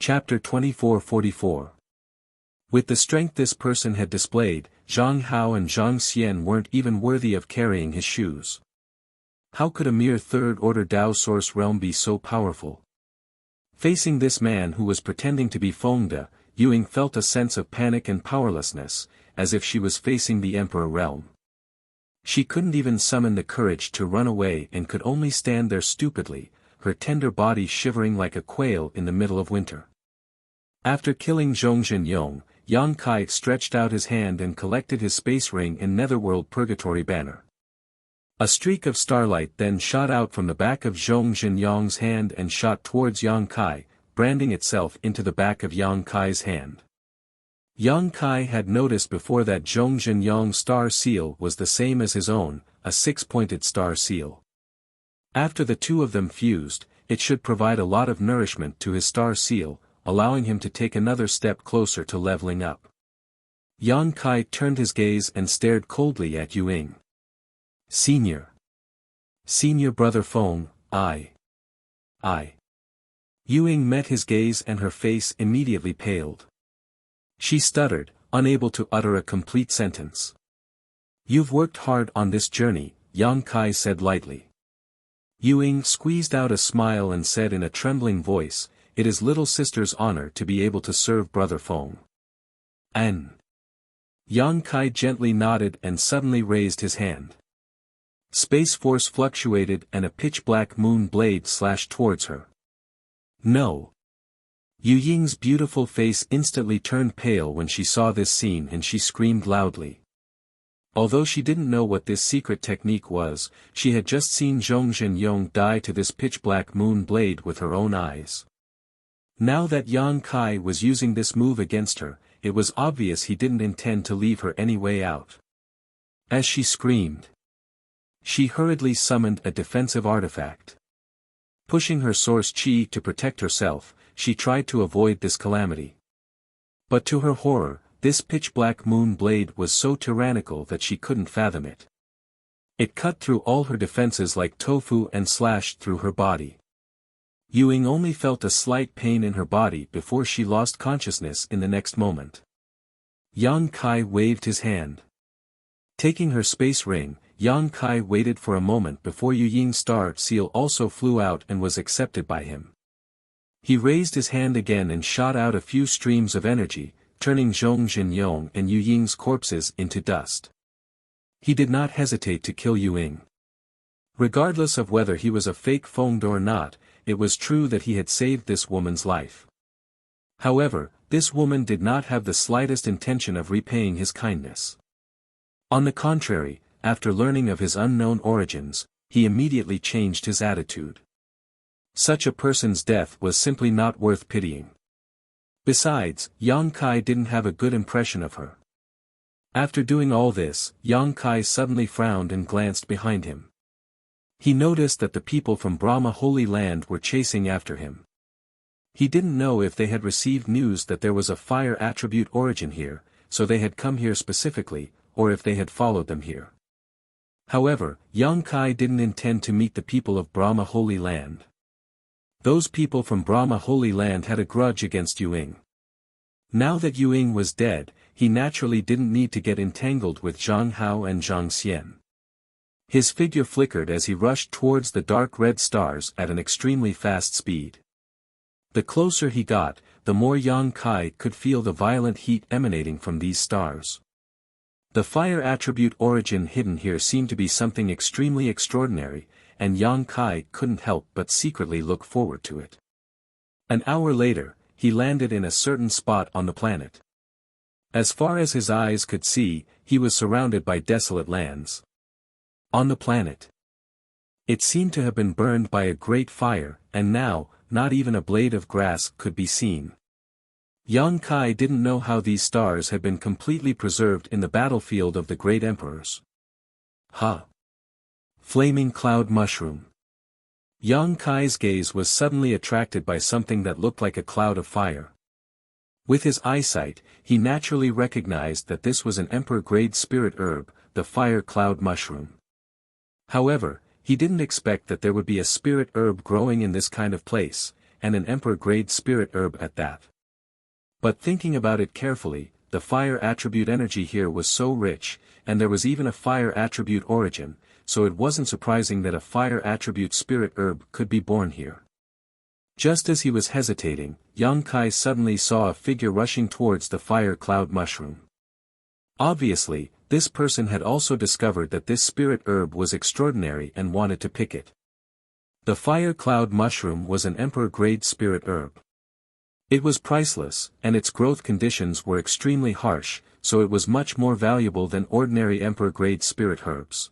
Chapter 2444. With the strength this person had displayed, Zhang Hao and Zhang Xian weren't even worthy of carrying his shoes. How could a mere third-order Dao source realm be so powerful? Facing this man who was pretending to be Fengde, Yuying felt a sense of panic and powerlessness, as if she was facing the Emperor realm. She couldn't even summon the courage to run away and could only stand there stupidly, her tender body shivering like a quail in the middle of winter. After killing Zhong Zhenyong, Yang Kai stretched out his hand and collected his space ring and netherworld purgatory banner. A streak of starlight then shot out from the back of Zhong Zhenyong's hand and shot towards Yang Kai, branding itself into the back of Yang Kai's hand. Yang Kai had noticed before that Zhong Zhenyong's star seal was the same as his own, a six-pointed star seal. After the two of them fused, it should provide a lot of nourishment to his star seal, allowing him to take another step closer to leveling up. Yang Kai turned his gaze and stared coldly at Yuying. Senior brother Feng, I. Yuying met his gaze and her face immediately paled. She stuttered, unable to utter a complete sentence. You've worked hard on this journey, Yang Kai said lightly. Yuying squeezed out a smile and said in a trembling voice, "It is little sister's honor to be able to serve brother Feng." An. Yang Kai gently nodded and suddenly raised his hand. Space force fluctuated and a pitch-black moon blade slashed towards her. No. Yuying's beautiful face instantly turned pale when she saw this scene and she screamed loudly. Although she didn't know what this secret technique was, she had just seen Zhong Zhenyong die to this pitch-black moon blade with her own eyes. Now that Yang Kai was using this move against her, it was obvious he didn't intend to leave her any way out. As she screamed, she hurriedly summoned a defensive artifact. Pushing her source chi to protect herself, she tried to avoid this calamity. But to her horror, this pitch-black moon blade was so tyrannical that she couldn't fathom it. It cut through all her defenses like tofu and slashed through her body. Yuying only felt a slight pain in her body before she lost consciousness in the next moment. Yang Kai waved his hand. Taking her space ring, Yang Kai waited for a moment before Yuying's star seal also flew out and was accepted by him. He raised his hand again and shot out a few streams of energy, turning Zhong Zhenyong and Yuying's corpses into dust. He did not hesitate to kill Yuying. Regardless of whether he was a fake Fengde or not, it was true that he had saved this woman's life. However, this woman did not have the slightest intention of repaying his kindness. On the contrary, after learning of his unknown origins, he immediately changed his attitude. Such a person's death was simply not worth pitying. Besides, Yang Kai didn't have a good impression of her. After doing all this, Yang Kai suddenly frowned and glanced behind him. He noticed that the people from Brahma Holy Land were chasing after him. He didn't know if they had received news that there was a fire attribute origin here, so they had come here specifically, or if they had followed them here. However, Yang Kai didn't intend to meet the people of Brahma Holy Land. Those people from Brahma Holy Land had a grudge against Yuying. Now that Yuying was dead, he naturally didn't need to get entangled with Zhang Hao and Zhang Xian. His figure flickered as he rushed towards the dark red stars at an extremely fast speed. The closer he got, the more Yang Kai could feel the violent heat emanating from these stars. The fire attribute origin hidden here seemed to be something extremely extraordinary, and Yang Kai couldn't help but secretly look forward to it. An hour later, he landed in a certain spot on the planet. As far as his eyes could see, he was surrounded by desolate lands. On the planet, it seemed to have been burned by a great fire, and now, not even a blade of grass could be seen. Yang Kai didn't know how these stars had been completely preserved in the battlefield of the great emperors. Flaming cloud mushroom. Yang Kai's gaze was suddenly attracted by something that looked like a cloud of fire. With his eyesight, he naturally recognized that this was an emperor-grade spirit herb, the fire cloud mushroom. However, he didn't expect that there would be a spirit herb growing in this kind of place, and an emperor-grade spirit herb at that. But thinking about it carefully, the fire attribute energy here was so rich, and there was even a fire attribute origin, so it wasn't surprising that a fire attribute spirit herb could be born here. Just as he was hesitating, Yang Kai suddenly saw a figure rushing towards the fire cloud mushroom. Obviously, this person had also discovered that this spirit herb was extraordinary and wanted to pick it. The fire cloud mushroom was an emperor-grade spirit herb. It was priceless, and its growth conditions were extremely harsh, so it was much more valuable than ordinary emperor-grade spirit herbs.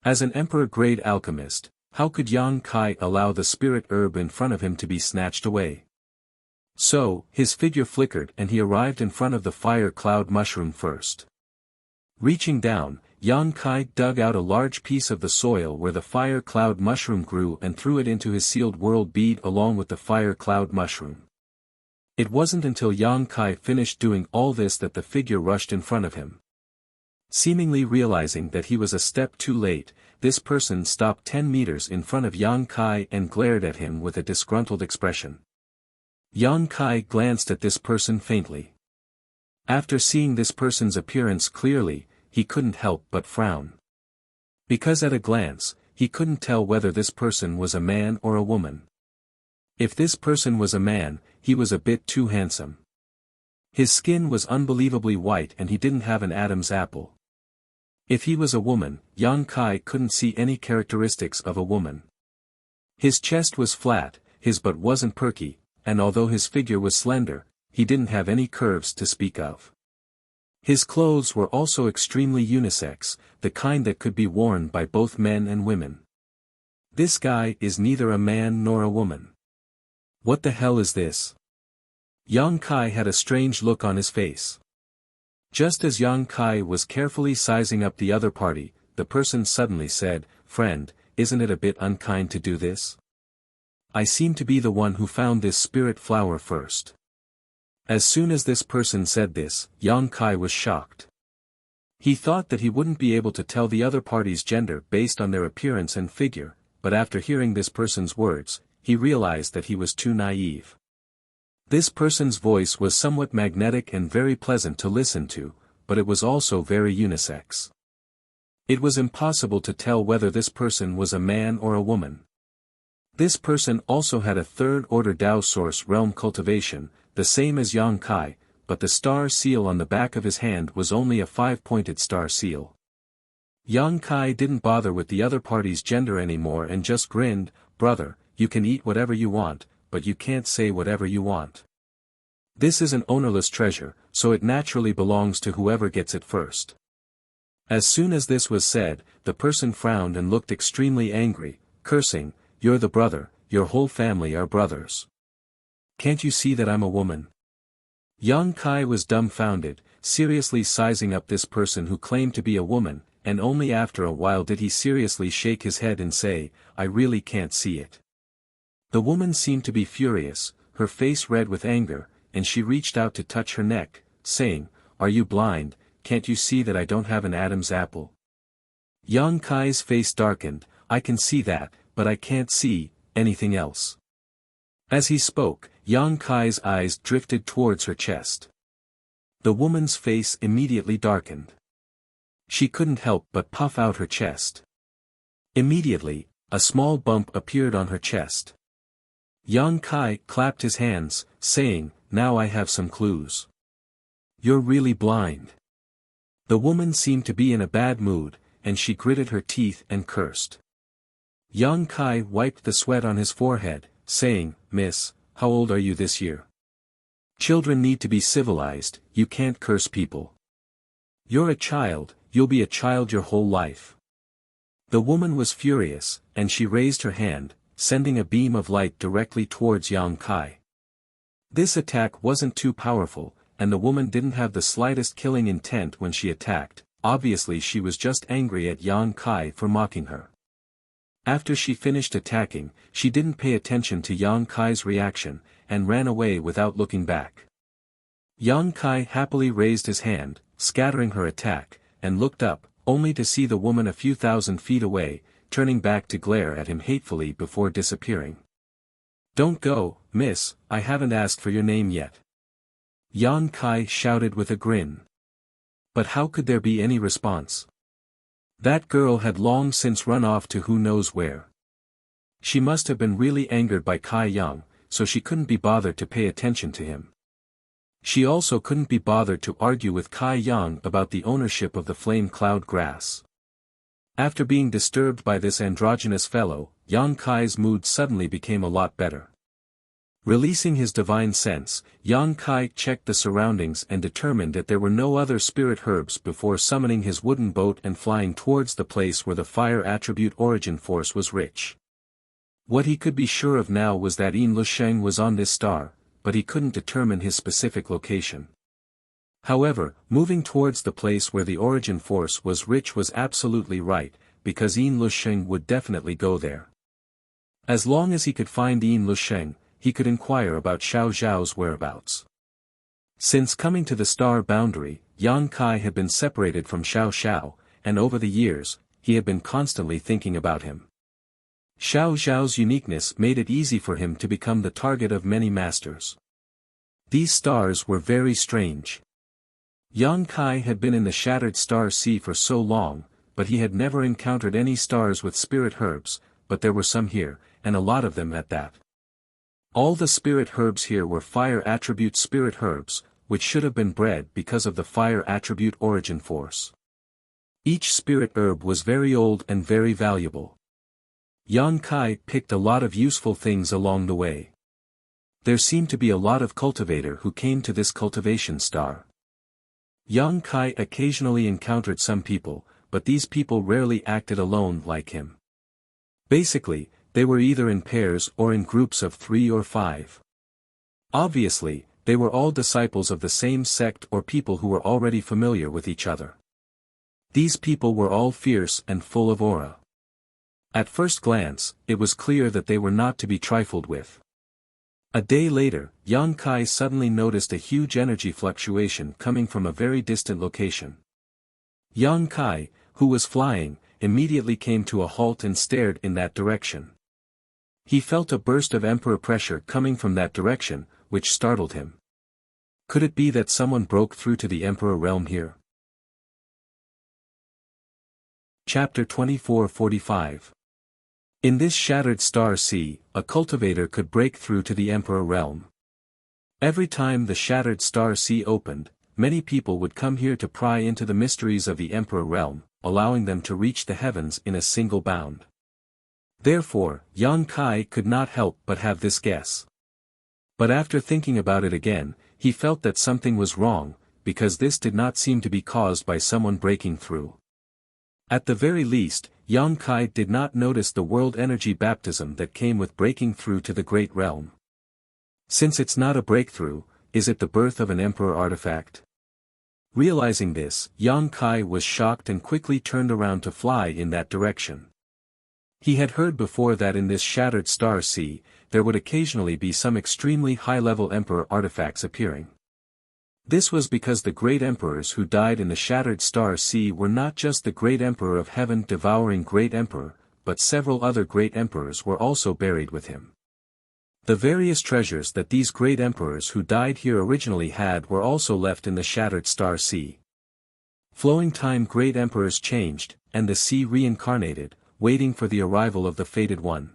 As an emperor-grade alchemist, how could Yang Kai allow the spirit herb in front of him to be snatched away? So, his figure flickered and he arrived in front of the fire cloud mushroom first. Reaching down, Yang Kai dug out a large piece of the soil where the fire cloud mushroom grew and threw it into his sealed world bead along with the fire cloud mushroom. It wasn't until Yang Kai finished doing all this that the figure rushed in front of him. Seemingly realizing that he was a step too late, this person stopped 10 meters in front of Yang Kai and glared at him with a disgruntled expression. Yang Kai glanced at this person faintly. After seeing this person's appearance clearly, he couldn't help but frown. Because at a glance, he couldn't tell whether this person was a man or a woman. If this person was a man, he was a bit too handsome. His skin was unbelievably white and he didn't have an Adam's apple. If he was a woman, Yang Kai couldn't see any characteristics of a woman. His chest was flat, his butt wasn't perky, and although his figure was slender, he didn't have any curves to speak of. His clothes were also extremely unisex, the kind that could be worn by both men and women. This guy is neither a man nor a woman. What the hell is this? Yang Kai had a strange look on his face. Just as Yang Kai was carefully sizing up the other party, the person suddenly said, "Friend, isn't it a bit unkind to do this? I seem to be the one who found this spirit flower first." As soon as this person said this, Yang Kai was shocked. He thought that he wouldn't be able to tell the other party's gender based on their appearance and figure, but after hearing this person's words, he realized that he was too naive. This person's voice was somewhat magnetic and very pleasant to listen to, but it was also very unisex. It was impossible to tell whether this person was a man or a woman. This person also had a third-order Tao source realm cultivation, the same as Yang Kai, but the star seal on the back of his hand was only a 5-pointed star seal. Yang Kai didn't bother with the other party's gender anymore and just grinned, "Brother, you can eat whatever you want, but you can't say whatever you want. This is an ownerless treasure, so it naturally belongs to whoever gets it first." As soon as this was said, the person frowned and looked extremely angry, cursing, "You're the brother, your whole family are brothers. Can't you see that I'm a woman?" Yang Kai was dumbfounded, seriously sizing up this person who claimed to be a woman, and only after a while did he seriously shake his head and say, "I really can't see it." The woman seemed to be furious, her face red with anger, and she reached out to touch her neck, saying, "Are you blind? Can't you see that I don't have an Adam's apple?" Yang Kai's face darkened, "I can see that, but I can't see anything else." As he spoke, Yang Kai's eyes drifted towards her chest. The woman's face immediately darkened. She couldn't help but puff out her chest. Immediately, a small bump appeared on her chest. Yang Kai clapped his hands, saying, "Now I have some clues. You're really blind." The woman seemed to be in a bad mood, and she gritted her teeth and cursed. Yang Kai wiped the sweat on his forehead, saying, "Miss, how old are you this year? Children need to be civilized, you can't curse people. You're a child, you'll be a child your whole life." The woman was furious, and she raised her hand, sending a beam of light directly towards Yang Kai. This attack wasn't too powerful, and the woman didn't have the slightest killing intent when she attacked. Obviously she was just angry at Yang Kai for mocking her. After she finished attacking, she didn't pay attention to Yang Kai's reaction, and ran away without looking back. Yang Kai happily raised his hand, scattering her attack, and looked up, only to see the woman a few thousand feet away, turning back to glare at him hatefully before disappearing. Don't go, miss, I haven't asked for your name yet. Yan Kai shouted with a grin. But how could there be any response? That girl had long since run off to who knows where. She must have been really angered by Kai Yang, so she couldn't be bothered to pay attention to him. She also couldn't be bothered to argue with Kai Yang about the ownership of the flame cloud grass. After being disturbed by this androgynous fellow, Yan Kai's mood suddenly became a lot better. Releasing his divine sense, Yan Kai checked the surroundings and determined that there were no other spirit herbs before summoning his wooden boat and flying towards the place where the fire attribute origin force was rich. What he could be sure of now was that Yin Lusheng was on this star, but he couldn't determine his specific location. However, moving towards the place where the origin force was rich was absolutely right, because Yin Lusheng would definitely go there. As long as he could find Yin Lusheng, he could inquire about Xiao Zhao's whereabouts. Since coming to the star boundary, Yan Kai had been separated from Xiao Zhao, and over the years, he had been constantly thinking about him. Xiao Zhao's uniqueness made it easy for him to become the target of many masters. These stars were very strange. Yan Kai had been in the Shattered Star Sea for so long, but he had never encountered any stars with spirit herbs, but there were some here, and a lot of them at that. All the spirit herbs here were fire attribute spirit herbs, which should have been bred because of the fire attribute origin force. Each spirit herb was very old and very valuable. Yan Kai picked a lot of useful things along the way. There seemed to be a lot of cultivator who came to this cultivation star. Yan Kai occasionally encountered some people, but these people rarely acted alone like him. Basically, they were either in pairs or in groups of 3 or 5. Obviously, they were all disciples of the same sect or people who were already familiar with each other. These people were all fierce and full of aura. At first glance, it was clear that they were not to be trifled with. A day later, Yan Kai suddenly noticed a huge energy fluctuation coming from a very distant location. Yan Kai, who was flying, immediately came to a halt and stared in that direction. He felt a burst of emperor pressure coming from that direction, which startled him. Could it be that someone broke through to the emperor realm here? Chapter 24:45. In this Shattered Star Sea, a cultivator could break through to the Emperor realm. Every time the Shattered Star Sea opened, many people would come here to pry into the mysteries of the Emperor realm, allowing them to reach the heavens in a single bound. Therefore, Yan Kai could not help but have this guess. But after thinking about it again, he felt that something was wrong, because this did not seem to be caused by someone breaking through. At the very least, Yan Kai did not notice the world energy baptism that came with breaking through to the Great Realm. Since it's not a breakthrough, is it the birth of an emperor artifact? Realizing this, Yan Kai was shocked and quickly turned around to fly in that direction. He had heard before that in this Shattered Star Sea, there would occasionally be some extremely high-level emperor artifacts appearing. This was because the great emperors who died in the Shattered Star Sea were not just the great emperor of heaven devouring great emperor, but several other great emperors were also buried with him. The various treasures that these great emperors who died here originally had were also left in the Shattered Star Sea. Flowing time great emperors changed, and the sea reincarnated, waiting for the arrival of the Fated One.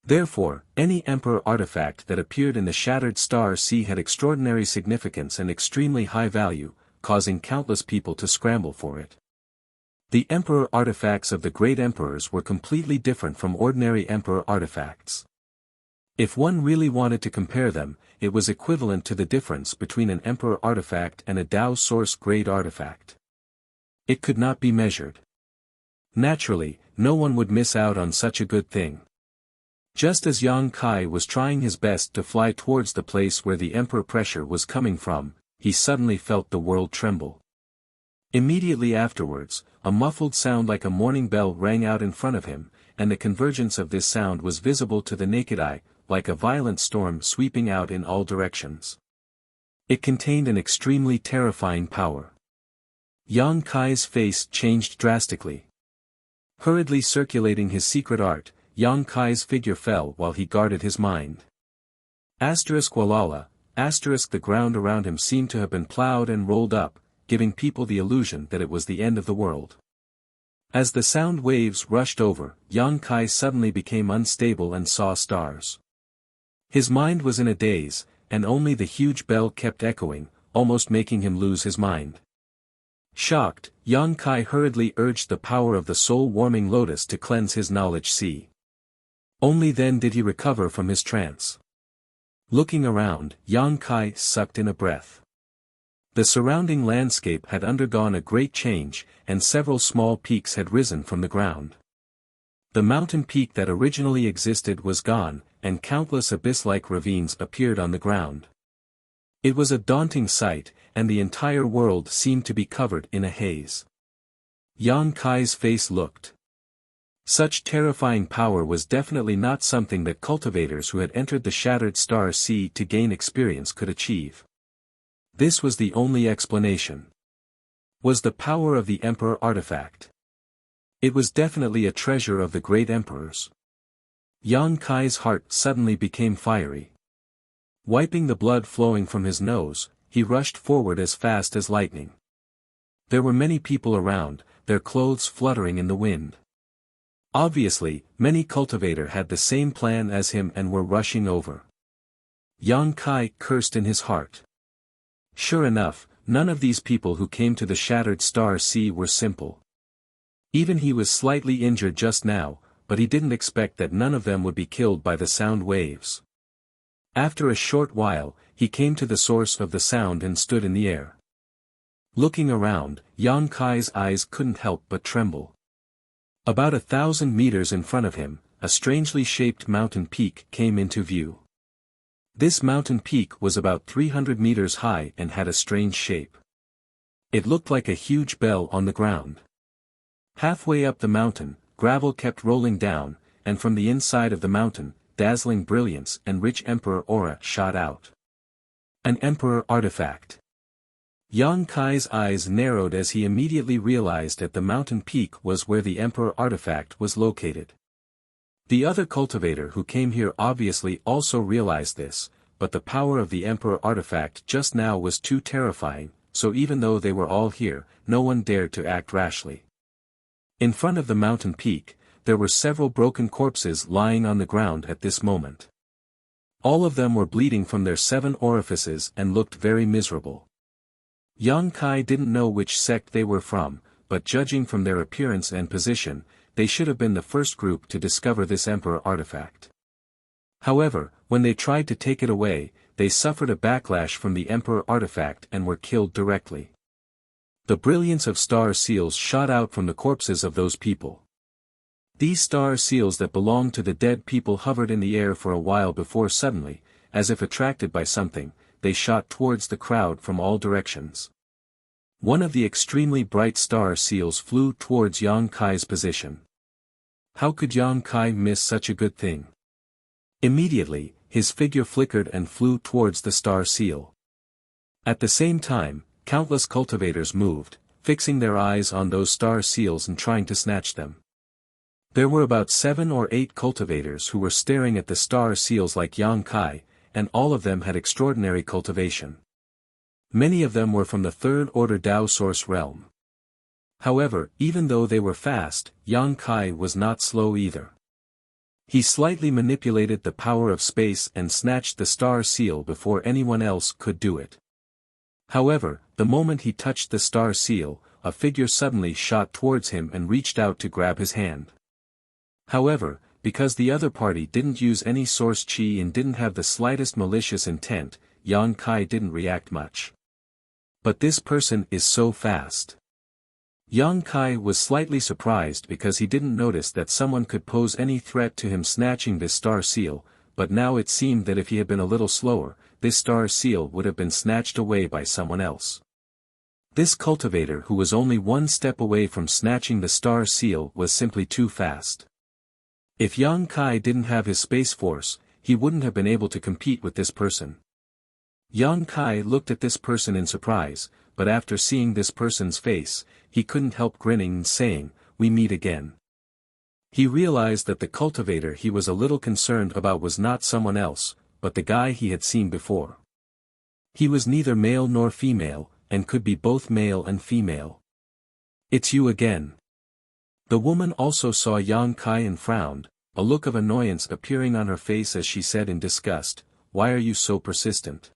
Therefore, any emperor artifact that appeared in the Shattered Star Sea had extraordinary significance and extremely high value, causing countless people to scramble for it. The emperor artifacts of the great emperors were completely different from ordinary emperor artifacts. If one really wanted to compare them, it was equivalent to the difference between an emperor artifact and a Dao Source grade artifact. It could not be measured. Naturally, no one would miss out on such a good thing. Just as Yan Kai was trying his best to fly towards the place where the emperor pressure was coming from, he suddenly felt the world tremble. Immediately afterwards, a muffled sound like a morning bell rang out in front of him, and the convergence of this sound was visible to the naked eye, like a violent storm sweeping out in all directions. It contained an extremely terrifying power. Yan Kai's face changed drastically. Hurriedly circulating his secret art, Yang Kai's figure fell while he guarded his mind. Walala, the ground around him seemed to have been plowed and rolled up, giving people the illusion that it was the end of the world. As the sound waves rushed over, Yang Kai suddenly became unstable and saw stars. His mind was in a daze, and only the huge bell kept echoing, almost making him lose his mind. Shocked, Yang Kai hurriedly urged the power of the soul-warming lotus to cleanse his knowledge sea. Only then did he recover from his trance. Looking around, Yang Kai sucked in a breath. The surrounding landscape had undergone a great change, and several small peaks had risen from the ground. The mountain peak that originally existed was gone, and countless abyss-like ravines appeared on the ground. It was a daunting sight, and the entire world seemed to be covered in a haze. Yang Kai's face looked. Such terrifying power was definitely not something that cultivators who had entered the Shattered Star Sea to gain experience could achieve. This was the only explanation. Was the power of the Emperor artifact. It was definitely a treasure of the great emperors. Yang Kai's heart suddenly became fiery. Wiping the blood flowing from his nose, he rushed forward as fast as lightning. There were many people around, their clothes fluttering in the wind. Obviously, many cultivators had the same plan as him and were rushing over. Yang Kai cursed in his heart. Sure enough, none of these people who came to the Shattered Star Sea were simple. Even he was slightly injured just now, but he didn't expect that none of them would be killed by the sound waves. After a short while, he came to the source of the sound and stood in the air. Looking around, Yang Kai's eyes couldn't help but tremble. About 1,000 meters in front of him, a strangely shaped mountain peak came into view. This mountain peak was about 300 meters high and had a strange shape. It looked like a huge bell on the ground. Halfway up the mountain, gravel kept rolling down, and from the inside of the mountain, dazzling brilliance and rich emperor aura shot out. An emperor artifact. Yang Kai's eyes narrowed as he immediately realized that the mountain peak was where the emperor artifact was located. The other cultivator who came here obviously also realized this, but the power of the emperor artifact just now was too terrifying, so even though they were all here, no one dared to act rashly. In front of the mountain peak, there were several broken corpses lying on the ground at this moment. All of them were bleeding from their 7 orifices and looked very miserable. Yang Kai didn't know which sect they were from, but judging from their appearance and position, they should have been the first group to discover this emperor artifact. However, when they tried to take it away, they suffered a backlash from the emperor artifact and were killed directly. The brilliance of star seals shot out from the corpses of those people. These star seals that belonged to the dead people hovered in the air for a while before suddenly, as if attracted by something, they shot towards the crowd from all directions. One of the extremely bright star seals flew towards Yang Kai's position. How could Yang Kai miss such a good thing? Immediately, his figure flickered and flew towards the star seal. At the same time, countless cultivators moved, fixing their eyes on those star seals and trying to snatch them. There were about 7 or 8 cultivators who were staring at the star seals like Yang Kai, and all of them had extraordinary cultivation. Many of them were from the 3rd order Dao Source realm. However, even though they were fast, Yang Kai was not slow either. He slightly manipulated the power of space and snatched the star seal before anyone else could do it. However, the moment he touched the star seal, a figure suddenly shot towards him and reached out to grab his hand. However, because the other party didn't use any source chi and didn't have the slightest malicious intent, Yang Kai didn't react much. But this person is so fast. Yang Kai was slightly surprised because he didn't notice that someone could pose any threat to him snatching this star seal, but now it seemed that if he had been a little slower, this star seal would have been snatched away by someone else. This cultivator who was only 1 step away from snatching the star seal was simply too fast. If Yang Kai didn't have his space force, he wouldn't have been able to compete with this person. Yang Kai looked at this person in surprise, but after seeing this person's face, he couldn't help grinning and saying, "We meet again." He realized that the cultivator he was a little concerned about was not someone else, but the guy he had seen before. He was neither male nor female, and could be both male and female. "It's you again." The woman also saw Yang Kai and frowned, a look of annoyance appearing on her face as she said in disgust, "Why are you so persistent?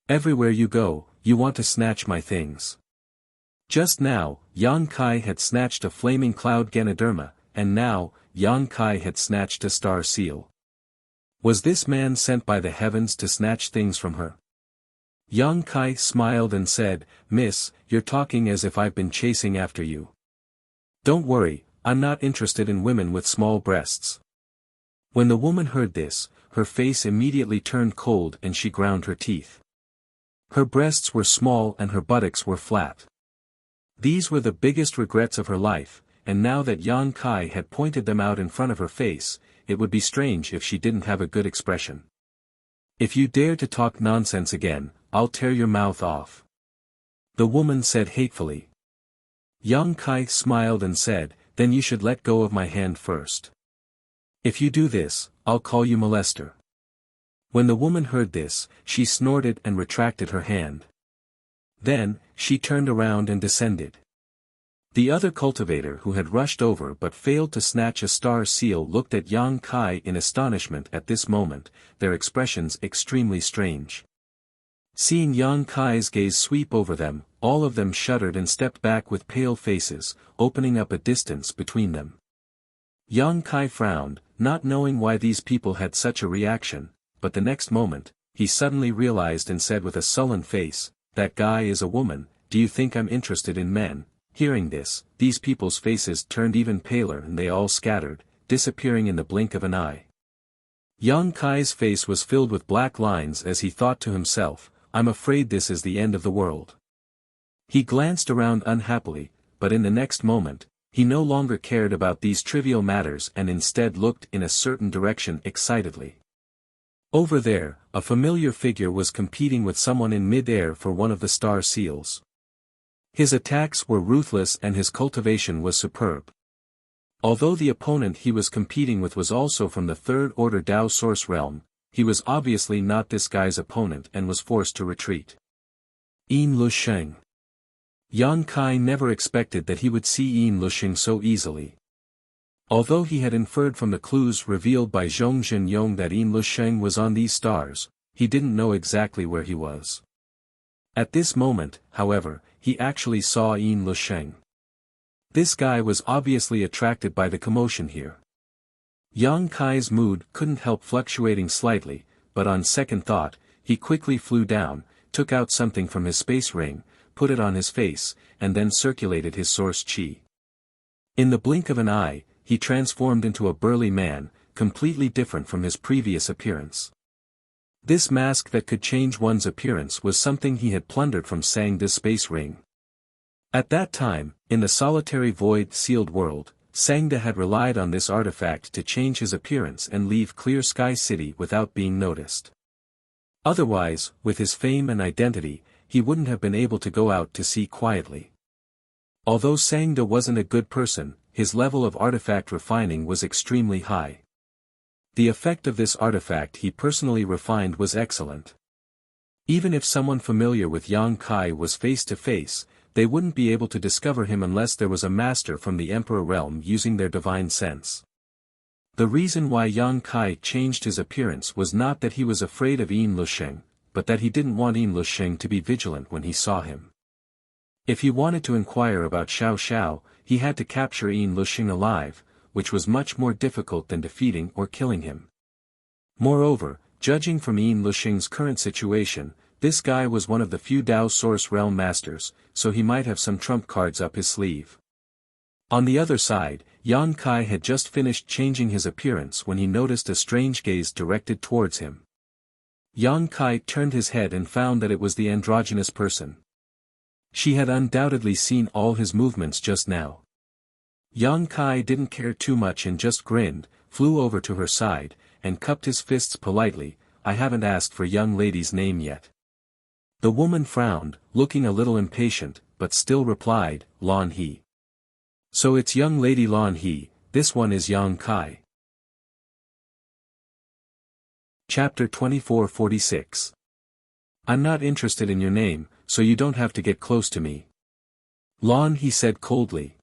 Everywhere you go, you want to snatch my things." Just now, Yang Kai had snatched a flaming cloud Ganoderma, and now, Yang Kai had snatched a star seal. Was this man sent by the heavens to snatch things from her? Yang Kai smiled and said, "Miss, you're talking as if I've been chasing after you. Don't worry, I'm not interested in women with small breasts." When the woman heard this, her face immediately turned cold and she ground her teeth. Her breasts were small and her buttocks were flat. These were the biggest regrets of her life, and now that Yang Kai had pointed them out in front of her face, it would be strange if she didn't have a good expression. "If you dare to talk nonsense again, I'll tear your mouth off," the woman said hatefully. Yang Kai smiled and said, "Then you should let go of my hand first. If you do this, I'll call you molester." When the woman heard this, she snorted and retracted her hand. Then, she turned around and descended. The other cultivator who had rushed over but failed to snatch a star seal looked at Yang Kai in astonishment at this moment, their expressions extremely strange. Seeing Yang Kai's gaze sweep over them, all of them shuddered and stepped back with pale faces, opening up a distance between them. Yang Kai frowned, not knowing why these people had such a reaction, but the next moment, he suddenly realized and said with a sullen face, "That guy is a woman, do you think I'm interested in men?" Hearing this, these people's faces turned even paler and they all scattered, disappearing in the blink of an eye. Yang Kai's face was filled with black lines as he thought to himself, "I'm afraid this is the end of the world." He glanced around unhappily, but in the next moment, he no longer cared about these trivial matters and instead looked in a certain direction excitedly. Over there, a familiar figure was competing with someone in mid-air for one of the star seals. His attacks were ruthless and his cultivation was superb. Although the opponent he was competing with was also from the third-order Dao Source realm, he was obviously not this guy's opponent and was forced to retreat. Yin Lusheng. Yang Kai never expected that he would see Yin Lusheng so easily. Although he had inferred from the clues revealed by Zhong Zhenyong that Yin Lusheng was on these stars, he didn't know exactly where he was. At this moment, however, he actually saw Yin Lusheng. This guy was obviously attracted by the commotion here. Yang Kai's mood couldn't help fluctuating slightly, but on second thought, he quickly flew down, took out something from his space ring, put it on his face, and then circulated his source chi. In the blink of an eye, he transformed into a burly man, completely different from his previous appearance. This mask that could change one's appearance was something he had plundered from Sangda's space ring. At that time, in the solitary void-sealed world, Sangda had relied on this artifact to change his appearance and leave Clear Sky City without being noticed. Otherwise, with his fame and identity, he wouldn't have been able to go out to sea quietly. Although Sangda wasn't a good person, his level of artifact refining was extremely high. The effect of this artifact he personally refined was excellent. Even if someone familiar with Yang Kai was face to face, they wouldn't be able to discover him unless there was a master from the Emperor realm using their divine sense. The reason why Yang Kai changed his appearance was not that he was afraid of Yin Lusheng, but that he didn't want Yin Lusheng to be vigilant when he saw him. If he wanted to inquire about Xiao Xiao, he had to capture Yin Lusheng alive, which was much more difficult than defeating or killing him. Moreover, judging from Yin Lusheng's current situation, this guy was one of the few Dao Source Realm Masters, so he might have some trump cards up his sleeve. On the other side, Yang Kai had just finished changing his appearance when he noticed a strange gaze directed towards him. Yang Kai turned his head and found that it was the androgynous person. She had undoubtedly seen all his movements just now. Yang Kai didn't care too much and just grinned, flew over to her side, and cupped his fists politely. "I haven't asked for young lady's name yet." The woman frowned, looking a little impatient, but still replied, "Lan He." "So it's young lady Lan He, this one is Yang Kai. Chapter 2446. I'm not interested in your name, so you don't have to get close to me. Lan He said coldly.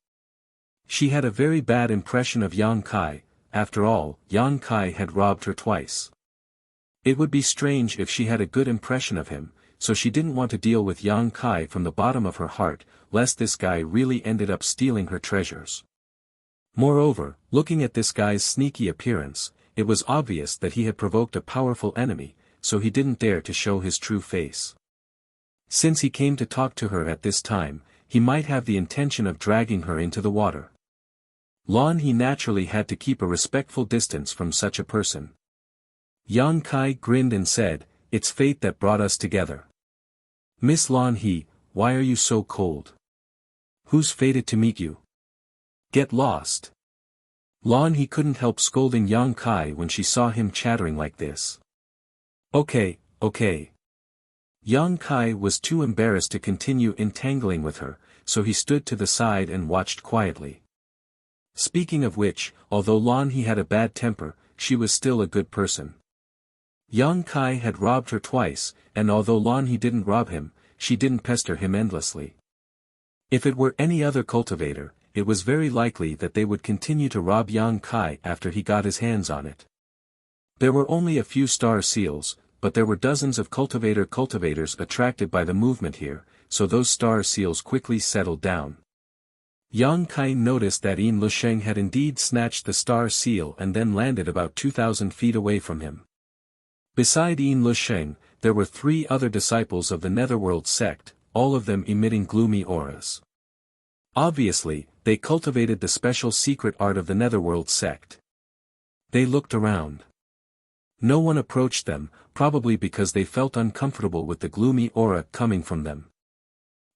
She had a very bad impression of Yang Kai. After all, Yang Kai had robbed her twice. It would be strange if she had a good impression of him, so she didn't want to deal with Yang Kai from the bottom of her heart, lest this guy really ended up stealing her treasures. Moreover, looking at this guy's sneaky appearance, it was obvious that he had provoked a powerful enemy, so he didn't dare to show his true face. Since he came to talk to her at this time, he might have the intention of dragging her into the water. Lan He naturally had to keep a respectful distance from such a person. Yang Kai grinned and said, "It's fate that brought us together." "Miss Lan He, why are you so cold? Who's fated to meet you? Get lost." Lan He couldn't help scolding Yang Kai when she saw him chattering like this. Okay. Yang Kai was too embarrassed to continue entangling with her, so he stood to the side and watched quietly. Speaking of which, although Lan He had a bad temper, she was still a good person. Yang Kai had robbed her twice, and although Lan He didn't rob him, she didn't pester him endlessly. If it were any other cultivator, it was very likely that they would continue to rob Yang Kai after he got his hands on it. There were only a few star seals, but there were dozens of cultivators attracted by the movement here, so those star seals quickly settled down. Yang Kai noticed that Yin Lusheng had indeed snatched the star seal and then landed about 2,000 feet away from him. Beside Yin Lusheng, there were 3 other disciples of the Netherworld sect, all of them emitting gloomy auras. Obviously, they cultivated the special secret art of the Netherworld sect. They looked around. No one approached them, probably because they felt uncomfortable with the gloomy aura coming from them.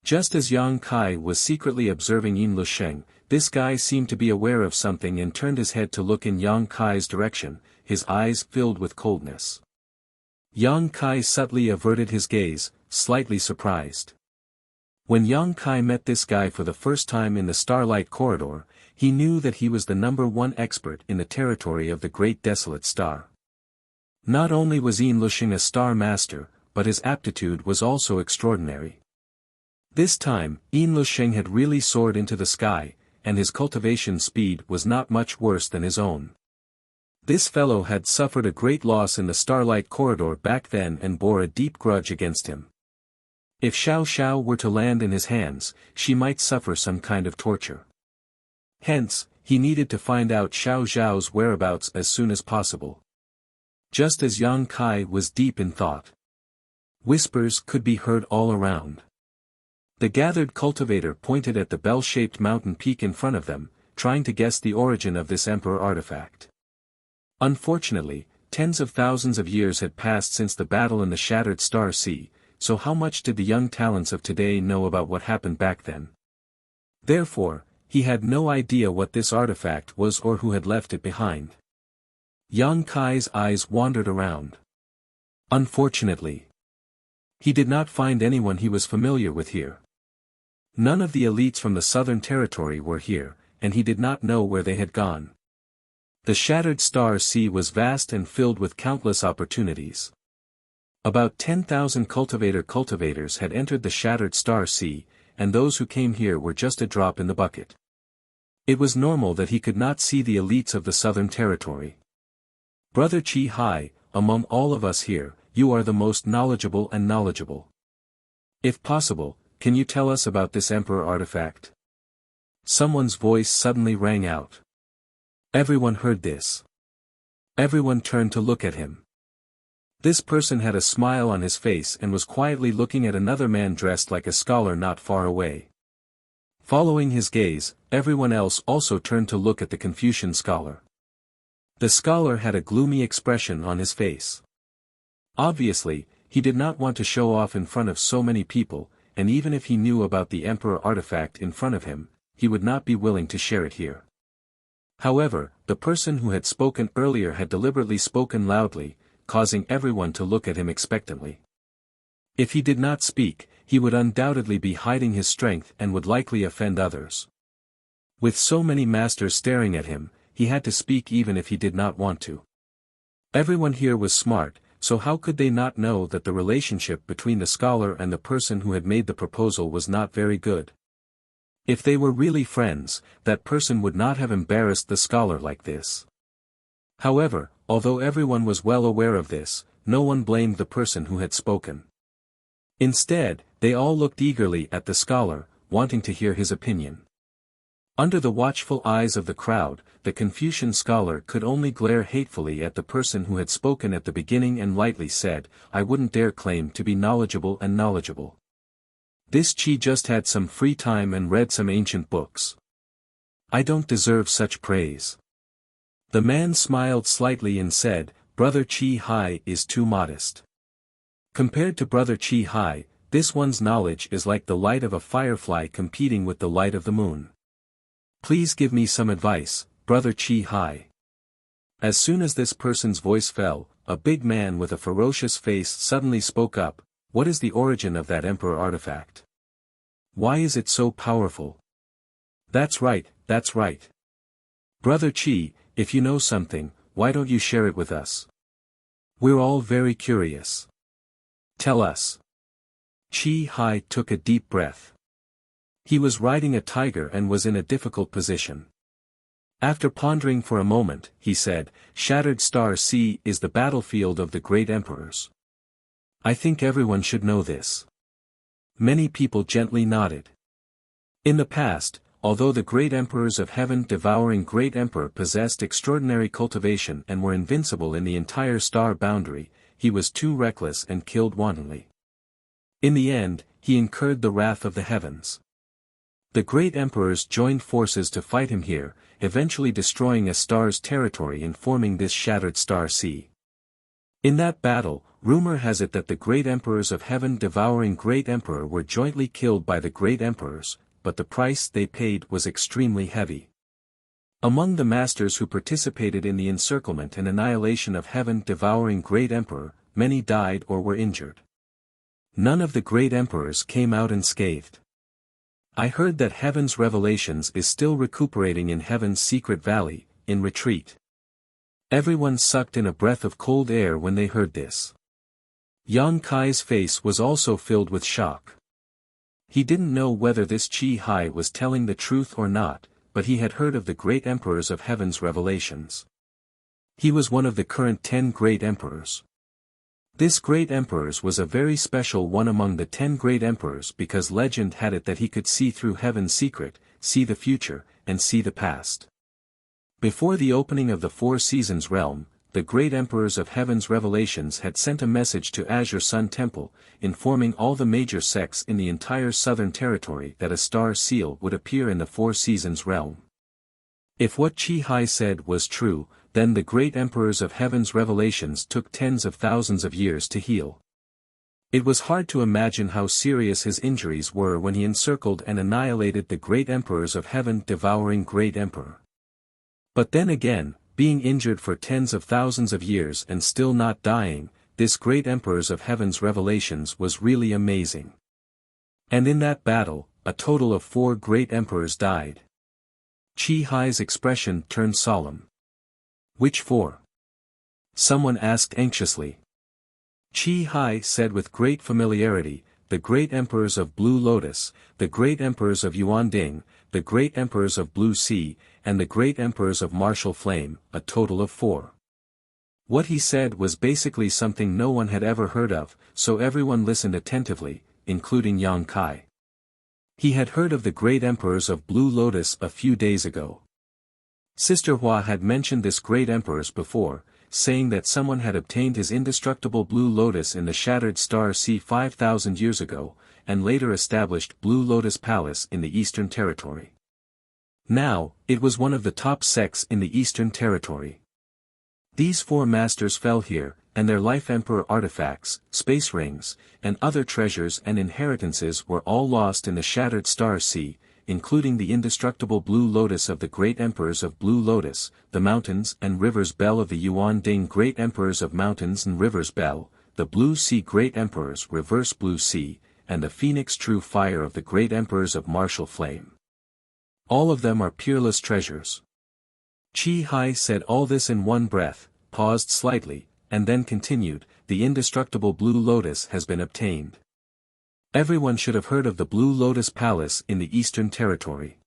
Just as Yang Kai was secretly observing Yin Lusheng, this guy seemed to be aware of something and turned his head to look in Yang Kai's direction, his eyes filled with coldness. Yang Kai subtly averted his gaze, slightly surprised. When Yang Kai met this guy for the first time in the Starlight Corridor, he knew that he was the #1 expert in the territory of the Great Desolate Star. Not only was Yin Lusheng a star master, but his aptitude was also extraordinary. This time, Yin Lusheng had really soared into the sky, and his cultivation speed was not much worse than his own. This fellow had suffered a great loss in the Starlight Corridor back then and bore a deep grudge against him. If Xiao Xiao were to land in his hands, she might suffer some kind of torture. Hence, he needed to find out Xiao Xiao's whereabouts as soon as possible. Just as Yang Kai was deep in thought, whispers could be heard all around. The gathered cultivator pointed at the bell-shaped mountain peak in front of them, trying to guess the origin of this emperor artifact. Unfortunately, tens of thousands of years had passed since the battle in the Shattered Star Sea, so how much did the young talents of today know about what happened back then? Therefore, he had no idea what this artifact was or who had left it behind. Yang Kai's eyes wandered around. Unfortunately, he did not find anyone he was familiar with here. None of the elites from the Southern Territory were here, and he did not know where they had gone. The Shattered Star Sea was vast and filled with countless opportunities. About 10,000 cultivators had entered the Shattered Star Sea, and those who came here were just a drop in the bucket. It was normal that he could not see the elites of the Southern Territory. Brother Chi Hai, among all of us here, you are the most knowledgeable and knowledgeable. If possible, can you tell us about this Emperor artifact? Someone's voice suddenly rang out. Everyone heard this. Everyone turned to look at him. This person had a smile on his face and was quietly looking at another man dressed like a scholar not far away. Following his gaze, everyone else also turned to look at the Confucian scholar. The scholar had a gloomy expression on his face. Obviously, he did not want to show off in front of so many people, and even if he knew about the Emperor artifact in front of him, he would not be willing to share it here. However, the person who had spoken earlier had deliberately spoken loudly, causing everyone to look at him expectantly. If he did not speak, he would undoubtedly be hiding his strength and would likely offend others. With so many masters staring at him, he had to speak even if he did not want to. Everyone here was smart, so how could they not know that the relationship between the scholar and the person who had made the proposal was not very good? If they were really friends, that person would not have embarrassed the scholar like this. However, although everyone was well aware of this, no one blamed the person who had spoken. Instead, they all looked eagerly at the scholar, wanting to hear his opinion. Under the watchful eyes of the crowd, the Confucian scholar could only glare hatefully at the person who had spoken at the beginning and lightly said, "I wouldn't dare claim to be knowledgeable and knowledgeable. This Chi just had some free time and read some ancient books. I don't deserve such praise." The man smiled slightly and said, "Brother Chi Hai is too modest. Compared to Brother Chi Hai, this one's knowledge is like the light of a firefly competing with the light of the moon. Please give me some advice, Brother Chi Hai." As soon as this person's voice fell, a big man with a ferocious face suddenly spoke up, "What is the origin of that emperor artifact? Why is it so powerful?" That's right, that's right. Brother Chi, if you know something, why don't you share it with us? We're all very curious. Tell us. Chi Hai took a deep breath. He was riding a tiger and was in a difficult position. After pondering for a moment, he said, "Shattered Star Sea is the battlefield of the great emperors. I think everyone should know this." Many people gently nodded. In the past, although the great emperors of heaven devouring great emperor possessed extraordinary cultivation and were invincible in the entire star boundary, he was too reckless and killed wantonly. In the end, he incurred the wrath of the heavens. The great emperors joined forces to fight him here, eventually destroying a star's territory and forming this shattered star sea. In that battle, rumor has it that the great emperors of heaven devouring great emperor were jointly killed by the great emperors, but the price they paid was extremely heavy. Among the masters who participated in the encirclement and annihilation of heaven devouring great emperor, many died or were injured. None of the great emperors came out unscathed. I heard that Heaven's Revelations is still recuperating in Heaven's secret valley, in retreat. Everyone sucked in a breath of cold air when they heard this. Yang Kai's face was also filled with shock. He didn't know whether this Chi Hai was telling the truth or not, but he had heard of the great emperors of Heaven's Revelations. He was one of the current 10 great emperors. This great emperors was a very special one among the 10 great emperors because legend had it that he could see through heaven's secret, see the future, and see the past. Before the opening of the Four Seasons realm, the great emperors of Heaven's Revelations had sent a message to Azure Sun Temple, informing all the major sects in the entire southern territory that a star seal would appear in the Four Seasons realm. If what Chi Hai said was true, then the great emperors of Heaven's Revelations took tens of thousands of years to heal. It was hard to imagine how serious his injuries were when he encircled and annihilated the great emperors of heaven devouring great emperor. But then again, being injured for tens of thousands of years and still not dying, this great emperors of Heaven's Revelations was really amazing. And in that battle, a total of 4 great emperors died. Chi Hai's expression turned solemn. Which 4? Someone asked anxiously. Chi Hai said with great familiarity, the great emperors of Blue Lotus, the great emperors of Yuanding, the great emperors of Blue Sea, and the great emperors of Martial Flame, a total of 4. What he said was basically something no one had ever heard of, so everyone listened attentively, including Yang Kai. He had heard of the great emperors of Blue Lotus a few days ago. Sister Hua had mentioned this great emperors before, saying that someone had obtained his indestructible Blue Lotus in the Shattered Star Sea 5,000 years ago, and later established Blue Lotus Palace in the Eastern Territory. Now, it was one of the top sects in the Eastern Territory. These 4 masters fell here, and their life emperor artifacts, space rings, and other treasures and inheritances were all lost in the Shattered Star Sea, including the indestructible Blue Lotus of the great emperors of Blue Lotus, the mountains and rivers Bell of the Yuan Ding great emperors of mountains and rivers Bell, the Blue Sea great emperors reverse Blue Sea, and the Phoenix true fire of the great emperors of Martial Flame. All of them are peerless treasures. Chi Hai said all this in one breath, paused slightly, and then continued, the indestructible Blue Lotus has been obtained. Everyone should have heard of the Blue Lotus Palace in the Eastern Territory.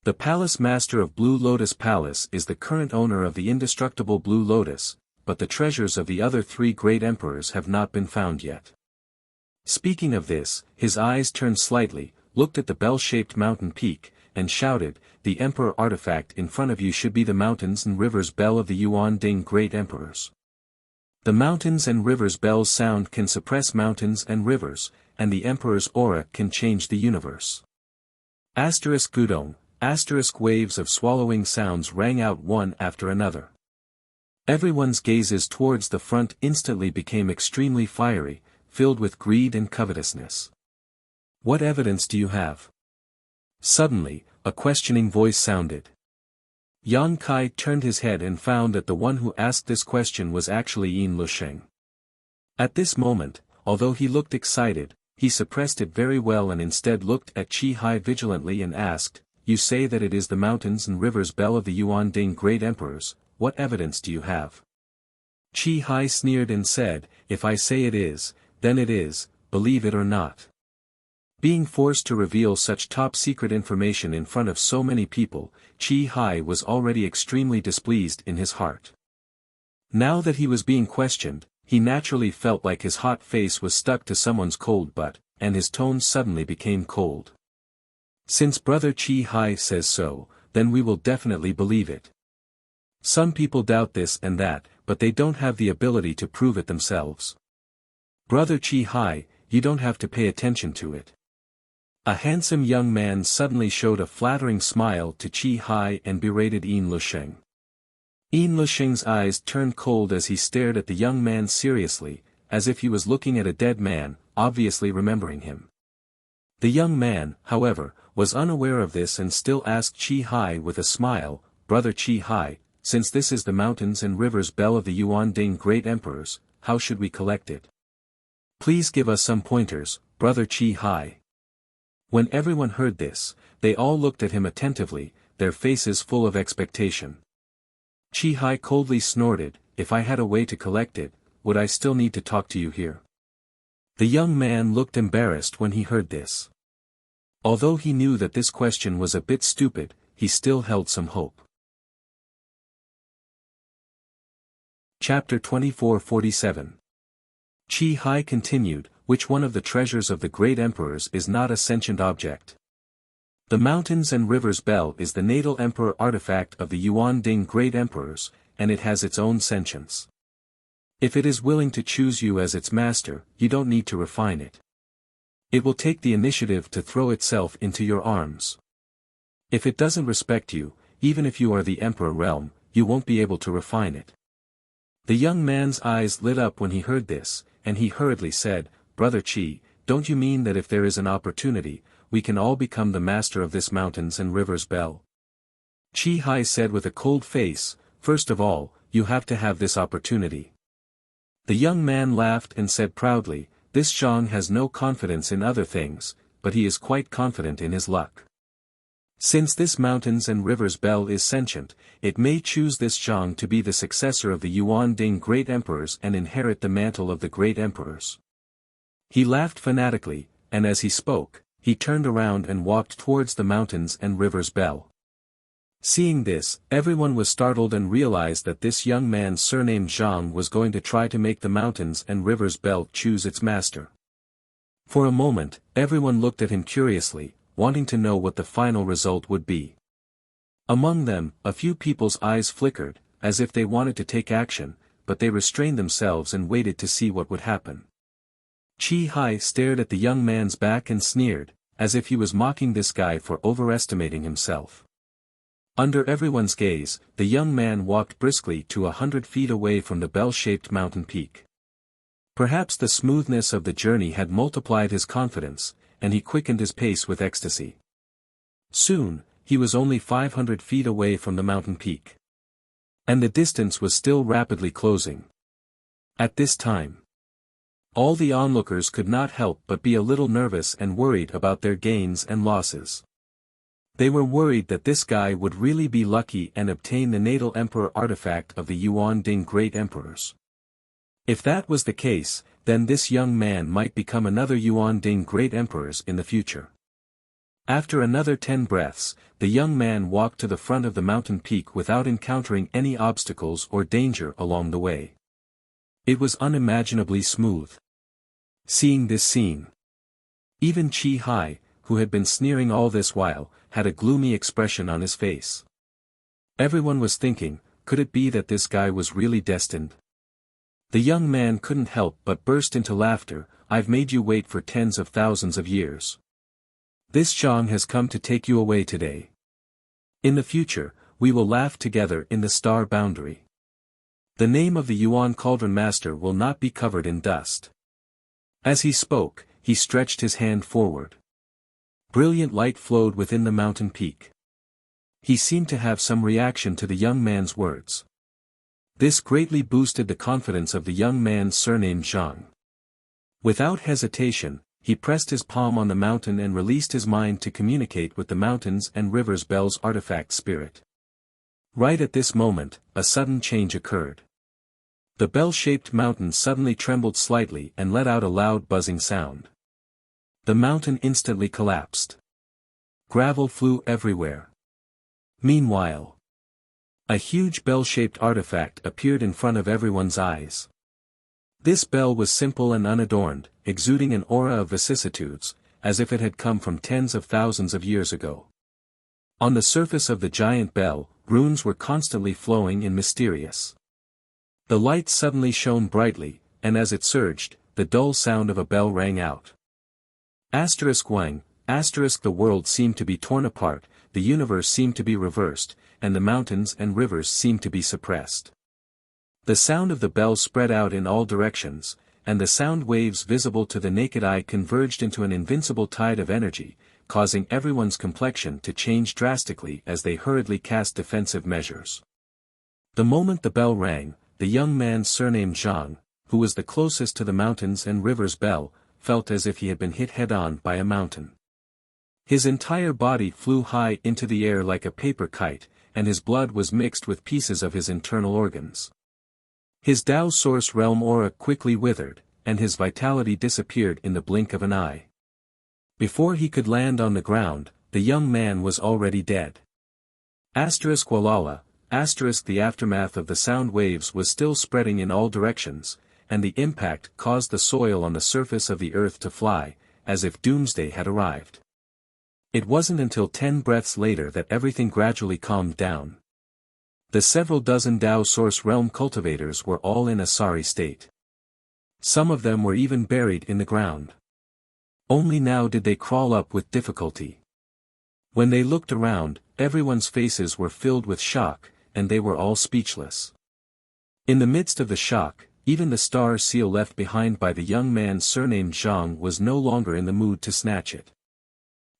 The Palace Master of Blue Lotus Palace is the current owner of the indestructible Blue Lotus, but the treasures of the other three great emperors have not been found yet. Speaking of this, his eyes turned slightly, looked at the bell-shaped mountain peak, and shouted, the Emperor artifact in front of you should be the mountains and rivers bell of the Yuan Ding great emperors. The mountains and rivers bell's sound can suppress mountains and rivers, and the Emperor's aura can change the universe. Asterisk Gudong, asterisk waves of swallowing sounds rang out one after another. Everyone's gazes towards the front instantly became extremely fiery, filled with greed and covetousness. What evidence do you have? Suddenly, a questioning voice sounded. Yang Kai turned his head and found that the one who asked this question was actually Yin Lusheng. At this moment, although he looked excited, he suppressed it very well and instead looked at Chi Hai vigilantly and asked, you say that it is the mountains and rivers bell of the Yuan Ding great emperors, what evidence do you have? Chi Hai sneered and said, if I say it is, then it is, believe it or not. Being forced to reveal such top-secret information in front of so many people, Chi Hai was already extremely displeased in his heart. Now that he was being questioned, he naturally felt like his hot face was stuck to someone's cold butt, and his tone suddenly became cold. Since Brother Chi Hai says so, then we will definitely believe it. Some people doubt this and that, but they don't have the ability to prove it themselves. Brother Chi Hai, you don't have to pay attention to it. A handsome young man suddenly showed a flattering smile to Chi Hai and berated Yin Lusheng. Yin Lusheng's eyes turned cold as he stared at the young man seriously, as if he was looking at a dead man, obviously remembering him. The young man, however, was unaware of this and still asked Chi Hai with a smile, Brother Chi Hai, since this is the mountains and rivers bell of the Yuan Ding great emperors, how should we collect it? Please give us some pointers, Brother Chi Hai. When everyone heard this, they all looked at him attentively, their faces full of expectation. Chi Hai coldly snorted, if I had a way to collect it, would I still need to talk to you here? The young man looked embarrassed when he heard this. Although he knew that this question was a bit stupid, he still held some hope. Chapter 2447. Chi Hai continued, which one of the treasures of the great emperors is not a sentient object? The mountains and rivers bell is the natal emperor artifact of the Yuan Ding great emperors, and it has its own sentience. If it is willing to choose you as its master, you don't need to refine it. It will take the initiative to throw itself into your arms. If it doesn't respect you, even if you are the emperor realm, you won't be able to refine it. The young man's eyes lit up when he heard this, and he hurriedly said, Brother Chi, don't you mean that if there is an opportunity, we can all become the master of this mountains and rivers bell? Chi Hai said with a cold face, first of all, you have to have this opportunity. The young man laughed and said proudly, this Zhang has no confidence in other things, but he is quite confident in his luck. Since this mountains and rivers bell is sentient, it may choose this Zhang to be the successor of the Yuan Ding great emperors and inherit the mantle of the great emperors. He laughed fanatically, and as he spoke, he turned around and walked towards the mountains and rivers bell. Seeing this, everyone was startled and realized that this young man surnamed Zhang was going to try to make the mountains and rivers bell choose its master. For a moment, everyone looked at him curiously, wanting to know what the final result would be. Among them, a few people's eyes flickered, as if they wanted to take action, but they restrained themselves and waited to see what would happen. Chi Hai stared at the young man's back and sneered, as if he was mocking this guy for overestimating himself. Under everyone's gaze, the young man walked briskly to 100 feet away from the bell-shaped mountain peak. Perhaps the smoothness of the journey had multiplied his confidence, and he quickened his pace with ecstasy. Soon, he was only 500 feet away from the mountain peak. And the distance was still rapidly closing. At this time, all the onlookers could not help but be a little nervous and worried about their gains and losses. They were worried that this guy would really be lucky and obtain the natal emperor artifact of the Yuan Ding great emperors. If that was the case, then this young man might become another Yuan Ding great emperors in the future. After another 10 breaths, the young man walked to the front of the mountain peak without encountering any obstacles or danger along the way. It was unimaginably smooth. Seeing this scene, even Chi Hai, who had been sneering all this while, had a gloomy expression on his face. Everyone was thinking, could it be that this guy was really destined? The young man couldn't help but burst into laughter. I've made you wait for tens of thousands of years. This Zhang has come to take you away today. In the future, we will laugh together in the star boundary. The name of the Yuan Cauldron Master will not be covered in dust. As he spoke, he stretched his hand forward. Brilliant light flowed within the mountain peak. He seemed to have some reaction to the young man's words. This greatly boosted the confidence of the young man surnamed Zhang. Without hesitation, he pressed his palm on the mountain and released his mind to communicate with the mountains and rivers bell's artifact spirit. Right at this moment, a sudden change occurred. The bell-shaped mountain suddenly trembled slightly and let out a loud buzzing sound. The mountain instantly collapsed. Gravel flew everywhere. Meanwhile, a huge bell-shaped artifact appeared in front of everyone's eyes. This bell was simple and unadorned, exuding an aura of vicissitudes, as if it had come from tens of thousands of years ago. On the surface of the giant bell, runes were constantly flowing and mysterious. The light suddenly shone brightly, and as it surged, the dull sound of a bell rang out. Wang, the world seemed to be torn apart, the universe seemed to be reversed, and the mountains and rivers seemed to be suppressed. The sound of the bell spread out in all directions, and the sound waves visible to the naked eye converged into an invincible tide of energy, causing everyone's complexion to change drastically as they hurriedly cast defensive measures. The moment the bell rang, the young man surnamed Zhang, who was the closest to the mountains and rivers bell, felt as if he had been hit head-on by a mountain. His entire body flew high into the air like a paper kite, and his blood was mixed with pieces of his internal organs. His Dao Source Realm aura quickly withered, and his vitality disappeared in the blink of an eye. Before he could land on the ground, the young man was already dead. Walala, the aftermath of the sound waves was still spreading in all directions, and the impact caused the soil on the surface of the earth to fly, as if doomsday had arrived. It wasn't until 10 breaths later that everything gradually calmed down. The several dozen Dao Source Realm cultivators were all in a sorry state. Some of them were even buried in the ground. Only now did they crawl up with difficulty. When they looked around, everyone's faces were filled with shock, and they were all speechless. In the midst of the shock, even the star seal left behind by the young man surnamed Zhang was no longer in the mood to snatch it.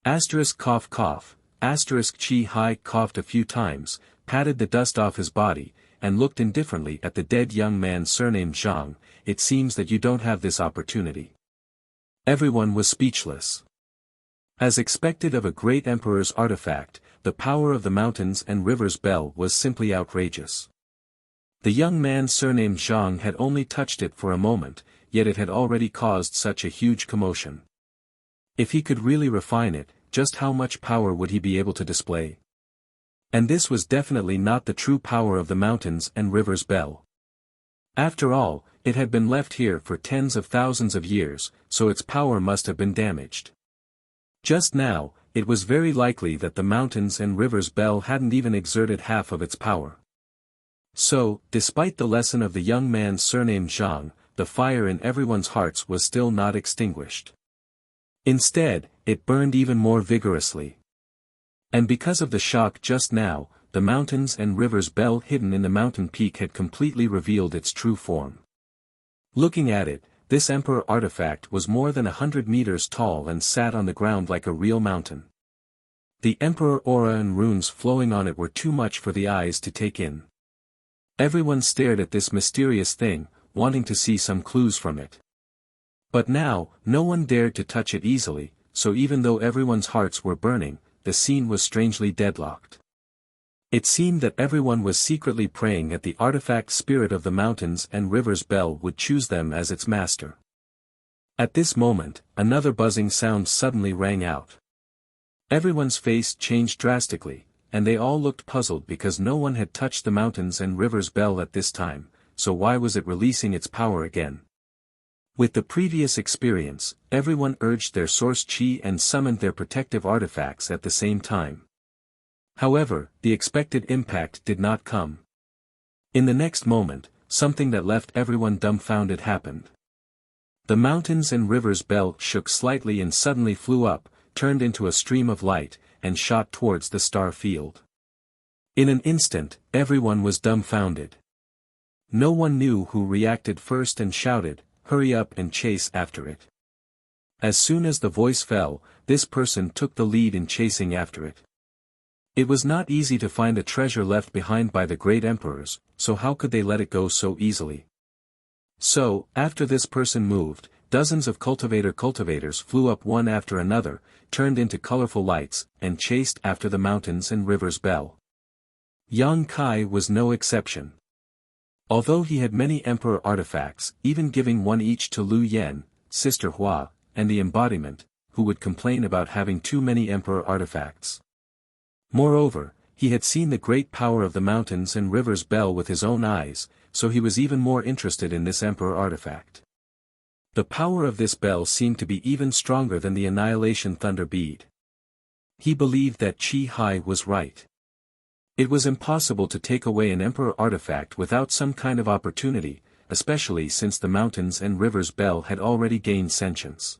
Cough cough, Chi Hai coughed a few times, patted the dust off his body, and looked indifferently at the dead young man surnamed Zhang. It seems that you don't have this opportunity. Everyone was speechless. As expected of a great emperor's artifact, the power of the mountains and rivers bell was simply outrageous. The young man surnamed Zhang had only touched it for a moment, yet it had already caused such a huge commotion. If he could really refine it, just how much power would he be able to display? And this was definitely not the true power of the mountains and rivers bell. After all, it had been left here for tens of thousands of years, so its power must have been damaged. Just now, it was very likely that the mountains and rivers bell hadn't even exerted half of its power. So, despite the lesson of the young man surnamed Zhang, the fire in everyone's hearts was still not extinguished. Instead, it burned even more vigorously. And because of the shock just now, the mountains and rivers bell hidden in the mountain peak had completely revealed its true form. Looking at it, this emperor artifact was more than 100 meters tall and sat on the ground like a real mountain. The emperor aura and runes flowing on it were too much for the eyes to take in. Everyone stared at this mysterious thing, wanting to see some clues from it. But now, no one dared to touch it easily, so even though everyone's hearts were burning, the scene was strangely deadlocked. It seemed that everyone was secretly praying that the artifact spirit of the mountains and rivers Bell would choose them as its master. At this moment, another buzzing sound suddenly rang out. Everyone's face changed drastically, and they all looked puzzled because no one had touched the mountains and rivers Bell at this time, so why was it releasing its power again? With the previous experience, everyone urged their source chi and summoned their protective artifacts at the same time. However, the expected impact did not come. In the next moment, something that left everyone dumbfounded happened. The mountains and rivers Bell shook slightly and suddenly flew up, turned into a stream of light, and shot towards the star field. In an instant, everyone was dumbfounded. No one knew who reacted first and shouted, "Hurry up and chase after it." As soon as the voice fell, this person took the lead in chasing after it. It was not easy to find a treasure left behind by the great emperors, so how could they let it go so easily? So, after this person moved, dozens of cultivators flew up one after another, turned into colorful lights, and chased after the mountains and rivers Bell. Yang Kai was no exception. Although he had many emperor artifacts, even giving one each to Lu Yen, Sister Hua, and the embodiment, who would complain about having too many emperor artifacts. Moreover, he had seen the great power of the mountains and rivers Bell with his own eyes, so he was even more interested in this emperor artifact. The power of this bell seemed to be even stronger than the annihilation thunder bead. He believed that Chi Hai was right. It was impossible to take away an emperor artifact without some kind of opportunity, especially since the mountains and rivers Bell had already gained sentience.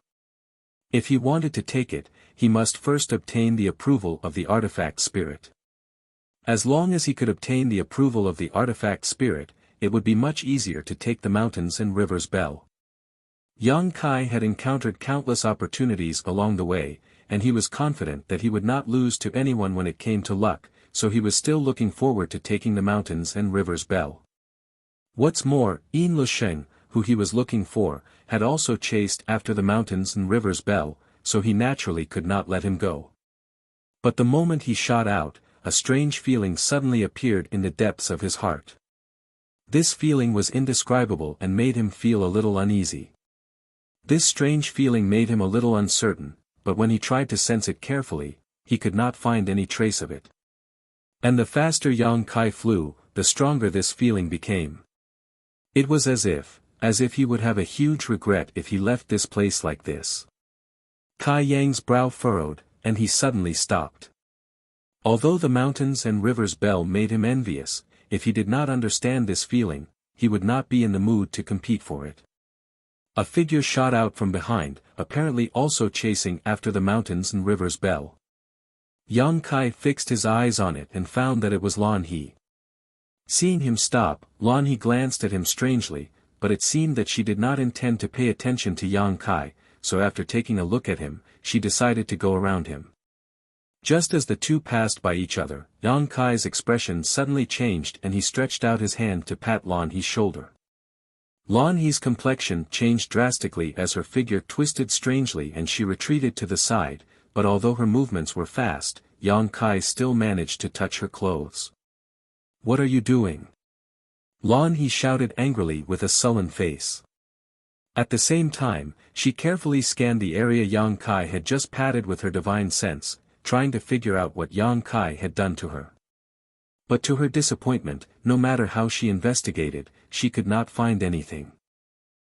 If he wanted to take it, he must first obtain the approval of the artifact spirit. As long as he could obtain the approval of the artifact spirit, it would be much easier to take the mountains and rivers Bell. Yang Kai had encountered countless opportunities along the way, and he was confident that he would not lose to anyone when it came to luck, so he was still looking forward to taking the mountains and rivers Bell. What's more, Yin Lusheng, who he was looking for, had also chased after the mountains and rivers Bell, so he naturally could not let him go. But the moment he shot out, a strange feeling suddenly appeared in the depths of his heart. This feeling was indescribable and made him feel a little uneasy. This strange feeling made him a little uncertain, but when he tried to sense it carefully, he could not find any trace of it. And the faster Yang Kai flew, the stronger this feeling became. It was as if he would have a huge regret if he left this place like this. Kai Yang's brow furrowed, and he suddenly stopped. Although the mountains and rivers Bell made him envious, if he did not understand this feeling, he would not be in the mood to compete for it. A figure shot out from behind, apparently also chasing after the mountains and rivers Bell. Yang Kai fixed his eyes on it and found that it was Lan He. Seeing him stop, Lan He glanced at him strangely, but it seemed that she did not intend to pay attention to Yang Kai, so after taking a look at him, she decided to go around him. Just as the two passed by each other, Yang Kai's expression suddenly changed and he stretched out his hand to pat Lan He's shoulder. Lan He's complexion changed drastically as her figure twisted strangely and she retreated to the side, but although her movements were fast, Yang Kai still managed to touch her clothes. "What are you doing?" Lan He shouted angrily with a sullen face. At the same time, she carefully scanned the area Yang Kai had just patted with her divine sense, trying to figure out what Yang Kai had done to her. But to her disappointment, no matter how she investigated, she could not find anything.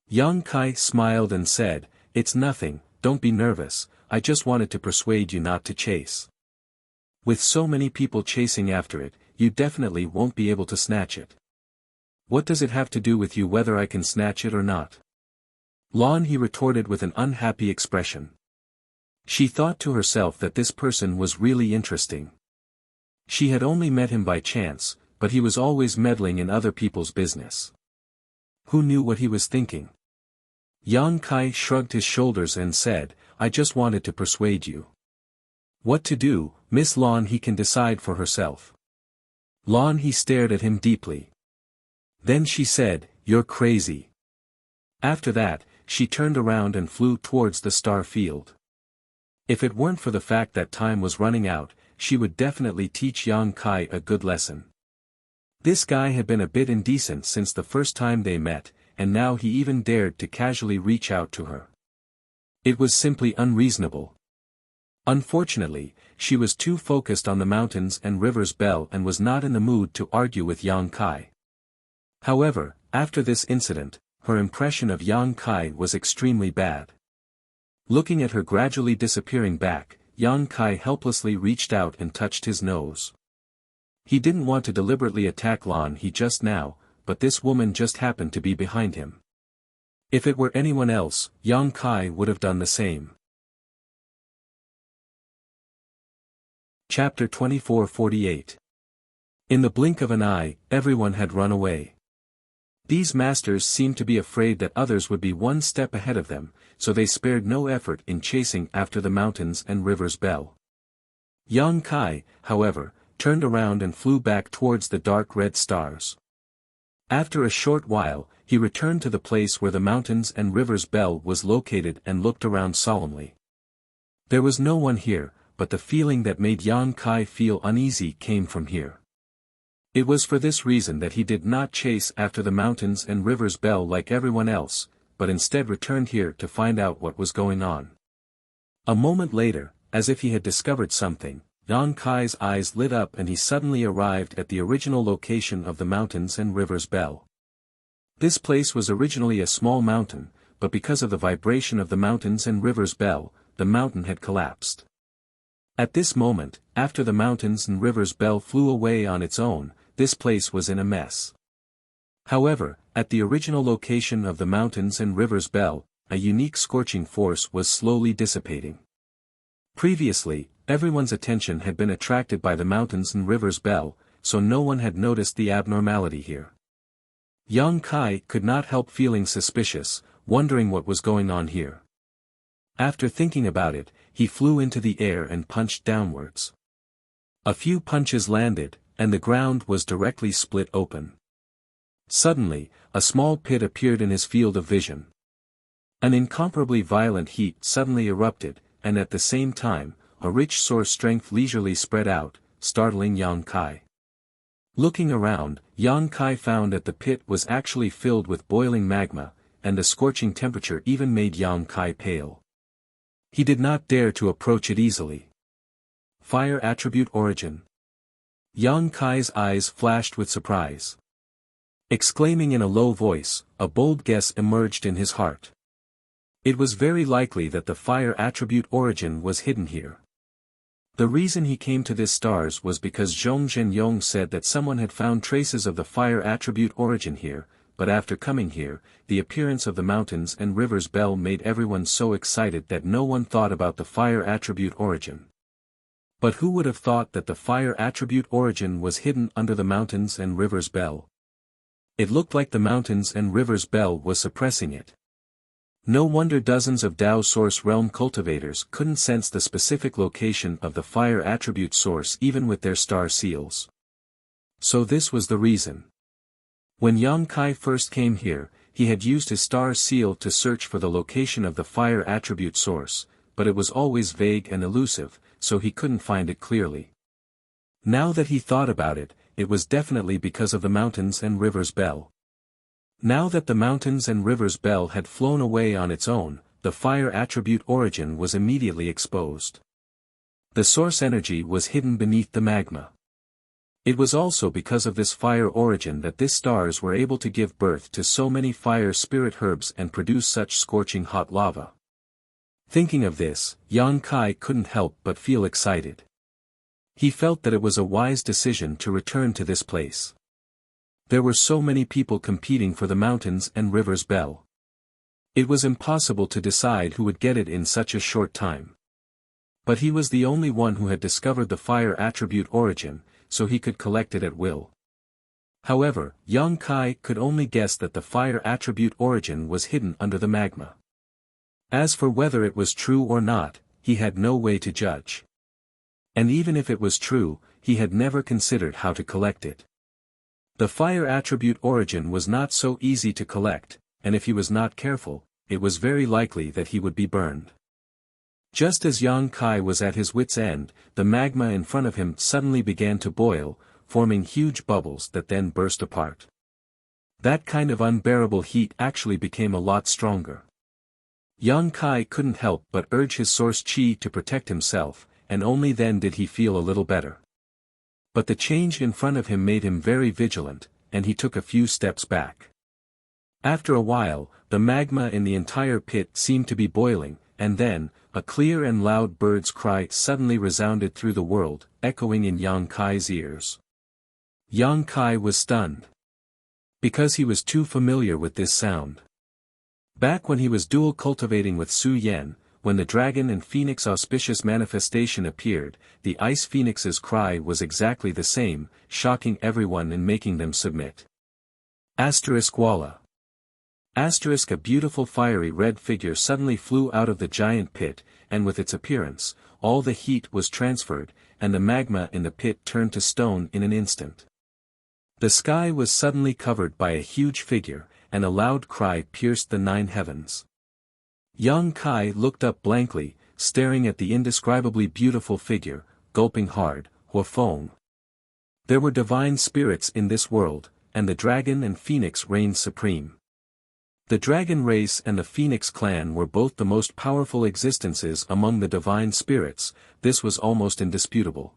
Yang Kai smiled and said, "It's nothing, don't be nervous, I just wanted to persuade you not to chase. With so many people chasing after it, you definitely won't be able to snatch it. What does it have to do with you whether I can snatch it or not?" Lan He retorted with an unhappy expression. She thought to herself that this person was really interesting. She had only met him by chance, but he was always meddling in other people's business. Who knew what he was thinking? Yang Kai shrugged his shoulders and said, "I just wanted to persuade you. What to do, Miss Lan He can decide for herself." Lan He stared at him deeply. Then she said, "You're crazy." After that, she turned around and flew towards the star field. If it weren't for the fact that time was running out, she would definitely teach Yang Kai a good lesson. This guy had been a bit indecent since the first time they met, and now he even dared to casually reach out to her. It was simply unreasonable. Unfortunately, she was too focused on the mountains and rivers Belle and was not in the mood to argue with Yang Kai. However, after this incident, her impression of Yang Kai was extremely bad. Looking at her gradually disappearing back, Yang Kai helplessly reached out and touched his nose. He didn't want to deliberately attack Lan He just now, but this woman just happened to be behind him. If it were anyone else, Yang Kai would have done the same. Chapter 24:48. In the blink of an eye, everyone had run away. These masters seemed to be afraid that others would be one step ahead of them, so they spared no effort in chasing after the mountains and rivers Belle. Yang Kai, however, turned around and flew back towards the dark red stars. After a short while, he returned to the place where the mountains and rivers Belle was located and looked around solemnly. There was no one here, but the feeling that made Yang Kai feel uneasy came from here. It was for this reason that he did not chase after the mountains and rivers Belle like everyone else, but instead returned here to find out what was going on. A moment later, as if he had discovered something, Yang Kai's eyes lit up and he suddenly arrived at the original location of the mountains and rivers Belle. This place was originally a small mountain, but because of the vibration of the mountains and rivers Belle, the mountain had collapsed. At this moment, after the mountains and rivers Belle flew away on its own, this place was in a mess. However, at the original location of the mountains and rivers Belle, a unique scorching force was slowly dissipating. Previously, everyone's attention had been attracted by the mountains and rivers Belle, so no one had noticed the abnormality here. Yang Kai could not help feeling suspicious, wondering what was going on here. After thinking about it, he flew into the air and punched downwards. A few punches landed, and the ground was directly split open. Suddenly, a small pit appeared in his field of vision. An incomparably violent heat suddenly erupted, and at the same time, a rich source strength leisurely spread out, startling Yang Kai. Looking around, Yang Kai found that the pit was actually filled with boiling magma, and the scorching temperature even made Yang Kai pale. He did not dare to approach it easily. Fire attribute origin. Yang Kai's eyes flashed with surprise. Exclaiming in a low voice, a bold guess emerged in his heart. It was very likely that the fire attribute origin was hidden here. The reason he came to this stars was because Zhong Zhenyong said that someone had found traces of the fire attribute origin here, but after coming here, the appearance of the mountains and rivers Belle made everyone so excited that no one thought about the fire attribute origin. But who would have thought that the fire attribute origin was hidden under the mountains and rivers Belle? It looked like the mountains and rivers Belle was suppressing it. No wonder dozens of Dao Source Realm cultivators couldn't sense the specific location of the fire attribute source even with their star seals. So this was the reason. When Yang Kai first came here, he had used his star seal to search for the location of the fire attribute source, but it was always vague and elusive, so he couldn't find it clearly. Now that he thought about it, it was definitely because of the mountains and rivers Belle. Now that the mountains and rivers Belle had flown away on its own, the fire attribute origin was immediately exposed. The source energy was hidden beneath the magma. It was also because of this fire origin that these stars were able to give birth to so many fire spirit herbs and produce such scorching hot lava. Thinking of this, Yang Kai couldn't help but feel excited. He felt that it was a wise decision to return to this place. There were so many people competing for the mountains and rivers Belle. It was impossible to decide who would get it in such a short time. But he was the only one who had discovered the fire attribute origin, so he could collect it at will. However, Yang Kai could only guess that the fire attribute origin was hidden under the magma. As for whether it was true or not, he had no way to judge. And even if it was true, he had never considered how to collect it. The fire attribute origin was not so easy to collect, and if he was not careful, it was very likely that he would be burned. Just as Yang Kai was at his wit's end, the magma in front of him suddenly began to boil, forming huge bubbles that then burst apart. That kind of unbearable heat actually became a lot stronger. Yang Kai couldn't help but urge his source chi to protect himself, and only then did he feel a little better. But the change in front of him made him very vigilant, and he took a few steps back. After a while, the magma in the entire pit seemed to be boiling, and then, a clear and loud bird's cry suddenly resounded through the world, echoing in Yang Kai's ears. Yang Kai was stunned. Because he was too familiar with this sound. Back when he was dual cultivating with Su Yan, when the dragon and phoenix auspicious manifestation appeared, the ice phoenix's cry was exactly the same, shocking everyone and making them submit. Walla. A beautiful fiery red figure suddenly flew out of the giant pit, and with its appearance, all the heat was transferred, and the magma in the pit turned to stone in an instant. The sky was suddenly covered by a huge figure, and a loud cry pierced the 9 heavens. Yang Kai looked up blankly, staring at the indescribably beautiful figure, gulping hard, Huafeng. There were divine spirits in this world, and the dragon and phoenix reigned supreme. The dragon race and the phoenix clan were both the most powerful existences among the divine spirits, this was almost indisputable.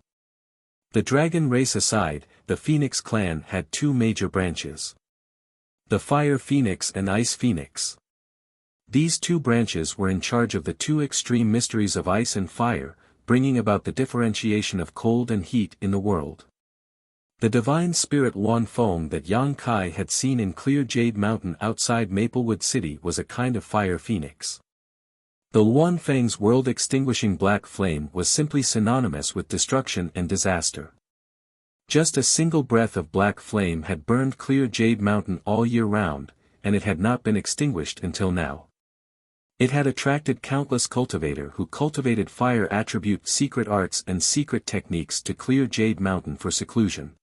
The dragon race aside, the phoenix clan had 2 major branches. The fire phoenix and ice phoenix. These 2 branches were in charge of the 2 extreme mysteries of ice and fire, bringing about the differentiation of cold and heat in the world. The divine spirit Huafeng that Yang Kai had seen in clear Jade Mountain outside Maplewood City was a kind of fire phoenix. The Huafeng's world-extinguishing black flame was simply synonymous with destruction and disaster. Just a single breath of black flame had burned clear Jade Mountain all year round, and it had not been extinguished until now. It had attracted countless cultivators who cultivated fire attribute secret arts and secret techniques to clear Jade Mountain for seclusion.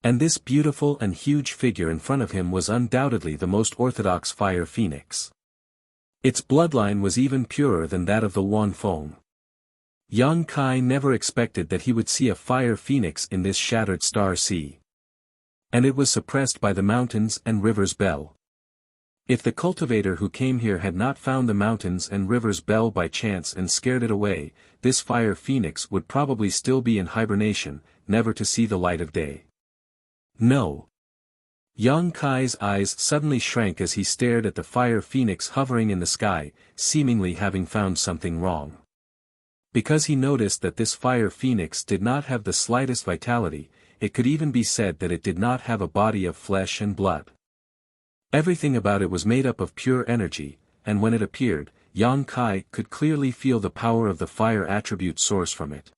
And this beautiful and huge figure in front of him was undoubtedly the most orthodox fire phoenix. Its bloodline was even purer than that of the Huafeng. Yang Kai never expected that he would see a fire phoenix in this shattered star sea. And it was suppressed by the mountains and rivers bell. If the cultivator who came here had not found the mountains and rivers bell by chance and scared it away, this fire phoenix would probably still be in hibernation, never to see the light of day. No. Yang Kai's eyes suddenly shrank as he stared at the fire phoenix hovering in the sky, seemingly having found something wrong. Because he noticed that this fire phoenix did not have the slightest vitality, it could even be said that it did not have a body of flesh and blood. Everything about it was made up of pure energy, and when it appeared, Yang Kai could clearly feel the power of the fire attribute source from it.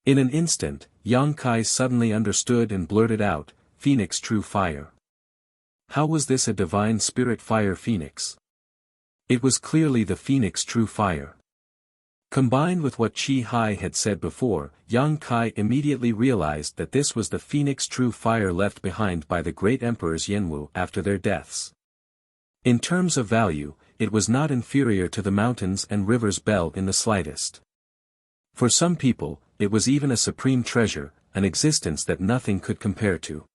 In an instant, Yang Kai suddenly understood and blurted out, "Phoenix true fire." How was this a divine spirit fire phoenix? It was clearly the phoenix true fire. Combined with what Chi Hai had said before, Yang Kai immediately realized that this was the phoenix true fire left behind by the great emperors Yenwu after their deaths. In terms of value, it was not inferior to the mountains and rivers bell in the slightest. For some people, it was even a supreme treasure, an existence that nothing could compare to.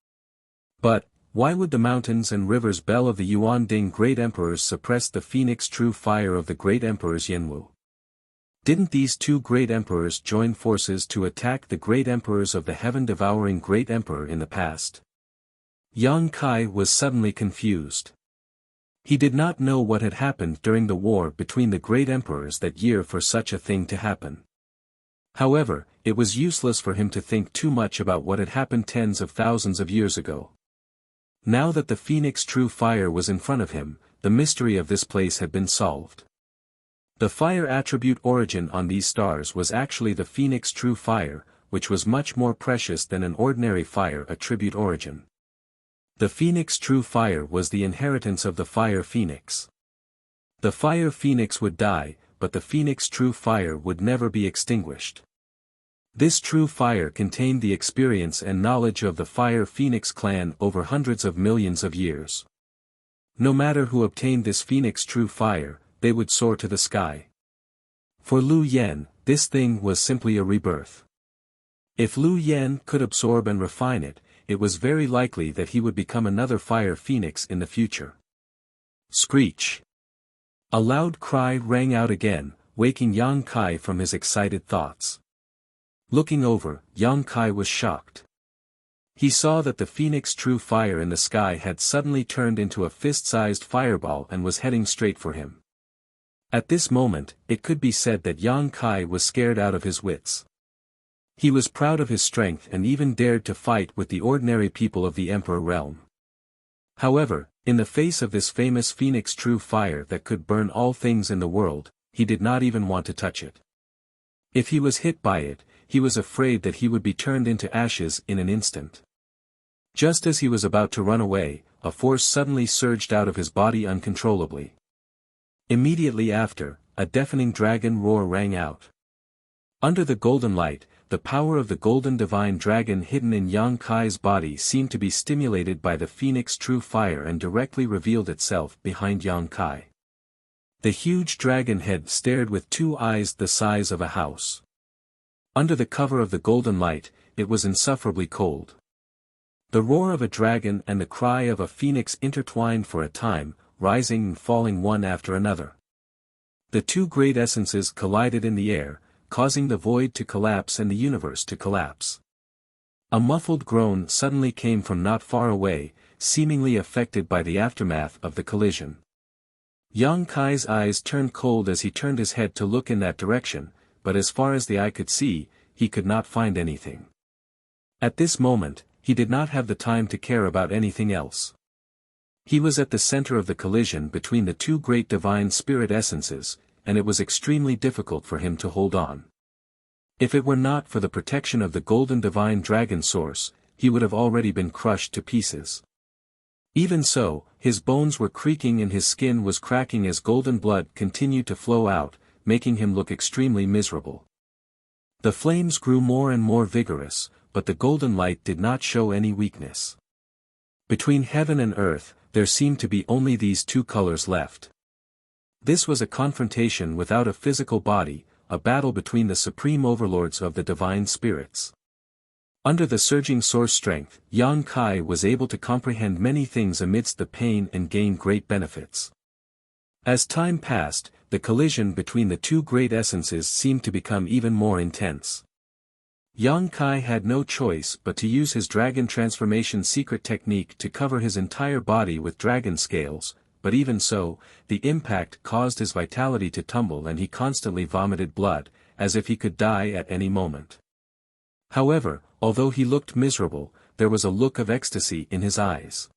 But, why would the mountains and rivers bell of the Yuanding great emperors suppress the phoenix true fire of the great emperors Yenwu? Didn't these 2 great emperors join forces to attack the great emperors of the heaven-devouring great emperor in the past? Yang Kai was suddenly confused. He did not know what had happened during the war between the great emperors that year for such a thing to happen. However, it was useless for him to think too much about what had happened tens of thousands of years ago. Now that the phoenix true fire was in front of him, the mystery of this place had been solved. The fire attribute origin on these stars was actually the phoenix true fire, which was much more precious than an ordinary fire attribute origin. The phoenix true fire was the inheritance of the fire phoenix. The fire phoenix would die, but the phoenix true fire would never be extinguished. This true fire contained the experience and knowledge of the fire phoenix clan over hundreds of millions of years. No matter who obtained this phoenix true fire, they would soar to the sky. For Lu Yen, this thing was simply a rebirth. If Lu Yen could absorb and refine it, it was very likely that he would become another fire phoenix in the future. Screech! A loud cry rang out again, waking Yang Kai from his excited thoughts. Looking over, Yang Kai was shocked. He saw that the phoenix true fire in the sky had suddenly turned into a fist-sized fireball and was heading straight for him. At this moment, it could be said that Yang Kai was scared out of his wits. He was proud of his strength and even dared to fight with the ordinary people of the Emperor realm. However, in the face of this famous phoenix true fire that could burn all things in the world, he did not even want to touch it. If he was hit by it, he was afraid that he would be turned into ashes in an instant. Just as he was about to run away, a force suddenly surged out of his body uncontrollably. Immediately after, a deafening dragon roar rang out. Under the golden light, the power of the golden divine dragon hidden in Yang Kai's body seemed to be stimulated by the phoenix true fire and directly revealed itself behind Yang Kai. The huge dragon head stared with two eyes the size of a house. Under the cover of the golden light, it was insufferably cold. The roar of a dragon and the cry of a phoenix intertwined for a time, rising and falling one after another. The two great essences collided in the air, causing the void to collapse and the universe to collapse. A muffled groan suddenly came from not far away, seemingly affected by the aftermath of the collision. Yang Kai's eyes turned cold as he turned his head to look in that direction, but as far as the eye could see, he could not find anything. At this moment, he did not have the time to care about anything else. He was at the center of the collision between the two great divine spirit essences, and it was extremely difficult for him to hold on. If it were not for the protection of the golden divine dragon source, he would have already been crushed to pieces. Even so, his bones were creaking and his skin was cracking as golden blood continued to flow out, making him look extremely miserable. The flames grew more and more vigorous, but the golden light did not show any weakness. Between heaven and earth, there seemed to be only these two colors left. This was a confrontation without a physical body, a battle between the supreme overlords of the divine spirits. Under the surging source strength, Yang Kai was able to comprehend many things amidst the pain and gain great benefits. As time passed, the collision between the two great essences seemed to become even more intense. Yang Kai had no choice but to use his dragon transformation secret technique to cover his entire body with dragon scales, but even so, the impact caused his vitality to tumble and he constantly vomited blood, as if he could die at any moment. However, although he looked miserable, there was a look of ecstasy in his eyes.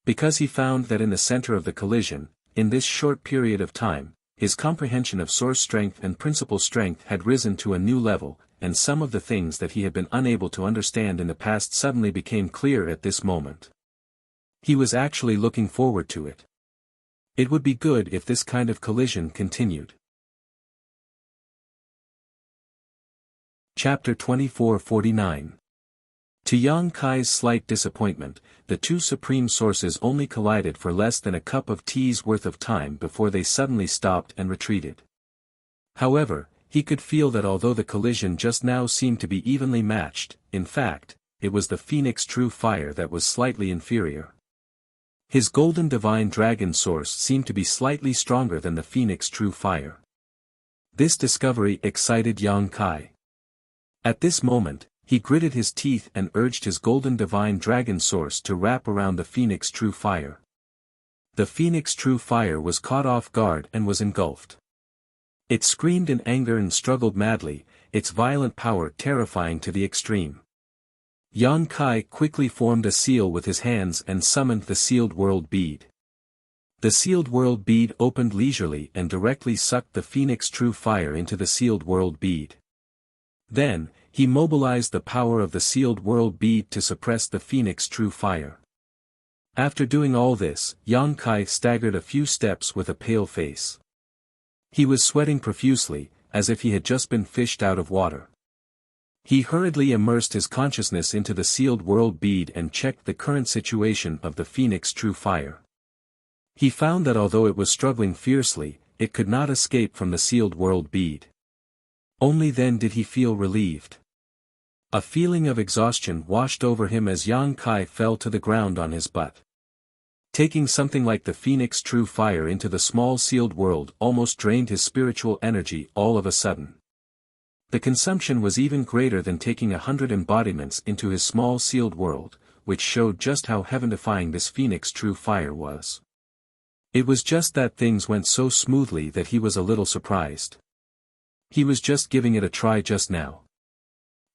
Because he found that in the center of the collision, in this short period of time, his comprehension of source strength and principle strength had risen to a new level, and some of the things that he had been unable to understand in the past suddenly became clear at this moment. He was actually looking forward to it. It would be good if this kind of collision continued. Chapter 2449. To Yang Kai's slight disappointment, the two supreme sources only collided for less than a cup of tea's worth of time before they suddenly stopped and retreated. However, he could feel that although the collision just now seemed to be evenly matched, in fact, it was the phoenix true fire that was slightly inferior. His golden divine dragon source seemed to be slightly stronger than the phoenix true fire. This discovery excited Yang Kai. At this moment, he gritted his teeth and urged his golden divine dragon source to wrap around the phoenix true fire. The phoenix true fire was caught off guard and was engulfed. It screamed in anger and struggled madly, its violent power terrifying to the extreme. Yang Kai quickly formed a seal with his hands and summoned the sealed world bead. The sealed world bead opened leisurely and directly sucked the phoenix true fire into the sealed world bead. Then, he mobilized the power of the sealed world bead to suppress the phoenix true fire. After doing all this, Yang Kai staggered a few steps with a pale face. He was sweating profusely, as if he had just been fished out of water. He hurriedly immersed his consciousness into the sealed world bead and checked the current situation of the phoenix true fire. He found that although it was struggling fiercely, it could not escape from the sealed world bead. Only then did he feel relieved. A feeling of exhaustion washed over him as Yang Kai fell to the ground on his butt. Taking something like the Phoenix True Fire into the small sealed world almost drained his spiritual energy all of a sudden. The consumption was even greater than taking 100 embodiments into his small sealed world, which showed just how heaven-defying this Phoenix True Fire was. It was just that things went so smoothly that he was a little surprised. He was just giving it a try just now.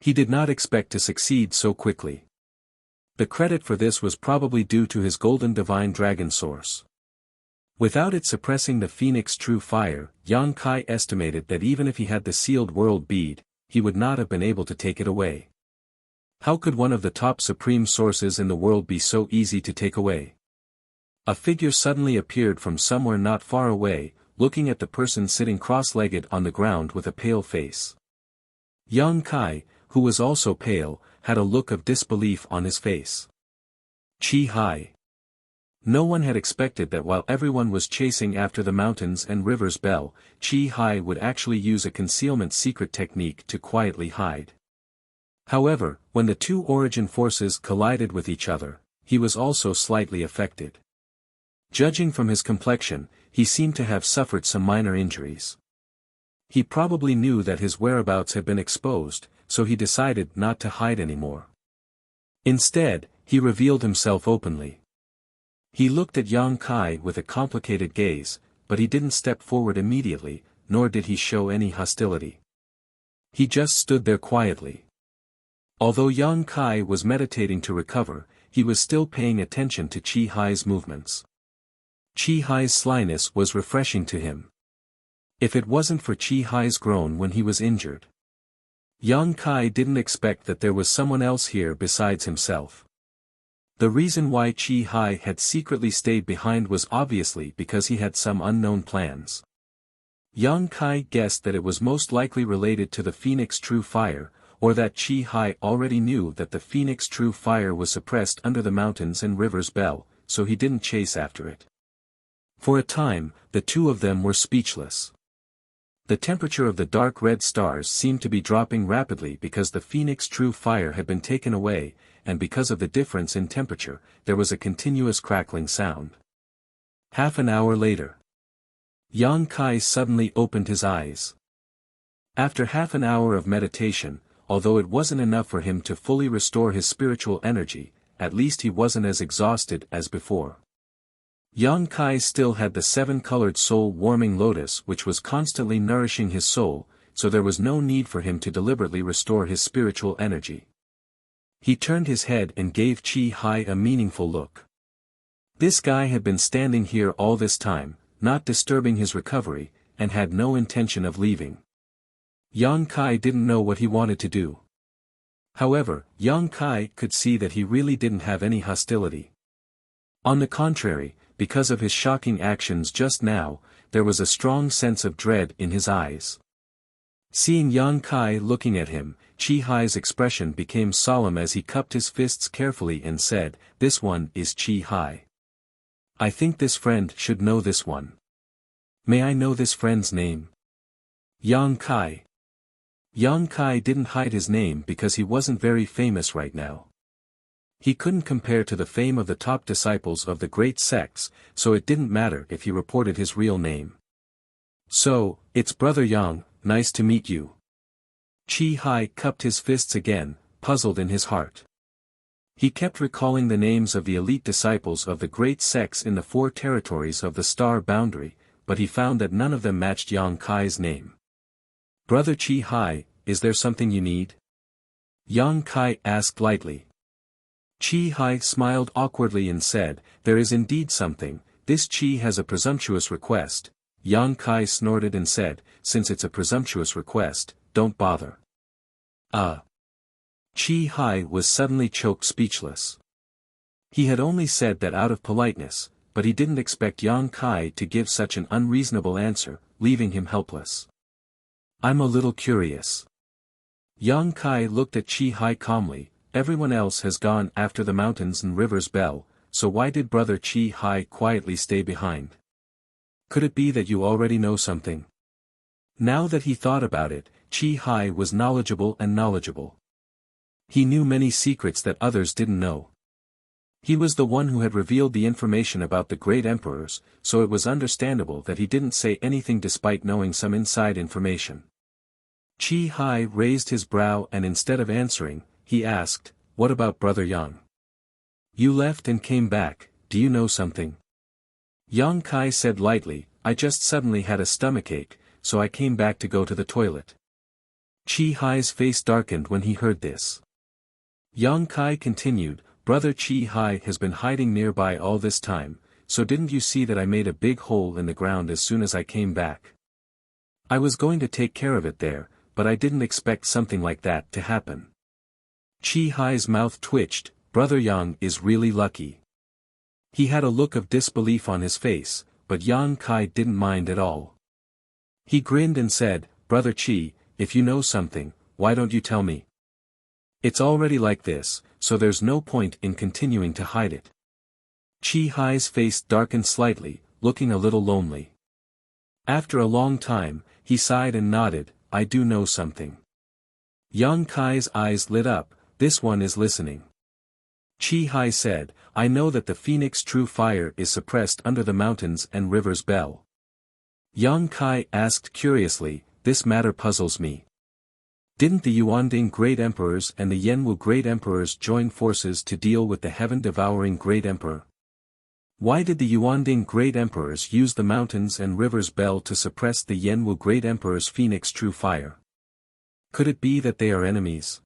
He did not expect to succeed so quickly. The credit for this was probably due to his golden divine dragon source. Without it suppressing the Phoenix True Fire, Yang Kai estimated that even if he had the sealed world bead, he would not have been able to take it away. How could one of the top supreme sources in the world be so easy to take away? A figure suddenly appeared from somewhere not far away, looking at the person sitting cross-legged on the ground with a pale face. Yang Kai, who was also pale, had a look of disbelief on his face. Chi Hai. No one had expected that while everyone was chasing after the mountains and rivers Bell, Chi Hai would actually use a concealment secret technique to quietly hide. However, when the two origin forces collided with each other, he was also slightly affected. Judging from his complexion, he seemed to have suffered some minor injuries. He probably knew that his whereabouts had been exposed, so he decided not to hide anymore. Instead, he revealed himself openly. He looked at Yang Kai with a complicated gaze, but he didn't step forward immediately, nor did he show any hostility. He just stood there quietly. Although Yang Kai was meditating to recover, he was still paying attention to Chi Hai's movements. Chi Hai's slyness was refreshing to him. If it wasn't for Chi Hai's groan when he was injured. Yang Kai didn't expect that there was someone else here besides himself. The reason why Chi Hai had secretly stayed behind was obviously because he had some unknown plans. Yang Kai guessed that it was most likely related to the Phoenix True Fire, or that Chi Hai already knew that the Phoenix True Fire was suppressed under the mountains and rivers Bell, so he didn't chase after it. For a time, the two of them were speechless. The temperature of the dark red stars seemed to be dropping rapidly because the Phoenix True Fire had been taken away, and because of the difference in temperature, there was a continuous crackling sound. Half an hour later. Yang Kai suddenly opened his eyes. After half an hour of meditation, although it wasn't enough for him to fully restore his spiritual energy, at least he wasn't as exhausted as before. Yang Kai still had the seven-colored soul-warming lotus which was constantly nourishing his soul, so there was no need for him to deliberately restore his spiritual energy. He turned his head and gave Chi Hai a meaningful look. This guy had been standing here all this time, not disturbing his recovery, and had no intention of leaving. Yang Kai didn't know what he wanted to do. However, Yang Kai could see that he really didn't have any hostility. On the contrary, because of his shocking actions just now, there was a strong sense of dread in his eyes. Seeing Yang Kai looking at him, Chi Hai's expression became solemn as he cupped his fists carefully and said, "This one is Chi Hai. I think this friend should know this one. May I know this friend's name?" Yang Kai. Yang Kai didn't hide his name because he wasn't very famous right now. He couldn't compare to the fame of the top disciples of the great sects, so it didn't matter if he reported his real name. "So, it's Brother Yang, nice to meet you." Chi Hai cupped his fists again, puzzled in his heart. He kept recalling the names of the elite disciples of the great sects in the four territories of the star boundary, but he found that none of them matched Yang Kai's name. "Brother Chi Hai, is there something you need?" Yang Kai asked lightly. Chi Hai smiled awkwardly and said, "There is indeed something. This Chi has a presumptuous request." Yang Kai snorted and said, "Since it's a presumptuous request, don't bother." Chi Hai was suddenly choked speechless. He had only said that out of politeness, but he didn't expect Yang Kai to give such an unreasonable answer, leaving him helpless. "I'm a little curious." Yang Kai looked at Chi Hai calmly. "Everyone else has gone after the mountains and rivers Bell, so why did Brother Chi Hai quietly stay behind?" Could it be that you already know something? Now that he thought about it, Chi Hai was knowledgeable and knowledgeable. He knew many secrets that others didn't know. He was the one who had revealed the information about the great emperors, so it was understandable that he didn't say anything despite knowing some inside information. Chi Hai raised his brow and instead of answering, he asked, "What about Brother Yang? You left and came back, do you know something?" Yang Kai said lightly, "I just suddenly had a stomachache, so I came back to go to the toilet." Chi Hai's face darkened when he heard this. Yang Kai continued, "Brother Chi Hai has been hiding nearby all this time, so didn't you see that I made a big hole in the ground as soon as I came back? I was going to take care of it there, but I didn't expect something like that to happen." Chi Hai's mouth twitched. Brother Yang is really lucky. He had a look of disbelief on his face, but Yang Kai didn't mind at all. He grinned and said, "Brother Chi, if you know something, why don't you tell me? It's already like this, so there's no point in continuing to hide it." Chi Hai's face darkened slightly, looking a little lonely. After a long time, he sighed and nodded, "I do know something." Yang Kai's eyes lit up, "This one is listening." Chi Hai said, "I know that the phoenix true fire is suppressed under the mountains and rivers bell." Yang Kai asked curiously, "This matter puzzles me. Didn't the Yuanding Great Emperors and the Yenwu Great Emperors join forces to deal with the heaven-devouring Great Emperor? Why did the Yuanding Great Emperors use the mountains and rivers bell to suppress the Yenwu Great Emperor's phoenix true fire? Could it be that they are enemies?"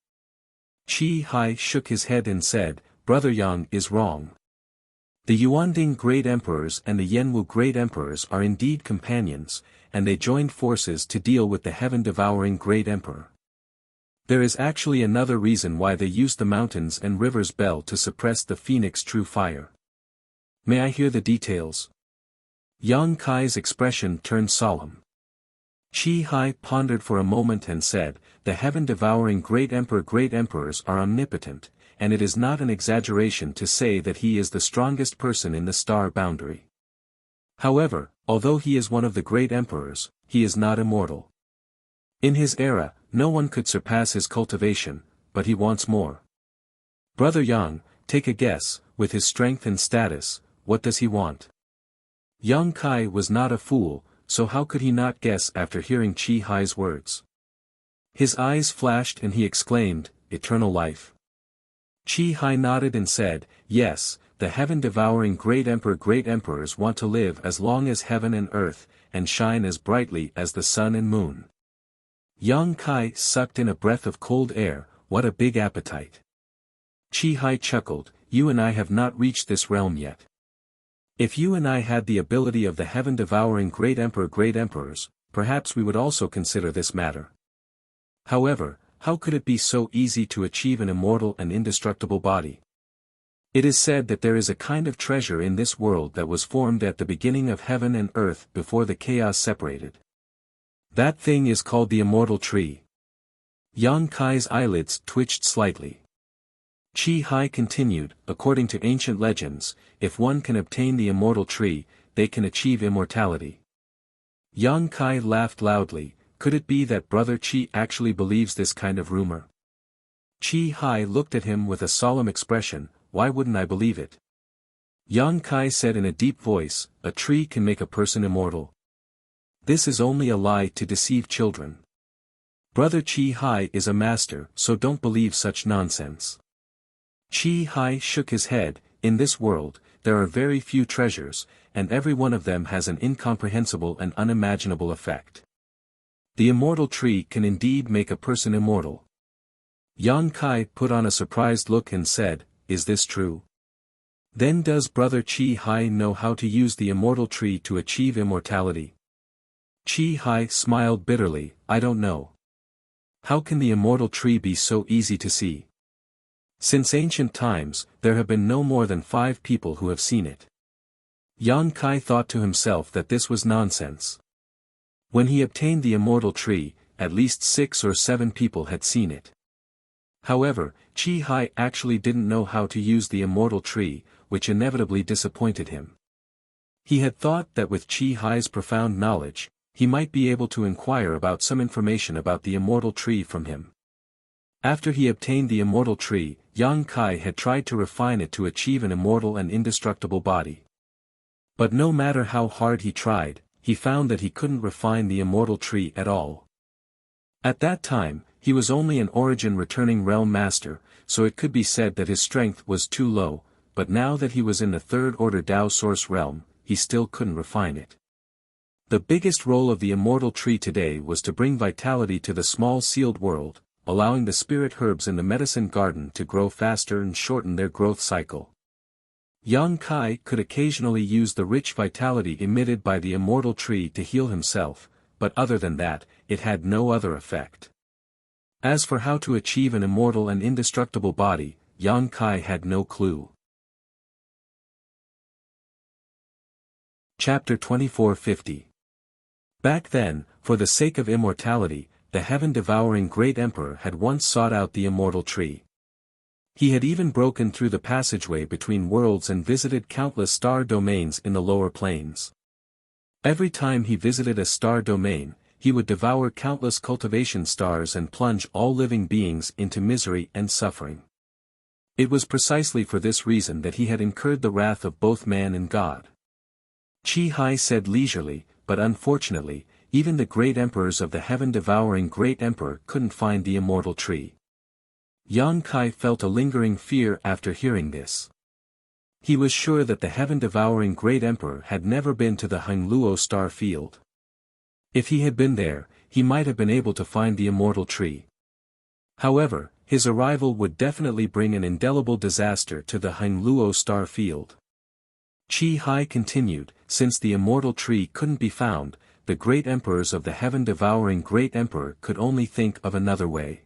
Chi Hai shook his head and said, "Brother Yang is wrong. The Yuanding Great Emperors and the Yenwu Great Emperors are indeed companions, and they joined forces to deal with the heaven-devouring Great Emperor. There is actually another reason why they used the mountains and rivers bell to suppress the phoenix true fire. May I hear the details?" Yang Kai's expression turned solemn. Chi Hai pondered for a moment and said, "The heaven-devouring Great Emperors are omnipotent, and it is not an exaggeration to say that he is the strongest person in the star boundary. However, although he is one of the great emperors, he is not immortal. In his era, no one could surpass his cultivation, but he wants more. Brother Yang, take a guess, with his strength and status, what does he want?" Yang Kai was not a fool, so how could he not guess after hearing Chi Hai's words? His eyes flashed and he exclaimed, "Eternal life." Chi Hai nodded and said, "Yes, the heaven-devouring great emperors want to live as long as heaven and earth, and shine as brightly as the sun and moon." Yang Kai sucked in a breath of cold air, "What a big appetite." Chi Hai chuckled, "You and I have not reached this realm yet. If you and I had the ability of the heaven-devouring great emperors, perhaps we would also consider this matter. However, how could it be so easy to achieve an immortal and indestructible body? It is said that there is a kind of treasure in this world that was formed at the beginning of heaven and earth before the chaos separated. That thing is called the immortal tree." Yang Kai's eyelids twitched slightly. Chi Hai continued, "According to ancient legends, if one can obtain the immortal tree, they can achieve immortality." Yang Kai laughed loudly. Could it be that Brother Chi actually believes this kind of rumor? Chi Hai looked at him with a solemn expression, "Why wouldn't I believe it?" Yang Kai said in a deep voice, "A tree can make a person immortal. This is only a lie to deceive children. Brother Chi Hai is a master, so don't believe such nonsense." Chi Hai shook his head, "In this world, there are very few treasures, and every one of them has an incomprehensible and unimaginable effect. The immortal tree can indeed make a person immortal." Yang Kai put on a surprised look and said, "Is this true? Then does Brother Chi Hai know how to use the immortal tree to achieve immortality?" Chi Hai smiled bitterly, "I don't know. How can the immortal tree be so easy to see? Since ancient times, there have been no more than 5 people who have seen it." Yang Kai thought to himself that this was nonsense. When he obtained the immortal tree, at least 6 or 7 people had seen it. However, Chi Hai actually didn't know how to use the immortal tree, which inevitably disappointed him. He had thought that with Chi Hai's profound knowledge, he might be able to inquire about some information about the immortal tree from him. After he obtained the immortal tree, Yang Kai had tried to refine it to achieve an immortal and indestructible body. But no matter how hard he tried, he found that he couldn't refine the immortal tree at all. At that time, he was only an origin returning realm master, so it could be said that his strength was too low, but now that he was in the third order Dao source realm, he still couldn't refine it. The biggest role of the immortal tree today was to bring vitality to the small sealed world, allowing the spirit herbs in the medicine garden to grow faster and shorten their growth cycle. Yang Kai could occasionally use the rich vitality emitted by the immortal tree to heal himself, but other than that, it had no other effect. As for how to achieve an immortal and indestructible body, Yang Kai had no clue. Chapter 2450. Back then, for the sake of immortality, the heaven-devouring great emperor had once sought out the immortal tree. He had even broken through the passageway between worlds and visited countless star domains in the lower planes. Every time he visited a star domain, he would devour countless cultivation stars and plunge all living beings into misery and suffering. It was precisely for this reason that he had incurred the wrath of both man and God. Chi Hai said leisurely, but unfortunately, even the great emperors of the heaven-devouring great emperor couldn't find the immortal tree. Yang Kai felt a lingering fear after hearing this. He was sure that the heaven-devouring great emperor had never been to the Hangluo star field. If he had been there, he might have been able to find the immortal tree. However, his arrival would definitely bring an indelible disaster to the Hangluo star field. Chi Hai continued, since the immortal tree couldn't be found, the great emperors of the heaven-devouring great emperor could only think of another way.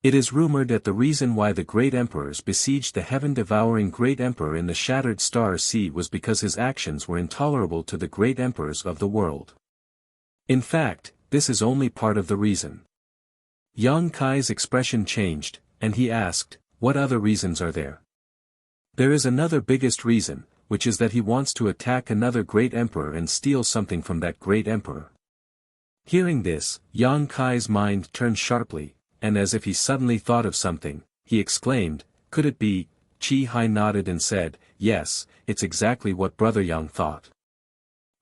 It is rumored that the reason why the great emperors besieged the heaven-devouring great emperor in the shattered star sea was because his actions were intolerable to the great emperors of the world. In fact, this is only part of the reason. Yang Kai's expression changed, and he asked, what other reasons are there? There is another biggest reason, which is that he wants to attack another great emperor and steal something from that great emperor. Hearing this, Yang Kai's mind turned sharply, and as if he suddenly thought of something, he exclaimed, could it be? Chi Hai nodded and said, yes, it's exactly what Brother Yang thought.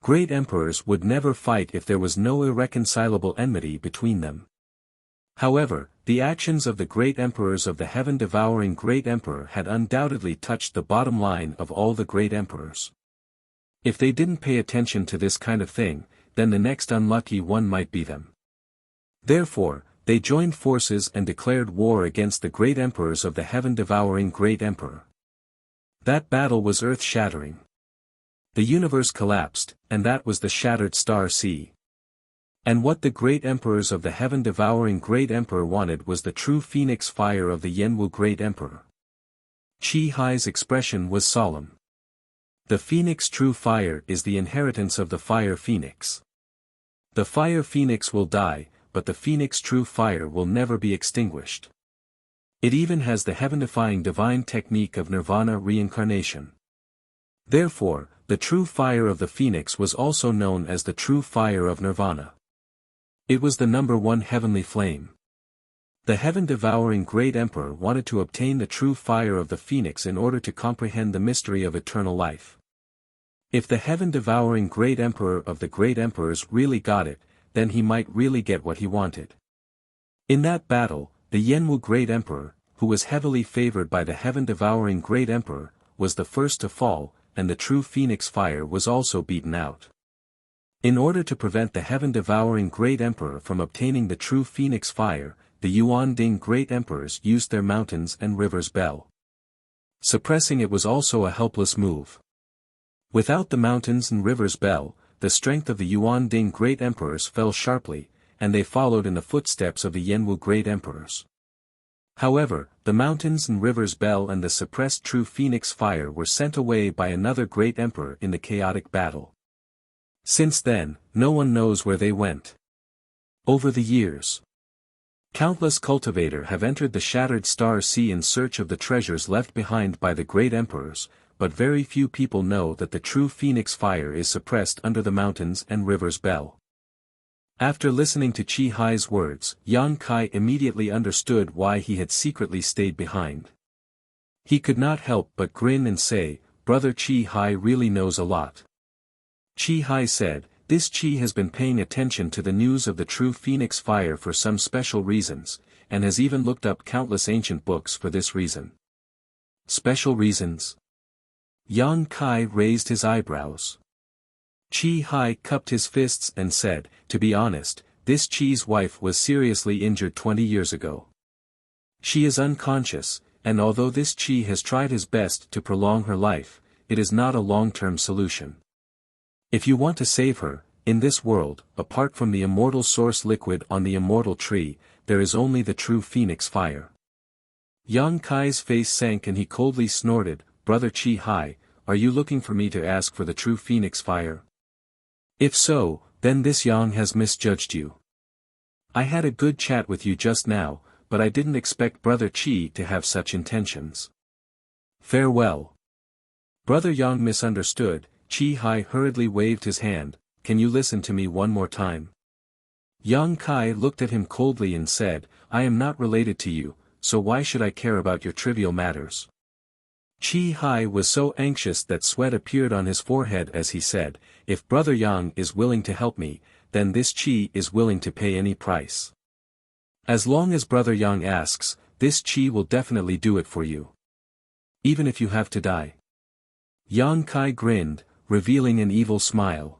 Great emperors would never fight if there was no irreconcilable enmity between them. However, the actions of the great emperors of the heaven-devouring great emperor had undoubtedly touched the bottom line of all the great emperors. If they didn't pay attention to this kind of thing, then the next unlucky one might be them. Therefore, they joined forces and declared war against the great emperors of the heaven-devouring great emperor. That battle was earth-shattering. The universe collapsed, and that was the shattered star sea. And what the great emperors of the heaven-devouring great emperor wanted was the true phoenix fire of the Yenwu great emperor. Chi Hai's expression was solemn. The phoenix true fire is the inheritance of the fire phoenix. The fire phoenix will die, but the phoenix true fire will never be extinguished. It even has the heaven-defying divine technique of nirvana reincarnation. Therefore, the true fire of the phoenix was also known as the true fire of nirvana. It was the number one heavenly flame. The heaven-devouring great emperor wanted to obtain the true fire of the phoenix in order to comprehend the mystery of eternal life. If the heaven-devouring great emperor of the great emperors really got it, then he might really get what he wanted. In that battle, the Yenwu great emperor, who was heavily favored by the heaven-devouring great emperor, was the first to fall, and the true phoenix fire was also beaten out. In order to prevent the heaven-devouring great emperor from obtaining the true phoenix fire, the Yuan Ding great emperors used their mountains and rivers bell. Suppressing it was also a helpless move. Without the mountains and rivers bell, the strength of the Yuan Ding great emperors fell sharply, and they followed in the footsteps of the Yenwu great emperors. However, the mountains and rivers bell and the suppressed true phoenix fire were sent away by another great emperor in the chaotic battle. Since then, no one knows where they went. Over the years, countless cultivators have entered the shattered star sea in search of the treasures left behind by the great emperors, but very few people know that the true phoenix fire is suppressed under the mountains and rivers bell. After listening to Chi Hai's words, Yang Kai immediately understood why he had secretly stayed behind. He could not help but grin and say, "Brother Chi Hai really knows a lot." Chi Hai said, "This Chi has been paying attention to the news of the true phoenix fire for some special reasons, and has even looked up countless ancient books for this reason." Special reasons? Yang Kai raised his eyebrows. Chi Hai cupped his fists and said, "To be honest, this Chi's wife was seriously injured 20 years ago. She is unconscious, and although this Chi has tried his best to prolong her life, it is not a long-term solution. If you want to save her, in this world, apart from the immortal source liquid on the immortal tree, there is only the true phoenix fire." Yang Kai's face sank and he coldly snorted, "Brother Chi Hai, are you looking for me to ask for the true phoenix fire? If so, then this Yang has misjudged you. I had a good chat with you just now, but I didn't expect Brother Chi to have such intentions. Farewell." Brother Yang misunderstood. Chi Hai hurriedly waved his hand, "Can you listen to me one more time?" Yang Kai looked at him coldly and said, "I am not related to you, so why should I care about your trivial matters?" Chi Hai was so anxious that sweat appeared on his forehead as he said, "If Brother Yang is willing to help me, then this Chi is willing to pay any price. As long as Brother Yang asks, this Chi will definitely do it for you. Even if you have to die." Yang Kai grinned, revealing an evil smile.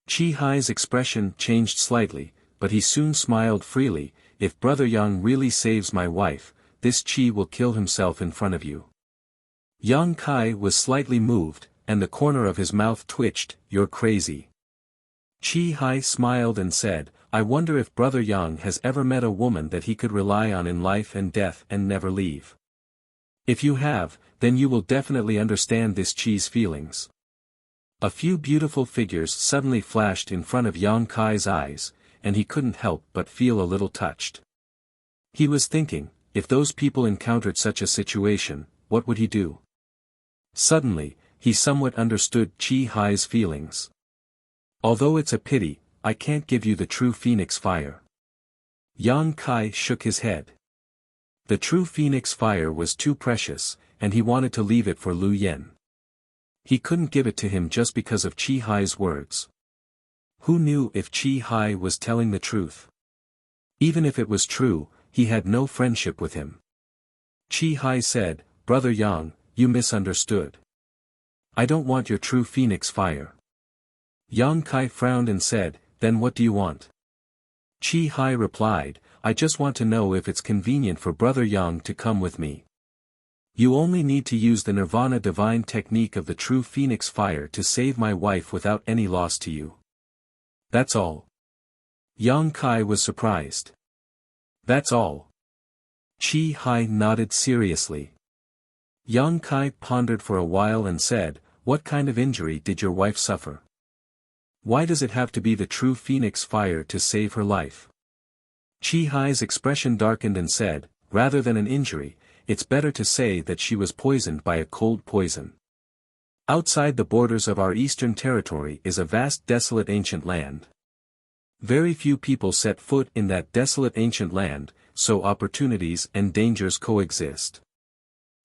Chi Hai's expression changed slightly, but he soon smiled freely. "If Brother Yang really saves my wife, this Chi will kill himself in front of you." Yang Kai was slightly moved, and the corner of his mouth twitched. "You're crazy." Chi Hai smiled and said, "I wonder if Brother Yang has ever met a woman that he could rely on in life and death and never leave. If you have, then you will definitely understand this Chi's feelings." A few beautiful figures suddenly flashed in front of Yang Kai's eyes, and he couldn't help but feel a little touched. He was thinking, if those people encountered such a situation, what would he do? Suddenly, he somewhat understood Chi Hai's feelings. "Although it's a pity, I can't give you the true phoenix fire." Yang Kai shook his head. The true phoenix fire was too precious, and he wanted to leave it for Lu Yen. He couldn't give it to him just because of Chi Hai's words. Who knew if Chi Hai was telling the truth? Even if it was true, he had no friendship with him. Chi Hai said, "Brother Yang, you misunderstood. I don't want your true phoenix fire." Yang Kai frowned and said, "Then what do you want?" Chi Hai replied, "I just want to know if it's convenient for Brother Yang to come with me. You only need to use the Nirvana divine technique of the true phoenix fire to save my wife without any loss to you. That's all." Yang Kai was surprised. "That's all?" Chi Hai nodded seriously. Yang Kai pondered for a while and said, "What kind of injury did your wife suffer? Why does it have to be the true phoenix fire to save her life?" Chi Hai's expression darkened and said, "Rather than an injury, it's better to say that she was poisoned by a cold poison. Outside the borders of our eastern territory is a vast desolate ancient land. Very few people set foot in that desolate ancient land, so opportunities and dangers coexist.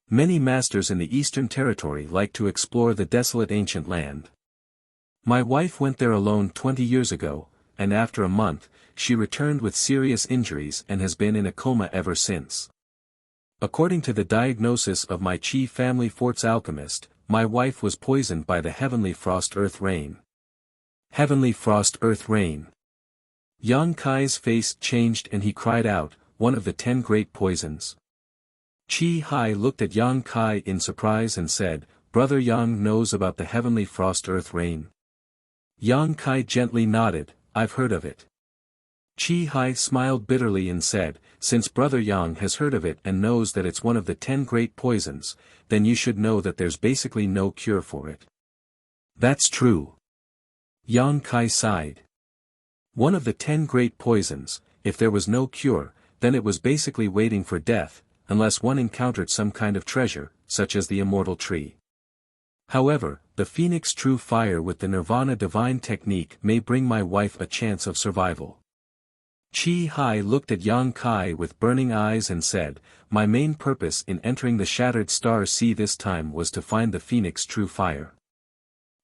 Many masters in the eastern territory like to explore the desolate ancient land. My wife went there alone 20 years ago, and after a month, she returned with serious injuries and has been in a coma ever since. According to the diagnosis of my Chi family fort's alchemist, my wife was poisoned by the heavenly frost earth rain." Heavenly frost earth rain. Yang Kai's face changed and he cried out, "One of the 10 great poisons." Chi Hai looked at Yang Kai in surprise and said, "Brother Yang knows about the heavenly frost earth rain?" Yang Kai gently nodded, "I've heard of it." Chi Hai smiled bitterly and said, "Since Brother Yang has heard of it and knows that it's one of the 10 great poisons, then you should know that there's basically no cure for it." "That's true." Yang Kai sighed. One of the 10 great poisons, if there was no cure, then it was basically waiting for death, unless one encountered some kind of treasure, such as the immortal tree. However, the Phoenix True Fire with the Nirvana Divine Technique may bring my wife a chance of survival. Chi Hai looked at Yang Kai with burning eyes and said, "My main purpose in entering the Shattered Star Sea this time was to find the Phoenix True Fire.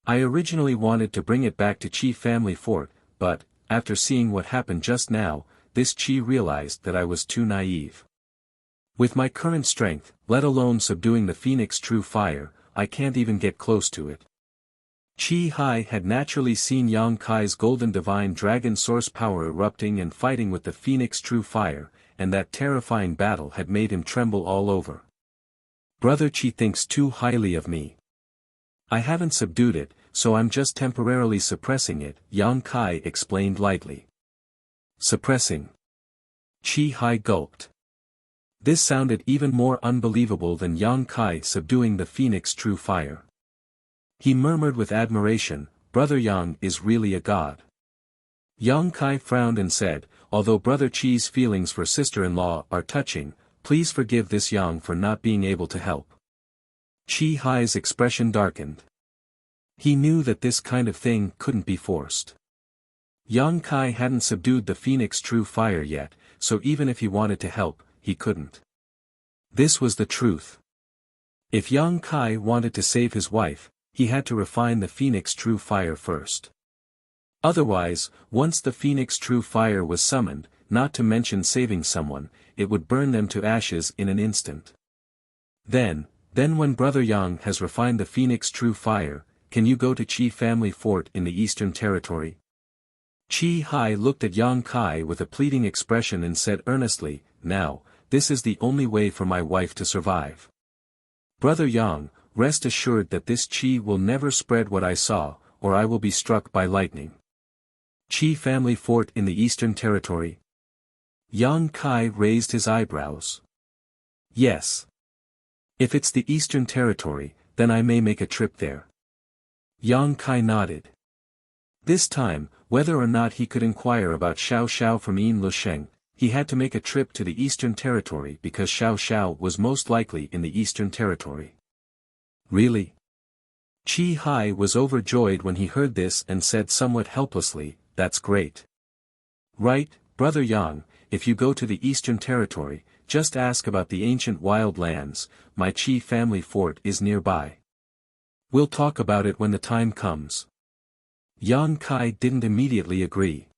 I originally wanted to bring it back to Chi family fort, but, after seeing what happened just now, this Chi realized that I was too naive. With my current strength, let alone subduing the Phoenix True Fire, I can't even get close to it." Chi Hai had naturally seen Yang Kai's golden divine dragon source power erupting and fighting with the Phoenix True Fire, and that terrifying battle had made him tremble all over. "Brother Chi thinks too highly of me. I haven't subdued it, so I'm just temporarily suppressing it," Yang Kai explained lightly. Suppressing. Chi Hai gulped. This sounded even more unbelievable than Yang Kai subduing the Phoenix True Fire. He murmured with admiration, "Brother Yang is really a god." Yang Kai frowned and said, "Although Brother Chi's feelings for sister-in-law are touching, please forgive this Yang for not being able to help." Chi Hai's expression darkened. He knew that this kind of thing couldn't be forced. Yang Kai hadn't subdued the Phoenix True Fire yet, so even if he wanted to help, he couldn't. This was the truth. If Yang Kai wanted to save his wife, he had to refine the Phoenix True Fire first. Otherwise, once the Phoenix True Fire was summoned, not to mention saving someone, it would burn them to ashes in an instant. Then when Brother Yang has refined the Phoenix True Fire, can you go to Chi family fort in the Eastern Territory? Chi Hai looked at Yang Kai with a pleading expression and said earnestly, "Now, this is the only way for my wife to survive. Brother Yang, rest assured that this Chi will never spread what I saw, or I will be struck by lightning." Chi family fort in the Eastern Territory? Yang Kai raised his eyebrows. "Yes. If it's the Eastern Territory, then I may make a trip there." Yang Kai nodded. This time, whether or not he could inquire about Xiao Xiao from Yin Lusheng, he had to make a trip to the Eastern Territory because Xiao Xiao was most likely in the Eastern Territory. "Really?" Chi Hai was overjoyed when he heard this and said somewhat helplessly, "That's great. Right, Brother Yang, if you go to the Eastern Territory, just ask about the ancient wild lands, my Chi family fort is nearby. We'll talk about it when the time comes." Yang Kai didn't immediately agree.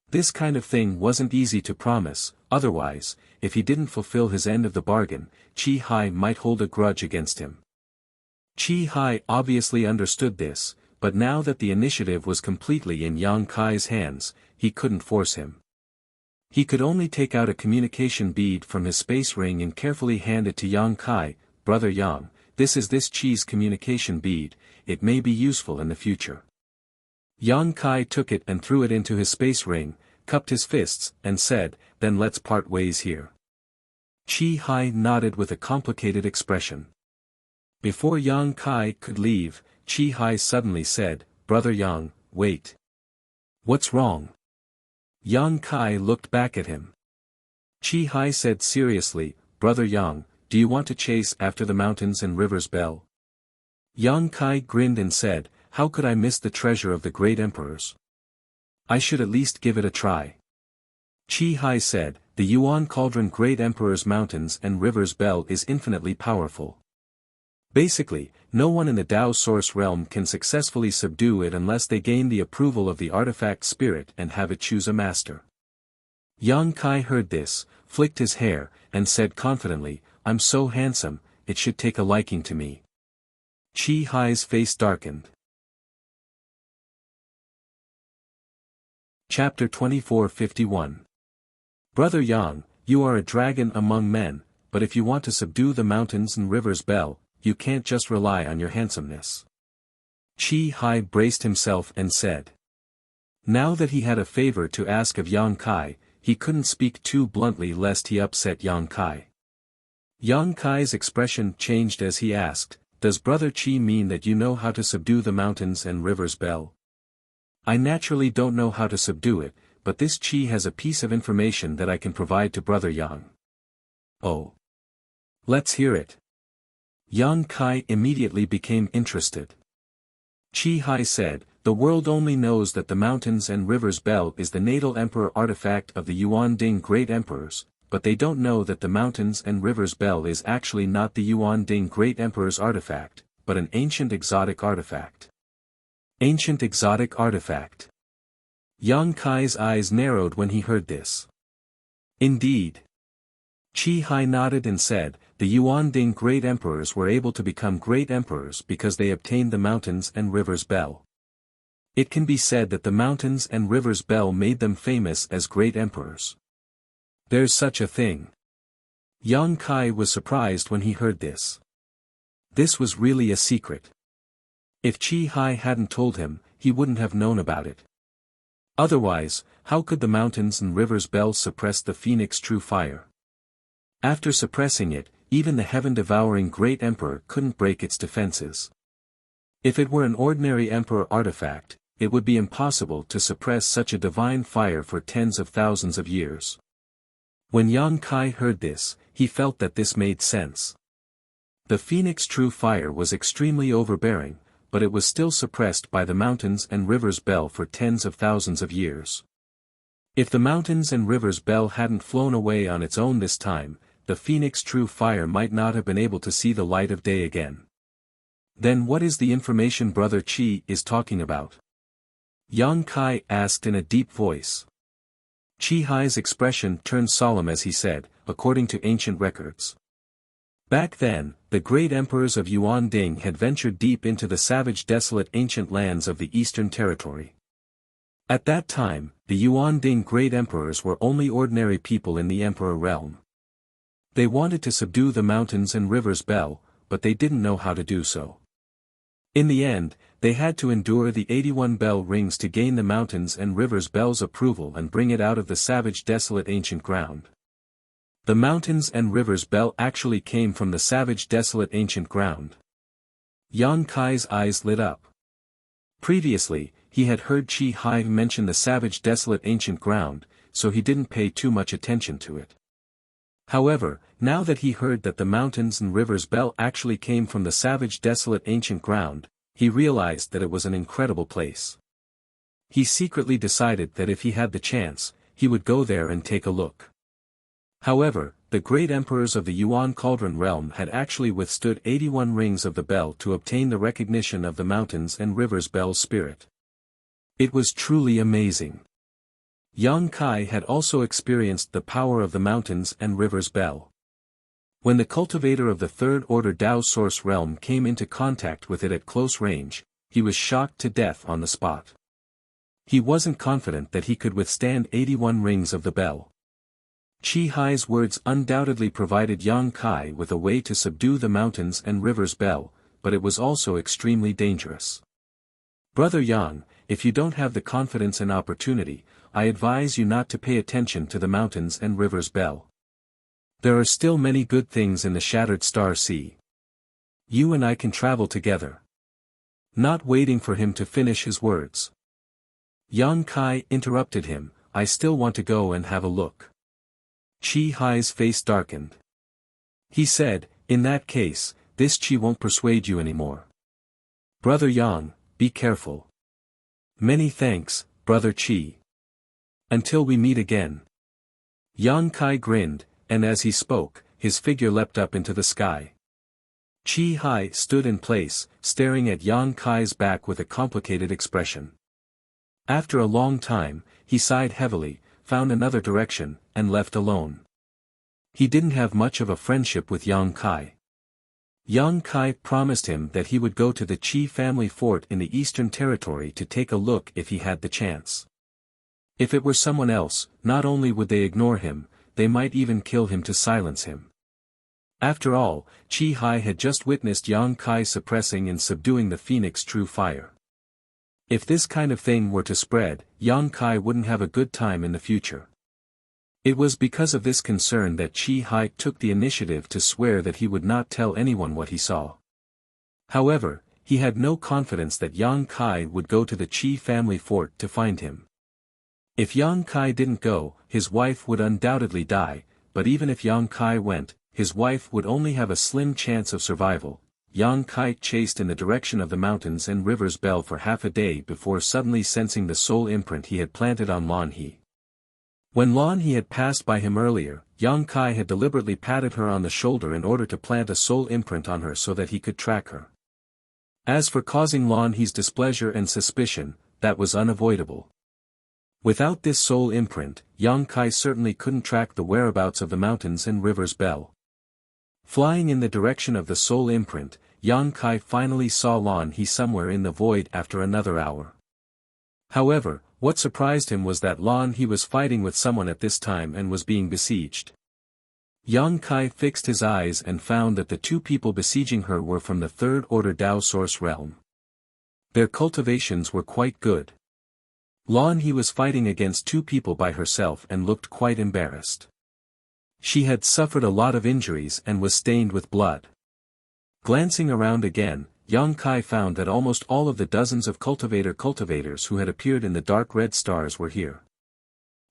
This kind of thing wasn't easy to promise, otherwise, if he didn't fulfill his end of the bargain, Chi Hai might hold a grudge against him. Chi Hai obviously understood this, but now that the initiative was completely in Yang Kai's hands, he couldn't force him. He could only take out a communication bead from his space ring and carefully hand it to Yang Kai. "Brother Yang, this is this Chi's communication bead, it may be useful in the future." Yang Kai took it and threw it into his space ring, cupped his fists, and said, "Then let's part ways here." Chi Hai nodded with a complicated expression. Before Yang Kai could leave, Chi Hai suddenly said, "Brother Yang, wait. What's wrong?" Yang Kai looked back at him. Chi Hai said seriously, "Brother Yang, do you want to chase after the mountains and rivers bell?" Yang Kai grinned and said, "How could I miss the treasure of the great emperors? I should at least give it a try." Chi Hai said, "The Yuan Cauldron Great Emperor's mountains and rivers bell is infinitely powerful. Basically, no one in the Tao Source realm can successfully subdue it unless they gain the approval of the artifact spirit and have it choose a master." Yang Kai heard this, flicked his hair, and said confidently, "I'm so handsome, it should take a liking to me." Chi Hai's face darkened. Chapter 2451. Brother Yang, you are a dragon among men, but if you want to subdue the mountains and rivers bell, you can't just rely on your handsomeness. Chi Hai braced himself and said. Now that he had a favor to ask of Yang Kai, he couldn't speak too bluntly lest he upset Yang Kai. Yang Kai's expression changed as he asked, "Does Brother Chi mean that you know how to subdue the mountains and rivers bell?" "I naturally don't know how to subdue it, but this Chi has a piece of information that I can provide to Brother Yang." "Oh. Let's hear it." Yang Kai immediately became interested. Qi Hai said, "The world only knows that the Mountains and Rivers Bell is the natal emperor artifact of the Yuan Ding Great Emperors, but they don't know that the Mountains and Rivers Bell is actually not the Yuan Ding Great Emperor's artifact, but an ancient exotic artifact." Ancient exotic artifact. Yang Kai's eyes narrowed when he heard this. Indeed. Qi Hai nodded and said, "The Yuan Ding Great Emperors were able to become Great Emperors because they obtained the Mountains and Rivers Bell. It can be said that the Mountains and Rivers Bell made them famous as Great Emperors. There's such a thing." Yang Kai was surprised when he heard this. This was really a secret. If Qi Hai hadn't told him, he wouldn't have known about it. Otherwise, how could the Mountains and Rivers Bell suppress the Phoenix True Fire? After suppressing it, even the heaven-devouring Great Emperor couldn't break its defenses. If it were an ordinary Emperor artifact, it would be impossible to suppress such a divine fire for tens of thousands of years. When Yang Kai heard this, he felt that this made sense. The Phoenix True Fire was extremely overbearing, but it was still suppressed by the Mountains and Rivers Bell for tens of thousands of years. If the Mountains and Rivers Bell hadn't flown away on its own this time, the Phoenix True Fire might not have been able to see the light of day again. Then what is the information Brother Qi is talking about? Yang Kai asked in a deep voice. Qi Hai's expression turned solemn as he said, "According to ancient records. Back then, the great emperors of Yuan Ding had ventured deep into the savage desolate ancient lands of the Eastern Territory. At that time, the Yuan Ding great emperors were only ordinary people in the emperor realm. They wanted to subdue the Mountains and Rivers Bell, but they didn't know how to do so. In the end, they had to endure the 81 bell rings to gain the Mountains and Rivers Bell's approval and bring it out of the savage desolate ancient ground. The Mountains and Rivers Bell actually came from the savage desolate ancient ground." Yang Kai's eyes lit up. Previously, he had heard Qi Hai mention the savage desolate ancient ground, so he didn't pay too much attention to it. However, now that he heard that the Mountains and Rivers Bell actually came from the savage desolate ancient ground, he realized that it was an incredible place. He secretly decided that if he had the chance, he would go there and take a look. However, the great emperors of the Yuan Cauldron realm had actually withstood 81 rings of the bell to obtain the recognition of the Mountains and Rivers Bell's spirit. It was truly amazing. Yang Kai had also experienced the power of the Mountains and Rivers Bell. When the cultivator of the Third Order Tao Source realm came into contact with it at close range, he was shocked to death on the spot. He wasn't confident that he could withstand 81 rings of the bell. Qi Hai's words undoubtedly provided Yang Kai with a way to subdue the Mountains and Rivers Bell, but it was also extremely dangerous. "Brother Yang, if you don't have the confidence and opportunity, I advise you not to pay attention to the Mountains and Rivers Bell. There are still many good things in the Shattered Star Sea. You and I can travel together." Not waiting for him to finish his words, Yang Kai interrupted him, "I still want to go and have a look." Qi Hai's face darkened. He said, "In that case, this Qi won't persuade you anymore. Brother Yang, be careful." "Many thanks, Brother Qi. Until we meet again." Yang Kai grinned, and as he spoke, his figure leapt up into the sky. Qi Hai stood in place, staring at Yang Kai's back with a complicated expression. After a long time, he sighed heavily, found another direction, and left alone. He didn't have much of a friendship with Yang Kai. Yang Kai promised him that he would go to the Qi family fort in the Eastern Territory to take a look if he had the chance. If it were someone else, not only would they ignore him, they might even kill him to silence him. After all, Qi Hai had just witnessed Yang Kai suppressing and subduing the Phoenix True Fire. If this kind of thing were to spread, Yang Kai wouldn't have a good time in the future. It was because of this concern that Qi Hai took the initiative to swear that he would not tell anyone what he saw. However, he had no confidence that Yang Kai would go to the Qi family fort to find him. If Yang Kai didn't go, his wife would undoubtedly die, but even if Yang Kai went, his wife would only have a slim chance of survival. Yang Kai chased in the direction of the mountains and river's bell for half a day before suddenly sensing the soul imprint he had planted on Lan He. When Lan He had passed by him earlier, Yang Kai had deliberately patted her on the shoulder in order to plant a soul imprint on her so that he could track her. As for causing Lan He's displeasure and suspicion, that was unavoidable. Without this soul imprint, Yang Kai certainly couldn't track the whereabouts of the mountains and river's bell. Flying in the direction of the soul imprint, Yang Kai finally saw Lan He somewhere in the void after another hour. However, what surprised him was that Lan He was fighting with someone at this time and was being besieged. Yang Kai fixed his eyes and found that the two people besieging her were from the third-order Dao Source realm. Their cultivations were quite good. Lan He was fighting against two people by herself and looked quite embarrassed. She had suffered a lot of injuries and was stained with blood. Glancing around again, Yang Kai found that almost all of the dozens of cultivators who had appeared in the dark red stars were here.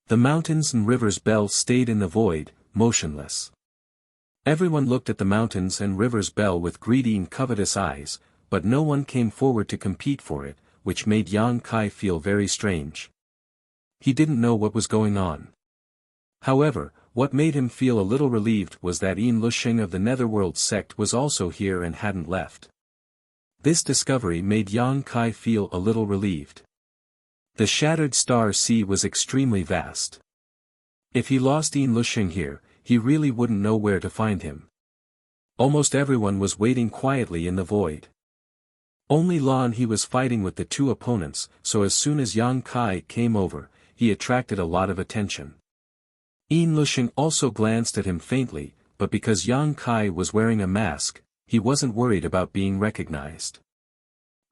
The mountains and river's bell stayed in the void, motionless. Everyone looked at the mountains and river's bell with greedy and covetous eyes, but no one came forward to compete for it, which made Yang Kai feel very strange. He didn't know what was going on. However, what made him feel a little relieved was that Yin Lusheng of the Netherworld sect was also here and hadn't left. This discovery made Yang Kai feel a little relieved. The Shattered Star Sea was extremely vast. If he lost Yin Lusheng here, he really wouldn't know where to find him. Almost everyone was waiting quietly in the void. Only Lan He was fighting with the two opponents, so as soon as Yang Kai came over, he attracted a lot of attention. Yin Lusheng also glanced at him faintly, but because Yang Kai was wearing a mask, he wasn't worried about being recognized.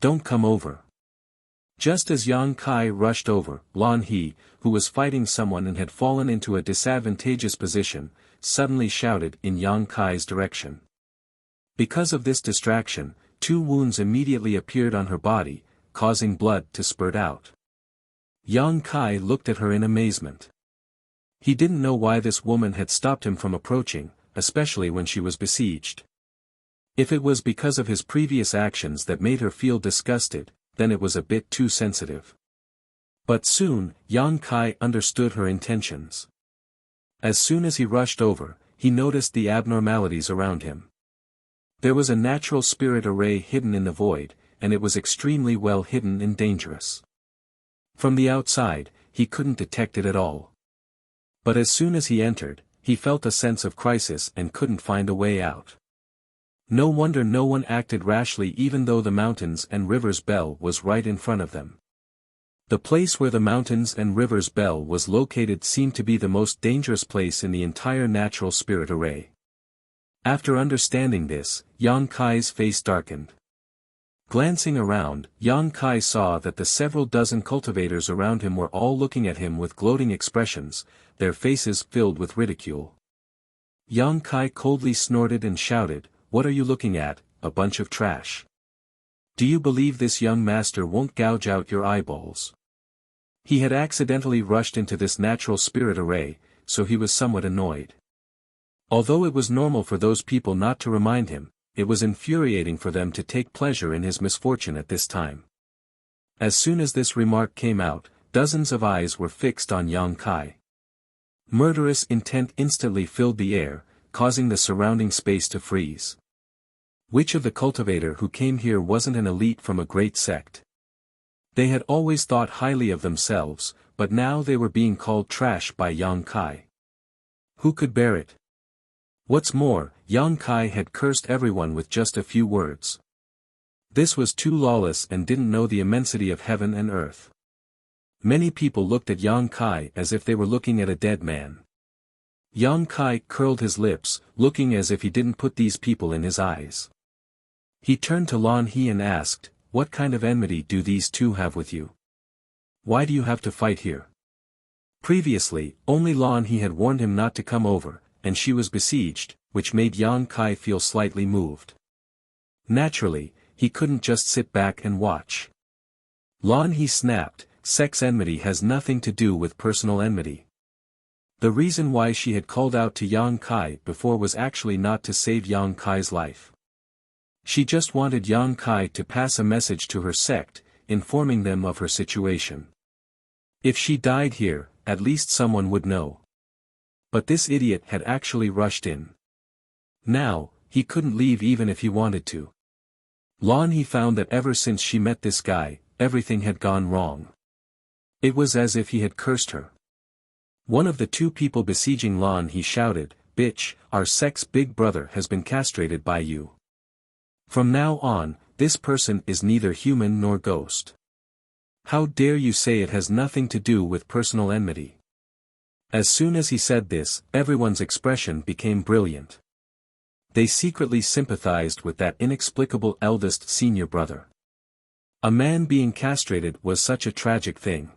"Don't come over." Just as Yang Kai rushed over, Lan He, who was fighting someone and had fallen into a disadvantageous position, suddenly shouted in Yang Kai's direction. Because of this distraction, 2 wounds immediately appeared on her body, causing blood to spurt out. Yang Kai looked at her in amazement. He didn't know why this woman had stopped him from approaching, especially when she was besieged. If it was because of his previous actions that made her feel disgusted, then it was a bit too sensitive. But soon, Yang Kai understood her intentions. As soon as he rushed over, he noticed the abnormalities around him. There was a natural spirit array hidden in the void, and it was extremely well hidden and dangerous. From the outside, he couldn't detect it at all. But as soon as he entered, he felt a sense of crisis and couldn't find a way out. No wonder no one acted rashly even though the mountains and river's bell was right in front of them. The place where the mountains and river's bell was located seemed to be the most dangerous place in the entire natural spirit array. After understanding this, Yang Kai's face darkened. Glancing around, Yang Kai saw that the several dozen cultivators around him were all looking at him with gloating expressions, their faces filled with ridicule. Yang Kai coldly snorted and shouted, "What are you looking at, a bunch of trash? Do you believe this young master won't gouge out your eyeballs?" He had accidentally rushed into this natural spirit array, so he was somewhat annoyed. Although it was normal for those people not to remind him, it was infuriating for them to take pleasure in his misfortune at this time. As soon as this remark came out, dozens of eyes were fixed on Yang Kai. Murderous intent instantly filled the air, causing the surrounding space to freeze. Which of the cultivator who came here wasn't an elite from a great sect? They had always thought highly of themselves, but now they were being called trash by Yang Kai. Who could bear it? What's more, Yang Kai had cursed everyone with just a few words. This was too lawless and didn't know the immensity of heaven and earth. Many people looked at Yang Kai as if they were looking at a dead man. Yang Kai curled his lips, looking as if he didn't put these people in his eyes. He turned to Lan He and asked, "What kind of enmity do these two have with you? Why do you have to fight here?" Previously, only Lan He had warned him not to come over, and she was besieged, which made Yang Kai feel slightly moved. Naturally, he couldn't just sit back and watch. Lan He snapped, "Sex enmity has nothing to do with personal enmity. The reason why she had called out to Yang Kai before was actually not to save Yang Kai's life. She just wanted Yang Kai to pass a message to her sect, informing them of her situation. If she died here, at least someone would know. But this idiot had actually rushed in. Now, he couldn't leave even if he wanted to. Lan He found that ever since she met this guy, everything had gone wrong. It was as if he had cursed her. One of the two people besieging Lan He shouted, "Bitch, our sect's big brother has been castrated by you. From now on, this person is neither human nor ghost. How dare you say it has nothing to do with personal enmity?" As soon as he said this, everyone's expression became brilliant. They secretly sympathized with that inexplicable eldest senior brother. A man being castrated was such a tragic thing.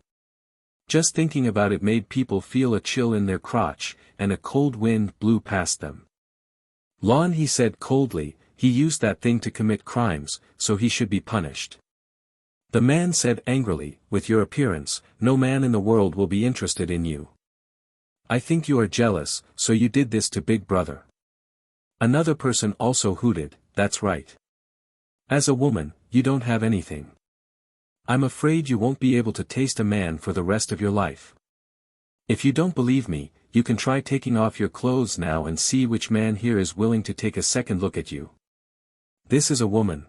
Just thinking about it made people feel a chill in their crotch, and a cold wind blew past them. Lan He said coldly, "He used that thing to commit crimes, so he should be punished." The man said angrily, "With your appearance, no man in the world will be interested in you. I think you are jealous, so you did this to Big Brother." Another person also hooted, "That's right. As a woman, you don't have anything. I'm afraid you won't be able to taste a man for the rest of your life. If you don't believe me, you can try taking off your clothes now and see which man here is willing to take a second look at you. This is a woman."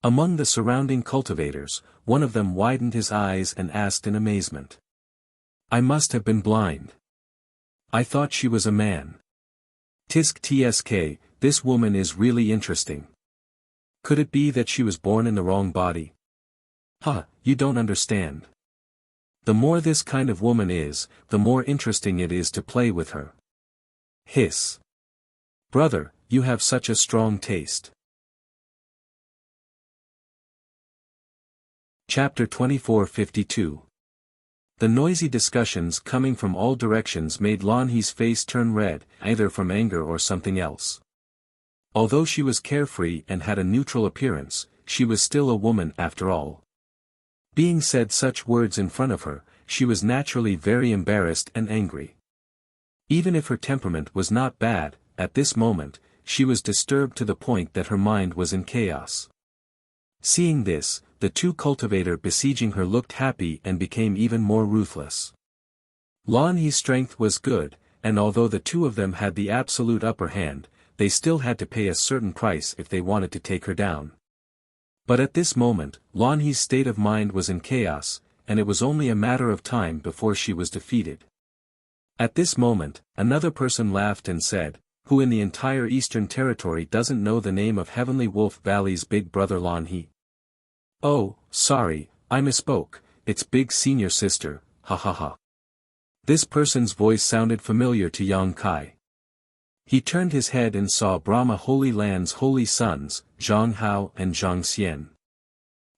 Among the surrounding cultivators, one of them widened his eyes and asked in amazement. "I must have been blind. I thought she was a man. Tisk tsk, this woman is really interesting. Could it be that she was born in the wrong body? Huh, you don't understand. The more this kind of woman is, the more interesting it is to play with her." Hiss. Brother, you have such a strong taste. Chapter 2452. The noisy discussions coming from all directions made Lan He's face turn red, either from anger or something else. Although she was carefree and had a neutral appearance, she was still a woman after all. Being said such words in front of her, she was naturally very embarrassed and angry. Even if her temperament was not bad, at this moment, she was disturbed to the point that her mind was in chaos. Seeing this, the two cultivator besieging her looked happy and became even more ruthless. Lan He's strength was good, and although the two of them had the absolute upper hand, they still had to pay a certain price if they wanted to take her down. But at this moment, Lan He's state of mind was in chaos, and it was only a matter of time before she was defeated. At this moment, another person laughed and said, "Who in the entire Eastern Territory doesn't know the name of Heavenly Wolf Valley's big brother Lan He?" "Oh, sorry, I misspoke, it's Big Senior Sister, ha ha ha." This person's voice sounded familiar to Yang Kai. He turned his head and saw Brahma Holy Land's holy sons, Zhang Hao and Zhang Xian.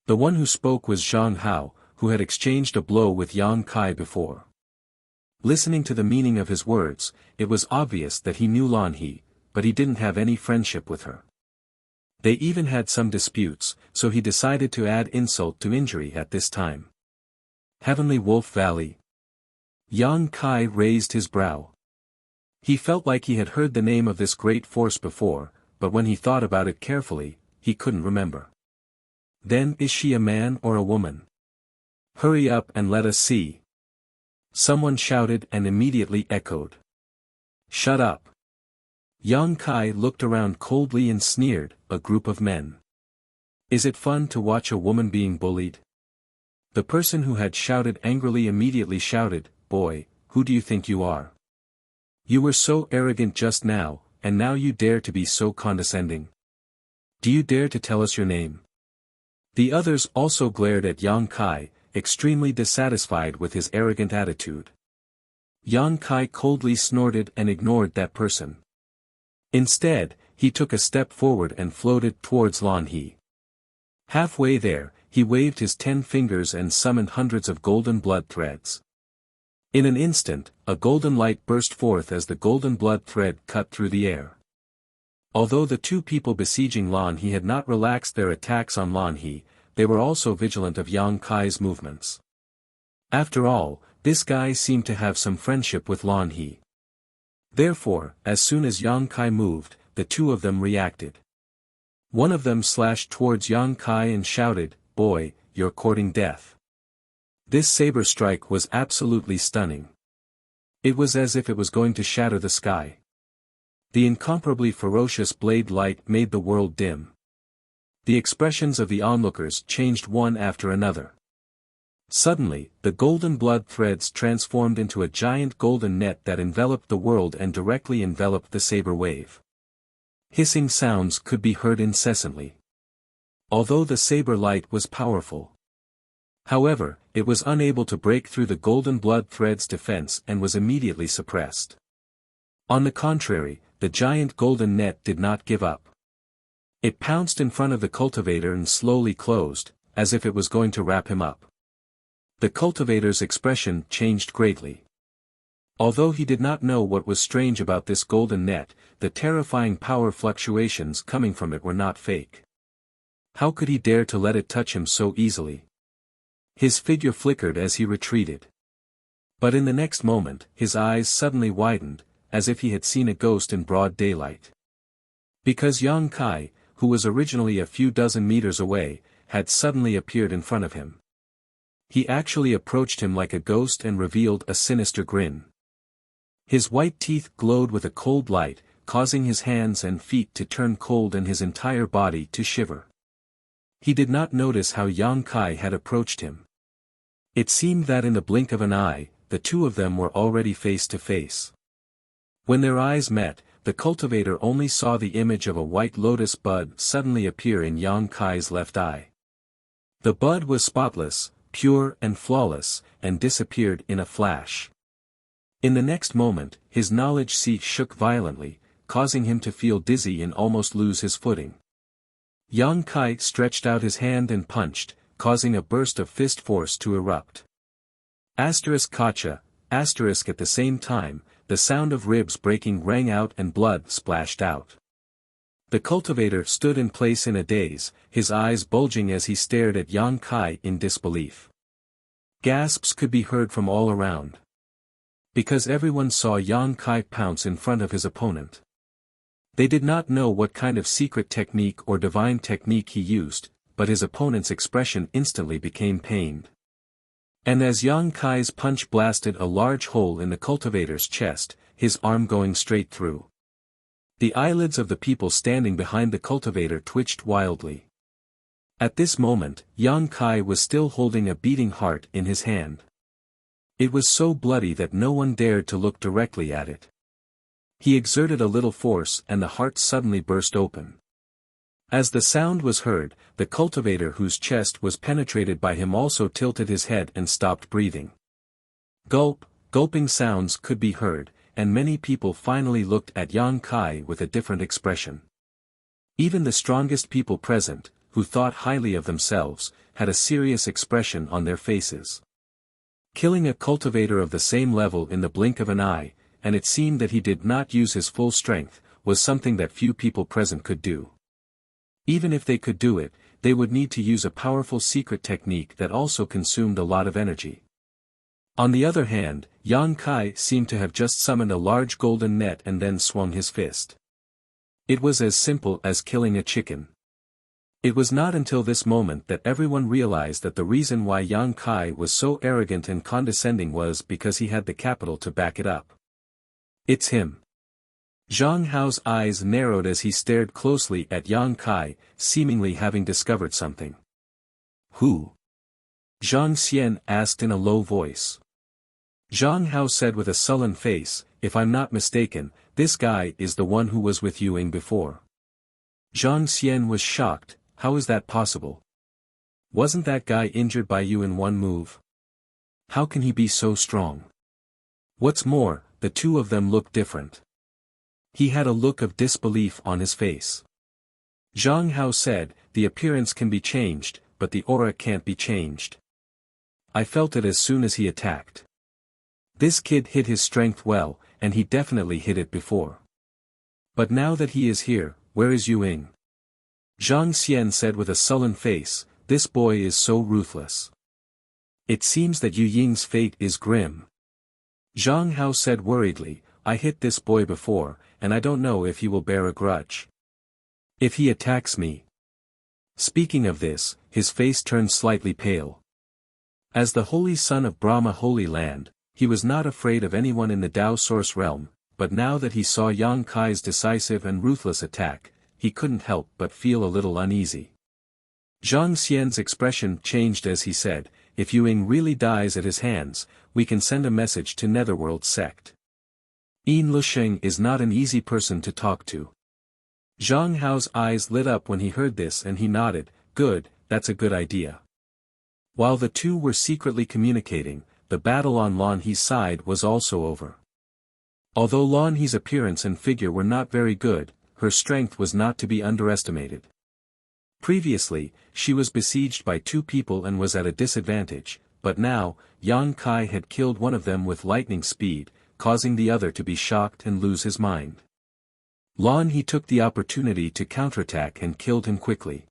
The one who spoke was Zhang Hao, who had exchanged a blow with Yang Kai before. Listening to the meaning of his words, it was obvious that he knew Lan He, but he didn't have any friendship with her. They even had some disputes, so he decided to add insult to injury at this time. Heavenly Wolf Valley. Yang Kai raised his brow. He felt like he had heard the name of this great force before, but when he thought about it carefully, he couldn't remember. Then is she a man or a woman? Hurry up and let us see. Someone shouted and immediately echoed. Shut up. Yang Kai looked around coldly and sneered, a group of men. Is it fun to watch a woman being bullied? The person who had shouted angrily immediately shouted, Boy, who do you think you are? You were so arrogant just now, and now you dare to be so condescending. Do you dare to tell us your name? The others also glared at Yang Kai, extremely dissatisfied with his arrogant attitude. Yang Kai coldly snorted and ignored that person. Instead, he took a step forward and floated towards Lan He. Halfway there, he waved his 10 fingers and summoned hundreds of golden blood threads. In an instant, a golden light burst forth as the golden blood thread cut through the air. Although the two people besieging Lan He had not relaxed their attacks on Lan He, they were also vigilant of Yang Kai's movements. After all, This guy seemed to have some friendship with Lan He. Therefore, as soon as Yang Kai moved, the two of them reacted. One of them slashed towards Yang Kai and shouted, "Boy, you're courting death." This saber strike was absolutely stunning. It was as if it was going to shatter the sky. The incomparably ferocious blade light made the world dim. The expressions of the onlookers changed one after another. Suddenly, the golden blood threads transformed into a giant golden net that enveloped the world and directly enveloped the saber wave. Hissing sounds could be heard incessantly. Although the saber light was powerful. However, it was unable to break through the golden blood thread's defense and was immediately suppressed. On the contrary, the giant golden net did not give up. It pounced in front of the cultivator and slowly closed, as if it was going to wrap him up. The cultivator's expression changed greatly. Although he did not know what was strange about this golden net, the terrifying power fluctuations coming from it were not fake. How could he dare to let it touch him so easily? His figure flickered as he retreated. But in the next moment, his eyes suddenly widened, as if he had seen a ghost in broad daylight. Because Yang Kai, who was originally a few dozen meters away, had suddenly appeared in front of him. He actually approached him like a ghost and revealed a sinister grin. His white teeth glowed with a cold light, causing his hands and feet to turn cold and his entire body to shiver. He did not notice how Yang Kai had approached him. It seemed that in the blink of an eye, the two of them were already face to face. When their eyes met, the cultivator only saw the image of a white lotus bud suddenly appear in Yang Kai's left eye. The bud was spotless, pure and flawless, and disappeared in a flash. In the next moment, his knowledge seat shook violently, causing him to feel dizzy and almost lose his footing. Yang Kai stretched out his hand and punched, causing a burst of fist force to erupt. Gotcha, at the same time, the sound of ribs breaking rang out and blood splashed out. The cultivator stood in place in a daze, his eyes bulging as he stared at Yang Kai in disbelief. Gasps could be heard from all around. Because everyone saw Yang Kai pounce in front of his opponent. They did not know what kind of secret technique or divine technique he used, but his opponent's expression instantly became pained. And as Yang Kai's punch blasted a large hole in the cultivator's chest, his arm going straight through. The eyelids of the people standing behind the cultivator twitched wildly. At this moment, Yang Kai was still holding a beating heart in his hand. It was so bloody that no one dared to look directly at it. He exerted a little force and the heart suddenly burst open. As the sound was heard, the cultivator whose chest was penetrated by him also tilted his head and stopped breathing. Gulping sounds could be heard, and many people finally looked at Yang Kai with a different expression. Even the strongest people present, who thought highly of themselves, had a serious expression on their faces. Killing a cultivator of the same level in the blink of an eye, and it seemed that he did not use his full strength, was something that few people present could do. Even if they could do it, they would need to use a powerful secret technique that also consumed a lot of energy. On the other hand, Yang Kai seemed to have just summoned a large golden net and then swung his fist. It was as simple as killing a chicken. It was not until this moment that everyone realized that the reason why Yang Kai was so arrogant and condescending was because he had the capital to back it up. It's him. Zhang Hao's eyes narrowed as he stared closely at Yang Kai, seemingly having discovered something. Who? Zhang Xian asked in a low voice. Zhang Hao said with a sullen face, "If I'm not mistaken, this guy is the one who was with Yu Ying before." Zhang Xian was shocked. How is that possible? Wasn't that guy injured by you in one move? How can he be so strong? What's more, the two of them looked different. He had a look of disbelief on his face. Zhang Hao said, "The appearance can be changed, but the aura can't be changed. I felt it as soon as he attacked. This kid hid his strength well, and he definitely hid it before. But now that he is here, where is Yu Ying?" Zhang Xian said with a sullen face, "This boy is so ruthless. It seems that Yu Ying's fate is grim. Zhang Hao said worriedly, I hit this boy before, and I don't know if he will bear a grudge. If he attacks me. Speaking of this, his face turned slightly pale. As the holy son of Brahma Holy Land, he was not afraid of anyone in the Tao Source realm, but now that he saw Yang Kai's decisive and ruthless attack, he couldn't help but feel a little uneasy. Zhang Xian's expression changed as he said, if Yu Ying really dies at his hands, we can send a message to Netherworld sect. Yin Lusheng is not an easy person to talk to. Zhang Hao's eyes lit up when he heard this and he nodded, good, that's a good idea. While the two were secretly communicating, the battle on Lan He's side was also over. Although Lan He's appearance and figure were not very good, her strength was not to be underestimated. Previously, she was besieged by two people and was at a disadvantage, but now, Yang Kai had killed one of them with lightning speed, causing the other to be shocked and lose his mind. Lan He took the opportunity to counterattack and killed him quickly.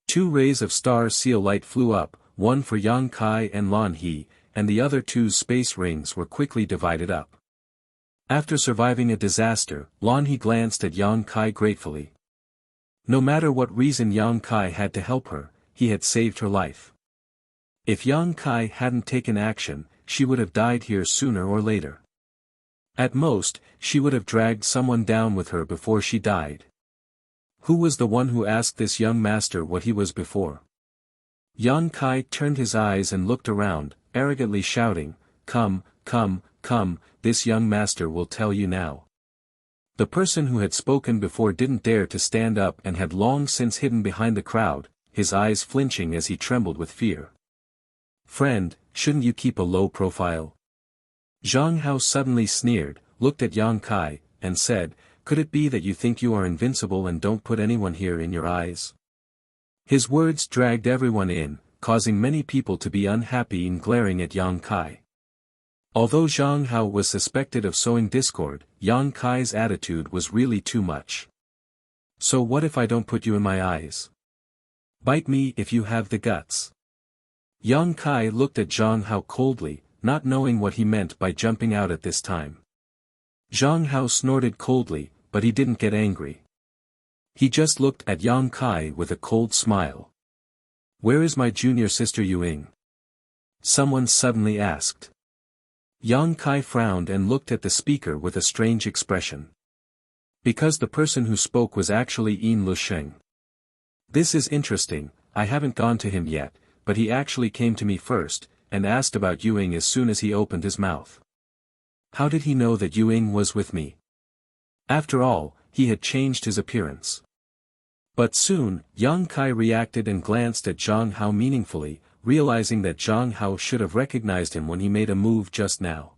Two rays of star seal light flew up, one for Yang Kai and Lan He, and the other two's space rings were quickly divided up. After surviving a disaster, Lan He glanced at Yang Kai gratefully. No matter what reason Yang Kai had to help her, he had saved her life. If Yang Kai hadn't taken action, she would have died here sooner or later. At most, she would have dragged someone down with her before she died. Who was the one who asked this young master what he was before? Yang Kai turned his eyes and looked around, arrogantly shouting, come, come, come, this young master will tell you now. The person who had spoken before didn't dare to stand up and had long since hidden behind the crowd, his eyes flinching as he trembled with fear. Friend, shouldn't you keep a low profile? Zhang Hao suddenly sneered, looked at Yang Kai, and said, could it be that you think you are invincible and don't put anyone here in your eyes? His words dragged everyone in, causing many people to be unhappy and glaring at Yang Kai. Although Zhang Hao was suspected of sowing discord, Yang Kai's attitude was really too much. So what if I don't put you in my eyes? Bite me if you have the guts. Yang Kai looked at Zhang Hao coldly, not knowing what he meant by jumping out at this time. Zhang Hao snorted coldly, but he didn't get angry. He just looked at Yang Kai with a cold smile. Where is my junior sister Yu Ying? Someone suddenly asked. Yang Kai frowned and looked at the speaker with a strange expression. Because the person who spoke was actually Yin Lusheng. This is interesting, I haven't gone to him yet, but he actually came to me first, and asked about Yu Ying as soon as he opened his mouth. How did he know that Yu Ying was with me? After all, he had changed his appearance. But soon, Yang Kai reacted and glanced at Zhang Hao meaningfully, realizing that Zhang Hao should have recognized him when he made a move just now.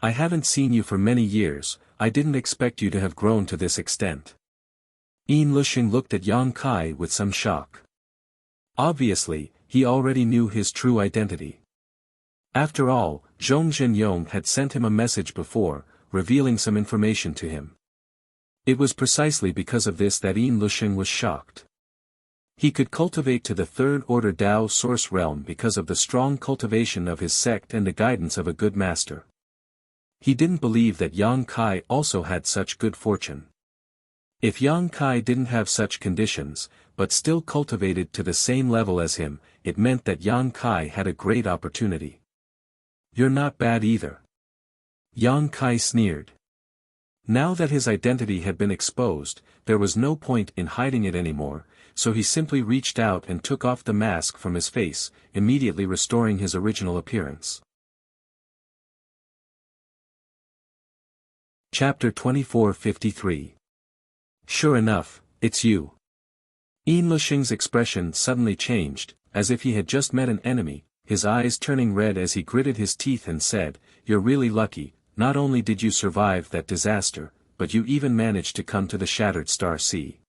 I haven't seen you for many years, I didn't expect you to have grown to this extent. Yin Lusheng looked at Yang Kai with some shock. Obviously, he already knew his true identity. After all, Zhong Zhenyong had sent him a message before, revealing some information to him. It was precisely because of this that Yin Lusheng was shocked. He could cultivate to the third-order Tao source realm because of the strong cultivation of his sect and the guidance of a good master. He didn't believe that Yang Kai also had such good fortune. If Yang Kai didn't have such conditions, but still cultivated to the same level as him, it meant that Yang Kai had a great opportunity. You're not bad either. Yang Kai sneered. Now that his identity had been exposed, there was no point in hiding it anymore, so he simply reached out and took off the mask from his face, immediately restoring his original appearance. Chapter 2453. Sure enough, it's you. Yin Lusheng's expression suddenly changed, as if he had just met an enemy, his eyes turning red as he gritted his teeth and said, "You're really lucky, not only did you survive that disaster, but you even managed to come to the Shattered Star Sea."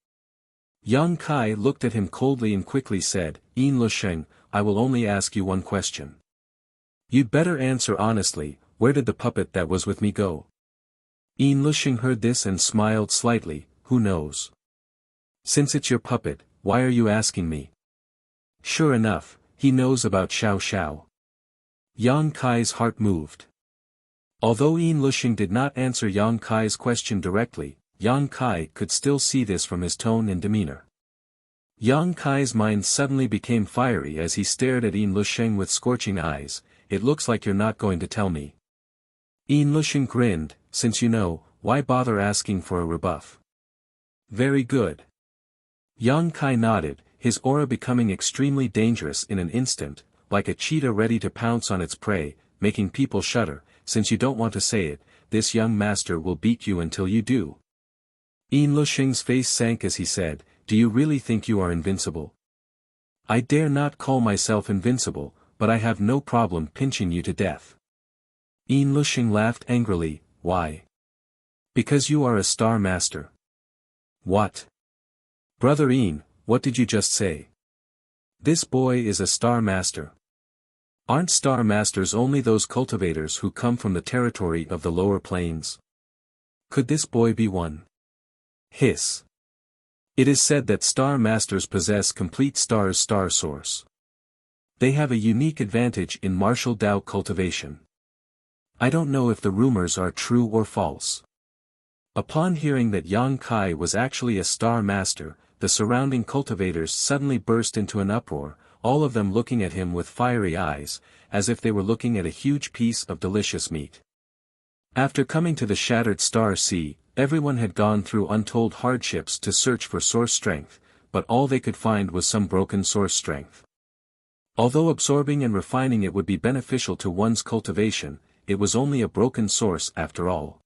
Yang Kai looked at him coldly and quickly said, "Yin Lusheng, I will only ask you one question. You'd better answer honestly, where did the puppet that was with me go?" Yin Lusheng heard this and smiled slightly, "Who knows? Since it's your puppet, why are you asking me?" Sure enough, he knows about Xiao Xiao. Yang Kai's heart moved. Although Yin Lushing did not answer Yang Kai's question directly, Yang Kai could still see this from his tone and demeanor. Yang Kai's mind suddenly became fiery as he stared at Yin Lushing with scorching eyes. It looks like you're not going to tell me. Yin Lushing grinned, since you know, why bother asking for a rebuff? Very good. Yang Kai nodded, his aura becoming extremely dangerous in an instant, like a cheetah ready to pounce on its prey, making people shudder. Since you don't want to say it, this young master will beat you until you do. Yin Lushing's face sank as he said, do you really think you are invincible? I dare not call myself invincible, but I have no problem pinching you to death. Yin Lushing laughed angrily, why? Because you are a star master. What? Brother Yin, what did you just say? This boy is a star master. Aren't star masters only those cultivators who come from the territory of the lower planes? Could this boy be one? Hiss. It is said that star masters possess complete star source. They have a unique advantage in martial Dao cultivation. I don't know if the rumors are true or false. Upon hearing that Yang Kai was actually a star master, the surrounding cultivators suddenly burst into an uproar, all of them looking at him with fiery eyes, as if they were looking at a huge piece of delicious meat. After coming to the Shattered Star Sea, everyone had gone through untold hardships to search for source strength, but all they could find was some broken source strength. Although absorbing and refining it would be beneficial to one's cultivation, it was only a broken source after all.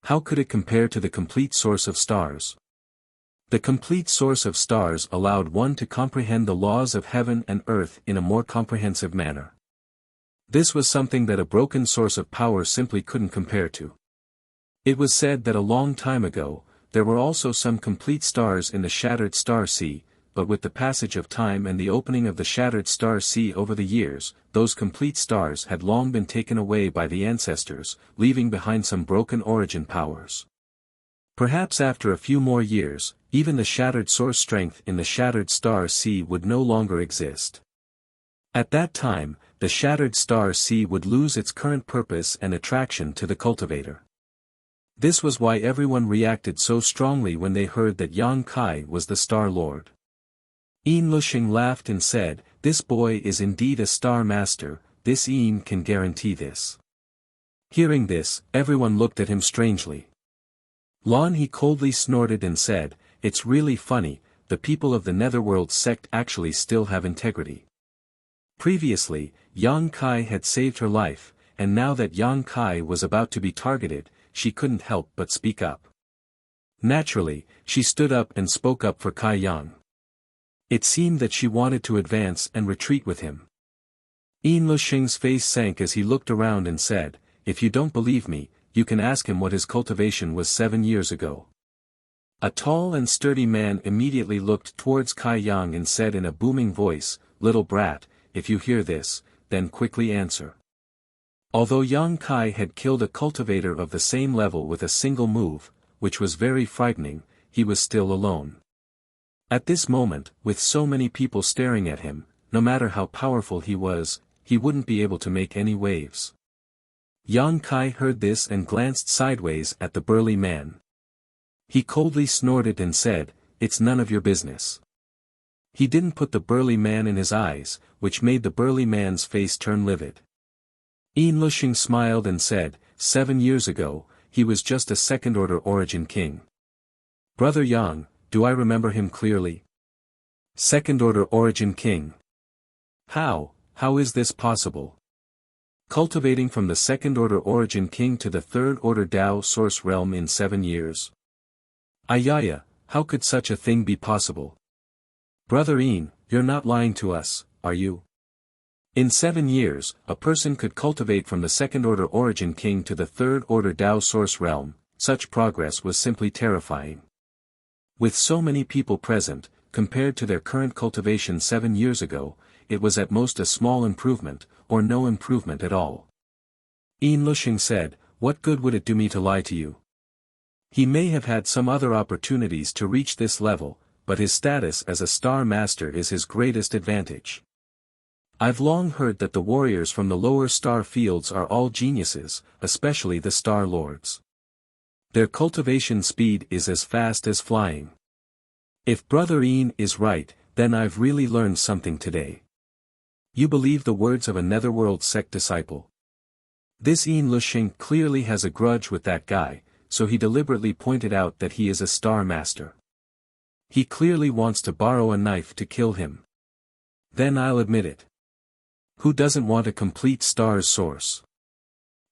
How could it compare to the complete source of stars? The complete source of stars allowed one to comprehend the laws of heaven and earth in a more comprehensive manner. This was something that a broken source of power simply couldn't compare to. It was said that a long time ago, there were also some complete stars in the Shattered Star Sea, but with the passage of time and the opening of the Shattered Star Sea over the years, those complete stars had long been taken away by the ancestors, leaving behind some broken origin powers. Perhaps after a few more years, even the shattered source strength in the Shattered Star Sea would no longer exist. At that time, the Shattered Star Sea would lose its current purpose and attraction to the cultivator. This was why everyone reacted so strongly when they heard that Yang Kai was the Star Lord. Yin Lushing laughed and said, this boy is indeed a star master, this Yin can guarantee this. Hearing this, everyone looked at him strangely. Lon he coldly snorted and said, it's really funny, the people of the Netherworld sect actually still have integrity. Previously, Yang Kai had saved her life, and now that Yang Kai was about to be targeted, she couldn't help but speak up. Naturally, she stood up and spoke up for Kai Yang. It seemed that she wanted to advance and retreat with him. Yin Lushing's face sank as he looked around and said, if you don't believe me, you can ask him what his cultivation was 7 years ago. A tall and sturdy man immediately looked towards Kai Yang and said in a booming voice, little brat, if you hear this, then quickly answer. Although Yang Kai had killed a cultivator of the same level with a single move, which was very frightening, he was still alone. At this moment, with so many people staring at him, no matter how powerful he was, he wouldn't be able to make any waves. Yang Kai heard this and glanced sideways at the burly man. He coldly snorted and said, it's none of your business. He didn't put the burly man in his eyes, which made the burly man's face turn livid. Yin Lushing smiled and said, 7 years ago, he was just a second-order origin king. Brother Yang, do I remember him clearly? Second-order origin king. How is this possible? Cultivating from the second-order origin king to the third-order Dao source realm in 7 years. Ayaya, how could such a thing be possible? Brother Yin, you're not lying to us, are you? In 7 years, a person could cultivate from the second-order origin king to the third-order Dao source realm. Such progress was simply terrifying. With so many people present, compared to their current cultivation 7 years ago, it was at most a small improvement, or no improvement at all. Yin Lushing said, what good would it do me to lie to you? He may have had some other opportunities to reach this level, but his status as a star master is his greatest advantage. I've long heard that the warriors from the lower star fields are all geniuses, especially the Star Lords. Their cultivation speed is as fast as flying. If Brother Ian is right, then I've really learned something today. You believe the words of a Netherworld sect disciple. This Ian Lushing clearly has a grudge with that guy, so he deliberately pointed out that he is a Star Master. He clearly wants to borrow a knife to kill him. Then I'll admit it. Who doesn't want a complete star's source?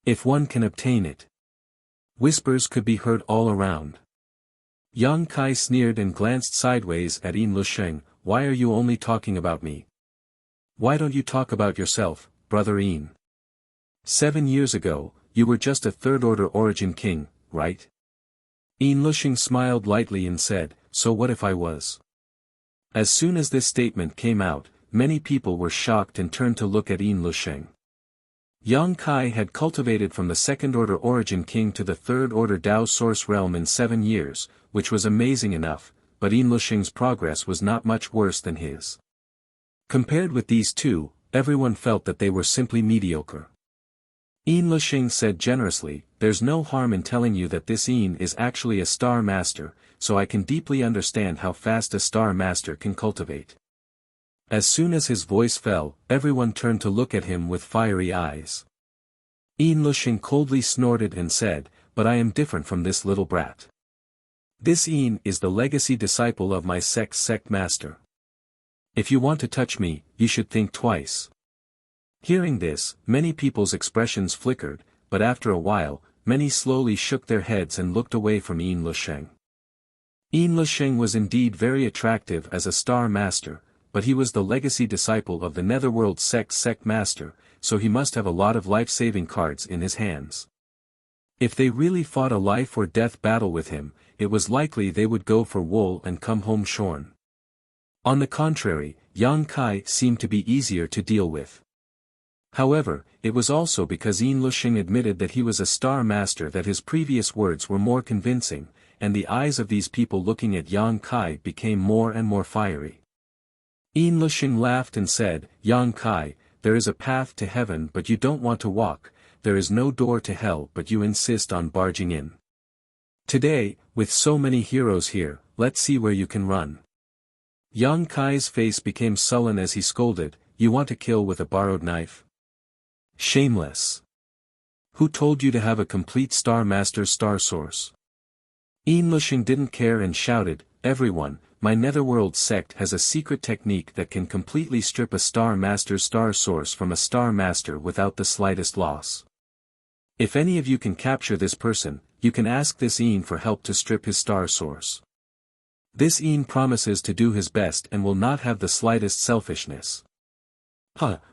If one can obtain it. Whispers could be heard all around. Yang Kai sneered and glanced sideways at Ian Lusheng. Why are you only talking about me? Why don't you talk about yourself, Brother Ian? 7 years ago, you were just a third-order origin king, right? Ian Lusheng smiled lightly and said, so what if I was? As soon as this statement came out, many people were shocked and turned to look at Ian Lusheng. Yang Kai had cultivated from the second-order origin king to the third-order Dao source realm in 7 years, which was amazing enough, but Ian Lusheng's progress was not much worse than his. Compared with these two, everyone felt that they were simply mediocre. Ian Lusheng said generously, there's no harm in telling you that this Ian is actually a Star Master, so I can deeply understand how fast a Star Master can cultivate. As soon as his voice fell, everyone turned to look at him with fiery eyes. Ian Lusheng coldly snorted and said, but I am different from this little brat. This Ian is the legacy disciple of my sect master. If you want to touch me, you should think twice. Hearing this, many people's expressions flickered, but after a while, many slowly shook their heads and looked away from Ian Lusheng. Ian Lusheng was indeed very attractive as a Star Master, but he was the legacy disciple of the Netherworld sect master, so he must have a lot of life-saving cards in his hands. If they really fought a life-or-death battle with him, it was likely they would go for wool and come home shorn. On the contrary, Yang Kai seemed to be easier to deal with. However, it was also because Ian Lusheng admitted that he was a Star Master that his previous words were more convincing, and the eyes of these people looking at Yang Kai became more and more fiery. Ian Lusheng laughed and said, Yang Kai, there is a path to heaven but you don't want to walk, there is no door to hell but you insist on barging in. Today, with so many heroes here, let's see where you can run. Yang Kai's face became sullen as he scolded, you want to kill with a borrowed knife? Shameless. Who told you to have a complete Star Master's star source? Ian Lusheng didn't care and shouted, everyone, my Netherworld sect has a secret technique that can completely strip a Star Master's star source from a Star Master without the slightest loss. If any of you can capture this person, you can ask this Ian for help to strip his star source. This Ian promises to do his best and will not have the slightest selfishness.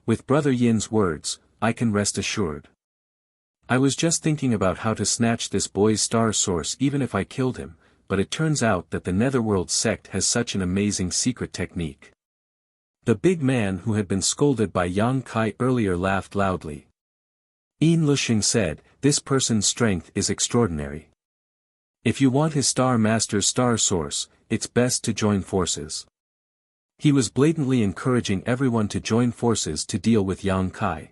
With Brother Yin's words, I can rest assured. I was just thinking about how to snatch this boy's star source even if I killed him, but it turns out that the Netherworld sect has such an amazing secret technique. The big man who had been scolded by Yang Kai earlier laughed loudly. Ian Lusheng said, this person's strength is extraordinary. If you want his Star Master's star source, it's best to join forces. He was blatantly encouraging everyone to join forces to deal with Yang Kai.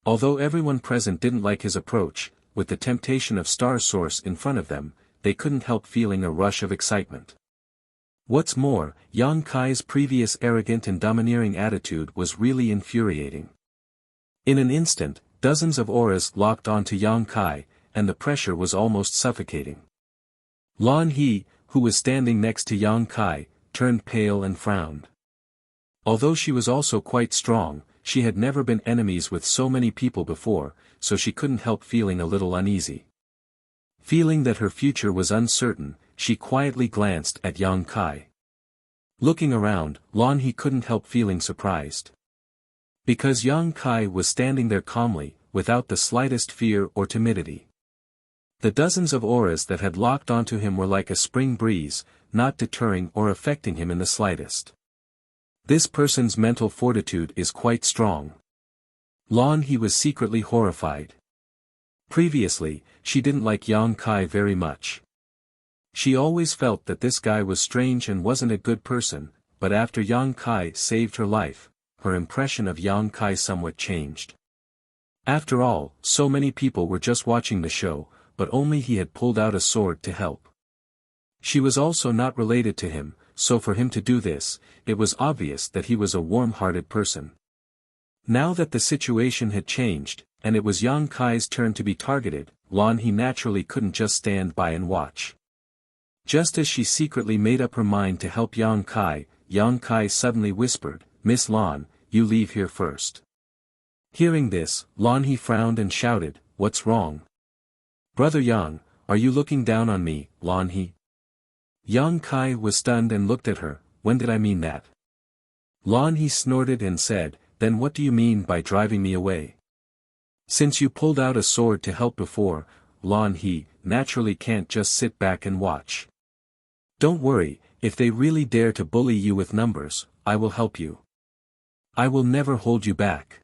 Although everyone present didn't like his approach, with the temptation of star source in front of them, they couldn't help feeling a rush of excitement. What's more, Yang Kai's previous arrogant and domineering attitude was really infuriating. In an instant, dozens of auras locked onto Yang Kai, and the pressure was almost suffocating. Lan He, who was standing next to Yang Kai, turned pale and frowned. Although she was also quite strong, she had never been enemies with so many people before, so she couldn't help feeling a little uneasy. Feeling that her future was uncertain, she quietly glanced at Yang Kai. Looking around, Lan He couldn't help feeling surprised. Because Yang Kai was standing there calmly, without the slightest fear or timidity. The dozens of auras that had locked onto him were like a spring breeze, not deterring or affecting him in the slightest. This person's mental fortitude is quite strong. Lan He was secretly horrified. Previously, she didn't like Yang Kai very much. She always felt that this guy was strange and wasn't a good person, but after Yang Kai saved her life, her impression of Yang Kai somewhat changed. After all, so many people were just watching the show, but only he had pulled out a sword to help. She was also not related to him, so for him to do this, it was obvious that he was a warm-hearted person. Now that the situation had changed, and it was Yang Kai's turn to be targeted, Lan He naturally couldn't just stand by and watch. Just as she secretly made up her mind to help Yang Kai suddenly whispered, "Miss Lan, you leave here first." Hearing this, Lan He frowned and shouted, "What's wrong? Brother Yang, are you looking down on me, Lan He?" Yang Kai was stunned and looked at her. "When did I mean that?" Lan He snorted and said, "Then what do you mean by driving me away? Since you pulled out a sword to help before, Lan He naturally can't just sit back and watch. Don't worry, if they really dare to bully you with numbers, I will help you. I will never hold you back."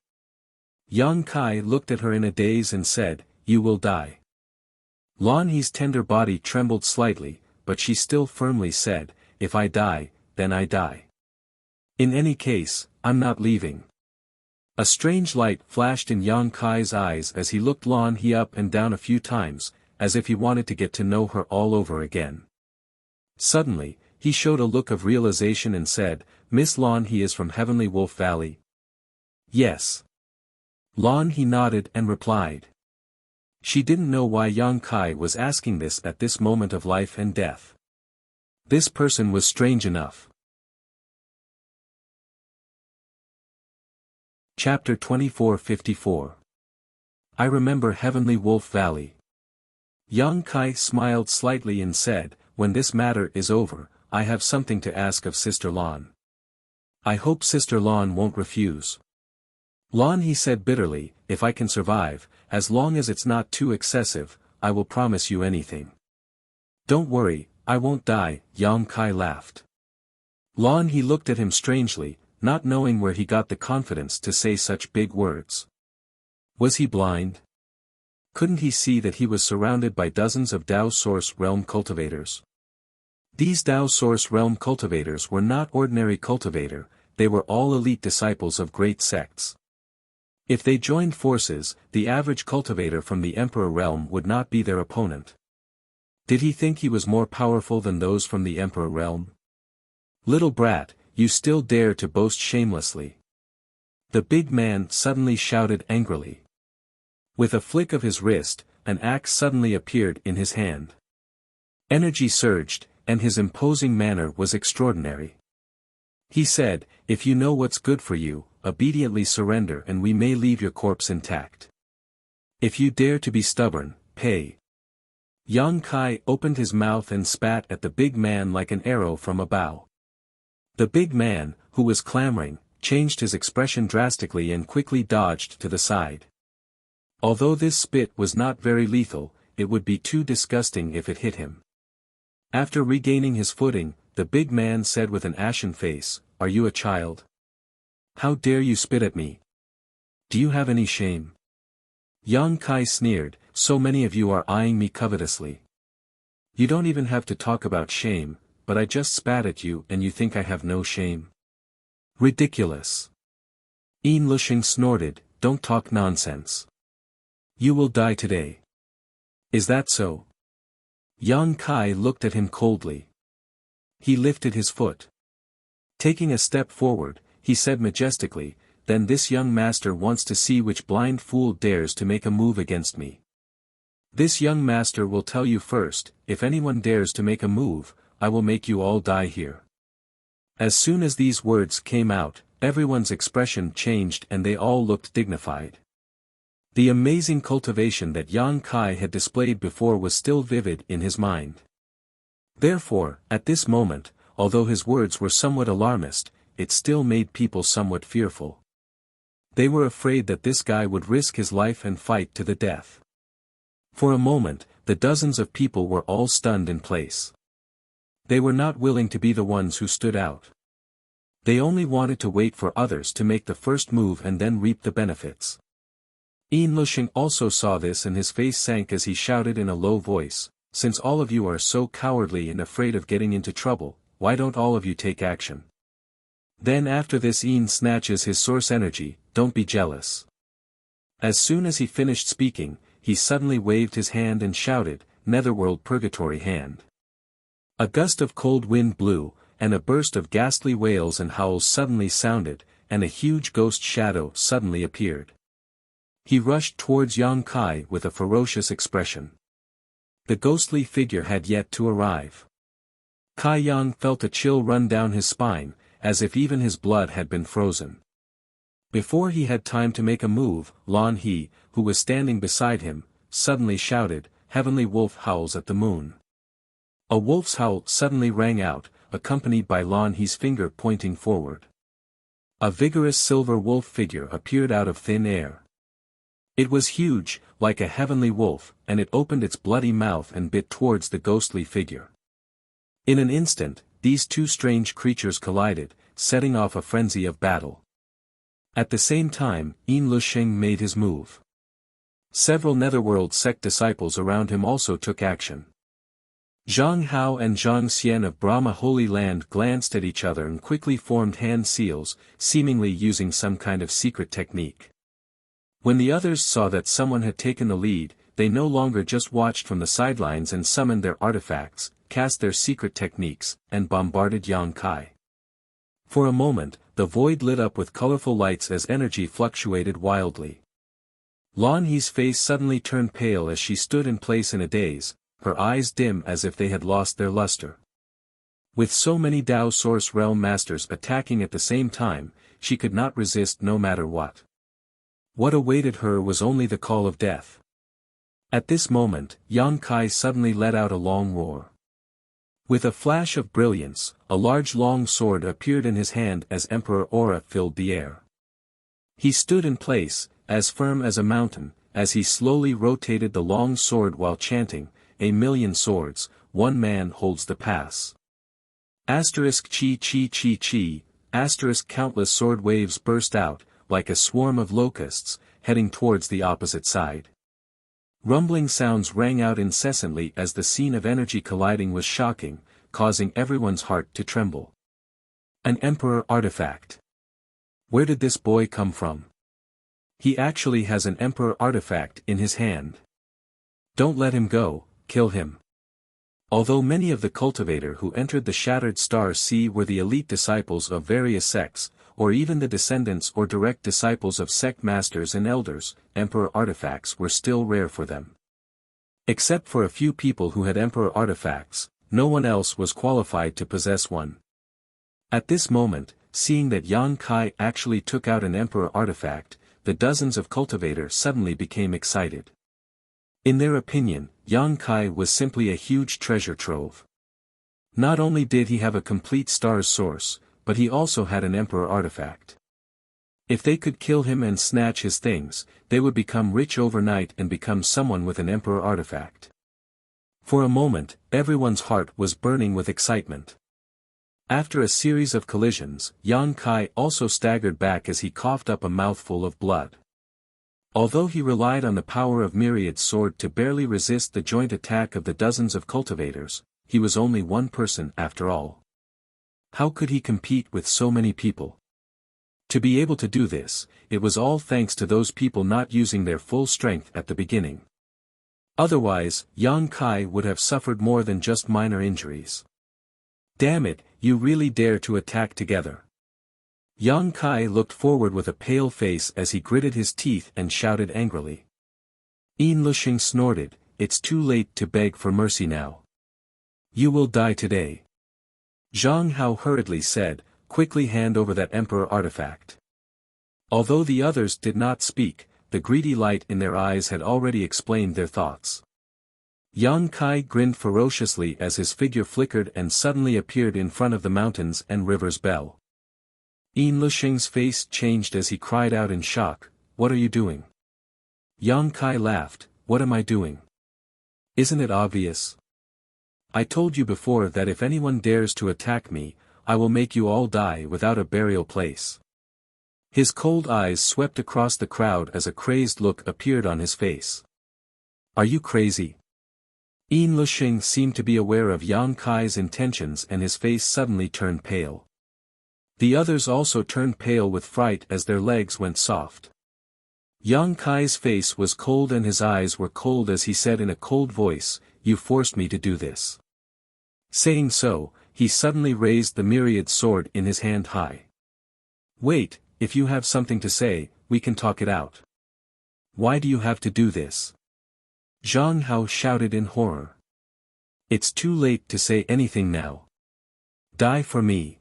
Yang Kai looked at her in a daze and said, "You will die." Lan He's tender body trembled slightly, but she still firmly said, "If I die, then I die. In any case, I'm not leaving." A strange light flashed in Yang Kai's eyes as he looked Lan He up and down a few times, as if he wanted to get to know her all over again. Suddenly, he showed a look of realization and said, "Miss Lan He is from Heavenly Wolf Valley?" "Yes." Lan He nodded and replied. She didn't know why Yang Kai was asking this at this moment of life and death. This person was strange enough. Chapter 2454. I remember Heavenly Wolf Valley. Yang Kai smiled slightly and said, "When this matter is over, I have something to ask of Sister Lan. I hope Sister Lan won't refuse." Lan He said bitterly, "If I can survive, as long as it's not too excessive, I will promise you anything." "Don't worry, I won't die," Yang Kai laughed. Lan He looked at him strangely, not knowing where he got the confidence to say such big words. Was he blind? Couldn't he see that he was surrounded by dozens of Dao Source Realm cultivators? These Dao Source Realm cultivators were not ordinary cultivator, they were all elite disciples of great sects. If they joined forces, the average cultivator from the Emperor Realm would not be their opponent. Did he think he was more powerful than those from the Emperor Realm? "Little brat, you still dare to boast shamelessly." The big man suddenly shouted angrily. With a flick of his wrist, an axe suddenly appeared in his hand. Energy surged, and his imposing manner was extraordinary. He said, "If you know what's good for you, obediently surrender and we may leave your corpse intact. If you dare to be stubborn, pay." Yang Kai opened his mouth and spat at the big man like an arrow from a bow. The big man, who was clamoring, changed his expression drastically and quickly dodged to the side. Although this spit was not very lethal, it would be too disgusting if it hit him. After regaining his footing, the big man said with an ashen face, "Are you a child? How dare you spit at me? Do you have any shame?" Yang Kai sneered, "So many of you are eyeing me covetously. You don't even have to talk about shame, but I just spat at you and you think I have no shame? Ridiculous." Yin Lushing snorted, "Don't talk nonsense. You will die today." "Is that so?" Yang Kai looked at him coldly. He lifted his foot. Taking a step forward, he said majestically, "Then this young master wants to see which blind fool dares to make a move against me. This young master will tell you first, if anyone dares to make a move, I will make you all die here." As soon as these words came out, everyone's expression changed and they all looked dignified. The amazing cultivation that Yang Kai had displayed before was still vivid in his mind. Therefore, at this moment, although his words were somewhat alarmist, it still made people somewhat fearful. They were afraid that this guy would risk his life and fight to the death. For a moment, the dozens of people were all stunned in place. They were not willing to be the ones who stood out. They only wanted to wait for others to make the first move and then reap the benefits. Yin Lushing also saw this and his face sank as he shouted in a low voice, "Since all of you are so cowardly and afraid of getting into trouble, why don't all of you take action? Then after this Yin snatches his source energy, don't be jealous. As soon as he finished speaking, he suddenly waved his hand and shouted, Netherworld Purgatory Hand. A gust of cold wind blew, and a burst of ghastly wails and howls suddenly sounded, and a huge ghost shadow suddenly appeared. He rushed towards Yang Kai with a ferocious expression. The ghostly figure had yet to arrive. Kai Yang felt a chill run down his spine, as if even his blood had been frozen. Before he had time to make a move, Lan He, who was standing beside him, suddenly shouted, Heavenly wolf howls at the moon. A wolf's howl suddenly rang out, accompanied by Lan He's finger pointing forward. A vigorous silver wolf figure appeared out of thin air. It was huge, like a heavenly wolf, and it opened its bloody mouth and bit towards the ghostly figure. In an instant, these two strange creatures collided, setting off a frenzy of battle. At the same time, Yin Lusheng made his move. Several Netherworld sect disciples around him also took action. Zhang Hao and Zhang Xian of Brahma Holy Land glanced at each other and quickly formed hand seals, seemingly using some kind of secret technique. When the others saw that someone had taken the lead, they no longer just watched from the sidelines and summoned their artifacts, cast their secret techniques, and bombarded Yang Kai. For a moment, the void lit up with colorful lights as energy fluctuated wildly. Lan He's face suddenly turned pale as she stood in place in a daze, her eyes dim as if they had lost their luster. With so many Dao Source Realm Masters attacking at the same time, she could not resist no matter what. What awaited her was only the call of death. At this moment, Yang Kai suddenly let out a long roar. With a flash of brilliance, a large long sword appeared in his hand as Emperor Aura filled the air. He stood in place, as firm as a mountain, as he slowly rotated the long sword while chanting, "A million swords, one man holds the pass." Asterisk chi chi chi chi, asterisk countless sword waves burst out, like a swarm of locusts, heading towards the opposite side. Rumbling sounds rang out incessantly as the scene of energy colliding was shocking, causing everyone's heart to tremble. An Emperor artifact. Where did this boy come from? He actually has an Emperor artifact in his hand. Don't let him go, kill him. Although many of the cultivator who entered the Shattered Star Sea were the elite disciples of various sects, or even the descendants or direct disciples of sect masters and elders, Emperor artifacts were still rare for them. Except for a few people who had Emperor artifacts, no one else was qualified to possess one. At this moment, seeing that Yang Kai actually took out an Emperor artifact, the dozens of cultivators suddenly became excited. In their opinion, Yang Kai was simply a huge treasure trove. Not only did he have a complete star's source, but he also had an Emperor artifact. If they could kill him and snatch his things, they would become rich overnight and become someone with an Emperor artifact. For a moment, everyone's heart was burning with excitement. After a series of collisions, Yang Kai also staggered back as he coughed up a mouthful of blood. Although he relied on the power of Myriad's sword to barely resist the joint attack of the dozens of cultivators, he was only one person after all. How could he compete with so many people? To be able to do this, it was all thanks to those people not using their full strength at the beginning. Otherwise, Yang Kai would have suffered more than just minor injuries. Damn it, you really dare to attack together. Yang Kai looked forward with a pale face as he gritted his teeth and shouted angrily. Yin Lusheng snorted, "It's too late to beg for mercy now. You will die today." Zhang Hao hurriedly said, "Quickly hand over that Emperor artifact." Although the others did not speak, the greedy light in their eyes had already explained their thoughts. Yang Kai grinned ferociously as his figure flickered and suddenly appeared in front of the mountains and river's bell. Yin Lusheng's face changed as he cried out in shock, "What are you doing?" Yang Kai laughed, "What am I doing? Isn't it obvious? I told you before that if anyone dares to attack me, I will make you all die without a burial place." His cold eyes swept across the crowd as a crazed look appeared on his face. "Are you crazy?" Yin Lusheng seemed to be aware of Yang Kai's intentions and his face suddenly turned pale. The others also turned pale with fright as their legs went soft. Yang Kai's face was cold and his eyes were cold as he said in a cold voice, "You forced me to do this." Saying so, he suddenly raised the myriad sword in his hand high. "Wait, if you have something to say, we can talk it out. Why do you have to do this?" Zhang Hao shouted in horror. "It's too late to say anything now. Die for me."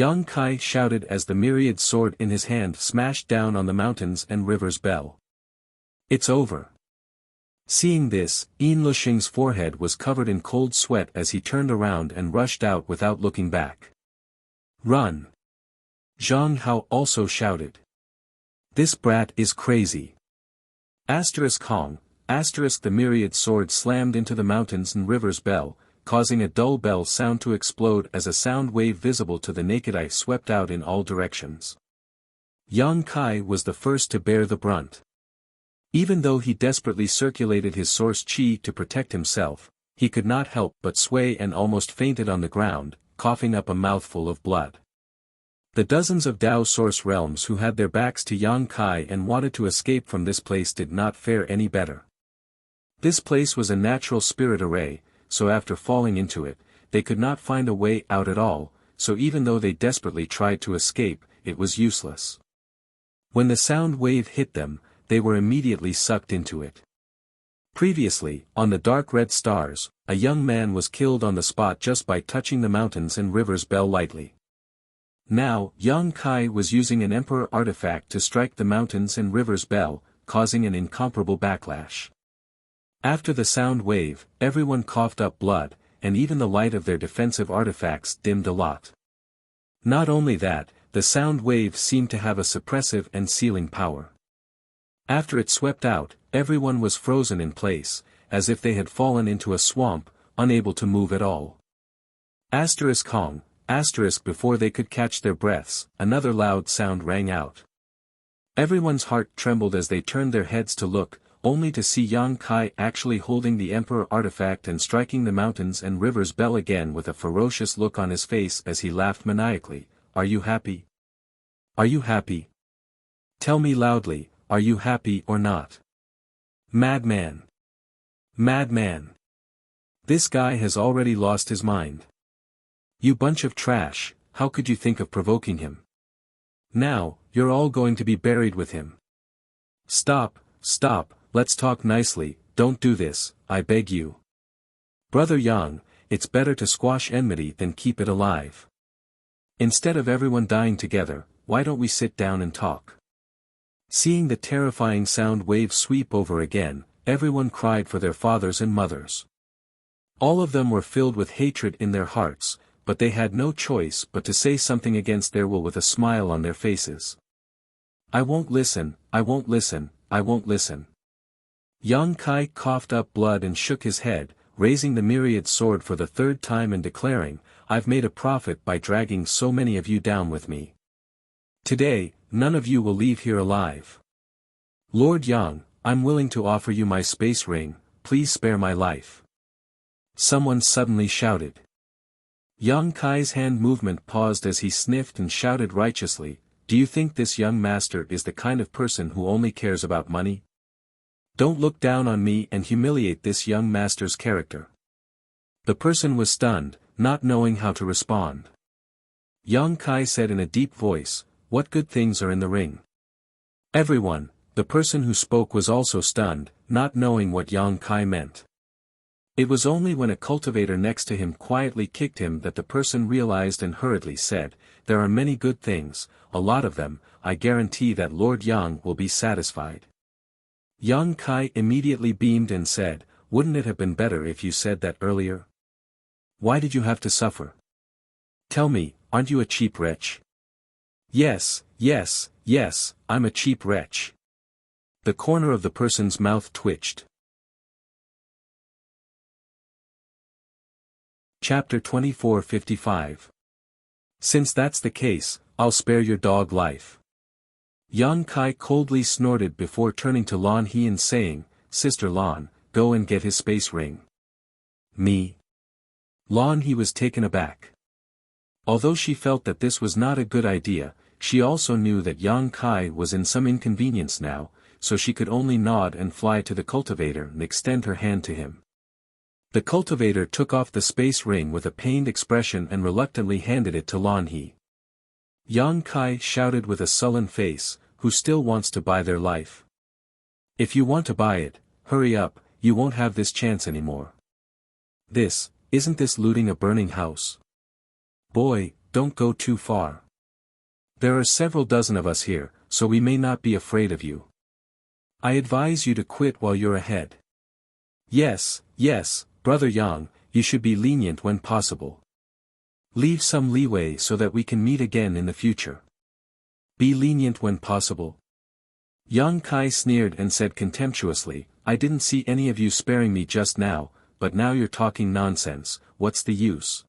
Yang Kai shouted as the myriad sword in his hand smashed down on the mountains and river's bell. "It's over." Seeing this, Yin Luxing's forehead was covered in cold sweat as he turned around and rushed out without looking back. "Run!" Zhang Hao also shouted. "This brat is crazy." Hong, the myriad sword slammed into the mountains and river's bell, causing a dull bell sound to explode as a sound wave visible to the naked eye swept out in all directions. Yang Kai was the first to bear the brunt. Even though he desperately circulated his source qi to protect himself, he could not help but sway and almost fainted on the ground, coughing up a mouthful of blood. The dozens of Dao source realms who had their backs to Yang Kai and wanted to escape from this place did not fare any better. This place was a natural spirit array, so after falling into it, they could not find a way out at all, so even though they desperately tried to escape, it was useless. When the sound wave hit them, they were immediately sucked into it. Previously, on the dark red stars, a young man was killed on the spot just by touching the mountains and river's bell lightly. Now, Yang Kai was using an emperor artifact to strike the mountains and river's bell, causing an incomparable backlash. After the sound wave, everyone coughed up blood, and even the light of their defensive artifacts dimmed a lot. Not only that, the sound wave seemed to have a suppressive and sealing power. After it swept out, everyone was frozen in place, as if they had fallen into a swamp, unable to move at all. Hong, before they could catch their breaths, another loud sound rang out. Everyone's heart trembled as they turned their heads to look, only to see Yang Kai actually holding the Emperor artifact and striking the mountains and river's bell again with a ferocious look on his face as he laughed maniacally. "Are you happy? Are you happy? Tell me loudly, are you happy or not? Madman! Madman! This guy has already lost his mind. You bunch of trash, how could you think of provoking him? Now, you're all going to be buried with him. Stop, stop. Let's talk nicely, don't do this, I beg you. Brother Yang, it's better to squash enmity than keep it alive. Instead of everyone dying together, why don't we sit down and talk?" Seeing the terrifying sound wave sweep over again, everyone cried for their fathers and mothers. All of them were filled with hatred in their hearts, but they had no choice but to say something against their will with a smile on their faces. "I won't listen, I won't listen, I won't listen." Yang Kai coughed up blood and shook his head, raising the myriad sword for the third time and declaring, "I've made a profit by dragging so many of you down with me. Today, none of you will leave here alive. Lord Yang, I'm willing to offer you my space ring, please spare my life." Someone suddenly shouted. Yang Kai's hand movement paused as he sniffed and shouted righteously, "Do you think this young master is the kind of person who only cares about money? Don't look down on me and humiliate this young master's character." The person was stunned, not knowing how to respond. Yang Kai said in a deep voice, "What good things are in the ring?" Everyone, the person who spoke was also stunned, not knowing what Yang Kai meant. It was only when a cultivator next to him quietly kicked him that the person realized and hurriedly said, "There are many good things, a lot of them, I guarantee that Lord Yang will be satisfied." Yang Kai immediately beamed and said, "Wouldn't it have been better if you said that earlier? Why did you have to suffer? Tell me, aren't you a cheap wretch?" "Yes, yes, yes, I'm a cheap wretch." The corner of the person's mouth twitched. Chapter 2455. "Since that's the case, I'll spare your dog life." Yang Kai coldly snorted before turning to Lan He and saying, "Sister Lan, go and get his space ring." "Me?" Lan He was taken aback. Although she felt that this was not a good idea, she also knew that Yang Kai was in some inconvenience now, so she could only nod and fly to the cultivator and extend her hand to him. The cultivator took off the space ring with a pained expression and reluctantly handed it to Lan He. Yang Kai shouted with a sullen face, "Who still wants to buy their life? If you want to buy it, hurry up, you won't have this chance anymore." Isn't this looting a burning house? Boy, don't go too far. There are several dozen of us here, so we may not be afraid of you. I advise you to quit while you're ahead. Yes, Brother Yang, you should be lenient when possible. Leave some leeway so that we can meet again in the future. Be lenient when possible. Yang Kai sneered and said contemptuously, "I didn't see any of you sparing me just now, but now you're talking nonsense, what's the use?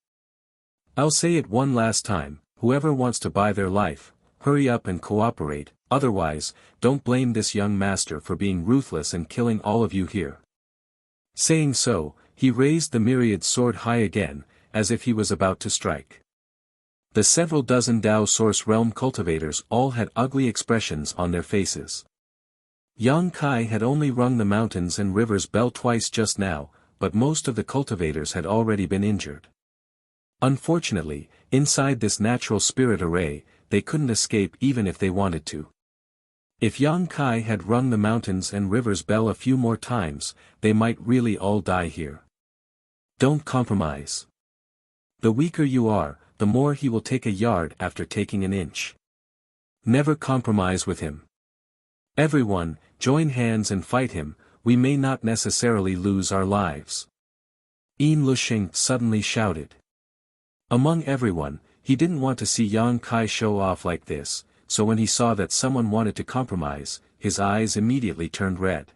I'll say it one last time, whoever wants to buy their life, hurry up and cooperate, otherwise, don't blame this young master for being ruthless and killing all of you here." Saying so, he raised the myriad sword high again, as if he was about to strike. The several dozen Dao Source Realm cultivators all had ugly expressions on their faces. Yang Kai had only rung the mountains and rivers bell twice just now, but most of the cultivators had already been injured. Unfortunately, inside this natural spirit array, they couldn't escape even if they wanted to. If Yang Kai had rung the mountains and rivers bell a few more times, they might really all die here. Don't compromise. The weaker you are, the more he will take a yard after taking an inch. Never compromise with him. Everyone, join hands and fight him, we may not necessarily lose our lives. Yin Lushing suddenly shouted. Among everyone, he didn't want to see Yang Kai show off like this, so when he saw that someone wanted to compromise, his eyes immediately turned red.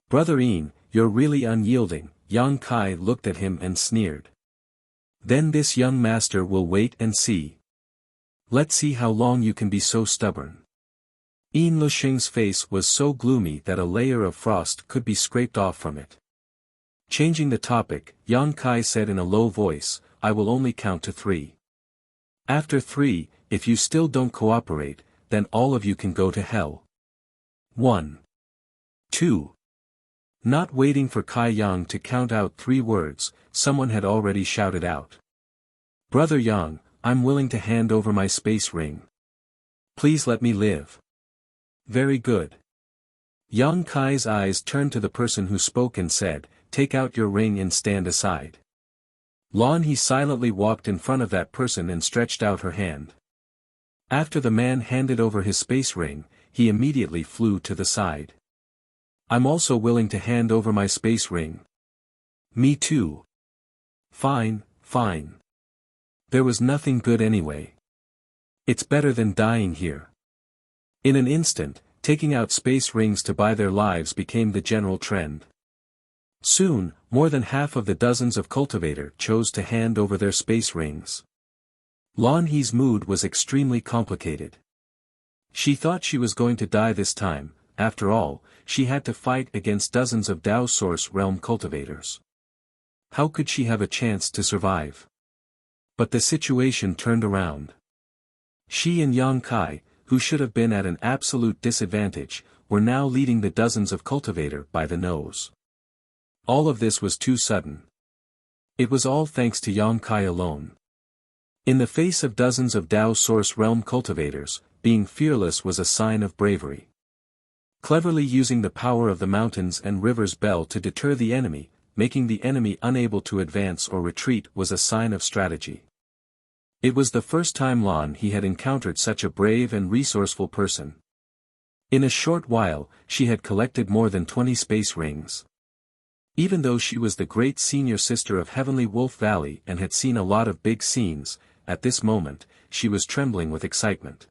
"Brother Yin, you're really unyielding," Yang Kai looked at him and sneered. "Then this young master will wait and see. Let's see how long you can be so stubborn." Yin Lushing's face was so gloomy that a layer of frost could be scraped off from it. Changing the topic, Yang Kai said in a low voice, "I will only count to 3. After 3, if you still don't cooperate, then all of you can go to hell. 1. 2. Not waiting for Kai Yang to count out 3 words, someone had already shouted out. "Brother Yang, I'm willing to hand over my space ring. Please let me live." "Very good." Yang Kai's eyes turned to the person who spoke and said, "Take out your ring and stand aside." Lan He silently walked in front of that person and stretched out her hand. After the man handed over his space ring, he immediately flew to the side. "I'm also willing to hand over my space ring." "Me too." Fine. There was nothing good anyway. It's better than dying here." In an instant, taking out space rings to buy their lives became the general trend. Soon, more than half of the dozens of cultivators chose to hand over their space rings. Lan He's mood was extremely complicated. She thought she was going to die this time. After all, she had to fight against dozens of Dao Source Realm cultivators. How could she have a chance to survive? But the situation turned around. She and Yang Kai, who should have been at an absolute disadvantage, were now leading the dozens of cultivators by the nose. All of this was too sudden. It was all thanks to Yang Kai alone. In the face of dozens of Dao Source Realm cultivators, being fearless was a sign of bravery. Cleverly using the power of the mountains and rivers bell to deter the enemy, making the enemy unable to advance or retreat was a sign of strategy. It was the first time Lan He had encountered such a brave and resourceful person. In a short while, she had collected more than 20 space rings. Even though she was the great senior sister of Heavenly Wolf Valley and had seen a lot of big scenes, at this moment, she was trembling with excitement.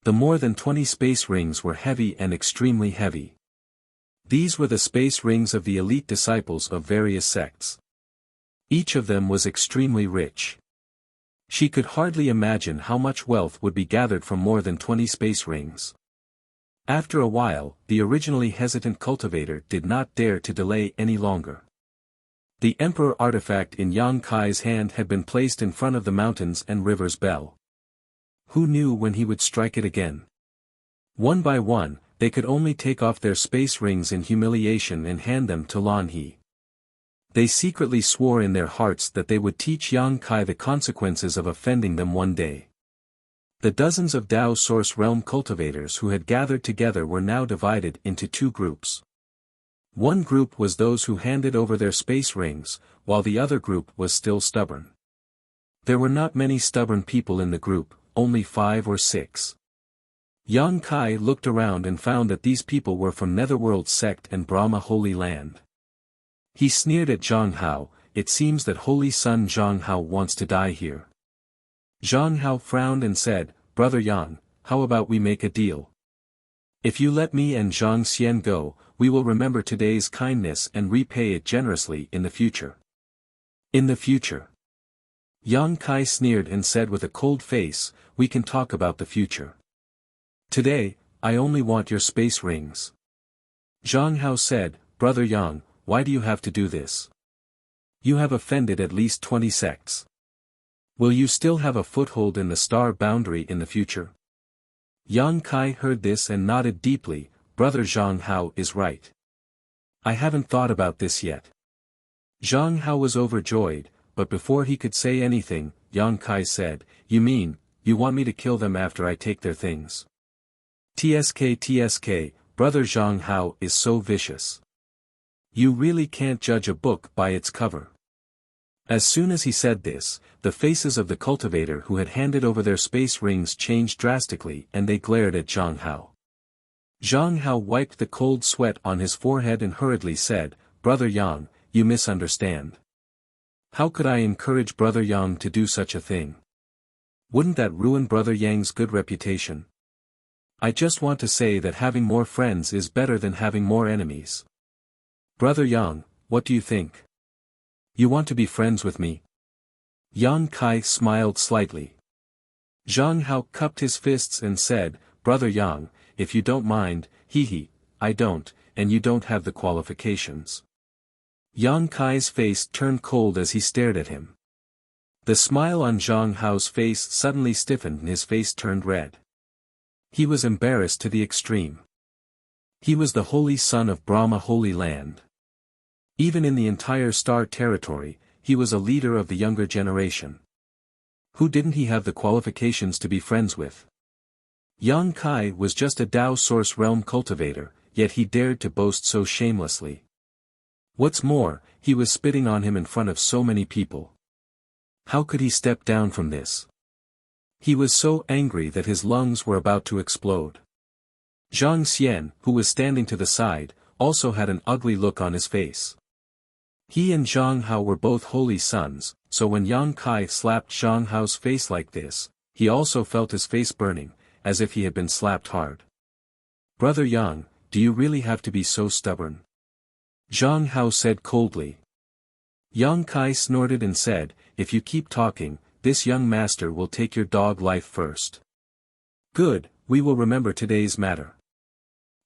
The more than 20 space rings were heavy and extremely heavy. These were the space rings of the elite disciples of various sects. Each of them was extremely rich. She could hardly imagine how much wealth would be gathered from more than 20 space rings. After a while, the originally hesitant cultivator did not dare to delay any longer. The Emperor artifact in Yang Kai's hand had been placed in front of the mountains and river's bell. Who knew when he would strike it again? One by one, they could only take off their space rings in humiliation and hand them to Lan He. They secretly swore in their hearts that they would teach Yang Kai the consequences of offending them one day. The dozens of Dao Source Realm cultivators who had gathered together were now divided into two groups. One group was those who handed over their space rings, while the other group was still stubborn. There were not many stubborn people in the group, only 5 or 6. Yang Kai looked around and found that these people were from Netherworld Sect and Brahma Holy Land. He sneered at Zhang Hao. It seems that Holy Son Zhang Hao wants to die here. Zhang Hao frowned and said, Brother Yang, how about we make a deal? If you let me and Zhang Xian go, we will remember today's kindness and repay it generously in the future. In the future. Yang Kai sneered and said with a cold face, we can talk about the future. Today, I only want your space rings. Zhang Hao said, Brother Yang, why do you have to do this? You have offended at least 20 sects. Will you still have a foothold in the star boundary in the future? Yang Kai heard this and nodded deeply. Brother Zhang Hao is right. I haven't thought about this yet. Zhang Hao was overjoyed, but before he could say anything, Yang Kai said, You mean, you want me to kill them after I take their things? TSK, Brother Zhang Hao is so vicious. You really can't judge a book by its cover. As soon as he said this, the faces of the cultivator who had handed over their space rings changed drastically and they glared at Zhang Hao. Zhang Hao wiped the cold sweat on his forehead and hurriedly said, Brother Yang, you misunderstand. How could I encourage Brother Yang to do such a thing? Wouldn't that ruin Brother Yang's good reputation? I just want to say that having more friends is better than having more enemies. Brother Yang, what do you think? You want to be friends with me? Yang Kai smiled slightly. Zhang Hao cupped his fists and said, Brother Yang, if you don't mind, I don't, and you don't have the qualifications. Yang Kai's face turned cold as he stared at him. The smile on Zhang Hao's face suddenly stiffened and his face turned red. He was embarrassed to the extreme. He was the holy son of Brahma Holy Land. Even in the entire star territory, he was a leader of the younger generation. Who didn't he have the qualifications to be friends with? Yang Kai was just a Dao Source Realm cultivator, yet he dared to boast so shamelessly. What's more, he was spitting on him in front of so many people. How could he step down from this? He was so angry that his lungs were about to explode. Zhang Xian, who was standing to the side, also had an ugly look on his face. He and Zhang Hao were both holy sons, so when Yang Kai slapped Zhang Hao's face like this, he also felt his face burning, as if he had been slapped hard. Brother Yang, do you really have to be so stubborn? Zhang Hao said coldly. Yang Kai snorted and said, If you keep talking, this young master will take your dog life first. Good, we will remember today's matter.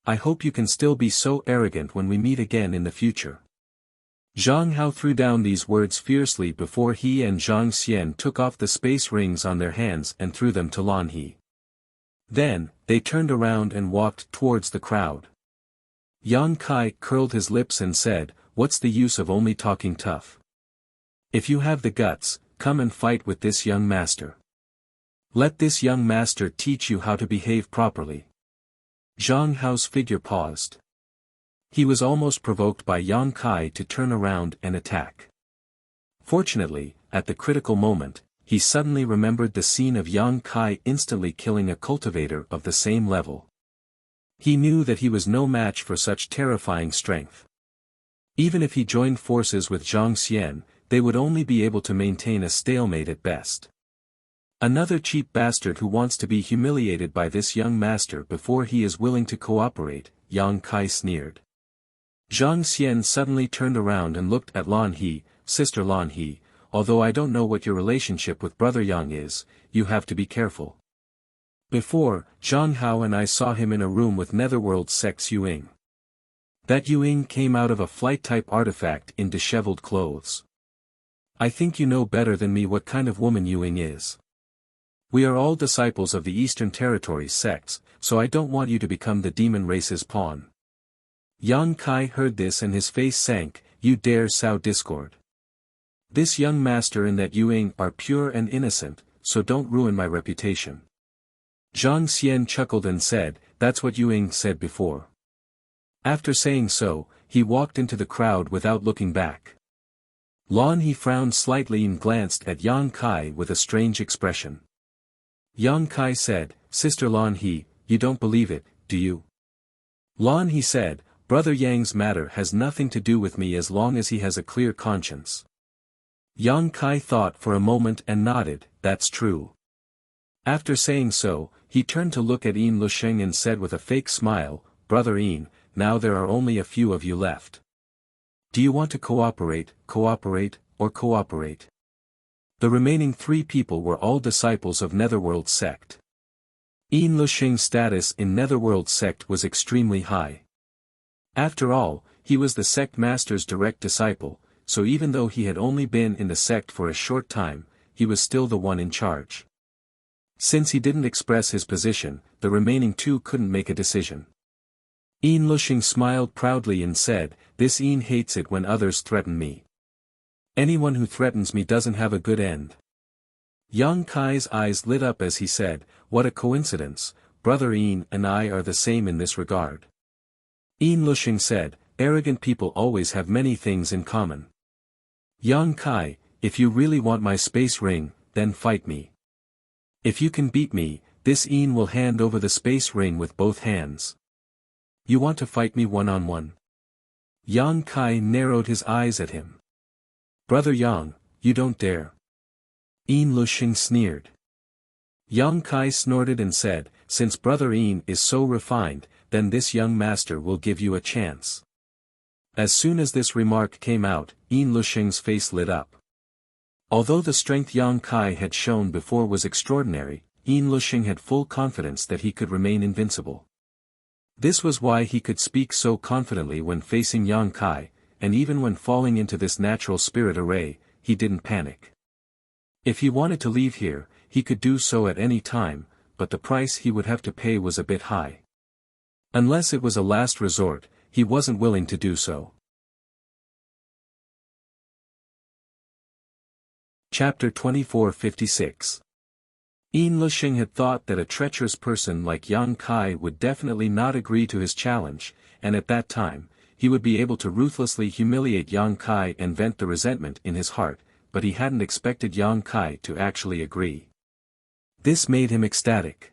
I hope you can still be so arrogant when we meet again in the future. Zhang Hao threw down these words fiercely before he and Zhang Xian took off the space rings on their hands and threw them to Lan He. Then, they turned around and walked towards the crowd. Yang Kai curled his lips and said, What's the use of only talking tough? If you have the guts, come and fight with this young master. Let this young master teach you how to behave properly. Zhang Hao's figure paused. He was almost provoked by Yang Kai to turn around and attack. Fortunately, at the critical moment, he suddenly remembered the scene of Yang Kai instantly killing a cultivator of the same level. He knew that he was no match for such terrifying strength. Even if he joined forces with Zhang Xian, they would only be able to maintain a stalemate at best. Another cheap bastard who wants to be humiliated by this young master before he is willing to cooperate, Yang Kai sneered. Zhang Xian suddenly turned around and looked at Lan He. Sister Lan He, although I don't know what your relationship with Brother Yang is, you have to be careful. Before, Zhang Hao and I saw him in a room with Netherworld Sect Yuing. That Yuing came out of a flight-type artifact in disheveled clothes. I think you know better than me what kind of woman Yuing is. We are all disciples of the Eastern Territories sects, so I don't want you to become the demon race's pawn. Yang Kai heard this and his face sank. You dare sow discord. This young master and that Yuing are pure and innocent, so don't ruin my reputation. Zhang Xian chuckled and said, that's what Yuing said before. After saying so, he walked into the crowd without looking back. Lan He frowned slightly and glanced at Yang Kai with a strange expression. Yang Kai said, Sister Lan He, you don't believe it, do you? Lan He said, Brother Yang's matter has nothing to do with me as long as he has a clear conscience. Yang Kai thought for a moment and nodded, that's true. After saying so, he turned to look at Yin Lusheng and said with a fake smile, Brother Yin, now there are only a few of you left. Do you want to cooperate, or cooperate? The remaining 3 people were all disciples of Netherworld sect. Yin Lusheng's status in Netherworld sect was extremely high. After all, he was the sect master's direct disciple, so even though he had only been in the sect for a short time, he was still the one in charge. Since he didn't express his position, the remaining 2 couldn't make a decision. Yin Lusheng smiled proudly and said, this Yin hates it when others threaten me. Anyone who threatens me doesn't have a good end. Yang Kai's eyes lit up as he said, what a coincidence, Brother Yin and I are the same in this regard. Yin Lusheng said, arrogant people always have many things in common. Yang Kai, if you really want my space ring, then fight me. If you can beat me, this Yin will hand over the space ring with both hands. You want to fight me one-on-one? Yang Kai narrowed his eyes at him. Brother Yang, you don't dare. Yin Lusheng sneered. Yang Kai snorted and said, since Brother Yin is so refined, then this young master will give you a chance. As soon as this remark came out, Yin Lusheng's face lit up. Although the strength Yang Kai had shown before was extraordinary, Yin Lusheng had full confidence that he could remain invincible. This was why he could speak so confidently when facing Yang Kai, and even when falling into this natural spirit array, he didn't panic. If he wanted to leave here, he could do so at any time, but the price he would have to pay was a bit high. Unless it was a last resort, he wasn't willing to do so. Chapter 2456. Yin Lusheng had thought that a treacherous person like Yang Kai would definitely not agree to his challenge, and at that time, he would be able to ruthlessly humiliate Yang Kai and vent the resentment in his heart, but he hadn't expected Yang Kai to actually agree. This made him ecstatic.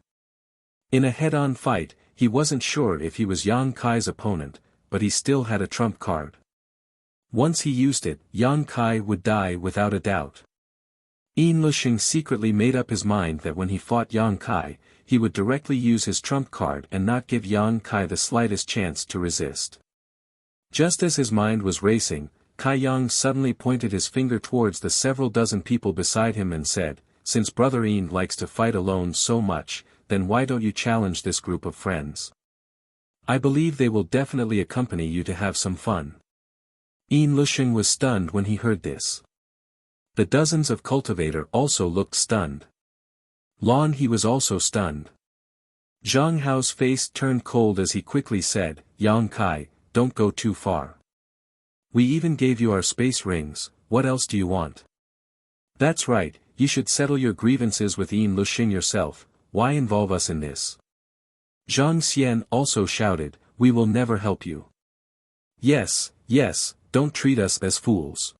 In a head-on fight, he wasn't sure if he was Yang Kai's opponent, but he still had a trump card. Once he used it, Yang Kai would die without a doubt. Yin Lusheng secretly made up his mind that when he fought Yang Kai, he would directly use his trump card and not give Yang Kai the slightest chance to resist. Just as his mind was racing, Kai Yang suddenly pointed his finger towards the several dozen people beside him and said, since Brother Yin likes to fight alone so much, then why don't you challenge this group of friends? I believe they will definitely accompany you to have some fun. Yin Lusheng was stunned when he heard this. The dozens of cultivator also looked stunned. Lan He was also stunned. Zhang Hao's face turned cold as he quickly said, Yang Kai, don't go too far. We even gave you our space rings, what else do you want? That's right, you should settle your grievances with Yin Lusheng yourself, why involve us in this? Zhang Xian also shouted, we will never help you. Yes, don't treat us as fools.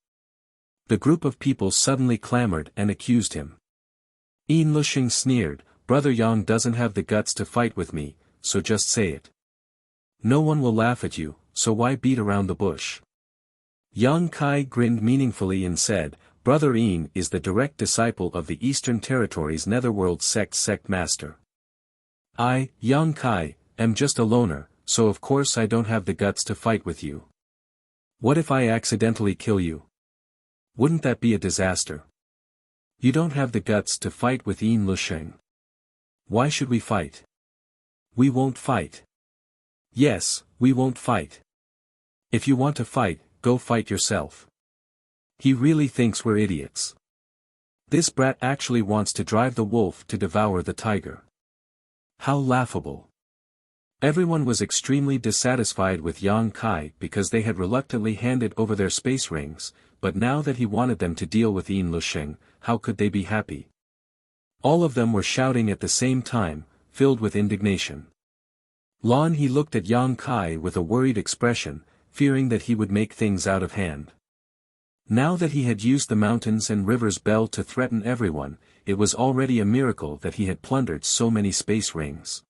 The group of people suddenly clamored and accused him. Yin Lusheng sneered, Brother Yang doesn't have the guts to fight with me, so just say it. No one will laugh at you, so why beat around the bush? Yang Kai grinned meaningfully and said, Brother Yin is the direct disciple of the Eastern Territories Netherworld sect master. I, Yang Kai, am just a loner, so of course I don't have the guts to fight with you. What if I accidentally kill you? Wouldn't that be a disaster? You don't have the guts to fight with Yin Lusheng. Why should we fight? We won't fight. Yes, we won't fight. If you want to fight, go fight yourself. He really thinks we're idiots. This brat actually wants to drive the wolf to devour the tiger. How laughable. Everyone was extremely dissatisfied with Yang Kai because they had reluctantly handed over their space rings, but now that he wanted them to deal with Yin Lusheng, how could they be happy? All of them were shouting at the same time, filled with indignation. Lan He looked at Yang Kai with a worried expression, fearing that he would make things out of hand. Now that he had used the mountains and rivers bell to threaten everyone, it was already a miracle that he had plundered so many space rings.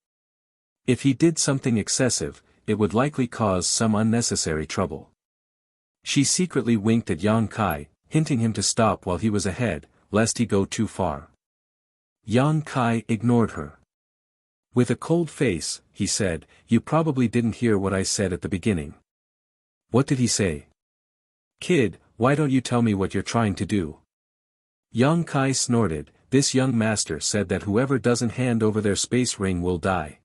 If he did something excessive, it would likely cause some unnecessary trouble. She secretly winked at Yang Kai, hinting him to stop while he was ahead, lest he go too far. Yang Kai ignored her. With a cold face, he said, "You probably didn't hear what I said at the beginning." "What did he say?" "Kid, why don't you tell me what you're trying to do?" Yang Kai snorted. "This young master said that whoever doesn't hand over their space ring will die."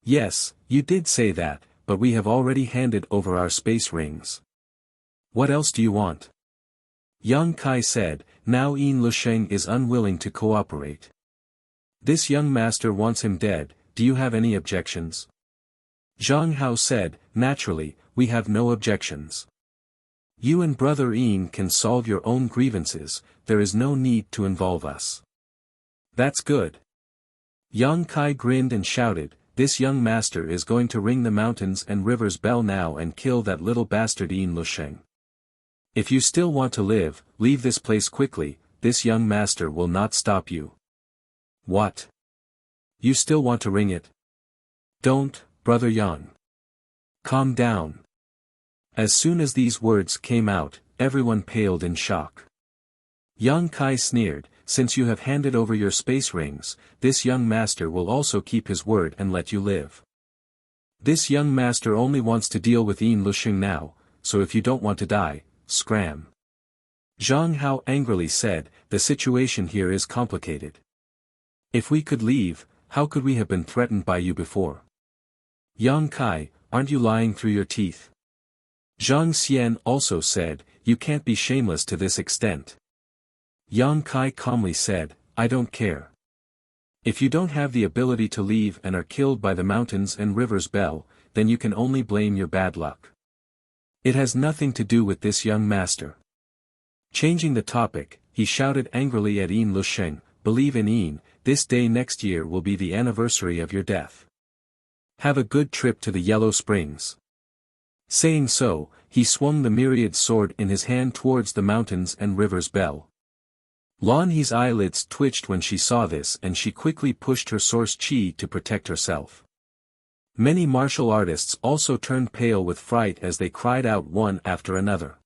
"Yes, you did say that, but we have already handed over our space rings. What else do you want?" Yang Kai said, "Now Yin Lusheng is unwilling to cooperate. This young master wants him dead, do you have any objections?" Zhang Hao said, "Naturally, we have no objections. You and Brother Yin can solve your own grievances, there is no need to involve us." "That's good." Yang Kai grinned and shouted, "This young master is going to ring the mountains and rivers bell now and kill that little bastard Yin Lusheng. If you still want to live, leave this place quickly, this young master will not stop you." "What? You still want to ring it?" "Don't, Brother Yang. Calm down." As soon as these words came out, everyone paled in shock. Yang Kai sneered, "Since you have handed over your space rings, this young master will also keep his word and let you live. This young master only wants to deal with Yin Lusheng now, so if you don't want to die, scram." Zhang Hao angrily said, "The situation here is complicated. If we could leave, how could we have been threatened by you before?" "Yang Kai, aren't you lying through your teeth?" Zhang Xian also said, "You can't be shameless to this extent." Yang Kai calmly said, "I don't care. If you don't have the ability to leave and are killed by the mountains and rivers bell, then you can only blame your bad luck. It has nothing to do with this young master." Changing the topic, he shouted angrily at Yin Lusheng, "Believe in Yin, this day next year will be the anniversary of your death. Have a good trip to the Yellow Springs." Saying so, he swung the myriad sword in his hand towards the mountains and rivers bell. Lan He's eyelids twitched when she saw this and she quickly pushed her source chi to protect herself. Many martial artists also turned pale with fright as they cried out one after another.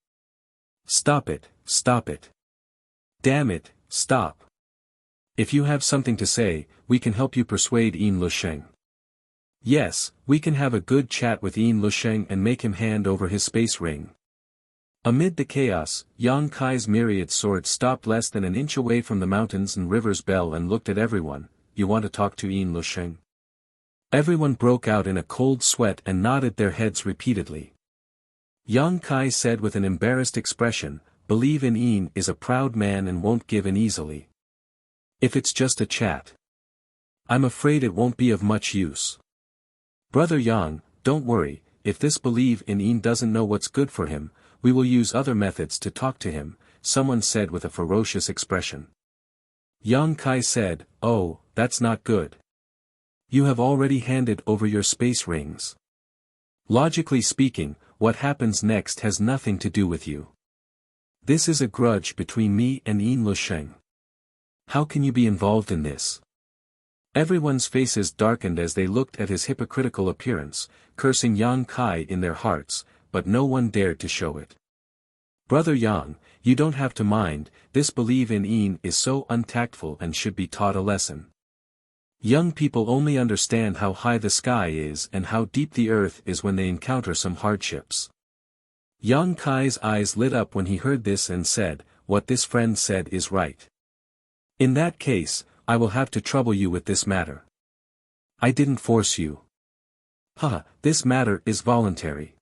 "Stop it, stop it. Damn it, stop. If you have something to say, we can help you persuade Yin Lusheng. Yes, we can have a good chat with Yin Lusheng and make him hand over his space ring." Amid the chaos, Yang Kai's myriad sword stopped less than an inch away from the mountains and rivers bell and looked at everyone. "You want to talk to Yin Lusheng?" Everyone broke out in a cold sweat and nodded their heads repeatedly. Yang Kai said with an embarrassed expression, "Believe in Yin is a proud man and won't give in easily. If it's just a chat, I'm afraid it won't be of much use. Brother Yang, don't worry, if this believe in Yin doesn't know what's good for him, we will use other methods to talk to him," someone said with a ferocious expression. Yang Kai said, "Oh, that's not good. You have already handed over your space rings. Logically speaking, what happens next has nothing to do with you. This is a grudge between me and Yin Lusheng. How can you be involved in this?" Everyone's faces darkened as they looked at his hypocritical appearance, cursing Yang Kai in their hearts, but no one dared to show it. "Brother Yang, you don't have to mind, this believe in Yin is so untactful and should be taught a lesson. Young people only understand how high the sky is and how deep the earth is when they encounter some hardships." Yang Kai's eyes lit up when he heard this and said, "What this friend said is right. In that case, I will have to trouble you with this matter. I didn't force you. Haha, this matter is voluntary.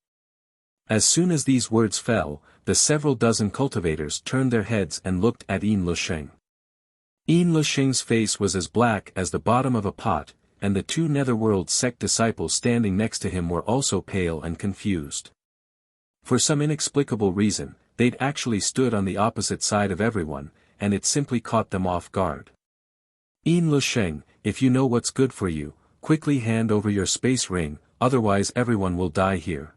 As soon as these words fell, the several dozen cultivators turned their heads and looked at Yin Lusheng. Yin Lusheng's face was as black as the bottom of a pot, and the two Netherworld sect disciples standing next to him were also pale and confused. For some inexplicable reason, they'd actually stood on the opposite side of everyone, and it simply caught them off guard. Yin Lusheng, if you know what's good for you, quickly hand over your space ring, otherwise everyone will die here.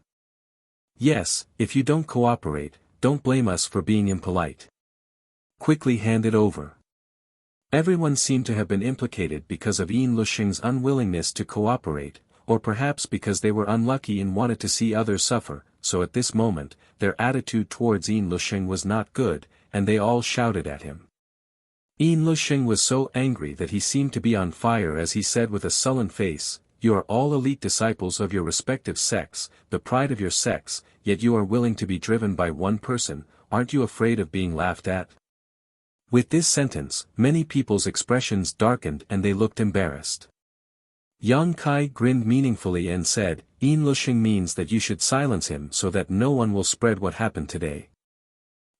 Yes, if you don't cooperate, don't blame us for being impolite. Quickly hand it over. Everyone seemed to have been implicated because of Yin Lusheng's unwillingness to cooperate, or perhaps because they were unlucky and wanted to see others suffer, so at this moment, their attitude towards Yin Lusheng was not good, and they all shouted at him. Yin Lusheng was so angry that he seemed to be on fire as he said with a sullen face, "You are all elite disciples of your respective sects, the pride of your sects, yet you are willing to be driven by one person, aren't you afraid of being laughed at?" With this sentence, many people's expressions darkened and they looked embarrassed. Yang Kai grinned meaningfully and said, "Yin Lusheng means that you should silence him so that no one will spread what happened today."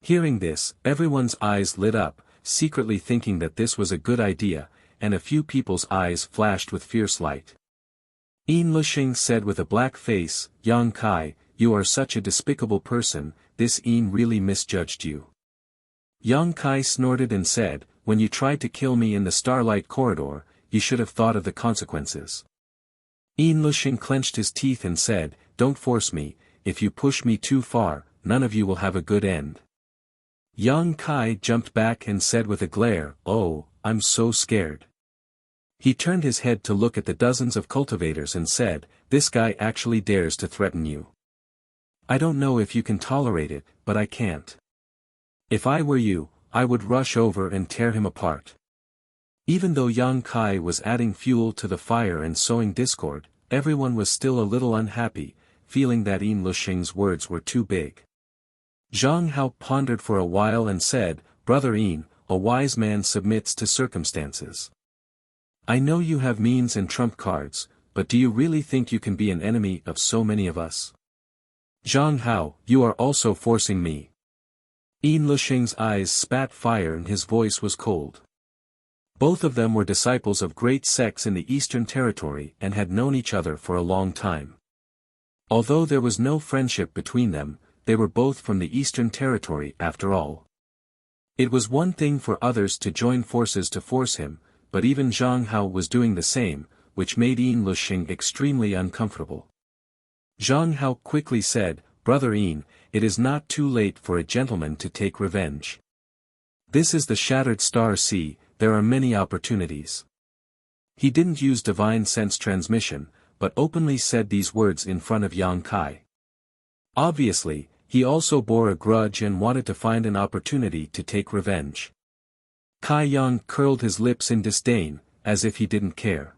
Hearing this, everyone's eyes lit up, secretly thinking that this was a good idea, and a few people's eyes flashed with fierce light. Yin Lusheng said with a black face, "Yang Kai, you are such a despicable person, this Yin really misjudged you." Yang Kai snorted and said, "When you tried to kill me in the Starlight Corridor, you should have thought of the consequences." Yin Lusheng clenched his teeth and said, "Don't force me, if you push me too far, none of you will have a good end." Yang Kai jumped back and said with a glare, "Oh, I'm so scared." He turned his head to look at the dozens of cultivators and said, "This guy actually dares to threaten you. I don't know if you can tolerate it, but I can't. If I were you, I would rush over and tear him apart." Even though Yang Kai was adding fuel to the fire and sowing discord, everyone was still a little unhappy, feeling that Yin Lusheng's words were too big. Zhang Hao pondered for a while and said, "Brother Yin, a wise man submits to circumstances. I know you have means and trump cards, but do you really think you can be an enemy of so many of us?" "Zhang Hao, you are also forcing me." Yin Lusheng's eyes spat fire and his voice was cold. Both of them were disciples of great sects in the Eastern Territory and had known each other for a long time. Although there was no friendship between them, they were both from the Eastern Territory after all. It was one thing for others to join forces to force him, but even Zhang Hao was doing the same, which made Yin Lusheng extremely uncomfortable. Zhang Hao quickly said, "Brother Yin, it is not too late for a gentleman to take revenge. This is the Shattered Star Sea, there are many opportunities." He didn't use divine sense transmission, but openly said these words in front of Yang Kai. Obviously, he also bore a grudge and wanted to find an opportunity to take revenge. Kai Yang curled his lips in disdain, as if he didn't care.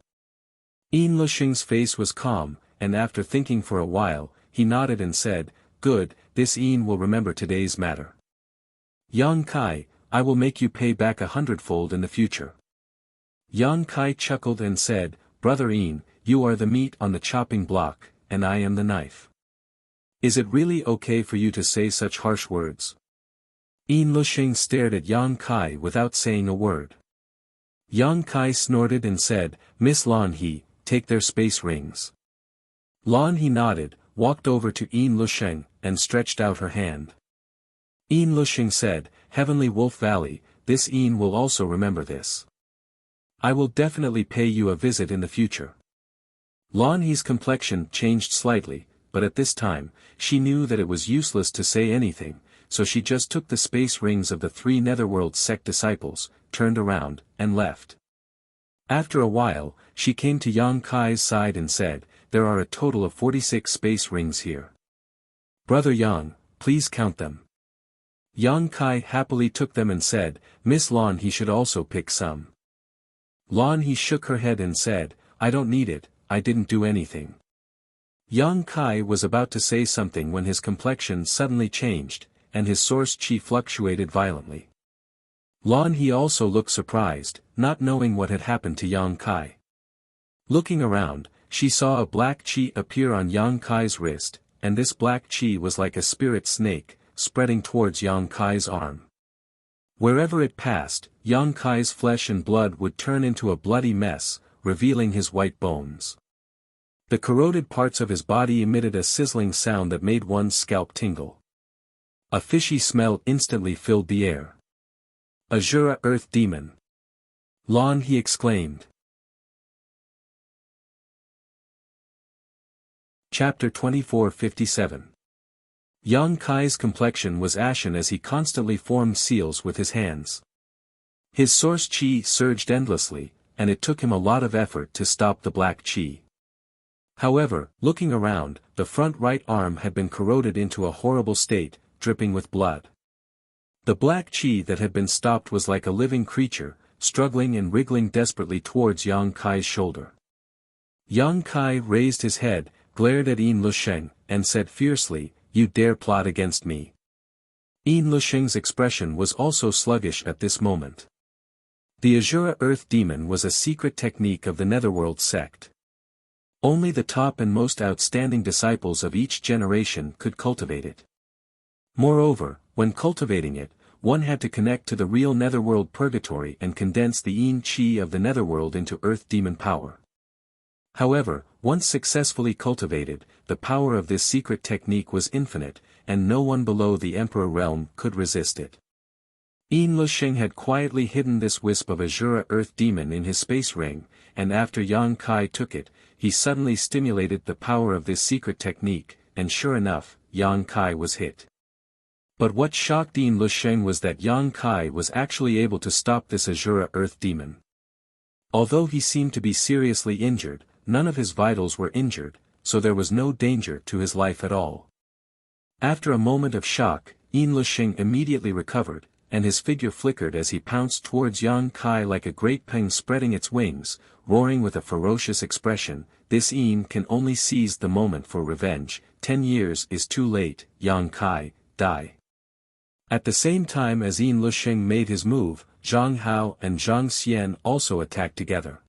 Yin Lusheng's face was calm, and after thinking for a while, he nodded and said, "Good, this Yin will remember today's matter. Yang Kai, I will make you pay back 100-fold in the future." Yang Kai chuckled and said, "Brother Yin, you are the meat on the chopping block, and I am the knife. Is it really okay for you to say such harsh words?" Yin Lusheng stared at Yang Kai without saying a word. Yang Kai snorted and said, "Miss Lan He, take their space rings." Lan He nodded, walked over to Yin Lusheng, and stretched out her hand. Yin Lusheng said, "Heavenly Wolf Valley, this Yin will also remember this. I will definitely pay you a visit in the future." Lan He's complexion changed slightly, but at this time, she knew that it was useless to say anything, so she just took the space rings of the 3 Netherworld sect disciples, turned around, and left. After a while, she came to Yang Kai's side and said, "There are a total of 46 space rings here. Brother Yang, please count them." Yang Kai happily took them and said, "Miss Lan He should also pick some." Lan He shook her head and said, "I don't need it, I didn't do anything." Yang Kai was about to say something when his complexion suddenly changed, and his source chi fluctuated violently. Lan He also looked surprised, not knowing what had happened to Yang Kai. Looking around, she saw a black chi appear on Yang Kai's wrist, and this black chi was like a spirit snake, spreading towards Yang Kai's arm. Wherever it passed, Yang Kai's flesh and blood would turn into a bloody mess, revealing his white bones. The corroded parts of his body emitted a sizzling sound that made one's scalp tingle. A fishy smell instantly filled the air. Azura Earth Demon! Lon, he exclaimed. Chapter 2457. Yang Kai's complexion was ashen as he constantly formed seals with his hands. His source chi surged endlessly, and it took him a lot of effort to stop the black chi. However, looking around, the front right arm had been corroded into a horrible state, dripping with blood. The black chi that had been stopped was like a living creature, struggling and wriggling desperately towards Yang Kai's shoulder. Yang Kai raised his head, glared at Yin Lusheng, and said fiercely, "You dare plot against me." Yin Lusheng's expression was also sluggish at this moment. The Azura Earth Demon was a secret technique of the Netherworld sect. Only the top and most outstanding disciples of each generation could cultivate it. Moreover, when cultivating it, one had to connect to the real Netherworld purgatory and condense the Yin Chi of the Netherworld into Earth Demon power. However, once successfully cultivated, the power of this secret technique was infinite, and no one below the Emperor realm could resist it. Yin Lusheng had quietly hidden this wisp of Azura Earth Demon in his space ring, and after Yang Kai took it, he suddenly stimulated the power of this secret technique, and sure enough, Yang Kai was hit. But what shocked Yin Lusheng was that Yang Kai was actually able to stop this Azura Earth Demon. Although he seemed to be seriously injured, none of his vitals were injured, so there was no danger to his life at all. After a moment of shock, Yin Lusheng immediately recovered, and his figure flickered as he pounced towards Yang Kai like a great peng spreading its wings, roaring with a ferocious expression, "This Yin can only seize the moment for revenge, 10 years is too late, Yang Kai, die." At the same time as Yin Lusheng made his move, Zhang Hao and Zhang Xian also attacked together.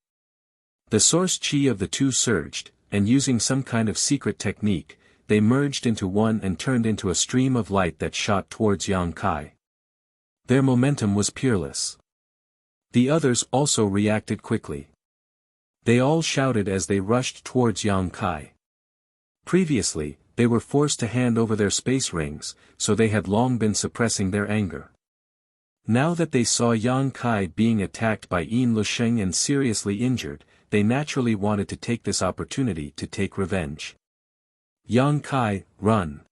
The source chi of the two surged, and using some kind of secret technique, they merged into one and turned into a stream of light that shot towards Yang Kai. Their momentum was peerless. The others also reacted quickly. They all shouted as they rushed towards Yang Kai. Previously, they were forced to hand over their space rings, so they had long been suppressing their anger. Now that they saw Yang Kai being attacked by Yin Lusheng and seriously injured, they naturally wanted to take this opportunity to take revenge. "Yang Kai, run!"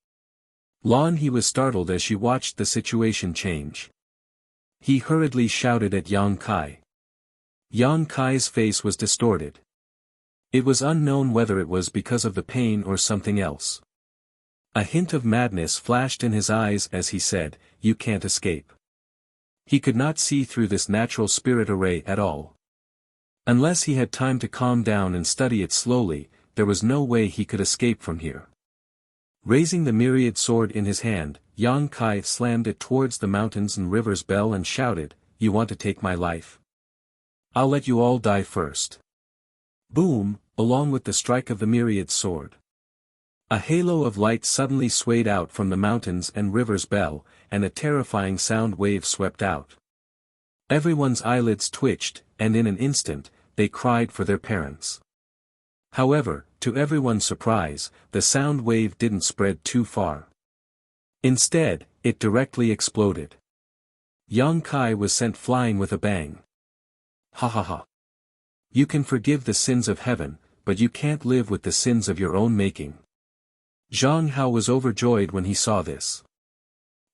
Lan He was startled as she watched the situation change. He hurriedly shouted at Yang Kai. Yang Kai's face was distorted. It was unknown whether it was because of the pain or something else. A hint of madness flashed in his eyes as he said, "You can't escape." He could not see through this natural spirit array at all. Unless he had time to calm down and study it slowly, there was no way he could escape from here. Raising the myriad sword in his hand, Yang Kai slammed it towards the mountains and river's bell and shouted, "You want to take my life? I'll let you all die first." Boom, along with the strike of the myriad sword. A halo of light suddenly swayed out from the mountains and river's bell, and a terrifying sound wave swept out. Everyone's eyelids twitched, and in an instant, they cried for their parents. However, to everyone's surprise, the sound wave didn't spread too far. Instead, it directly exploded. Yang Kai was sent flying with a bang. "Ha ha ha. You can forgive the sins of heaven, but you can't live with the sins of your own making." Zhang Hao was overjoyed when he saw this.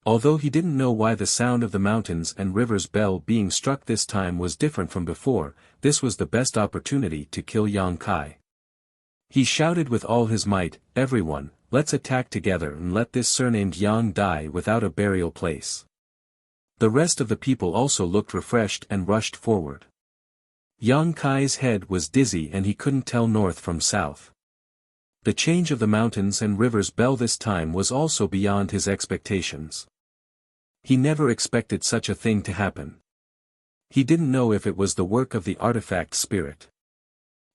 Although he didn't know why the sound of the mountains and river's bell being struck this time was different from before, this was the best opportunity to kill Yang Kai. He shouted with all his might, "Everyone, let's attack together and let this surnamed Yang die without a burial place." The rest of the people also looked refreshed and rushed forward. Yang Kai's head was dizzy and he couldn't tell north from south. The change of the mountains and river's bell this time was also beyond his expectations. He never expected such a thing to happen. He didn't know if it was the work of the artifact spirit.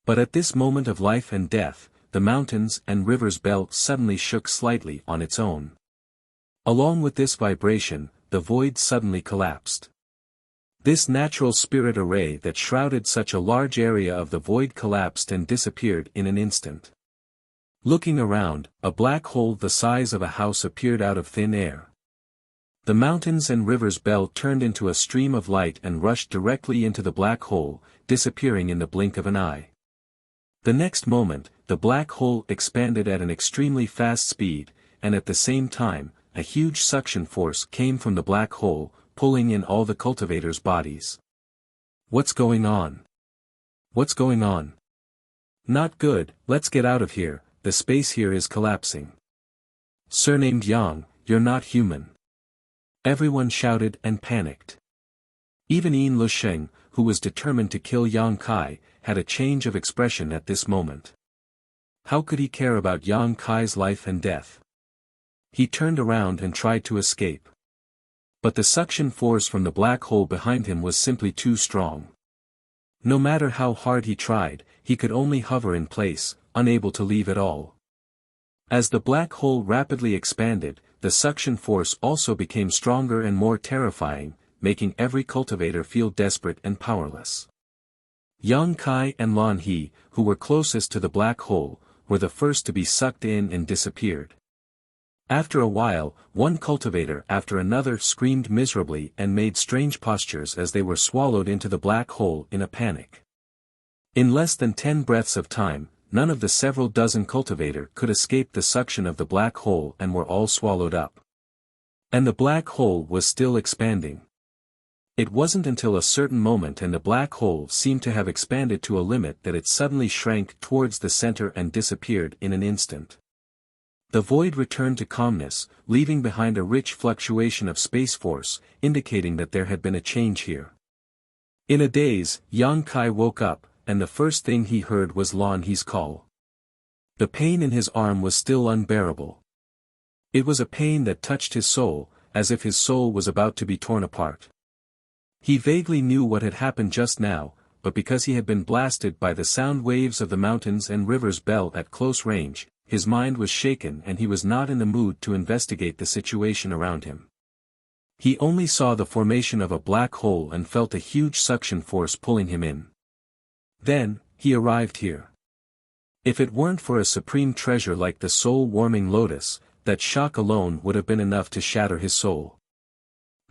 But at this moment of life and death, the mountains and rivers belt suddenly shook slightly on its own. Along with this vibration, the void suddenly collapsed. This natural spirit array that shrouded such a large area of the void collapsed and disappeared in an instant. Looking around, a black hole the size of a house appeared out of thin air. The mountains and rivers belt turned into a stream of light and rushed directly into the black hole, disappearing in the blink of an eye. The next moment, the black hole expanded at an extremely fast speed, and at the same time, a huge suction force came from the black hole, pulling in all the cultivators' bodies. What's going on? What's going on? Not good, let's get out of here, the space here is collapsing. Surnamed Yang, you're not human. Everyone shouted and panicked. Even Yin Lusheng, who was determined to kill Yang Kai, had a change of expression at this moment. How could he care about Yang Kai's life and death? He turned around and tried to escape. But the suction force from the black hole behind him was simply too strong. No matter how hard he tried, he could only hover in place, unable to leave at all. As the black hole rapidly expanded, the suction force also became stronger and more terrifying, making every cultivator feel desperate and powerless. Yang Kai and Lan He, who were closest to the black hole, were the first to be sucked in and disappeared. After a while, one cultivator after another screamed miserably and made strange postures as they were swallowed into the black hole in a panic. In less than 10 breaths of time, none of the several dozen cultivator could escape the suction of the black hole and were all swallowed up. And the black hole was still expanding. It wasn't until a certain moment and the black hole seemed to have expanded to a limit that it suddenly shrank towards the center and disappeared in an instant. The void returned to calmness, leaving behind a rich fluctuation of space force, indicating that there had been a change here. In a daze, Yang Kai woke up, and the first thing he heard was Lan He's call. The pain in his arm was still unbearable. It was a pain that touched his soul, as if his soul was about to be torn apart. He vaguely knew what had happened just now, but because he had been blasted by the sound waves of the mountains and rivers belt at close range, his mind was shaken and he was not in the mood to investigate the situation around him. He only saw the formation of a black hole and felt a huge suction force pulling him in. Then, he arrived here. If it weren't for a supreme treasure like the soul-warming lotus, that shock alone would have been enough to shatter his soul.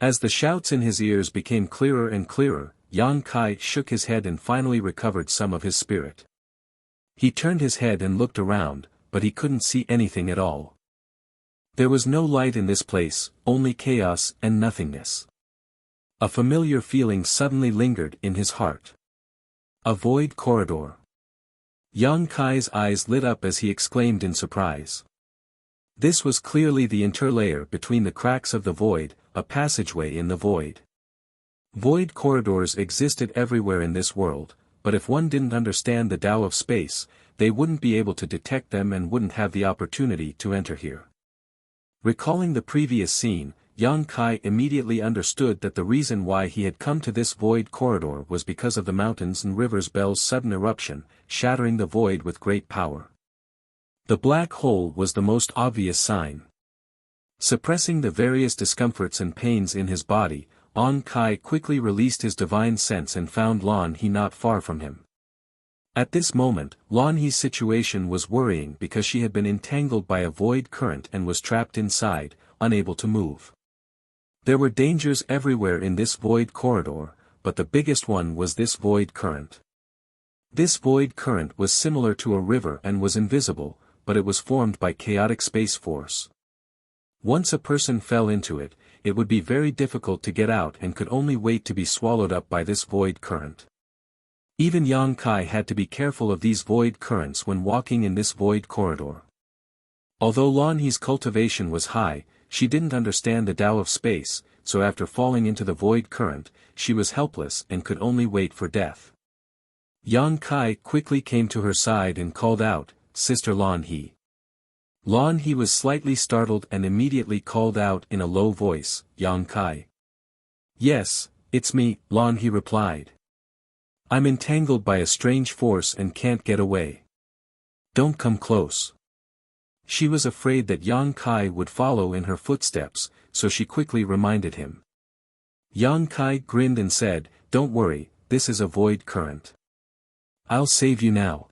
As the shouts in his ears became clearer and clearer, Yang Kai shook his head and finally recovered some of his spirit. He turned his head and looked around, but he couldn't see anything at all. There was no light in this place, only chaos and nothingness. A familiar feeling suddenly lingered in his heart. A void corridor. Yang Kai's eyes lit up as he exclaimed in surprise. This was clearly the interlayer between the cracks of the void, a passageway in the void. Void corridors existed everywhere in this world, but if one didn't understand the Tao of space, they wouldn't be able to detect them and wouldn't have the opportunity to enter here. Recalling the previous scene, Yang Kai immediately understood that the reason why he had come to this void corridor was because of the mountains and rivers belt's sudden eruption, shattering the void with great power. The black hole was the most obvious sign. Suppressing the various discomforts and pains in his body, Yang Kai quickly released his divine sense and found Lan He not far from him. At this moment, Lan He's situation was worrying because she had been entangled by a void current and was trapped inside, unable to move. There were dangers everywhere in this void corridor, but the biggest one was this void current. This void current was similar to a river and was invisible, but it was formed by chaotic space force. Once a person fell into it, it would be very difficult to get out and could only wait to be swallowed up by this void current. Even Yang Kai had to be careful of these void currents when walking in this void corridor. Although Lan He's cultivation was high, she didn't understand the Tao of space, so after falling into the void current, she was helpless and could only wait for death. Yang Kai quickly came to her side and called out, "Sister Lan He." Lan He was slightly startled and immediately called out in a low voice, "Yang Kai." "Yes, it's me," Lan He replied. "I'm entangled by a strange force and can't get away." Don't come close. She was afraid that Yang Kai would follow in her footsteps, so she quickly reminded him. Yang Kai grinned and said, "Don't worry, this is a void current. I'll save you now."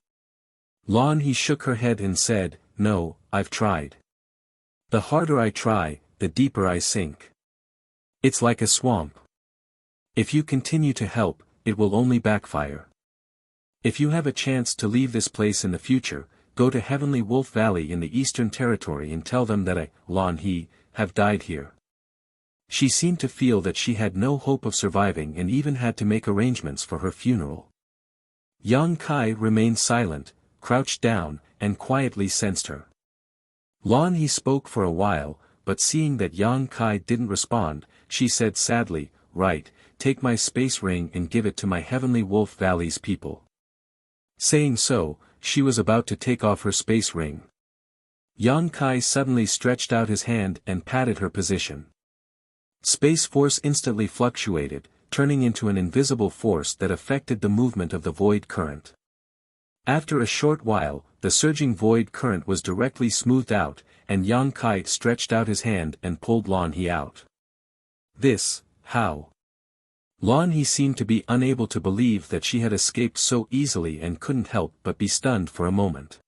Lan He shook her head and said, "No, I've tried. The harder I try, the deeper I sink. It's like a swamp. If you continue to help, it will only backfire. If you have a chance to leave this place in the future, go to Heavenly Wolf Valley in the Eastern Territory and tell them that I, Lan He, have died here." She seemed to feel that she had no hope of surviving and even had to make arrangements for her funeral. Yang Kai remained silent, crouched down, and quietly sensed her. Lan He spoke for a while, but seeing that Yang Kai didn't respond, she said sadly, "Right, take my space ring and give it to my Heavenly Wolf Valley's people." Saying so, she was about to take off her space ring. Yang Kai suddenly stretched out his hand and patted her position. Space force instantly fluctuated, turning into an invisible force that affected the movement of the void current. After a short while, the surging void current was directly smoothed out, and Yang Kai stretched out his hand and pulled Lan He out. This, how? Lan He seemed to be unable to believe that she had escaped so easily and couldn't help but be stunned for a moment.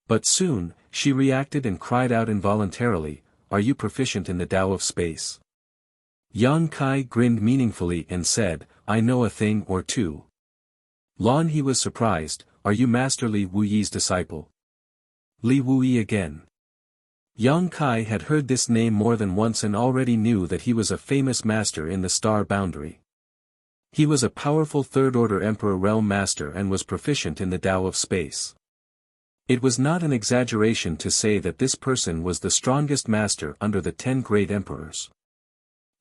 But soon, she reacted and cried out involuntarily, "Are you proficient in the Tao of space?" Yang Kai grinned meaningfully and said, "I know a thing or two." Lan He was surprised, "Are you Master Li Wuyi's disciple?" Li Wuyi again. Yang Kai had heard this name more than once and already knew that he was a famous master in the star boundary. He was a powerful third-order Emperor Realm Master and was proficient in the Tao of space. It was not an exaggeration to say that this person was the strongest master under the 10 great emperors.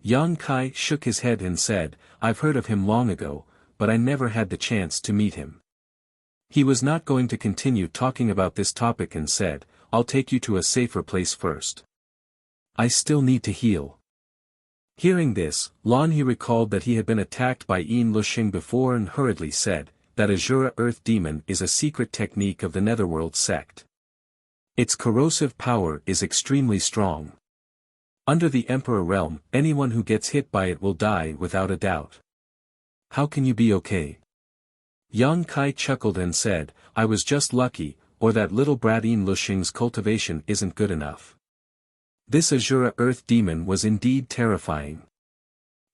Yang Kai shook his head and said, "I've heard of him long ago, but I never had the chance to meet him." He was not going to continue talking about this topic and said, "I'll take you to a safer place first. I still need to heal." Hearing this, Lan He recalled that he had been attacked by Yin Luxing before and hurriedly said, "That Azura Earth Demon is a secret technique of the Netherworld sect. Its corrosive power is extremely strong. Under the Emperor realm, anyone who gets hit by it will die without a doubt. How can you be okay?" Yang Kai chuckled and said, "I was just lucky, or that little brat Yin Luxing's cultivation isn't good enough." This Azura Earth Demon was indeed terrifying.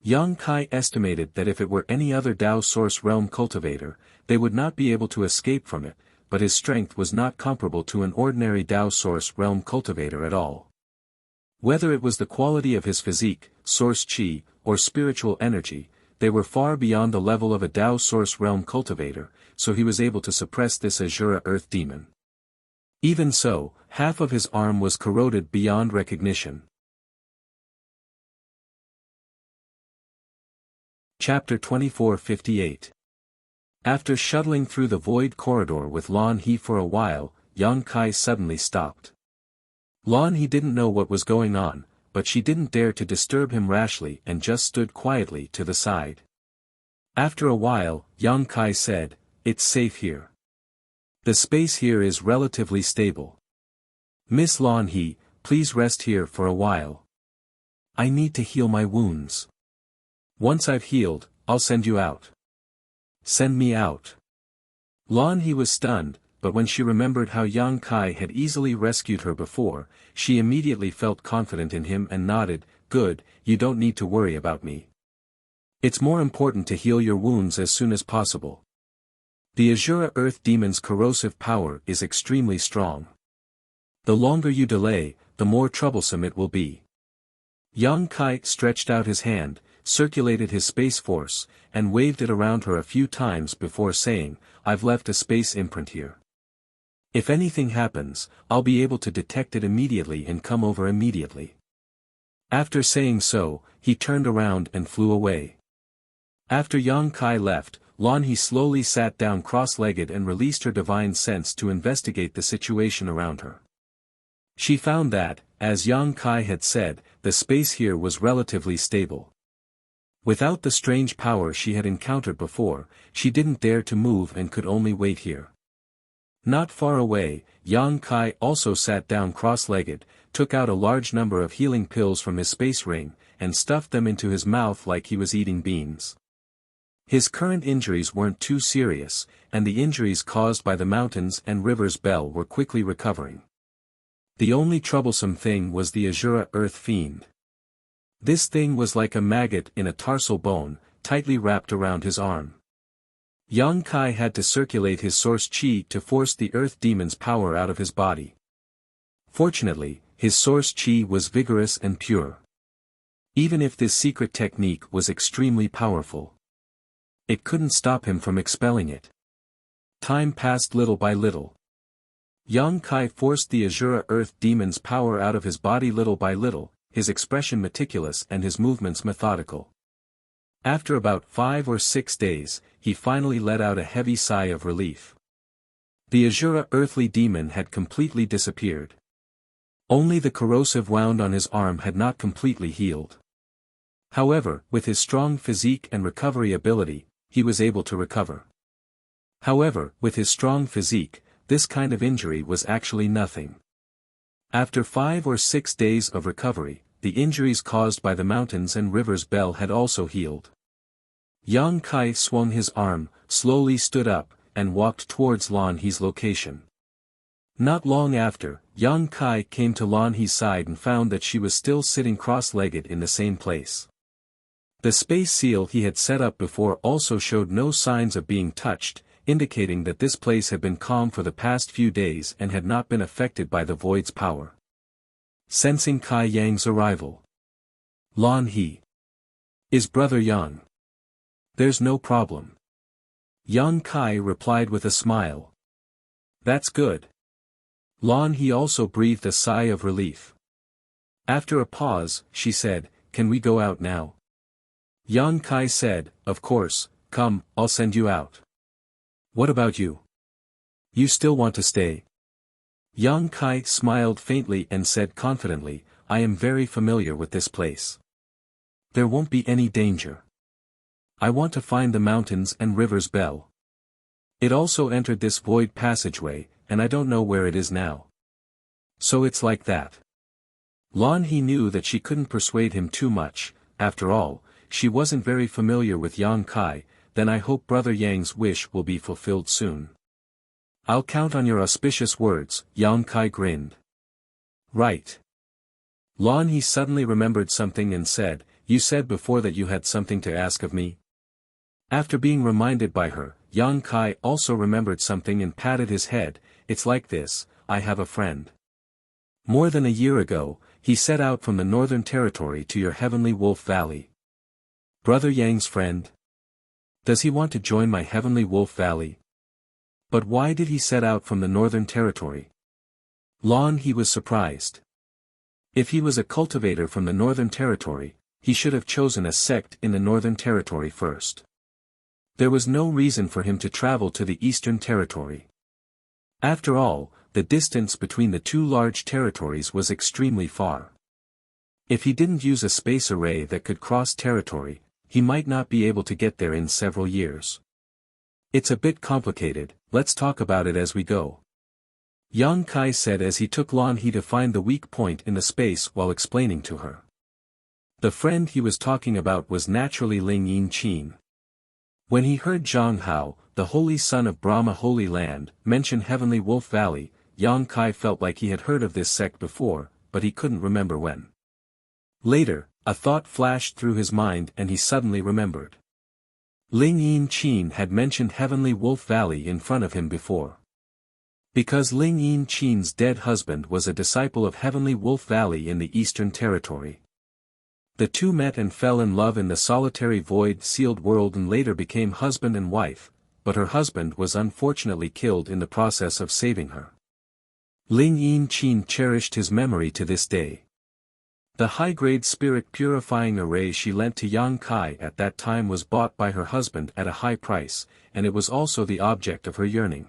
Yang Kai estimated that if it were any other Tao Source Realm cultivator, they would not be able to escape from it, but his strength was not comparable to an ordinary Tao Source Realm cultivator at all. Whether it was the quality of his physique, source chi, or spiritual energy, they were far beyond the level of a Tao Source Realm cultivator, so he was able to suppress this Azura Earth Demon. Even so, half of his arm was corroded beyond recognition. Chapter 2458. After shuttling through the void corridor with Lan He for a while, Yang Kai suddenly stopped. Lan He didn't know what was going on, but she didn't dare to disturb him rashly and just stood quietly to the side. After a while, Yang Kai said, "It's safe here. The space here is relatively stable. Miss Lan He, please rest here for a while. I need to heal my wounds. Once I've healed, I'll send you out." "Send me out?" Lan He was stunned, but when she remembered how Yang Kai had easily rescued her before, she immediately felt confident in him and nodded, "Good, you don't need to worry about me. It's more important to heal your wounds as soon as possible. The Azura Earth Demon's corrosive power is extremely strong. The longer you delay, the more troublesome it will be." Yang Kai stretched out his hand, circulated his space force, and waved it around her a few times before saying, "I've left a space imprint here. If anything happens, I'll be able to detect it immediately and come over immediately." After saying so, he turned around and flew away. After Yang Kai left, Lan He slowly sat down cross-legged and released her divine sense to investigate the situation around her. She found that, as Yang Kai had said, the space here was relatively stable. Without the strange power she had encountered before, she didn't dare to move and could only wait here. Not far away, Yang Kai also sat down cross-legged, took out a large number of healing pills from his space ring, and stuffed them into his mouth like he was eating beans. His current injuries weren't too serious, and the injuries caused by the mountains and rivers Bell were quickly recovering. The only troublesome thing was the Azura Earth Fiend. This thing was like a maggot in a tarsal bone, tightly wrapped around his arm. Yang Kai had to circulate his source chi to force the Earth Demon's power out of his body. Fortunately, his source chi was vigorous and pure. Even if this secret technique was extremely powerful, it couldn't stop him from expelling it. Time passed little by little. Yang Kai forced the Azura Earth Demon's power out of his body little by little, his expression meticulous and his movements methodical. After about 5 or 6 days, he finally let out a heavy sigh of relief. The Azura Earthly Demon had completely disappeared. Only the corrosive wound on his arm had not completely healed. However, with his strong physique and recovery ability, he was able to recover. This kind of injury was actually nothing. After 5 or 6 days of recovery, the injuries caused by the mountains and rivers Bell had also healed. Yang Kai swung his arm, slowly stood up, and walked towards Lan He's location. Not long after, Yang Kai came to Lan He's side and found that she was still sitting cross-legged in the same place. The space seal he had set up before also showed no signs of being touched, indicating that this place had been calm for the past few days and had not been affected by the void's power. Sensing Kai Yang's arrival, Lan He. Is Brother Yang? There's no problem. Yang Kai replied with a smile. That's good. Lan He also breathed a sigh of relief. After a pause, she said, Can we go out now? Yang Kai said, Of course, come, I'll send you out. What about you? You still want to stay? Yang Kai smiled faintly and said confidently, I am very familiar with this place. There won't be any danger. I want to find the mountains and rivers Bell. It also entered this void passageway, and I don't know where it is now. So it's like that. Lan He knew that she couldn't persuade him too much, after all, she wasn't very familiar with Yang Kai, then I hope Brother Yang's wish will be fulfilled soon. I'll count on your auspicious words, Yang Kai grinned. Right. Lan He suddenly remembered something and said, You said before that you had something to ask of me? After being reminded by her, Yang Kai also remembered something and patted his head, It's like this, I have a friend. More than a year ago, he set out from the Northern Territory to your Heavenly Wolf Valley. Brother Yang's friend? Does he want to join my Heavenly Wolf Valley? But why did he set out from the Northern Territory? Lan He was surprised. If he was a cultivator from the Northern Territory, he should have chosen a sect in the Northern Territory first. There was no reason for him to travel to the Eastern Territory. After all, the distance between the two large territories was extremely far. If he didn't use a space array that could cross territory, he might not be able to get there in several years. It's a bit complicated, let's talk about it as we go. Yang Kai said as he took Lan He to find the weak point in the space while explaining to her. The friend he was talking about was naturally Ling Yin Qin. When he heard Zhang Hao, the holy son of Brahma Holy Land, mention Heavenly Wolf Valley, Yang Kai felt like he had heard of this sect before, but he couldn't remember when. Later, a thought flashed through his mind and he suddenly remembered. Ling Yin Qin had mentioned Heavenly Wolf Valley in front of him before. Because Ling Yin Qin's dead husband was a disciple of Heavenly Wolf Valley in the Eastern Territory. The two met and fell in love in the solitary void-sealed world and later became husband and wife, but her husband was unfortunately killed in the process of saving her. Ling Yin Qin cherished his memory to this day. The high-grade spirit-purifying array she lent to Yang Kai at that time was bought by her husband at a high price, and it was also the object of her yearning.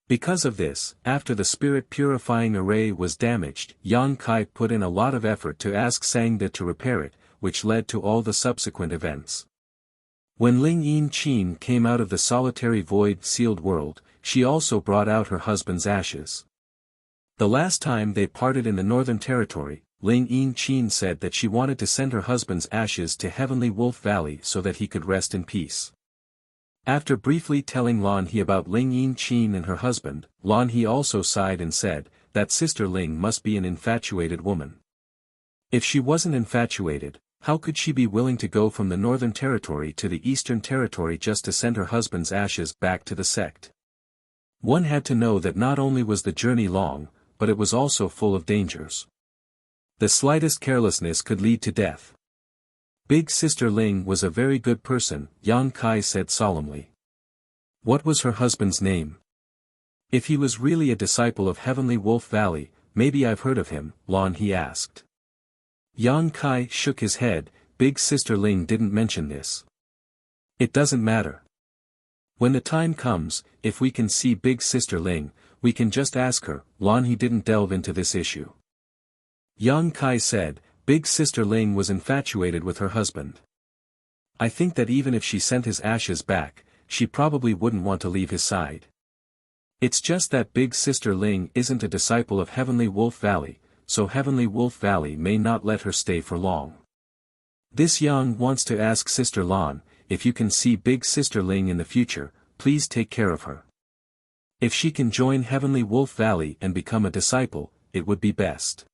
Because of this, after the spirit-purifying array was damaged, Yang Kai put in a lot of effort to ask Sangda to repair it, which led to all the subsequent events. When Ling Yin Qin came out of the solitary void-sealed world, she also brought out her husband's ashes. The last time they parted in the Northern Territory, Ling Yin Qin said that she wanted to send her husband's ashes to Heavenly Wolf Valley so that he could rest in peace. After briefly telling Lan He about Ling Yin Qin and her husband, Lan He also sighed and said, that Sister Ling must be an infatuated woman. If she wasn't infatuated, how could she be willing to go from the Northern Territory to the Eastern Territory just to send her husband's ashes back to the sect? One had to know that not only was the journey long, but it was also full of dangers. The slightest carelessness could lead to death. Big Sister Ling was a very good person, Yang Kai said solemnly. What was her husband's name? If he was really a disciple of Heavenly Wolf Valley, maybe I've heard of him, Lan He asked. Yang Kai shook his head. Big Sister Ling didn't mention this. It doesn't matter. When the time comes, if we can see Big Sister Ling, we can just ask her. Lan He didn't delve into this issue. Yang Kai said, Big Sister Ling was infatuated with her husband. I think that even if she sent his ashes back, she probably wouldn't want to leave his side. It's just that Big Sister Ling isn't a disciple of Heavenly Wolf Valley, so Heavenly Wolf Valley may not let her stay for long. This Yang wants to ask Sister Lan, if you can see Big Sister Ling in the future, please take care of her. If she can join Heavenly Wolf Valley and become a disciple, it would be best.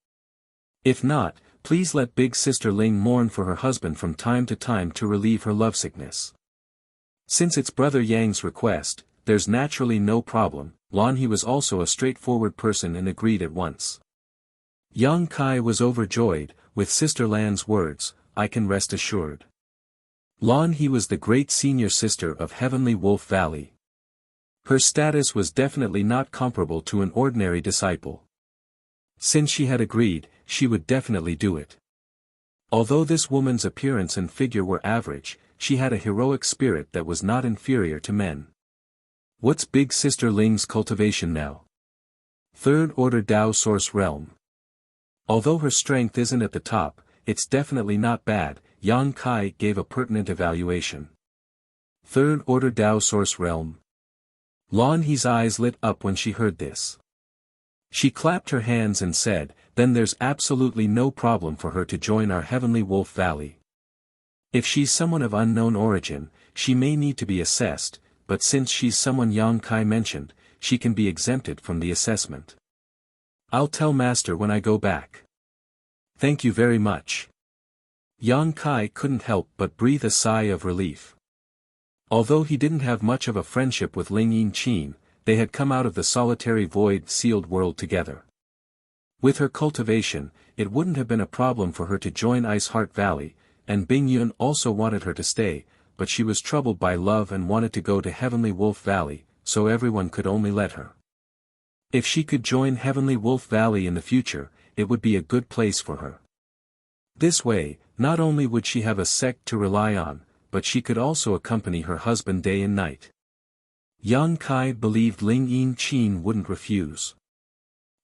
If not, please let Big Sister Ling mourn for her husband from time to time to relieve her lovesickness. Since it's Brother Yang's request, there's naturally no problem. Lan He was also a straightforward person and agreed at once. Yang Kai was overjoyed. With Sister Lan's words, I can rest assured. Lan He was the great senior sister of Heavenly Wolf Valley. Her status was definitely not comparable to an ordinary disciple. Since she had agreed, she would definitely do it. Although this woman's appearance and figure were average, she had a heroic spirit that was not inferior to men. What's Big Sister Ling's cultivation now? Third Order Dao Source Realm. Although her strength isn't at the top, it's definitely not bad. Yang Kai gave a pertinent evaluation. Third Order Dao Source Realm. Lan He's eyes lit up when she heard this. She clapped her hands and said, then there's absolutely no problem for her to join our Heavenly Wolf Valley. If she's someone of unknown origin, she may need to be assessed, but since she's someone Yang Kai mentioned, she can be exempted from the assessment. I'll tell Master when I go back. Thank you very much. Yang Kai couldn't help but breathe a sigh of relief. Although he didn't have much of a friendship with Ling Yin Qin, they had come out of the solitary void-sealed world together. With her cultivation, it wouldn't have been a problem for her to join Ice Heart Valley, and Bing Yun also wanted her to stay, but she was troubled by love and wanted to go to Heavenly Wolf Valley, so everyone could only let her. If she could join Heavenly Wolf Valley in the future, it would be a good place for her. This way, not only would she have a sect to rely on, but she could also accompany her husband day and night. Yang Kai believed Ling Yin Qin wouldn't refuse.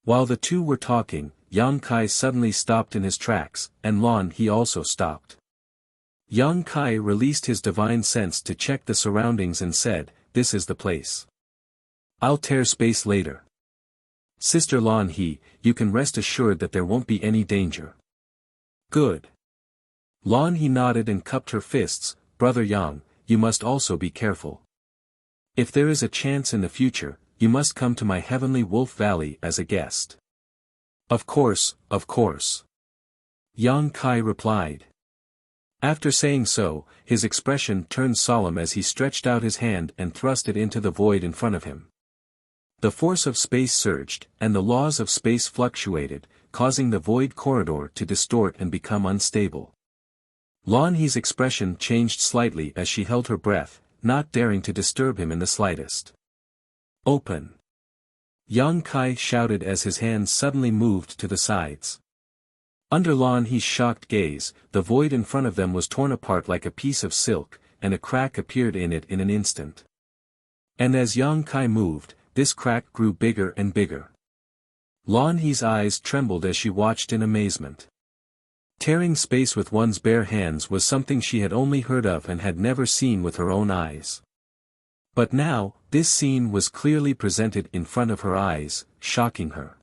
While the two were talking, Yang Kai suddenly stopped in his tracks, and Lan He also stopped. Yang Kai released his divine sense to check the surroundings and said, this is the place. I'll tear space later. Sister Lan He, you can rest assured that there won't be any danger. Good. Lan He nodded and cupped her fists. Brother Yang, you must also be careful. If there is a chance in the future, you must come to my Heavenly Wolf Valley as a guest. Of course, of course. Yang Kai replied. After saying so, his expression turned solemn as he stretched out his hand and thrust it into the void in front of him. The force of space surged, and the laws of space fluctuated, causing the void corridor to distort and become unstable. Lan He's expression changed slightly as she held her breath, not daring to disturb him in the slightest. Open! Yang Kai shouted as his hands suddenly moved to the sides. Under Lan He's shocked gaze, the void in front of them was torn apart like a piece of silk, and a crack appeared in it in an instant. And as Yang Kai moved, this crack grew bigger and bigger. Lan He's eyes trembled as she watched in amazement. Tearing space with one's bare hands was something she had only heard of and had never seen with her own eyes. But now, this scene was clearly presented in front of her eyes, shocking her.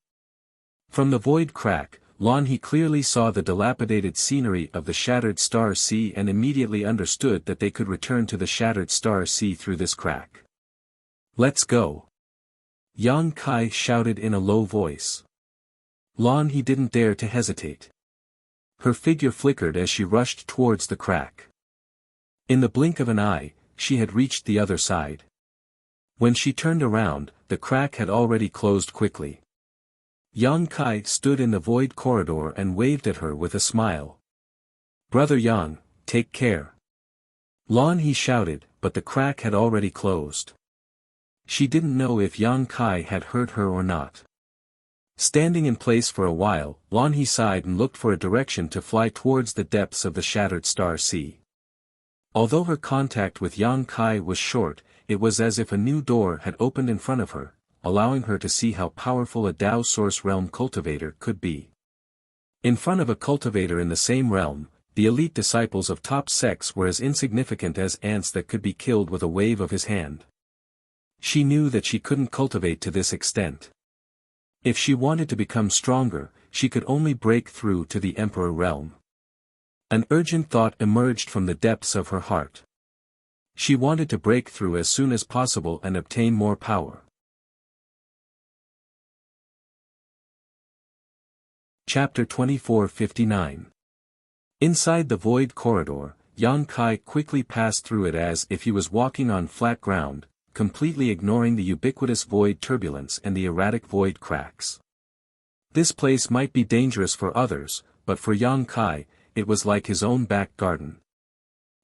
From the void crack, Lan He clearly saw the dilapidated scenery of the Shattered Star Sea and immediately understood that they could return to the Shattered Star Sea through this crack. "Let's go!" Yang Kai shouted in a low voice. Lan He didn't dare to hesitate. Her figure flickered as she rushed towards the crack. In the blink of an eye, she had reached the other side. When she turned around, the crack had already closed quickly. Yang Kai stood in the void corridor and waved at her with a smile. "Brother Yang, take care." Lan He shouted, but the crack had already closed. She didn't know if Yang Kai had heard her or not. Standing in place for a while, Lan He sighed and looked for a direction to fly towards the depths of the Shattered Star Sea. Although her contact with Yang Kai was short, it was as if a new door had opened in front of her, allowing her to see how powerful a Tao Source Realm cultivator could be. In front of a cultivator in the same realm, the elite disciples of top sects were as insignificant as ants that could be killed with a wave of his hand. She knew that she couldn't cultivate to this extent. If she wanted to become stronger, she could only break through to the Emperor realm. An urgent thought emerged from the depths of her heart. She wanted to break through as soon as possible and obtain more power. Chapter 2459. Inside the void corridor, Yang Kai quickly passed through it as if he was walking on flat ground, completely ignoring the ubiquitous void turbulence and the erratic void cracks. This place might be dangerous for others, but for Yang Kai, it was like his own back garden.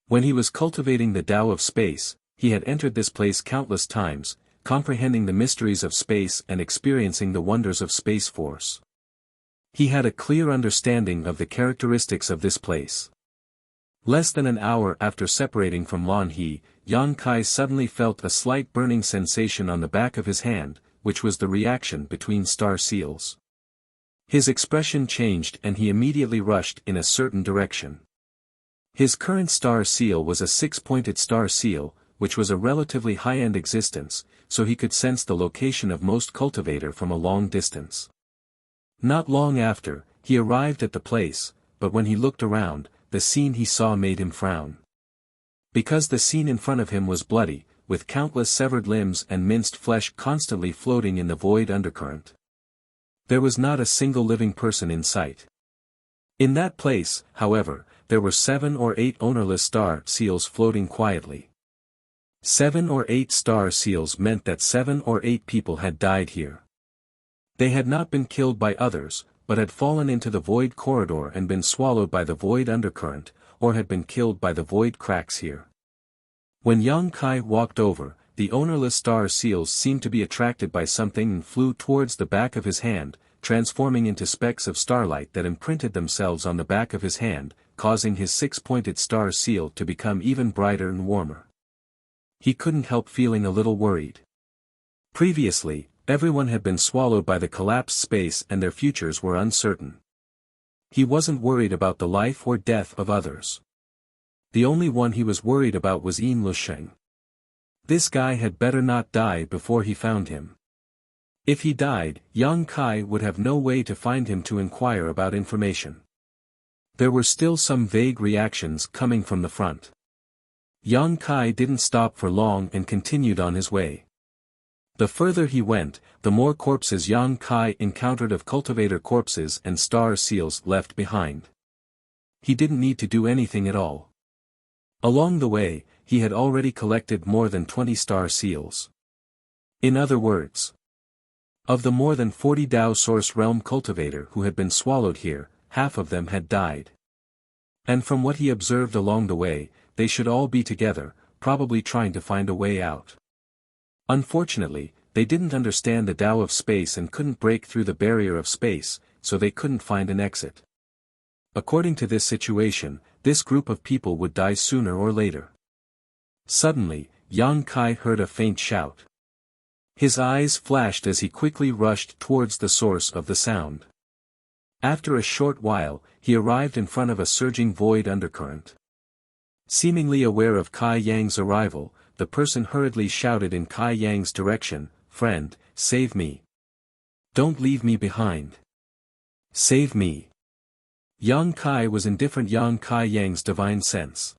When he was cultivating the Tao of space, he had entered this place countless times, comprehending the mysteries of space and experiencing the wonders of space force. He had a clear understanding of the characteristics of this place. Less than an hour after separating from Lan He, Yang Kai suddenly felt a slight burning sensation on the back of his hand, which was the reaction between star seals. His expression changed and he immediately rushed in a certain direction. His current star seal was a 6-pointed star seal, which was a relatively high-end existence, so he could sense the location of most cultivator from a long distance. Not long after, he arrived at the place, but when he looked around, the scene he saw made him frown. Because the scene in front of him was bloody, with countless severed limbs and minced flesh constantly floating in the void undercurrent. There was not a single living person in sight. In that place, however, there were 7 or 8 ownerless star seals floating quietly. 7 or 8 star seals meant that 7 or 8 people had died here. They had not been killed by others, but had fallen into the void corridor and been swallowed by the void undercurrent, or had been killed by the void cracks here. When Yang Kai walked over, the ownerless star seals seemed to be attracted by something and flew towards the back of his hand, transforming into specks of starlight that imprinted themselves on the back of his hand, causing his 6-pointed star seal to become even brighter and warmer. He couldn't help feeling a little worried. Previously, everyone had been swallowed by the collapsed space and their futures were uncertain. He wasn't worried about the life or death of others. The only one he was worried about was Yin Lusheng. This guy had better not die before he found him. If he died, Yang Kai would have no way to find him to inquire about information. There were still some vague reactions coming from the front. Yang Kai didn't stop for long and continued on his way. The further he went, the more corpses Yang Kai encountered of cultivator corpses and star seals left behind. He didn't need to do anything at all. Along the way, he had already collected more than 20 star seals. In other words, of the more than 40 Tao Source Realm cultivator who had been swallowed here, half of them had died. And from what he observed along the way, they should all be together, probably trying to find a way out. Unfortunately, they didn't understand the Tao of space and couldn't break through the barrier of space, so they couldn't find an exit. According to this situation, this group of people would die sooner or later. Suddenly, Yang Kai heard a faint shout. His eyes flashed as he quickly rushed towards the source of the sound. After a short while, he arrived in front of a surging void undercurrent. Seemingly aware of Kai Yang's arrival, the person hurriedly shouted in Kai Yang's direction, "Friend, save me. Don't leave me behind. Save me." Yang Kai was indifferent. Yang Kai Yang's divine sense.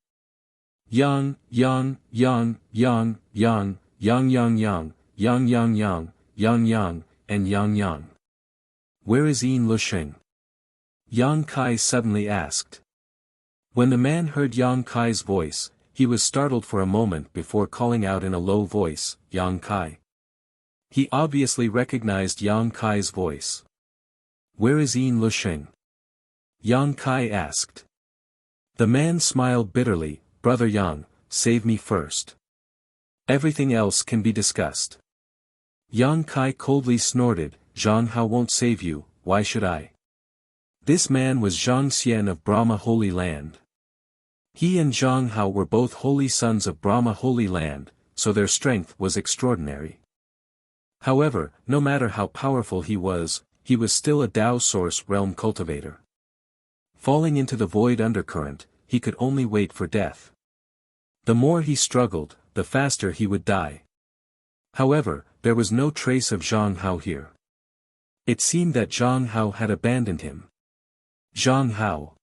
Yang, Yang, Yang, Yang, Yang, Yang Yang Yang, Yang Yang Yang, Yang Yang, and Yang Yang. Where is Yin Lusheng? Yang Kai suddenly asked. When the man heard Yang Kai's voice, he was startled for a moment before calling out in a low voice, "Yang Kai." He obviously recognized Yang Kai's voice. "Where is Yin Lusheng?" Yang Kai asked. The man smiled bitterly, "Brother Yang, save me first. Everything else can be discussed." Yang Kai coldly snorted, "Zhang Hao won't save you, why should I?" This man was Zhang Xian of Brahma Holy Land. He and Zhang Hao were both holy sons of Brahma Holy Land, so their strength was extraordinary. However, no matter how powerful he was still a Tao Source realm cultivator. Falling into the void undercurrent, he could only wait for death. The more he struggled, the faster he would die. However, there was no trace of Zhang Hao here. It seemed that Zhang Hao had abandoned him. Zhang Hao.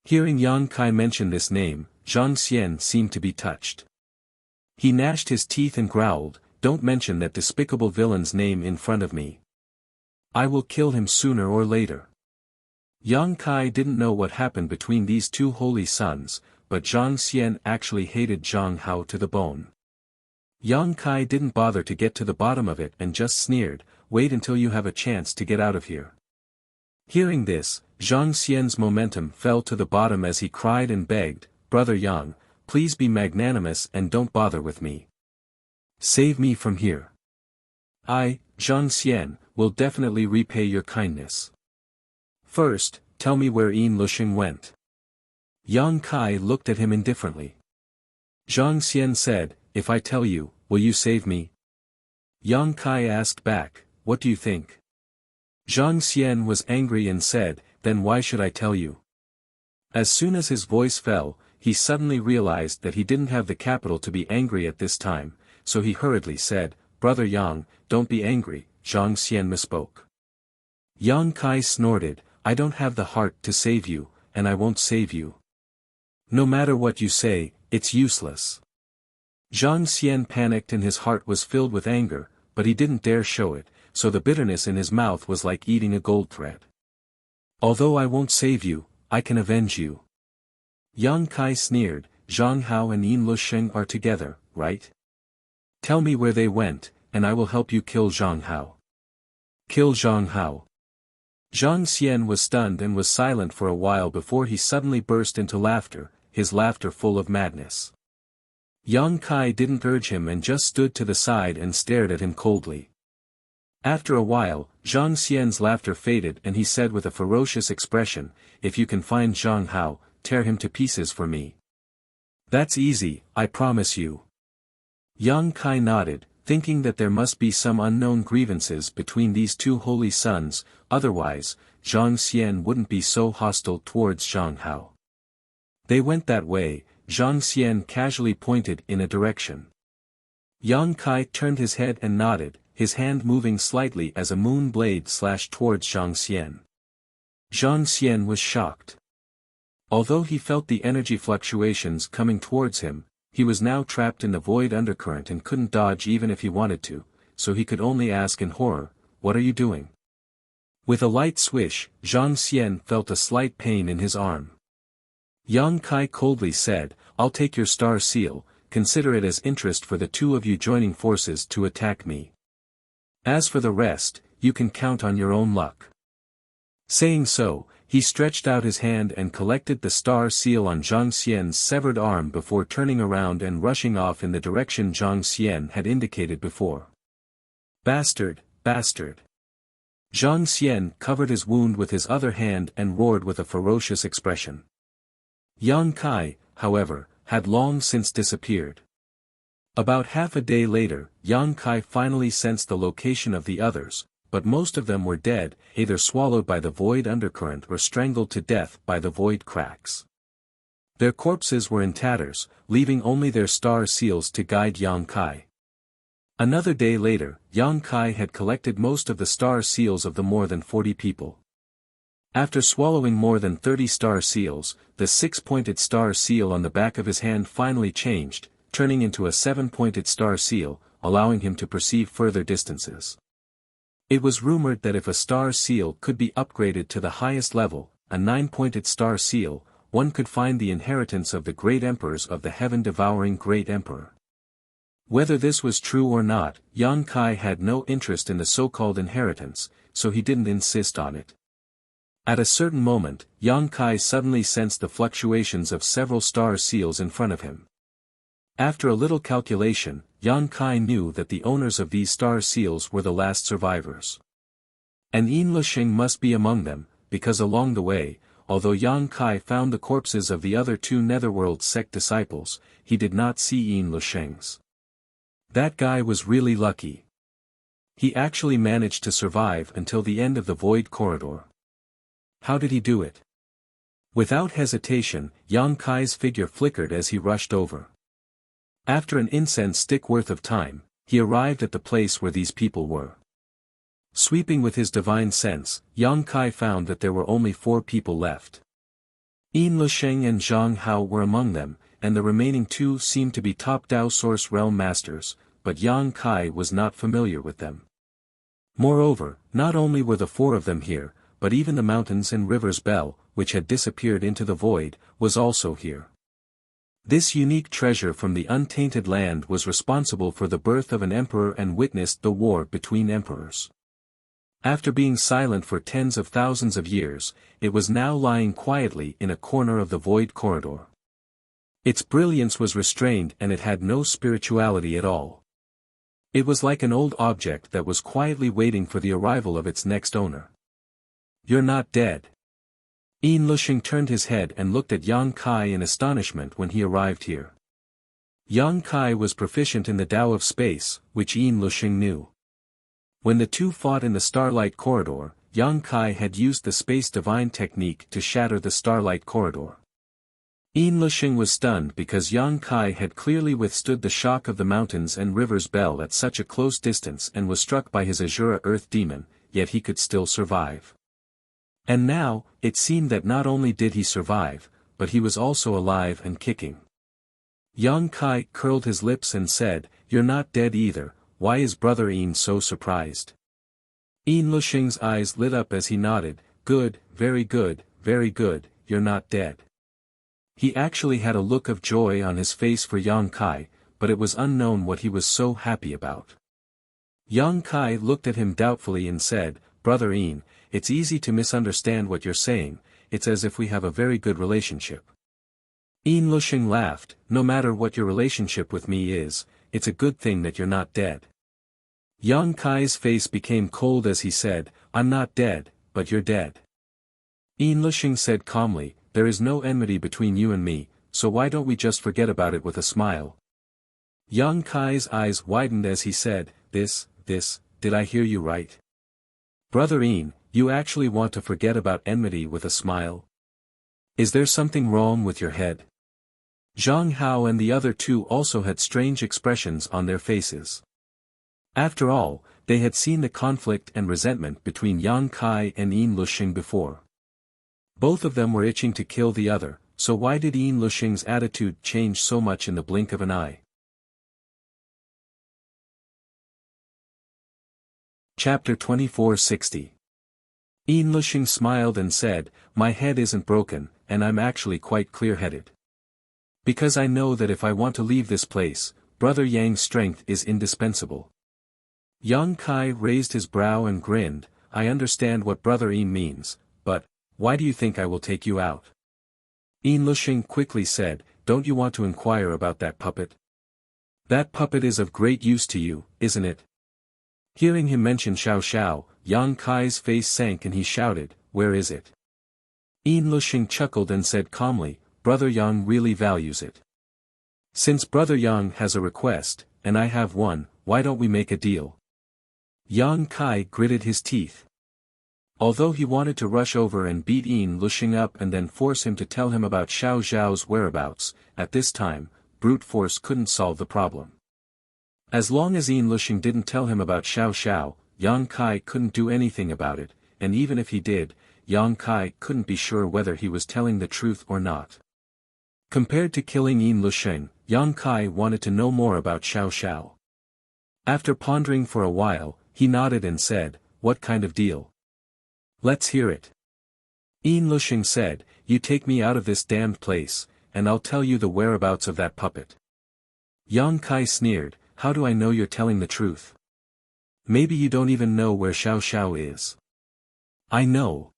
Hearing Yang Kai mention this name, Zhang Xian seemed to be touched. He gnashed his teeth and growled, "Don't mention that despicable villain's name in front of me. I will kill him sooner or later." Yang Kai didn't know what happened between these two holy sons, but Zhang Xian actually hated Zhang Hao to the bone. Yang Kai didn't bother to get to the bottom of it and just sneered, "Wait until you have a chance to get out of here." Hearing this, Zhang Xian's momentum fell to the bottom as he cried and begged, "Brother Yang, please be magnanimous and don't bother with me. Save me from here. I, Zhang Xian, will definitely repay your kindness. First, tell me where Yin Lusheng went." Yang Kai looked at him indifferently. Zhang Xian said, "If I tell you, will you save me?" Yang Kai asked back, "What do you think?" Zhang Xian was angry and said, "Then why should I tell you?" As soon as his voice fell, he suddenly realized that he didn't have the capital to be angry at this time, so he hurriedly said, "Brother Yang, don't be angry." Zhang Xian misspoke. Yang Kai snorted, "I don't have the heart to save you, and I won't save you. No matter what you say, it's useless." Zhang Xian panicked and his heart was filled with anger, but he didn't dare show it, so the bitterness in his mouth was like eating a gold thread. "Although I won't save you, I can avenge you." Yang Kai sneered, "Zhang Hao and Yin Lusheng are together, right? Tell me where they went, and I will help you kill Zhang Hao." "Kill Zhang Hao." Zhang Xian was stunned and was silent for a while before he suddenly burst into laughter, his laughter full of madness. Yang Kai didn't urge him and just stood to the side and stared at him coldly. After a while, Zhang Xian's laughter faded and he said with a ferocious expression, "If you can find Zhang Hao, tear him to pieces for me. That's easy, I promise you." Yang Kai nodded, thinking that there must be some unknown grievances between these two holy sons, otherwise, Zhang Xian wouldn't be so hostile towards Zhang Hao. They went that way. Zhang Xian casually pointed in a direction. Yang Kai turned his head and nodded, his hand moving slightly as a moon blade slashed towards Zhang Xian. Zhang Xian was shocked. Although he felt the energy fluctuations coming towards him, he was now trapped in the void undercurrent and couldn't dodge even if he wanted to, so he could only ask in horror, "What are you doing?" With a light swish, Zhang Xian felt a slight pain in his arm. Yang Kai coldly said, "I'll take your star seal, consider it as interest for the two of you joining forces to attack me. As for the rest, you can count on your own luck." Saying so, he stretched out his hand and collected the star seal on Zhang Xian's severed arm before turning around and rushing off in the direction Zhang Xian had indicated before. "Bastard, bastard!" Zhang Xian covered his wound with his other hand and roared with a ferocious expression. Yang Kai, however, had long since disappeared. About half a day later, Yang Kai finally sensed the location of the others, but most of them were dead, either swallowed by the void undercurrent or strangled to death by the void cracks. Their corpses were in tatters, leaving only their star seals to guide Yang Kai. Another day later, Yang Kai had collected most of the star seals of the more than 40 people. After swallowing more than 30 star seals, the 6-pointed star seal on the back of his hand finally changed, turning into a 7-pointed star seal, allowing him to perceive further distances. It was rumored that if a star seal could be upgraded to the highest level, a 9-pointed star seal, one could find the inheritance of the great emperors of the heaven-devouring great emperor. Whether this was true or not, Yang Kai had no interest in the so-called inheritance, so he didn't insist on it. At a certain moment, Yang Kai suddenly sensed the fluctuations of several star seals in front of him. After a little calculation, Yang Kai knew that the owners of these star seals were the last survivors. And Yin Lusheng must be among them, because along the way, although Yang Kai found the corpses of the other 2 Netherworld sect disciples, he did not see Yin Lusheng's. That guy was really lucky. He actually managed to survive until the end of the Void Corridor. How did he do it? Without hesitation, Yang Kai's figure flickered as he rushed over. After an incense stick worth of time, he arrived at the place where these people were. Sweeping with his divine sense, Yang Kai found that there were only 4 people left. Yin Lusheng and Zhang Hao were among them, and the remaining 2 seemed to be top Dao Source Realm Masters, but Yang Kai was not familiar with them. Moreover, not only were the 4 of them here, but even the mountains and rivers Bell, which had disappeared into the void, was also here. This unique treasure from the untainted land was responsible for the birth of an emperor and witnessed the war between emperors. After being silent for tens of thousands of years, it was now lying quietly in a corner of the Void Corridor. Its brilliance was restrained and it had no spirituality at all. It was like an old object that was quietly waiting for the arrival of its next owner. "You're not dead." Yin Lusheng turned his head and looked at Yang Kai in astonishment when he arrived here. Yang Kai was proficient in the Tao of space, which Yin Lusheng knew. When the 2 fought in the Starlight Corridor, Yang Kai had used the Space Divine technique to shatter the Starlight Corridor. Yin Lusheng was stunned because Yang Kai had clearly withstood the shock of the mountains and rivers Bell at such a close distance and was struck by his Azura Earth Demon, yet he could still survive. And now, it seemed that not only did he survive, but he was also alive and kicking. Yang Kai curled his lips and said, "You're not dead either. Why is Brother Yin so surprised?" Yin Lusheng's eyes lit up as he nodded, "Good, very good, you're not dead." He actually had a look of joy on his face for Yang Kai, but it was unknown what he was so happy about. Yang Kai looked at him doubtfully and said, "Brother Yin, it's easy to misunderstand what you're saying, it's as if we have a very good relationship." Yin Lusheng laughed, "No matter what your relationship with me is, it's a good thing that you're not dead." Yang Kai's face became cold as he said, "I'm not dead, but you're dead." Yin Lusheng said calmly, "There is no enmity between you and me, so why don't we just forget about it with a smile?" Yang Kai's eyes widened as he said, This, did I hear you right? Brother Yin, you actually want to forget about enmity with a smile? Is there something wrong with your head?" Zhang Hao and the other 2 also had strange expressions on their faces. After all, they had seen the conflict and resentment between Yang Kai and Yin Lusheng before. Both of them were itching to kill the other, so why did Yin Lusheng's attitude change so much in the blink of an eye? Chapter 2460. Yin Lusheng smiled and said, "My head isn't broken, and I'm actually quite clear-headed. Because I know that if I want to leave this place, Brother Yang's strength is indispensable." Yang Kai raised his brow and grinned, "I understand what Brother Yin means, but, why do you think I will take you out?" Yin Lusheng quickly said, "Don't you want to inquire about that puppet? That puppet is of great use to you, isn't it?" Hearing him mention Xiao Xiao, Yang Kai's face sank and he shouted, "Where is it?" Yin Lusheng chuckled and said calmly, "Brother Yang really values it. Since Brother Yang has a request, and I have one, why don't we make a deal?" Yang Kai gritted his teeth. Although he wanted to rush over and beat Yin Lusheng up and then force him to tell him about Xiao Zhao's whereabouts, at this time, brute force couldn't solve the problem. As long as Yin Lusheng didn't tell him about Xiao Zhao, Yang Kai couldn't do anything about it, and even if he did, Yang Kai couldn't be sure whether he was telling the truth or not. Compared to killing Yin Lusheng, Yang Kai wanted to know more about Xiao Zhao. After pondering for a while, he nodded and said, "What kind of deal?" "Let's hear it." Yin Lusheng said, "You take me out of this damned place, and I'll tell you the whereabouts of that puppet." Yang Kai sneered, "How do I know you're telling the truth? Maybe you don't even know where Xiao Zhao is." "I know."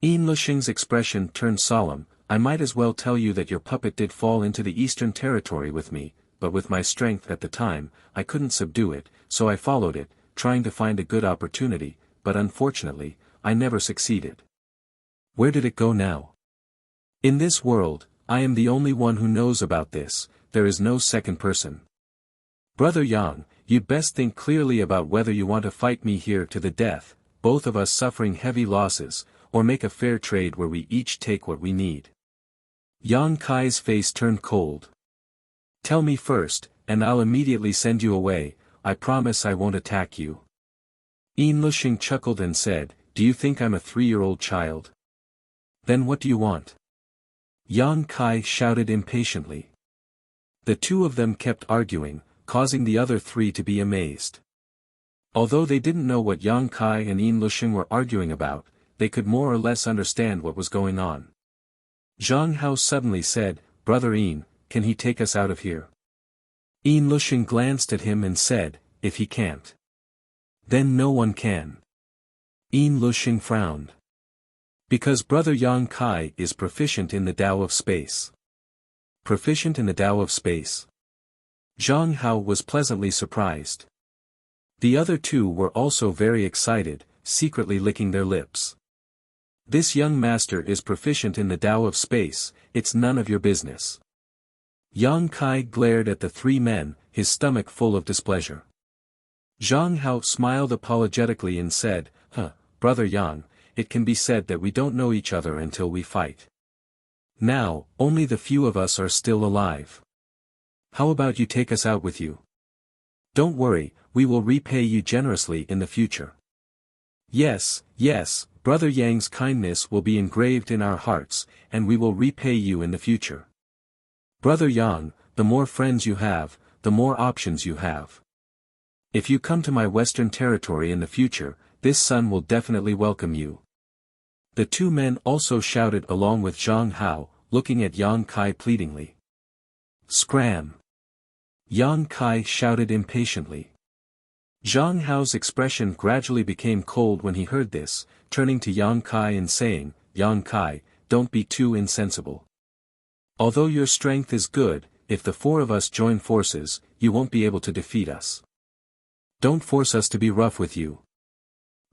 Yin Lusheng's expression turned solemn. "I might as well tell you that your puppet did fall into the Eastern Territory with me, but with my strength at the time, I couldn't subdue it, so I followed it, trying to find a good opportunity, but unfortunately, I never succeeded." "Where did it go now?" "In this world, I am the only one who knows about this, there is no second person. Brother Yang, you'd best think clearly about whether you want to fight me here to the death, both of us suffering heavy losses, or make a fair trade where we each take what we need." Yang Kai's face turned cold. "Tell me first, and I'll immediately send you away, I promise I won't attack you." Yin Lusheng chuckled and said, "Do you think I'm a 3-year-old child? Then what do you want?" Yang Kai shouted impatiently. The two of them kept arguing, causing the other three to be amazed. Although they didn't know what Yang Kai and Yin Lusheng were arguing about, they could more or less understand what was going on. Zhang Hao suddenly said, "Brother Yin, can he take us out of here?" Yin Lusheng glanced at him and said, "If he can't, then no one can." Yin Lusheng frowned. "Because Brother Yang Kai is proficient in the Tao of space." "Proficient in the Tao of space?" Zhang Hao was pleasantly surprised. The other two were also very excited, secretly licking their lips. "This young master is proficient in the Tao of space, it's none of your business." Yang Kai glared at the three men, his stomach full of displeasure. Zhang Hao smiled apologetically and said, Brother Yang, it can be said that we don't know each other until we fight. Now, only the few of us are still alive. How about you take us out with you? Don't worry, we will repay you generously in the future." Yes, Brother Yang's kindness will be engraved in our hearts, and we will repay you in the future. Brother Yang, the more friends you have, the more options you have. If you come to my Western Territory in the future, this son will definitely welcome you. The two men also shouted along with Zhang Hao, looking at Yang Kai pleadingly. "Scram!" Yang Kai shouted impatiently. Zhang Hao's expression gradually became cold when he heard this, turning to Yang Kai and saying, "Yang Kai, don't be too insensible. Although your strength is good, if the four of us join forces, you won't be able to defeat us. Don't force us to be rough with you."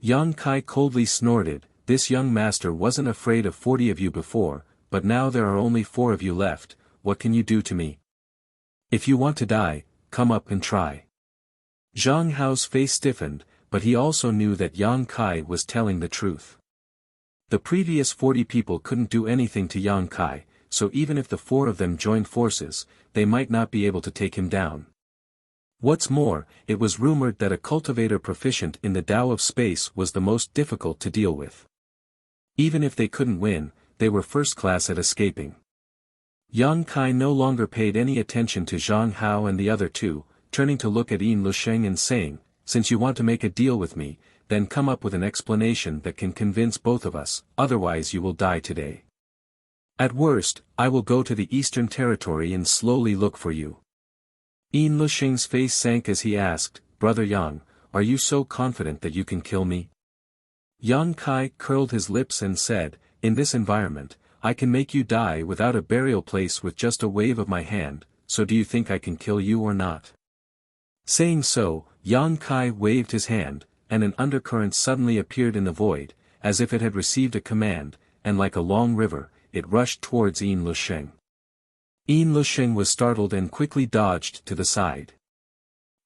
Yang Kai coldly snorted, "This young master wasn't afraid of 40 of you before, but now there are only 4 of you left, what can you do to me? If you want to die, come up and try." Zhang Hao's face stiffened, but he also knew that Yang Kai was telling the truth. The previous 40 people couldn't do anything to Yang Kai, so even if the 4 of them joined forces, they might not be able to take him down. What's more, it was rumored that a cultivator proficient in the Tao of space was the most difficult to deal with. Even if they couldn't win, they were first class at escaping. Yang Kai no longer paid any attention to Zhang Hao and the other two, turning to look at Yin Lusheng and saying, "Since you want to make a deal with me, then come up with an explanation that can convince both of us, otherwise you will die today. At worst, I will go to the Eastern Territory and slowly look for you." Yin Lusheng's face sank as he asked, "Brother Yang, are you so confident that you can kill me?" Yang Kai curled his lips and said, "In this environment, I can make you die without a burial place with just a wave of my hand, so do you think I can kill you or not?" Saying so, Yang Kai waved his hand, and an undercurrent suddenly appeared in the void, as if it had received a command, and like a long river, it rushed towards Yin Lusheng. Yin Lusheng was startled and quickly dodged to the side.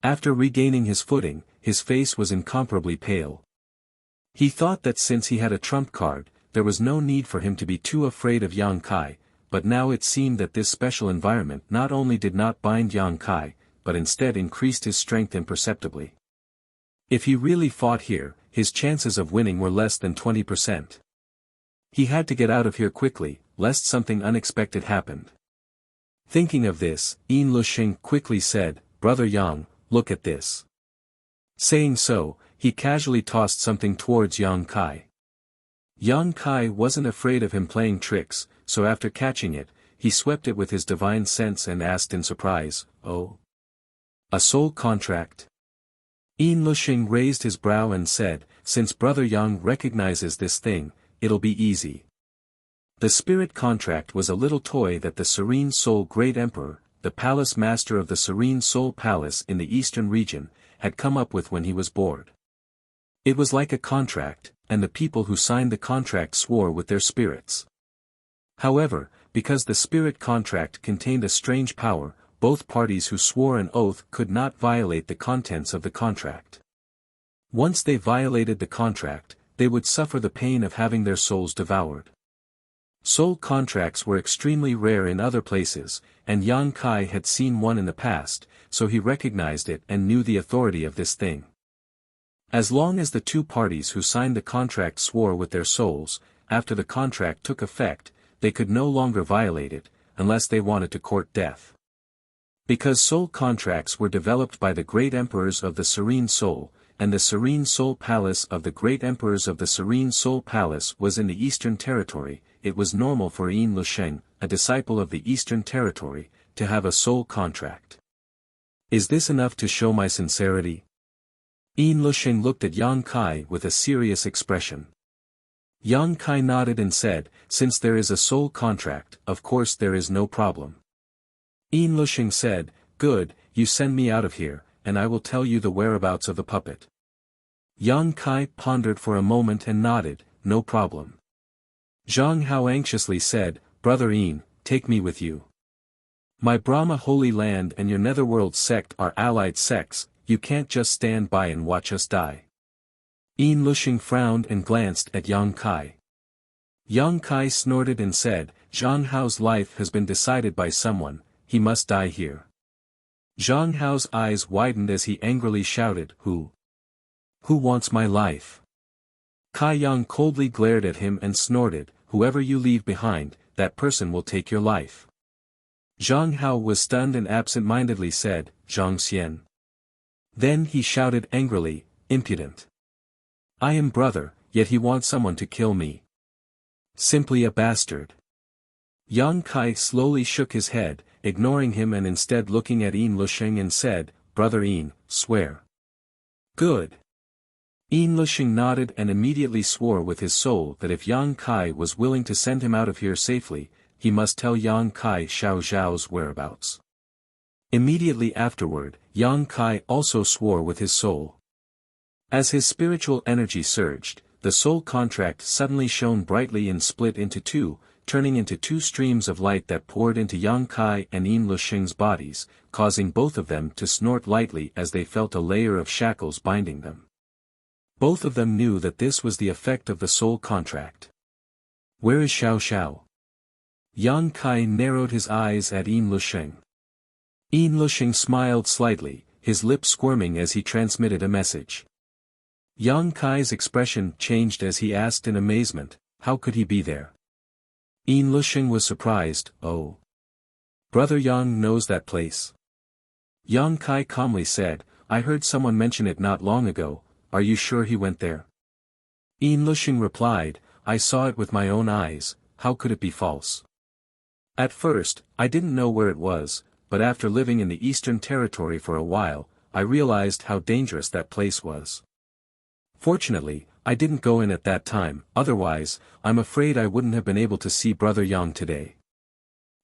After regaining his footing, his face was incomparably pale. He thought that since he had a trump card, there was no need for him to be too afraid of Yang Kai, but now it seemed that this special environment not only did not bind Yang Kai, but instead increased his strength imperceptibly. If he really fought here, his chances of winning were less than 20%. He had to get out of here quickly, lest something unexpected happened. Thinking of this, Yin Lusheng quickly said, "Brother Yang, look at this." Saying so, he casually tossed something towards Yang Kai. Yang Kai wasn't afraid of him playing tricks, so after catching it, he swept it with his divine sense and asked in surprise, "Oh? A soul contract?" Yin Lusheng raised his brow and said, "Since Brother Yang recognizes this thing, it'll be easy." The spirit contract was a little toy that the Serene Soul Great Emperor, the Palace Master of the Serene Soul Palace in the Eastern region, had come up with when he was bored. It was like a contract, and the people who signed the contract swore with their spirits. However, because the spirit contract contained a strange power, both parties who swore an oath could not violate the contents of the contract. Once they violated the contract, they would suffer the pain of having their souls devoured. Soul contracts were extremely rare in other places, and Yang Kai had seen one in the past, so he recognized it and knew the authority of this thing. As long as the two parties who signed the contract swore with their souls, after the contract took effect, they could no longer violate it, unless they wanted to court death. Because soul contracts were developed by the great emperors of the Serene Soul, and the Serene Soul Palace of the great emperors of the Serene Soul Palace was in the Eastern Territory, it was normal for Yin Lusheng, a disciple of the Eastern Territory, to have a soul contract. Is this enough to show my sincerity? Yin Lusheng looked at Yang Kai with a serious expression. Yang Kai nodded and said, "Since there is a soul contract, of course there is no problem." Yin Lusheng said, "Good, you send me out of here, and I will tell you the whereabouts of the puppet." Yang Kai pondered for a moment and nodded, "No problem." Zhang Hao anxiously said, "Brother Yin, take me with you. My Brahma Holy Land and your Netherworld sect are allied sects, you can't just stand by and watch us die." Yin Lusheng frowned and glanced at Yang Kai. Yang Kai snorted and said, "Zhang Hao's life has been decided by someone, he must die here." Zhang Hao's eyes widened as he angrily shouted, "Who? Who wants my life?" Kai Yang coldly glared at him and snorted, "Whoever you leave behind, that person will take your life." Zhang Hao was stunned and absent-mindedly said, "Zhang Xian." Then he shouted angrily, "Impudent! I am brother, yet he wants someone to kill me. Simply a bastard." Yang Kai slowly shook his head, ignoring him and instead looking at Yin Lusheng and said, "Brother Yin, swear." "Good." Yin Lusheng nodded and immediately swore with his soul that if Yang Kai was willing to send him out of here safely, he must tell Yang Kai Xiao Zhao's whereabouts. Immediately afterward, Yang Kai also swore with his soul. As his spiritual energy surged, the soul contract suddenly shone brightly and split into two, turning into two streams of light that poured into Yang Kai and Yin Lusheng's bodies, causing both of them to snort lightly as they felt a layer of shackles binding them. Both of them knew that this was the effect of the soul contract. "Where is Xiao Xiao?" Yang Kai narrowed his eyes at Yin Lusheng. Yin Lusheng smiled slightly, his lips squirming as he transmitted a message. Yang Kai's expression changed as he asked in amazement, "How could he be there?" Yin Lusheng was surprised, "Oh. Brother Yang knows that place." Yang Kai calmly said, "I heard someone mention it not long ago, are you sure he went there?" Yin Lusheng replied, "I saw it with my own eyes, how could it be false? At first, I didn't know where it was, but after living in the Eastern Territory for a while, I realized how dangerous that place was. Fortunately, I didn't go in at that time, otherwise, I'm afraid I wouldn't have been able to see Brother Yang today."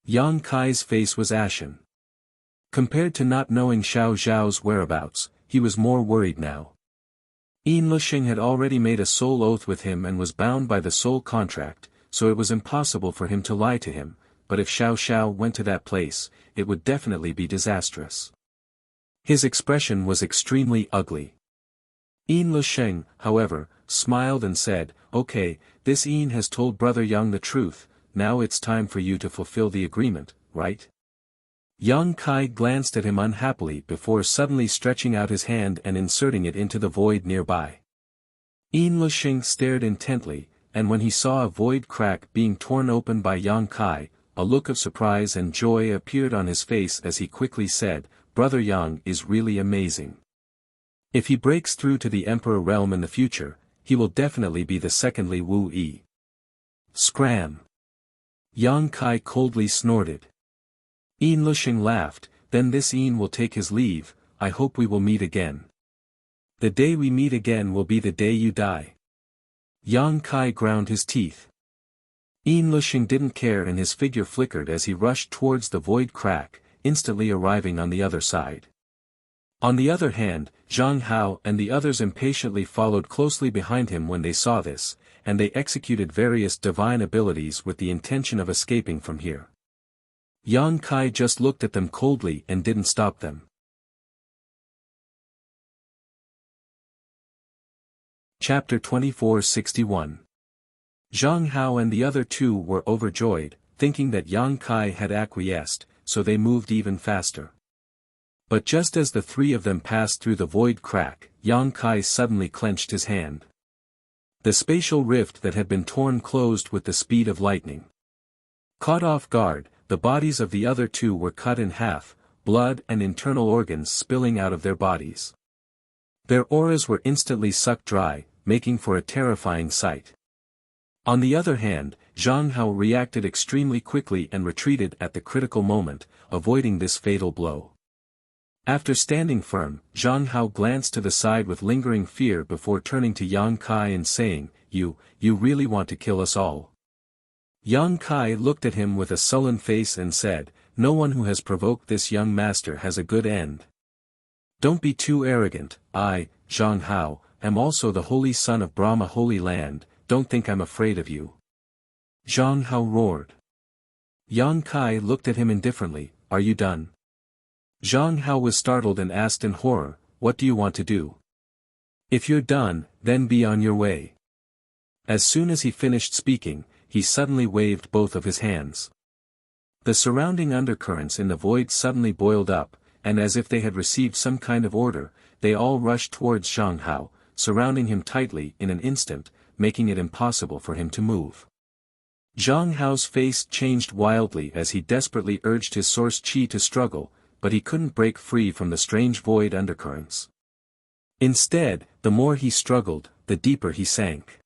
Yang Kai's face was ashen. Compared to not knowing Xiao Zhao's whereabouts, he was more worried now. Yin Lusheng had already made a soul oath with him and was bound by the soul contract, so it was impossible for him to lie to him, but if Xiao Xiao went to that place, it would definitely be disastrous. His expression was extremely ugly. Yin Lusheng, however, smiled and said, "Okay, this Ian has told Brother Yang the truth, now it's time for you to fulfill the agreement, right?" Yang Kai glanced at him unhappily before suddenly stretching out his hand and inserting it into the void nearby. Yin Luxing stared intently, and when he saw a void crack being torn open by Yang Kai, a look of surprise and joy appeared on his face as he quickly said, "Brother Yang is really amazing. If he breaks through to the Emperor realm in the future, he will definitely be the secondly Wu Yi." Scram! Yang Kai coldly snorted. Yin Luxing laughed, "Then this Yin will take his leave, I hope we will meet again. The day we meet again will be the day you die." Yang Kai ground his teeth. Yin Luxing didn't care and his figure flickered as he rushed towards the void crack, instantly arriving on the other side. On the other hand, Zhang Hao and the others impatiently followed closely behind him when they saw this, and they executed various divine abilities with the intention of escaping from here. Yang Kai just looked at them coldly and didn't stop them. Chapter 2461. Zhang Hao and the other two were overjoyed, thinking that Yang Kai had acquiesced, so they moved even faster. But just as the three of them passed through the void crack, Yang Kai suddenly clenched his hand. The spatial rift that had been torn closed with the speed of lightning. Caught off guard, the bodies of the other two were cut in half, blood and internal organs spilling out of their bodies. Their auras were instantly sucked dry, making for a terrifying sight. On the other hand, Zhang Hao reacted extremely quickly and retreated at the critical moment, avoiding this fatal blow. After standing firm, Zhang Hao glanced to the side with lingering fear before turning to Yang Kai and saying, You really want to kill us all?" Yang Kai looked at him with a sullen face and said, "No one who has provoked this young master has a good end. Don't be too arrogant, I, Zhang Hao, am also the holy son of Brahma Holy Land, don't think I'm afraid of you." Zhang Hao roared. Yang Kai looked at him indifferently, "Are you done?" Zhang Hao was startled and asked in horror, "What do you want to do?" "If you're done, then be on your way." As soon as he finished speaking, he suddenly waved both of his hands. The surrounding undercurrents in the void suddenly boiled up, and as if they had received some kind of order, they all rushed towards Zhang Hao, surrounding him tightly in an instant, making it impossible for him to move. Zhang Hao's face changed wildly as he desperately urged his source chi to struggle, but he couldn't break free from the strange void undercurrents. Instead, the more he struggled, the deeper he sank.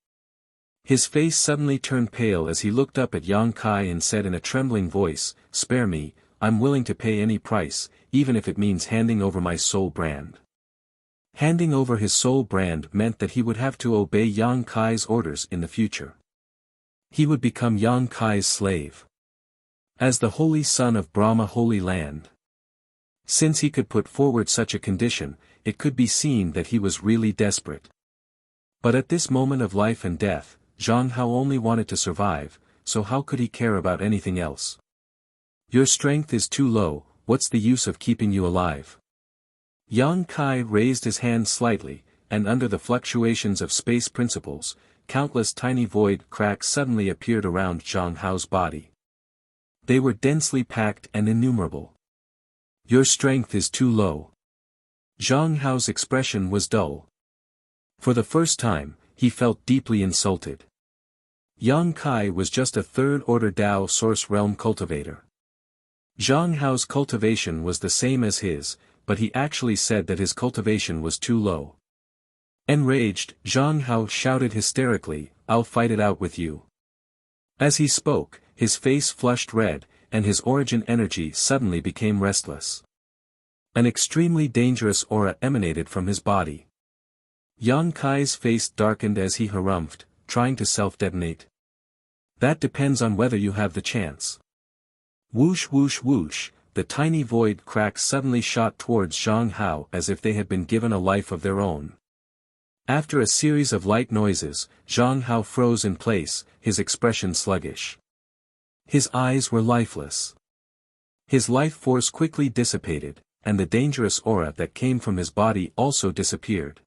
His face suddenly turned pale as he looked up at Yang Kai and said in a trembling voice, "Spare me, I'm willing to pay any price, even if it means handing over my soul brand." Handing over his soul brand meant that he would have to obey Yang Kai's orders in the future. He would become Yang Kai's slave. As the holy son of Brahma Holy Land. Since he could put forward such a condition, it could be seen that he was really desperate. But at this moment of life and death, Zhang Hao only wanted to survive, so how could he care about anything else? "Your strength is too low, what's the use of keeping you alive?" Yang Kai raised his hand slightly, and under the fluctuations of space principles, countless tiny void cracks suddenly appeared around Zhang Hao's body. They were densely packed and innumerable. "Your strength is too low." Zhang Hao's expression was dull. For the first time, he felt deeply insulted. Yang Kai was just a third-order Dao Source Realm cultivator. Zhang Hao's cultivation was the same as his, but he actually said that his cultivation was too low. Enraged, Zhang Hao shouted hysterically, "I'll fight it out with you." As he spoke, his face flushed red, and his origin energy suddenly became restless. An extremely dangerous aura emanated from his body. Yang Kai's face darkened as he harumphed, trying to self-detonate. "That depends on whether you have the chance." Whoosh whoosh whoosh, the tiny void cracks suddenly shot towards Zhang Hao as if they had been given a life of their own. After a series of light noises, Zhang Hao froze in place, his expression sluggish. His eyes were lifeless. His life force quickly dissipated, and the dangerous aura that came from his body also disappeared.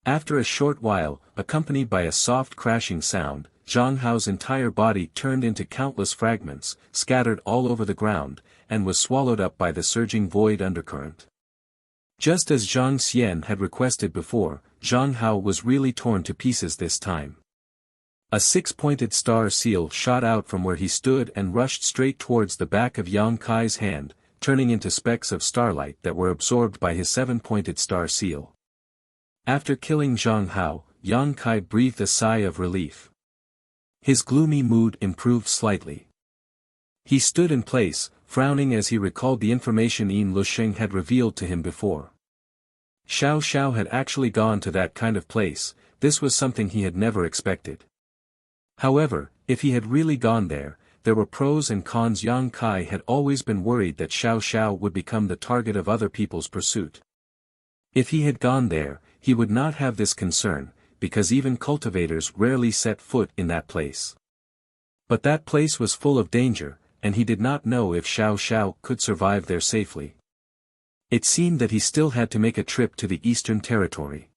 After a short while, accompanied by a soft crashing sound, Zhang Hao's entire body turned into countless fragments, scattered all over the ground, and was swallowed up by the surging void undercurrent. Just as Zhang Xian had requested before, Zhang Hao was really torn to pieces this time. A six-pointed star seal shot out from where he stood and rushed straight towards the back of Yang Kai's hand, turning into specks of starlight that were absorbed by his seven-pointed star seal. After killing Zhang Hao, Yang Kai breathed a sigh of relief. His gloomy mood improved slightly. He stood in place, frowning as he recalled the information Yin Lusheng had revealed to him before. Xiao Xiao had actually gone to that kind of place. This was something he had never expected. However, if he had really gone there, there were pros and cons. Yang Kai had always been worried that Xiao Xiao would become the target of other people's pursuit. If he had gone there, he would not have this concern, because even cultivators rarely set foot in that place. But that place was full of danger, and he did not know if Xiao Xiao could survive there safely. It seemed that he still had to make a trip to the Eastern Territory.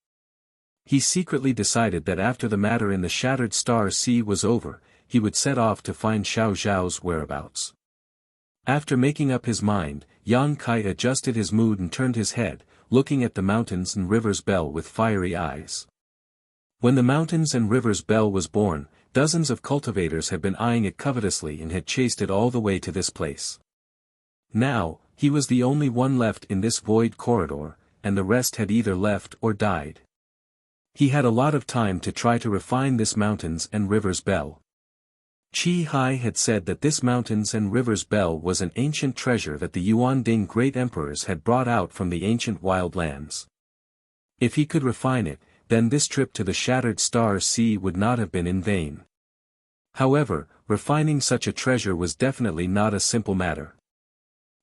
He secretly decided that after the matter in the Shattered Star Sea was over, he would set off to find Xiao Xiao's whereabouts. After making up his mind, Yang Kai adjusted his mood and turned his head, looking at the mountains and rivers bell with fiery eyes. When the mountains and rivers bell was born, dozens of cultivators had been eyeing it covetously and had chased it all the way to this place. Now, he was the only one left in this void corridor, and the rest had either left or died. He had a lot of time to try to refine this mountains and rivers bell. Qi Hai had said that this mountains and rivers bell was an ancient treasure that the Yuanding great emperors had brought out from the ancient wild lands. If he could refine it, then this trip to the Shattered Star Sea would not have been in vain. However, refining such a treasure was definitely not a simple matter.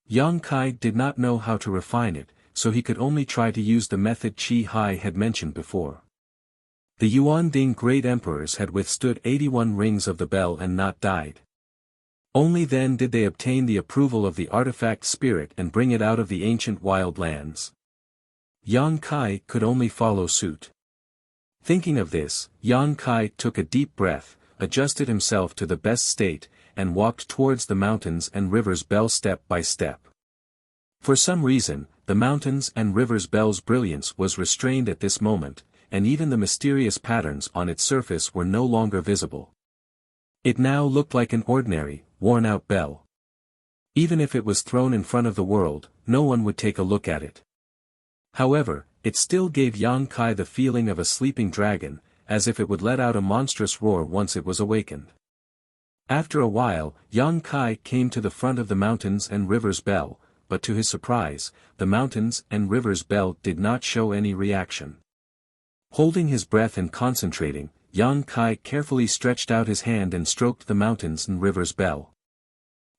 Yang Kai did not know how to refine it, so he could only try to use the method Qi Hai had mentioned before. The Yuanding great emperors had withstood 81 rings of the bell and not died. Only then did they obtain the approval of the artifact spirit and bring it out of the ancient wild lands. Yang Kai could only follow suit. Thinking of this, Yang Kai took a deep breath, adjusted himself to the best state, and walked towards the mountains and rivers bell step by step. For some reason, the mountains and rivers bell's brilliance was restrained at this moment, and even the mysterious patterns on its surface were no longer visible. It now looked like an ordinary, worn-out bell. Even if it was thrown in front of the world, no one would take a look at it. However, it still gave Yang Kai the feeling of a sleeping dragon, as if it would let out a monstrous roar once it was awakened. After a while, Yang Kai came to the front of the mountains and rivers bell, but to his surprise, the mountains and rivers bell did not show any reaction. Holding his breath and concentrating, Yang Kai carefully stretched out his hand and stroked the mountains and rivers bell.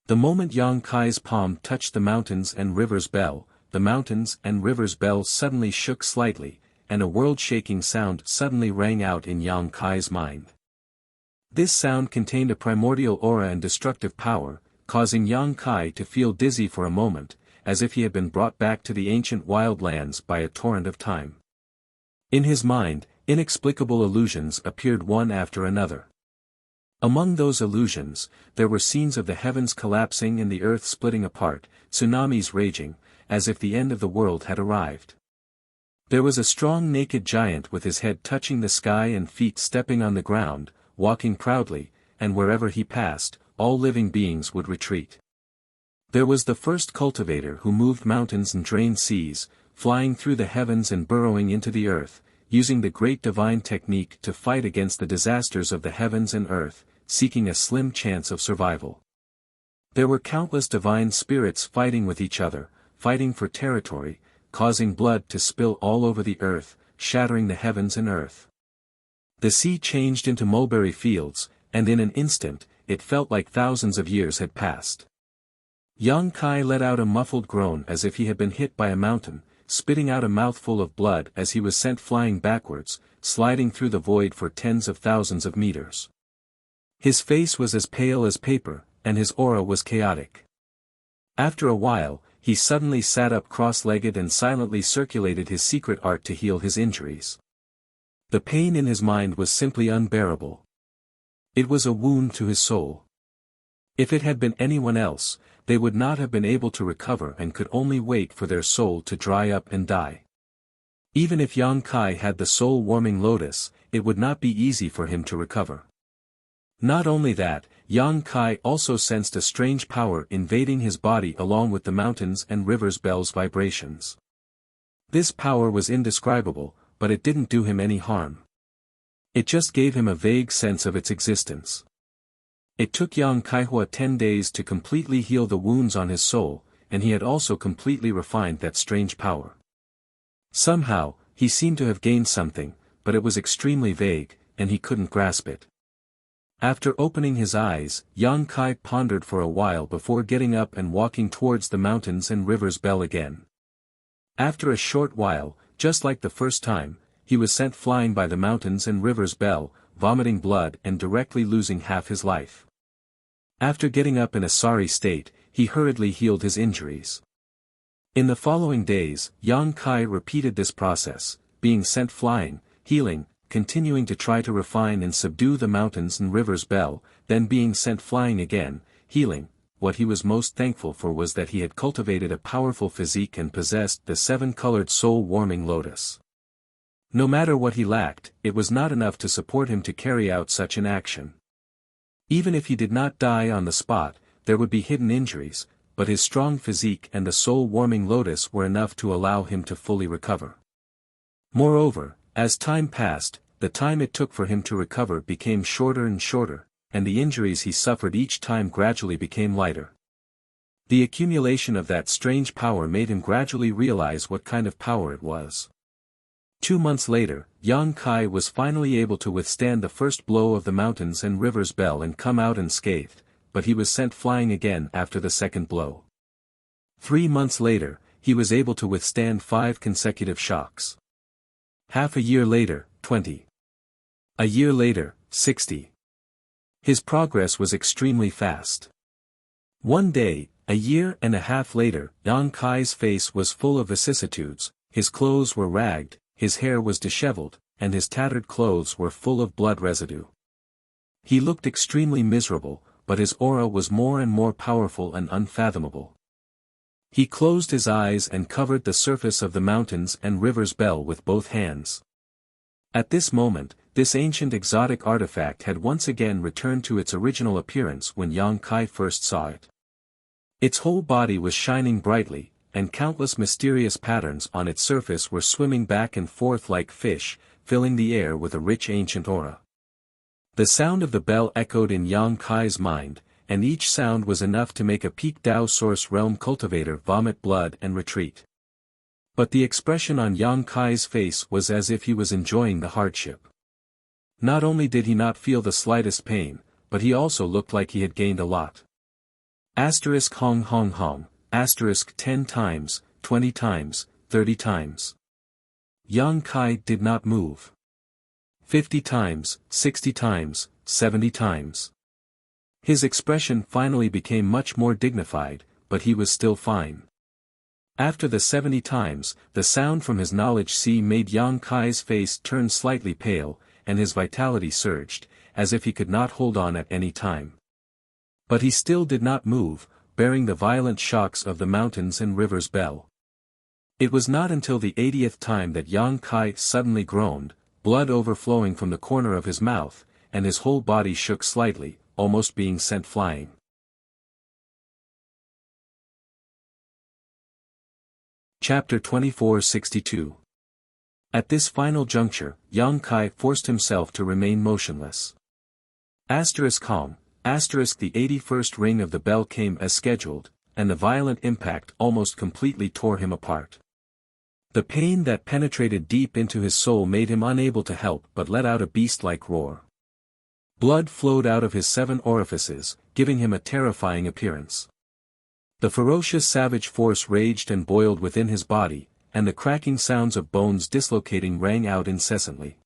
The moment Yang Kai's palm touched the mountains and rivers bell, the mountains and rivers bell suddenly shook slightly, and a world-shaking sound suddenly rang out in Yang Kai's mind. This sound contained a primordial aura and destructive power, causing Yang Kai to feel dizzy for a moment, as if he had been brought back to the ancient wild lands by a torrent of time. In his mind, inexplicable illusions appeared one after another. Among those illusions, there were scenes of the heavens collapsing and the earth splitting apart, tsunamis raging, as if the end of the world had arrived. There was a strong naked giant with his head touching the sky and feet stepping on the ground, walking proudly, and wherever he passed, all living beings would retreat. There was the first cultivator who moved mountains and drained seas, flying through the heavens and burrowing into the earth, using the great divine technique to fight against the disasters of the heavens and earth, seeking a slim chance of survival. There were countless divine spirits fighting with each other, fighting for territory, causing blood to spill all over the earth, shattering the heavens and earth. The sea changed into mulberry fields, and in an instant, it felt like thousands of years had passed. Yang Kai let out a muffled groan as if he had been hit by a mountain, spitting out a mouthful of blood as he was sent flying backwards, sliding through the void for tens of thousands of meters. His face was as pale as paper, and his aura was chaotic. After a while, he suddenly sat up cross-legged and silently circulated his secret art to heal his injuries. The pain in his mind was simply unbearable. It was a wound to his soul. If it had been anyone else, they would not have been able to recover and could only wait for their soul to dry up and die. Even if Yang Kai had the soul-warming lotus, it would not be easy for him to recover. Not only that, Yang Kai also sensed a strange power invading his body along with the mountains and rivers' bells' vibrations. This power was indescribable, but it didn't do him any harm. It just gave him a vague sense of its existence. It took Yang Kaihua 10 days to completely heal the wounds on his soul, and he had also completely refined that strange power. Somehow, he seemed to have gained something, but it was extremely vague, and he couldn't grasp it. After opening his eyes, Yang Kai pondered for a while before getting up and walking towards the mountains and rivers' bell again. After a short while, just like the first time, he was sent flying by the mountains and rivers' bell, vomiting blood and directly losing half his life. After getting up in a sorry state, he hurriedly healed his injuries. In the following days, Yang Kai repeated this process, being sent flying, healing, continuing to try to refine and subdue the mountains and rivers' bell, then being sent flying again, healing. What he was most thankful for was that he had cultivated a powerful physique and possessed the 7-colored soul-warming lotus. No matter what he lacked, it was not enough to support him to carry out such an action. Even if he did not die on the spot, there would be hidden injuries, but his strong physique and the soul-warming lotus were enough to allow him to fully recover. Moreover, as time passed, the time it took for him to recover became shorter and shorter, and the injuries he suffered each time gradually became lighter. The accumulation of that strange power made him gradually realize what kind of power it was. 2 months later, Yang Kai was finally able to withstand the first blow of the mountains and rivers' bell and come out unscathed, but he was sent flying again after the second blow. 3 months later, he was able to withstand 5 consecutive shocks. Half a year later, 20. A year later, 60. His progress was extremely fast. One day, a year and a half later, Yang Kai's face was full of vicissitudes, his clothes were ragged, his hair was disheveled, and his tattered clothes were full of blood residue. He looked extremely miserable, but his aura was more and more powerful and unfathomable. He closed his eyes and covered the surface of the mountains and rivers' bell with both hands. At this moment, this ancient exotic artifact had once again returned to its original appearance when Yang Kai first saw it. Its whole body was shining brightly, and countless mysterious patterns on its surface were swimming back and forth like fish, filling the air with a rich ancient aura. The sound of the bell echoed in Yang Kai's mind, and each sound was enough to make a peak Dao Source Realm cultivator vomit blood and retreat. But the expression on Yang Kai's face was as if he was enjoying the hardship. Not only did he not feel the slightest pain, but he also looked like he had gained a lot. Asterisk hong hong hong, asterisk 10 times, 20 times, 30 times. Yang Kai did not move. 50 times, 60 times, 70 times. His expression finally became much more dignified, but he was still fine. After the 70 times, the sound from his knowledge sea made Yang Kai's face turn slightly pale, and his vitality surged, as if he could not hold on at any time. But he still did not move, bearing the violent shocks of the mountains and rivers' bell. It was not until the 80th time that Yang Kai suddenly groaned, blood overflowing from the corner of his mouth, and his whole body shook slightly, almost being sent flying. Chapter 2462. At this final juncture, Yang Kai forced himself to remain motionless. Asterisk hong, asterisk the 81st ring of the bell came as scheduled, and the violent impact almost completely tore him apart. The pain that penetrated deep into his soul made him unable to help but let out a beast-like roar. Blood flowed out of his 7 orifices, giving him a terrifying appearance. The ferocious savage force raged and boiled within his body, and the cracking sounds of bones dislocating rang out incessantly.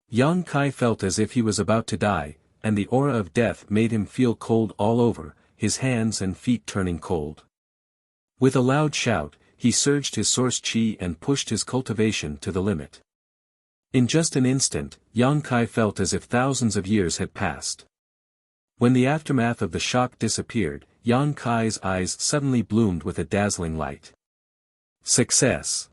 Yang Kai felt as if he was about to die, and the aura of death made him feel cold all over, his hands and feet turning cold. With a loud shout, he surged his source chi and pushed his cultivation to the limit. In just an instant, Yang Kai felt as if thousands of years had passed. When the aftermath of the shock disappeared, Yang Kai's eyes suddenly bloomed with a dazzling light. Success!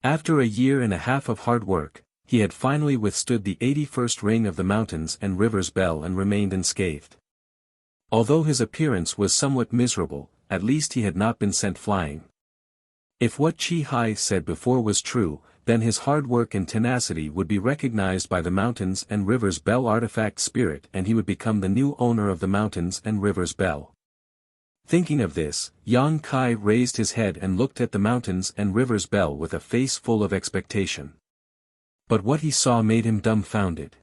After a year and a half of hard work, he had finally withstood the 81st ring of the mountains and rivers bell and remained unscathed. Although his appearance was somewhat miserable, at least he had not been sent flying. If what Chi Hai said before was true, then his hard work and tenacity would be recognized by the Mountains and Rivers Bell artifact spirit and he would become the new owner of the Mountains and Rivers Bell. Thinking of this, Yang Kai raised his head and looked at the Mountains and Rivers Bell with a face full of expectation. But what he saw made him dumbfounded.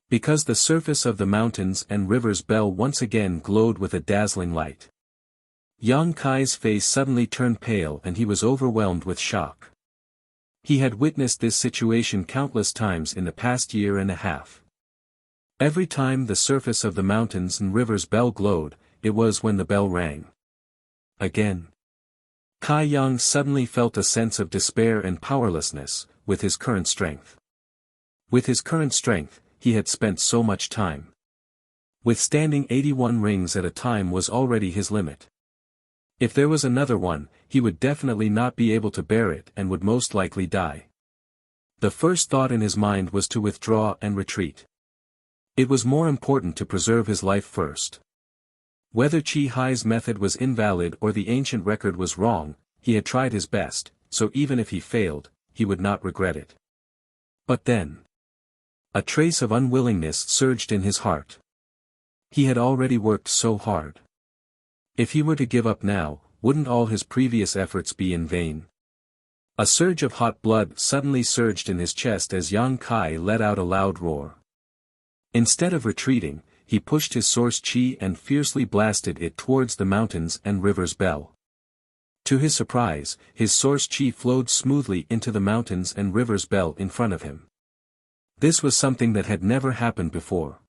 Because the surface of the Mountains and Rivers Bell once again glowed with a dazzling light. Yang Kai's face suddenly turned pale and he was overwhelmed with shock. He had witnessed this situation countless times in the past year and a half. Every time the surface of the Mountains and Rivers Bell glowed, it was when the bell rang. Again. Kai Yang suddenly felt a sense of despair and powerlessness, with his current strength. With his current strength, he had spent so much time. Withstanding 81 rings at a time was already his limit. If there was another one, he would definitely not be able to bear it and would most likely die. The first thought in his mind was to withdraw and retreat. It was more important to preserve his life first. Whether Chi Hai's method was invalid or the ancient record was wrong, he had tried his best, so even if he failed, he would not regret it. But then, a trace of unwillingness surged in his heart. He had already worked so hard. If he were to give up now, wouldn't all his previous efforts be in vain? A surge of hot blood suddenly surged in his chest as Yang Kai let out a loud roar. Instead of retreating, he pushed his source chi and fiercely blasted it towards the Mountains and Rivers Bell. To his surprise, his source chi flowed smoothly into the Mountains and Rivers Bell in front of him. This was something that had never happened before.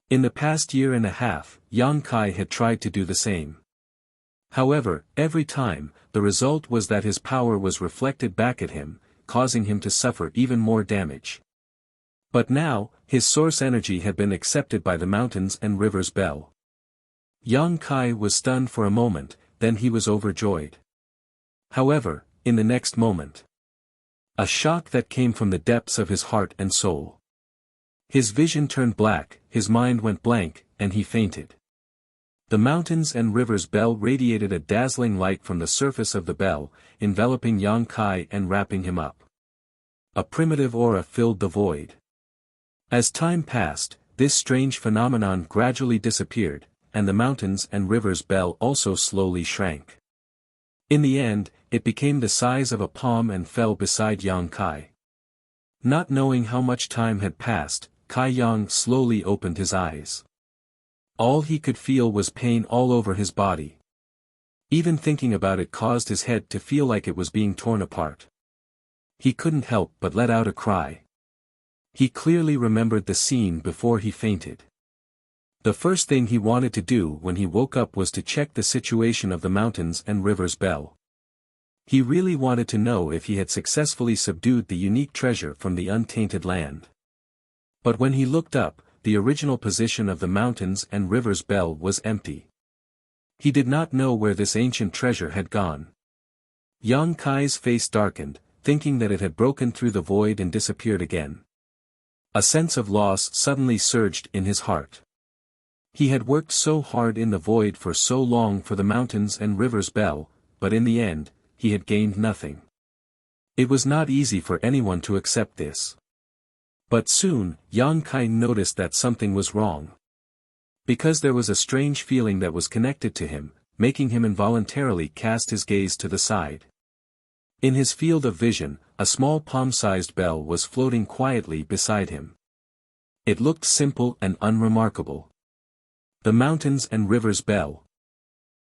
In the past year and a half, Yang Kai had tried to do the same. However, every time, the result was that his power was reflected back at him, causing him to suffer even more damage. But now, his source energy had been accepted by the Mountains and Rivers Bell. Yang Kai was stunned for a moment, then he was overjoyed. However, in the next moment, a shock that came from the depths of his heart and soul. His vision turned black, his mind went blank, and he fainted. The Mountains and Rivers Bell radiated a dazzling light from the surface of the bell, enveloping Yang Kai and wrapping him up. A primitive aura filled the void. As time passed, this strange phenomenon gradually disappeared, and the Mountains and Rivers Bell also slowly shrank. In the end, it became the size of a palm and fell beside Yang Kai. Not knowing how much time had passed, Kai Yang slowly opened his eyes. All he could feel was pain all over his body. Even thinking about it caused his head to feel like it was being torn apart. He couldn't help but let out a cry. He clearly remembered the scene before he fainted. The first thing he wanted to do when he woke up was to check the situation of the Mountains and Rivers Bell. He really wanted to know if he had successfully subdued the unique treasure from the untainted land. But when he looked up, the original position of the Mountains and Rivers Bell was empty. He did not know where this ancient treasure had gone. Yang Kai's face darkened, thinking that it had broken through the void and disappeared again. A sense of loss suddenly surged in his heart. He had worked so hard in the void for so long for the Mountains and Rivers Bell, but in the end, he had gained nothing. It was not easy for anyone to accept this. But soon, Yang Kai noticed that something was wrong. Because there was a strange feeling that was connected to him, making him involuntarily cast his gaze to the side. In his field of vision, a small palm-sized bell was floating quietly beside him. It looked simple and unremarkable. The Mountains and Rivers Bell.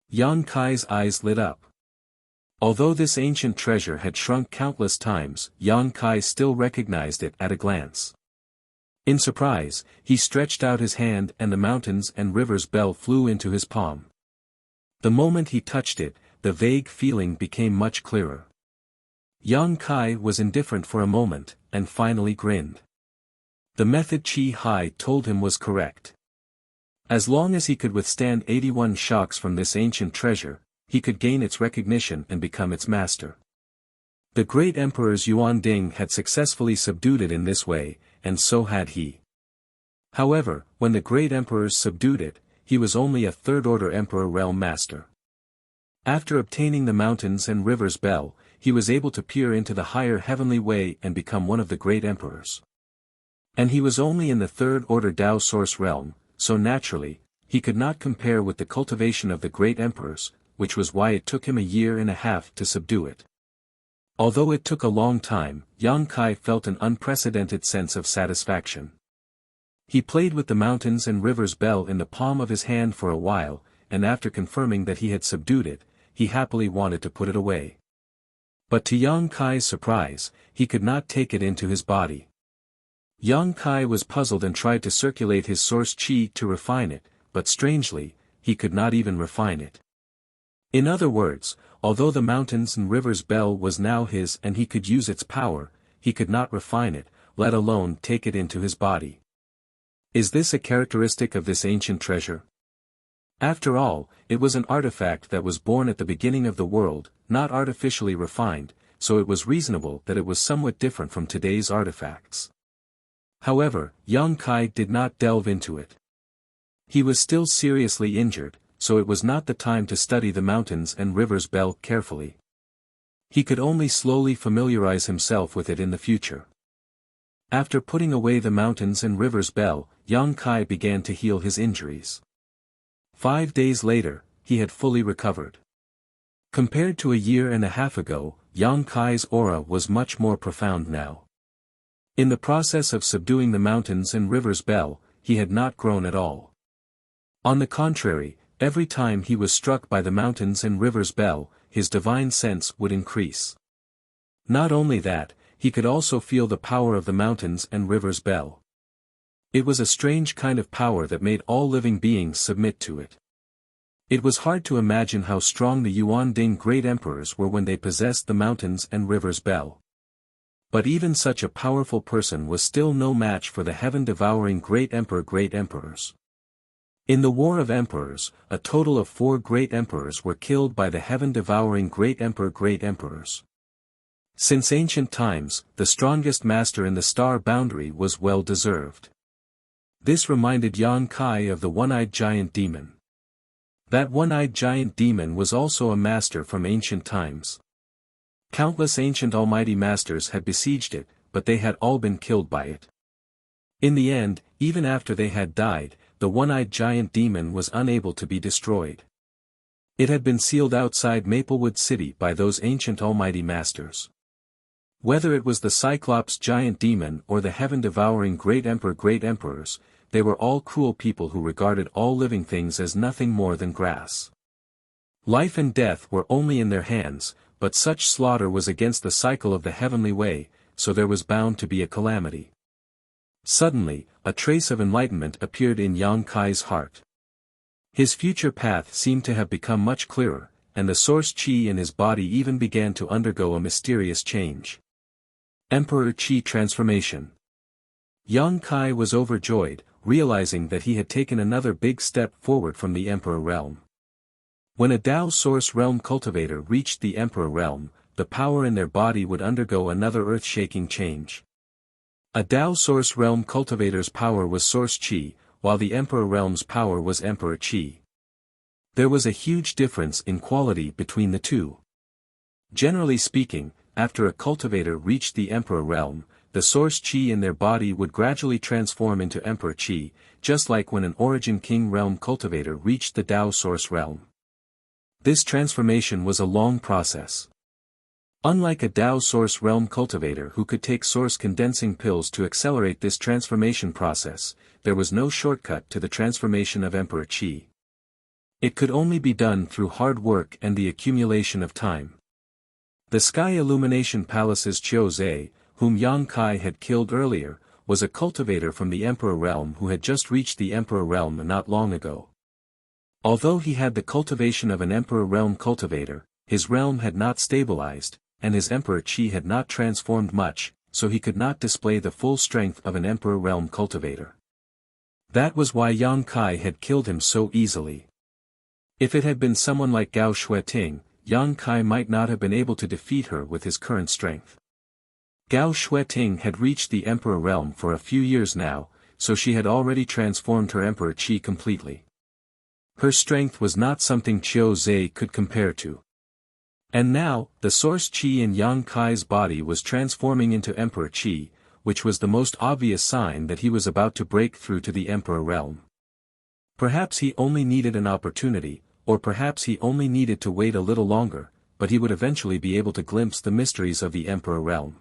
Yang Kai's eyes lit up. Although this ancient treasure had shrunk countless times, Yang Kai still recognized it at a glance. In surprise, he stretched out his hand and the Mountains and Rivers Bell flew into his palm. The moment he touched it, the vague feeling became much clearer. Yang Kai was indifferent for a moment, and finally grinned. The method Qi Hai told him was correct. As long as he could withstand 81 shocks from this ancient treasure, he could gain its recognition and become its master. The great emperors Yuan Ding had successfully subdued it in this way, and so had he. However, when the great emperors subdued it, he was only a third-order emperor realm master. After obtaining the mountains and rivers bell, he was able to peer into the higher heavenly way and become one of the great emperors. And he was only in the third-order Tao source realm, so naturally, he could not compare with the cultivation of the great emperors, which was why it took him a year and a half to subdue it. Although it took a long time, Yang Kai felt an unprecedented sense of satisfaction. He played with the mountains and rivers bell in the palm of his hand for a while, and after confirming that he had subdued it, he happily wanted to put it away. But to Yang Kai's surprise, he could not take it into his body. Yang Kai was puzzled and tried to circulate his source qi to refine it, but strangely, he could not even refine it. In other words, although the mountains and rivers bell was now his and he could use its power, he could not refine it, let alone take it into his body. Is this a characteristic of this ancient treasure? After all, it was an artifact that was born at the beginning of the world, not artificially refined, so it was reasonable that it was somewhat different from today's artifacts. However, Yang Kai did not delve into it. He was still seriously injured, so it was not the time to study the mountains and rivers bell carefully. He could only slowly familiarize himself with it in the future. After putting away the mountains and rivers bell, Yang Kai began to heal his injuries. 5 days later, he had fully recovered. Compared to a year and a half ago, Yang Kai's aura was much more profound now. In the process of subduing the mountains and rivers bell, he had not grown at all. On the contrary, every time he was struck by the mountains and rivers bell, his divine sense would increase. Not only that, he could also feel the power of the mountains and rivers bell. It was a strange kind of power that made all living beings submit to it. It was hard to imagine how strong the Yuan Ding great emperors were when they possessed the mountains and rivers bell. But even such a powerful person was still no match for the heaven-devouring great emperors. In the War of Emperors, a total of 4 great emperors were killed by the heaven-devouring great emperors. Since ancient times, the strongest master in the star boundary was well deserved. This reminded Yang Kai of the one-eyed giant demon. That one-eyed giant demon was also a master from ancient times. Countless ancient almighty masters had besieged it, but they had all been killed by it. In the end, even after they had died, the one-eyed giant demon was unable to be destroyed. It had been sealed outside Maplewood City by those ancient almighty masters. Whether it was the Cyclops giant demon or the heaven-devouring great emperors, they were all cruel people who regarded all living things as nothing more than grass. Life and death were only in their hands, but such slaughter was against the cycle of the heavenly way, so there was bound to be a calamity. Suddenly, a trace of enlightenment appeared in Yang Kai's heart. His future path seemed to have become much clearer, and the source qi in his body even began to undergo a mysterious change. Emperor Qi transformation. Yang Kai was overjoyed, realizing that he had taken another big step forward from the Emperor realm. When a Tao Source realm cultivator reached the Emperor realm, the power in their body would undergo another earth-shaking change. A Tao Source realm cultivator's power was Source Qi, while the Emperor realm's power was Emperor Qi. There was a huge difference in quality between the two. Generally speaking, after a cultivator reached the Emperor realm, the source qi in their body would gradually transform into Emperor Qi, just like when an Origin King realm cultivator reached the Tao Source realm. This transformation was a long process. Unlike a Tao Source realm cultivator who could take source condensing pills to accelerate this transformation process, there was no shortcut to the transformation of Emperor Qi. It could only be done through hard work and the accumulation of time. The Sky Illumination Palace's Chiu-Zhe, whom Yang Kai had killed earlier, was a cultivator from the Emperor realm who had just reached the Emperor realm not long ago. Although he had the cultivation of an Emperor realm cultivator, his realm had not stabilized, and his emperor chi had not transformed much, so he could not display the full strength of an emperor realm cultivator. That was why Yang Kai had killed him so easily. If it had been someone like Gao Xueting, Yang Kai might not have been able to defeat her with his current strength. Gao Xueting had reached the emperor realm for a few years now, so she had already transformed her emperor chi completely. Her strength was not something Qiu Zhe could compare to. And now, the source chi in Yang Kai's body was transforming into emperor chi, which was the most obvious sign that he was about to break through to the emperor realm. Perhaps he only needed an opportunity, or perhaps he only needed to wait a little longer, but he would eventually be able to glimpse the mysteries of the emperor realm.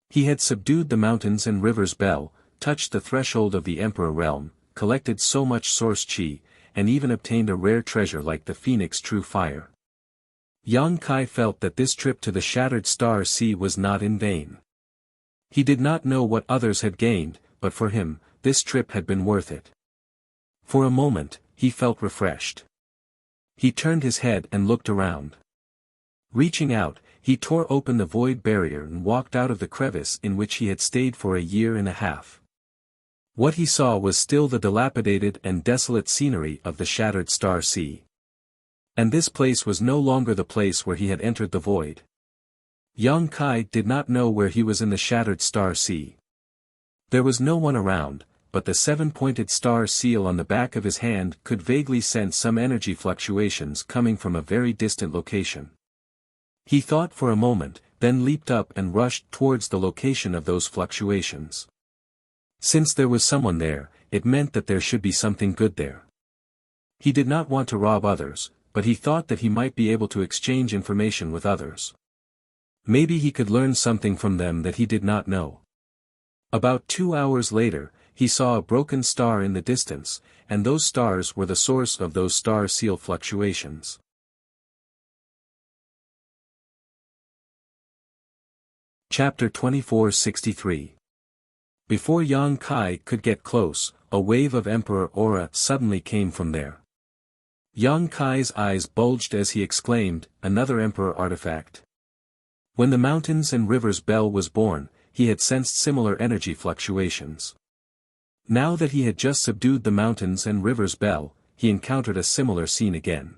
He had subdued the mountains and rivers bell, touched the threshold of the emperor realm, collected so much source chi, and even obtained a rare treasure like the phoenix true fire. Yang Kai felt that this trip to the Shattered Star Sea was not in vain. He did not know what others had gained, but for him, this trip had been worth it. For a moment, he felt refreshed. He turned his head and looked around. Reaching out, he tore open the void barrier and walked out of the crevice in which he had stayed for a year and a half. What he saw was still the dilapidated and desolate scenery of the Shattered Star Sea. And this place was no longer the place where he had entered the void. Yang Kai did not know where he was in the Shattered Star Sea. There was no one around, but the seven-pointed star seal on the back of his hand could vaguely sense some energy fluctuations coming from a very distant location. He thought for a moment, then leaped up and rushed towards the location of those fluctuations. Since there was someone there, it meant that there should be something good there. He did not want to rob others, but he thought that he might be able to exchange information with others. Maybe he could learn something from them that he did not know. About 2 hours later, he saw a broken star in the distance, and those stars were the source of those star seal fluctuations. Chapter 2463. Before Yang Kai could get close, a wave of Emperor aura suddenly came from there. Yang Kai's eyes bulged as he exclaimed, "Another Emperor artifact." When the mountains and rivers bell was born, he had sensed similar energy fluctuations. Now that he had just subdued the mountains and rivers bell, he encountered a similar scene again.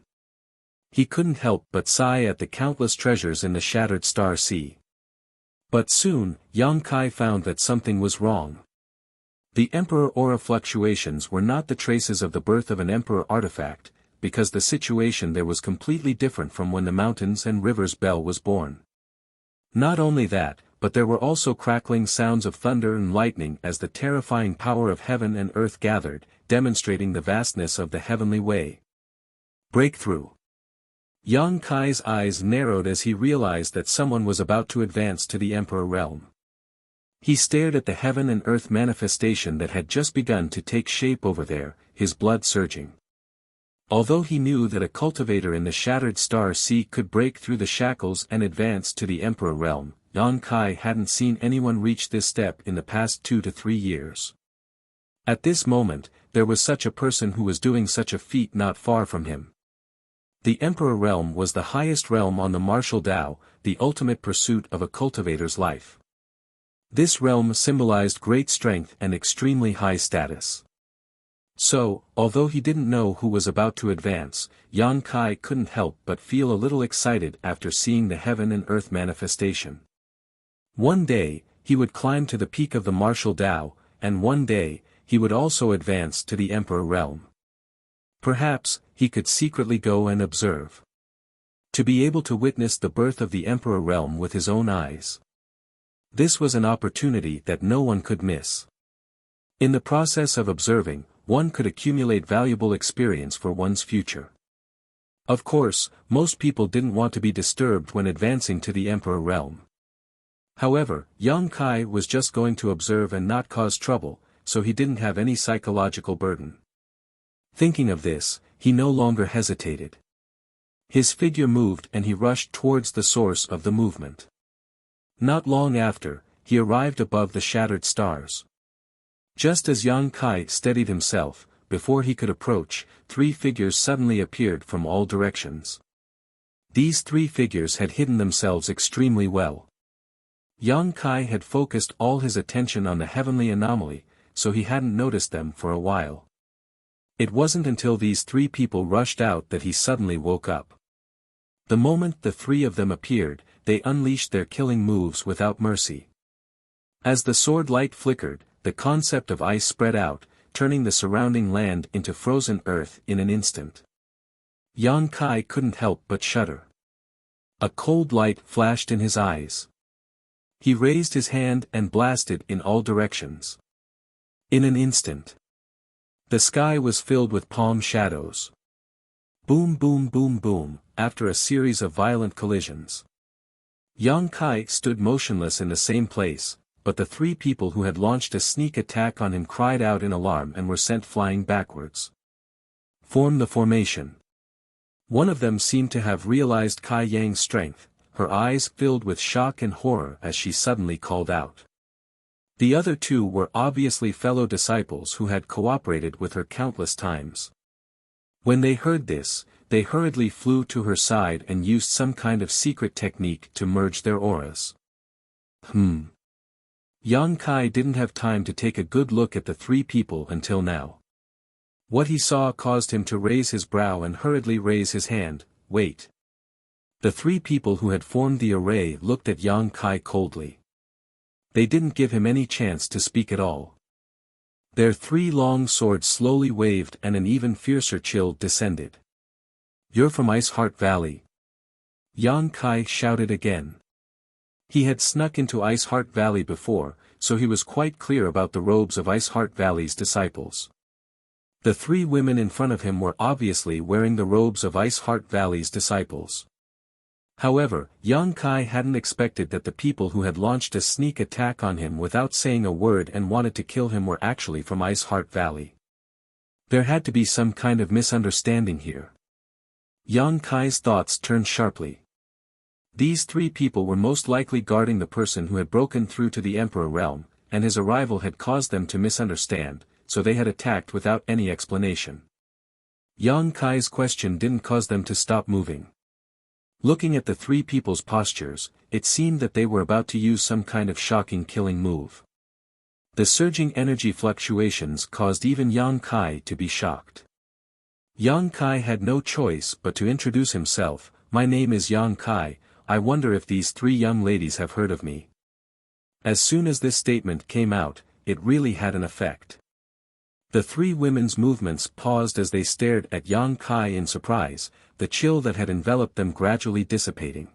He couldn't help but sigh at the countless treasures in the Shattered Star Sea. But soon, Yang Kai found that something was wrong. The Emperor aura fluctuations were not the traces of the birth of an Emperor artifact, because the situation there was completely different from when the mountains and rivers bell was born. Not only that, but there were also crackling sounds of thunder and lightning as the terrifying power of heaven and earth gathered, demonstrating the vastness of the heavenly way. Breakthrough. Yang Kai's eyes narrowed as he realized that someone was about to advance to the Emperor realm. He stared at the heaven and earth manifestation that had just begun to take shape over there, his blood surging. Although he knew that a cultivator in the Shattered Star Sea could break through the shackles and advance to the Emperor realm, Yang Kai hadn't seen anyone reach this step in the past 2 to 3 years. At this moment, there was such a person who was doing such a feat not far from him. The Emperor realm was the highest realm on the martial Tao, the ultimate pursuit of a cultivator's life. This realm symbolized great strength and extremely high status. So, although he didn't know who was about to advance, Yang Kai couldn't help but feel a little excited after seeing the heaven and earth manifestation. One day, he would climb to the peak of the martial Tao, and one day, he would also advance to the Emperor realm. Perhaps, he could secretly go and observe. To be able to witness the birth of the Emperor realm with his own eyes. This was an opportunity that no one could miss. In the process of observing, one could accumulate valuable experience for one's future. Of course, most people didn't want to be disturbed when advancing to the Emperor realm. However, Yang Kai was just going to observe and not cause trouble, so he didn't have any psychological burden. Thinking of this, he no longer hesitated. His figure moved and he rushed towards the source of the movement. Not long after, he arrived above the shattered stars. Just as Yang Kai steadied himself, before he could approach, 3 figures suddenly appeared from all directions. These three figures had hidden themselves extremely well. Yang Kai had focused all his attention on the heavenly anomaly, so he hadn't noticed them for a while. It wasn't until these three people rushed out that he suddenly woke up. The moment the three of them appeared, they unleashed their killing moves without mercy. As the sword light flickered, the concept of ice spread out, turning the surrounding land into frozen earth in an instant. Yang Kai couldn't help but shudder. A cold light flashed in his eyes. He raised his hand and blasted in all directions. In an instant, the sky was filled with palm shadows. Boom boom boom boom, after a series of violent collisions. Yang Kai stood motionless in the same place, but the three people who had launched a sneak attack on him cried out in alarm and were sent flying backwards. Form the formation. One of them seemed to have realized Kai Yang's strength, her eyes filled with shock and horror as she suddenly called out. The other two were obviously fellow disciples who had cooperated with her countless times. When they heard this, they hurriedly flew to her side and used some kind of secret technique to merge their auras. Yang Kai didn't have time to take a good look at the three people until now. What he saw caused him to raise his brow and hurriedly raise his hand. Wait. The three people who had formed the array looked at Yang Kai coldly. They didn't give him any chance to speak at all. Their three long swords slowly waved and an even fiercer chill descended. You're from Ice Heart Valley? Yang Kai shouted again. He had snuck into Ice Heart Valley before, so he was quite clear about the robes of Ice Heart Valley's disciples. The three women in front of him were obviously wearing the robes of Ice Heart Valley's disciples. However, Yang Kai hadn't expected that the people who had launched a sneak attack on him without saying a word and wanted to kill him were actually from Ice Heart Valley. There had to be some kind of misunderstanding here. Yang Kai's thoughts turned sharply. These three people were most likely guarding the person who had broken through to the Emperor realm, and his arrival had caused them to misunderstand, so they had attacked without any explanation. Yang Kai's question didn't cause them to stop moving. Looking at the three people's postures, it seemed that they were about to use some kind of shocking killing move. The surging energy fluctuations caused even Yang Kai to be shocked. Yang Kai had no choice but to introduce himself. My name is Yang Kai, I wonder if these three young ladies have heard of me. As soon as this statement came out, it really had an effect. The three women's movements paused as they stared at Yang Kai in surprise, the chill that had enveloped them gradually dissipating.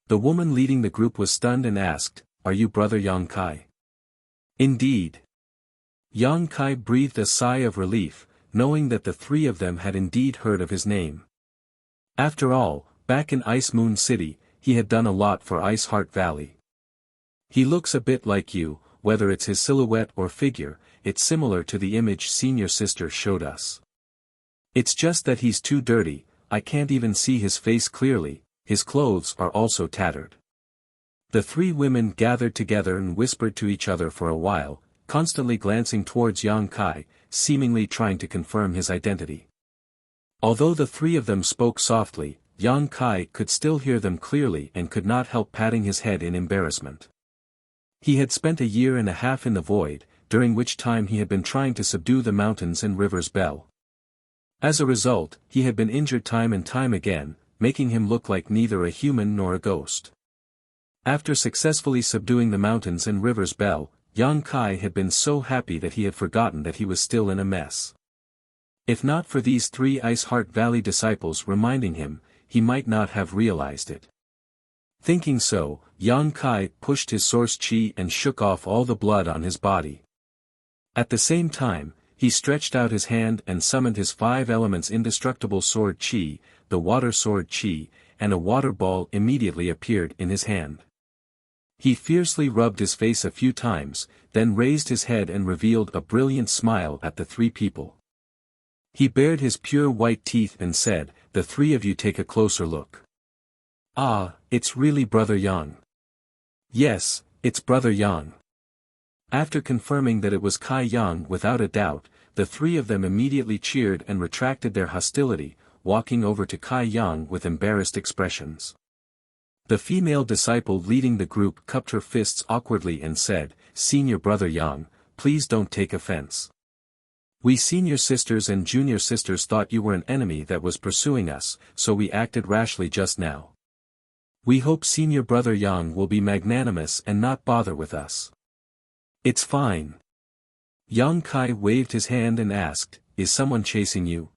The woman leading the group was stunned and asked, "Are you brother Yang Kai?" "Indeed." Yang Kai breathed a sigh of relief, knowing that the three of them had indeed heard of his name. After all, back in Ice Moon City, he had done a lot for Ice Heart Valley. He looks a bit like you, whether it's his silhouette or figure, it's similar to the image senior sister showed us. It's just that he's too dirty, I can't even see his face clearly, his clothes are also tattered. The three women gathered together and whispered to each other for a while, constantly glancing towards Yang Kai, seemingly trying to confirm his identity. Although the three of them spoke softly, Yang Kai could still hear them clearly and could not help patting his head in embarrassment. He had spent a year and a half in the void, during which time he had been trying to subdue the mountains and rivers Bell. As a result, he had been injured time and time again, making him look like neither a human nor a ghost. After successfully subduing the mountains and rivers Bell, Yang Kai had been so happy that he had forgotten that he was still in a mess. If not for these three Ice Heart Valley disciples reminding him, he might not have realized it. Thinking so, Yang Kai pushed his source chi and shook off all the blood on his body. At the same time, he stretched out his hand and summoned his 5 elements indestructible sword chi, the water sword chi, and a water ball immediately appeared in his hand. He fiercely rubbed his face a few times, then raised his head and revealed a brilliant smile at the three people. He bared his pure white teeth and said, "The three of you take a closer look. Ah, it's really Brother Yang." "Yes, it's Brother Yang." After confirming that it was Kai Yang without a doubt, the three of them immediately cheered and retracted their hostility, walking over to Kai Yang with embarrassed expressions. The female disciple leading the group cupped her fists awkwardly and said, "Senior brother Yang, please don't take offense. We senior sisters and junior sisters thought you were an enemy that was pursuing us, so we acted rashly just now. We hope senior brother Yang will be magnanimous and not bother with us." "It's fine." Yang Kai waved his hand and asked, "Is someone chasing you?"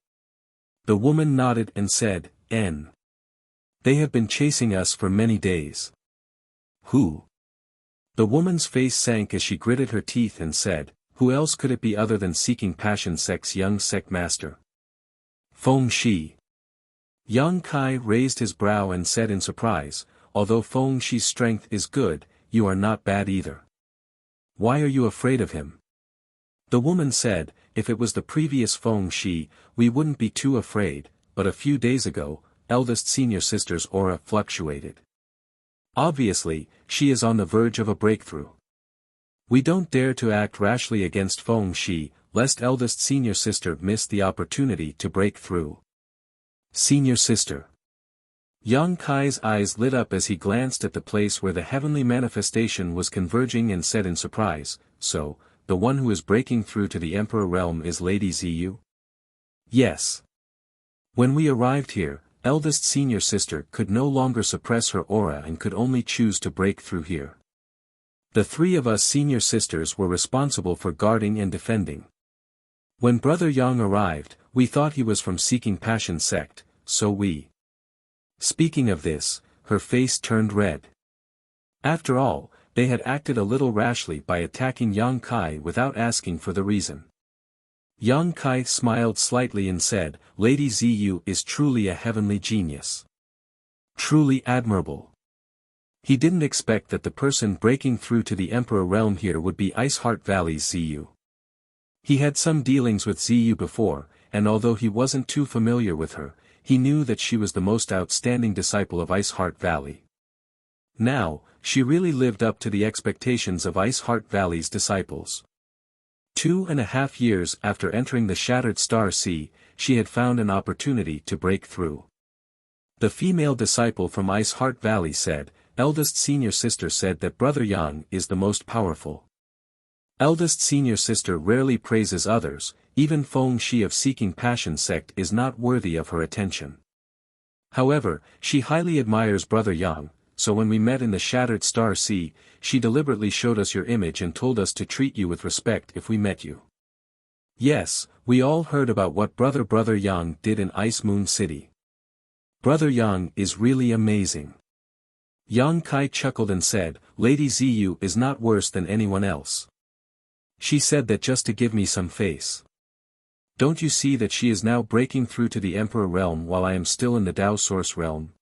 The woman nodded and said, "N. They have been chasing us for many days." "Who?" The woman's face sank as she gritted her teeth and said, "Who else could it be other than Seeking Passion Sect's young sect master? Feng Shi." Yang Kai raised his brow and said in surprise, "Although Feng Shi's strength is good, you are not bad either. Why are you afraid of him?" The woman said, "If it was the previous Feng Shi, we wouldn't be too afraid, but a few days ago, eldest senior sister's aura fluctuated. Obviously, she is on the verge of a breakthrough. We don't dare to act rashly against Feng Shi, lest eldest senior sister miss the opportunity to break through." "Senior sister." Yang Kai's eyes lit up as he glanced at the place where the heavenly manifestation was converging and said in surprise, "So, the one who is breaking through to the Emperor realm is Lady Ziyu?" "Yes. When we arrived here, eldest senior sister could no longer suppress her aura and could only choose to break through here. The three of us senior sisters were responsible for guarding and defending. When brother Yang arrived, we thought he was from Seeking Passion Sect, so we..." Speaking of this, her face turned red. After all, they had acted a little rashly by attacking Yang Kai without asking for the reason. Yang Kai smiled slightly and said, "Lady Ziyu is truly a heavenly genius. Truly admirable." He didn't expect that the person breaking through to the Emperor realm here would be Ice Heart Valley's Ziyu. He had some dealings with Ziyu before, and although he wasn't too familiar with her, he knew that she was the most outstanding disciple of Ice Heart Valley. Now, she really lived up to the expectations of Ice Heart Valley's disciples. 2.5 years after entering the Shattered Star Sea, she had found an opportunity to break through. The female disciple from Ice Heart Valley said, "Eldest senior sister said that brother Yang is the most powerful. Eldest senior sister rarely praises others, even Feng Shi of Seeking Passion Sect is not worthy of her attention. However, she highly admires brother Yang, so when we met in the Shattered Star Sea, she deliberately showed us your image and told us to treat you with respect if we met you. Yes, we all heard about what brother Yang did in Ice Moon City. Brother Yang is really amazing." Yang Kai chuckled and said, "Lady Ziyu is not worse than anyone else. She said that just to give me some face. Don't you see that she is now breaking through to the Emperor realm while I am still in the Dao Source realm?"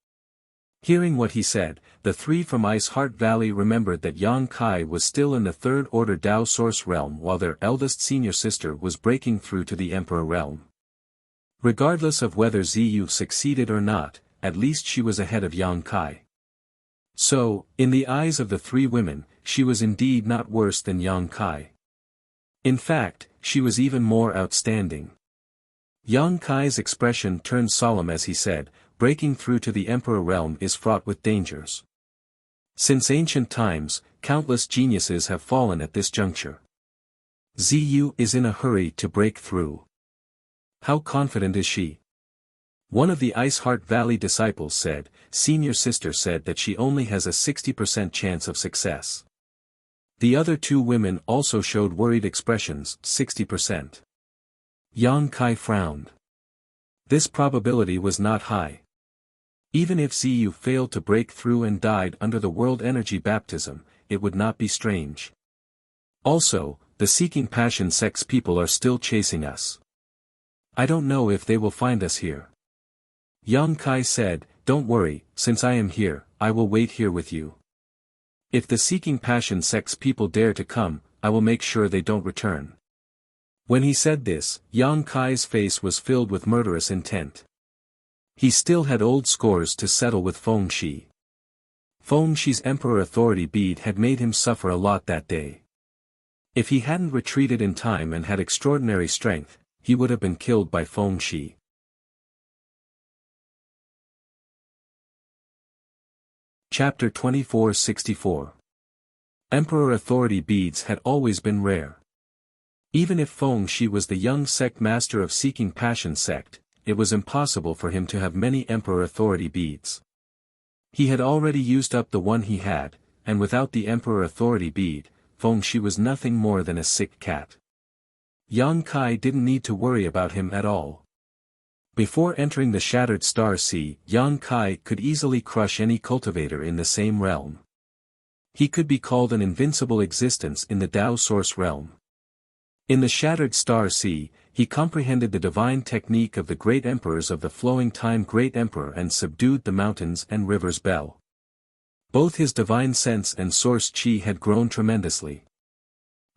Hearing what he said, the three from Ice Heart Valley remembered that Yang Kai was still in the Third Order Dao Source realm while their eldest senior sister was breaking through to the Emperor realm. Regardless of whether Ziyu succeeded or not, at least she was ahead of Yang Kai. So, in the eyes of the three women, she was indeed not worse than Yang Kai. In fact, she was even more outstanding. Yang Kai's expression turned solemn as he said, "Breaking through to the Emperor realm is fraught with dangers. Since ancient times, countless geniuses have fallen at this juncture. Ziyu is in a hurry to break through. How confident is she?" One of the Ice Heart Valley disciples said, "Senior sister said that she only has a 60% chance of success." The other two women also showed worried expressions, 60%. Yang Kai frowned. This probability was not high. Even if Ziyu failed to break through and died under the World Energy Baptism, it would not be strange. Also, the Seeking Passion Sect's people are still chasing us. I don't know if they will find us here. Yang Kai said, "Don't worry, since I am here, I will wait here with you. If the Seeking Passion Sect's people dare to come, I will make sure they don't return." When he said this, Yang Kai's face was filled with murderous intent. He still had old scores to settle with Feng Shi. Feng Shi's Emperor Authority bead had made him suffer a lot that day. If he hadn't retreated in time and had extraordinary strength, he would have been killed by Feng Shi. Chapter 2464. Emperor authority beads had always been rare. Even if Feng Shi was the young sect master of Seeking Passion sect, it was impossible for him to have many emperor authority beads. He had already used up the one he had, and without the emperor authority bead, Feng Shi was nothing more than a sick cat. Yang Kai didn't need to worry about him at all. Before entering the Shattered Star Sea, Yang Kai could easily crush any cultivator in the same realm. He could be called an invincible existence in the Tao Source realm. In the Shattered Star Sea, he comprehended the divine technique of the great emperors of the flowing time Great Emperor and subdued the mountains and rivers Bell. Both his divine sense and source chi had grown tremendously.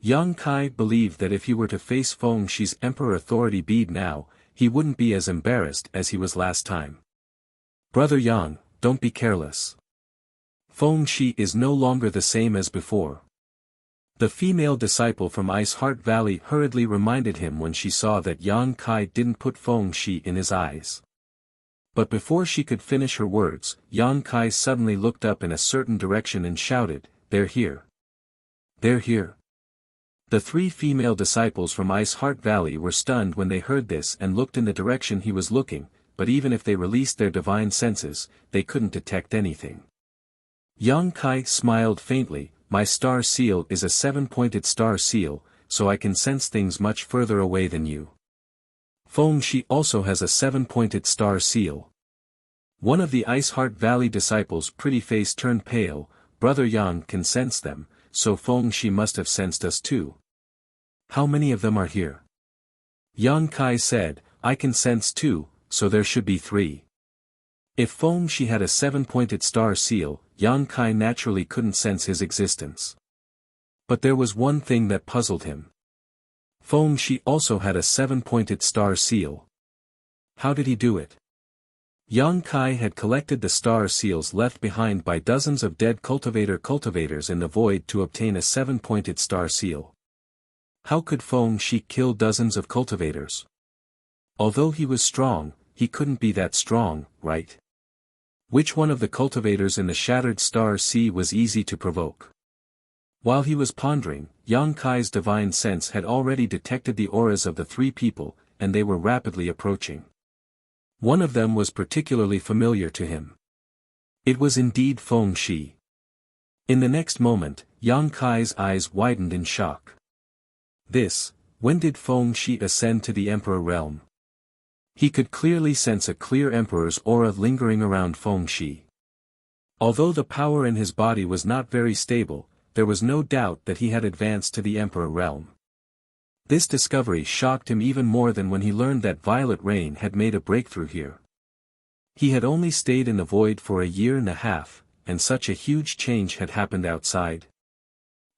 Yang Kai believed that if he were to face Feng Shi's emperor authority bead now, he wouldn't be as embarrassed as he was last time. Brother Yang, don't be careless. Feng Shi is no longer the same as before. The female disciple from Ice Heart Valley hurriedly reminded him when she saw that Yang Kai didn't put Feng Shi in his eyes. But before she could finish her words, Yang Kai suddenly looked up in a certain direction and shouted, "They're here! They're here!" The three female disciples from Ice Heart Valley were stunned when they heard this and looked in the direction he was looking, but even if they released their divine senses, they couldn't detect anything. Yang Kai smiled faintly. "My star seal is a 7-pointed star seal, so I can sense things much further away than you. Feng Shi also has a 7-pointed star seal." One of the Ice Heart Valley disciples' pretty face turned pale. "Brother Yang can sense them, so Feng Shi must have sensed us too. How many of them are here?" Yang Kai said, "I can sense 2, so there should be 3. If Feng Shi had a 7-pointed star seal, Yang Kai naturally couldn't sense his existence. But there was one thing that puzzled him. Feng Shi also had a 7-pointed star seal. How did he do it? Yang Kai had collected the star seals left behind by dozens of dead cultivators in the void to obtain a 7-pointed star seal. How could Feng Shi kill dozens of cultivators? Although he was strong, he couldn't be that strong, right? Which one of the cultivators in the Shattered Star Sea was easy to provoke? While he was pondering, Yang Kai's divine sense had already detected the auras of the 3 people, and they were rapidly approaching. One of them was particularly familiar to him. It was indeed Feng Shi. In the next moment, Yang Kai's eyes widened in shock. When did Feng Shi ascend to the Emperor realm? He could clearly sense a clear Emperor's aura lingering around Feng Shi. Although the power in his body was not very stable, there was no doubt that he had advanced to the Emperor realm. This discovery shocked him even more than when he learned that Violet Rain had made a breakthrough here. He had only stayed in the void for a year and a half, and such a huge change had happened outside.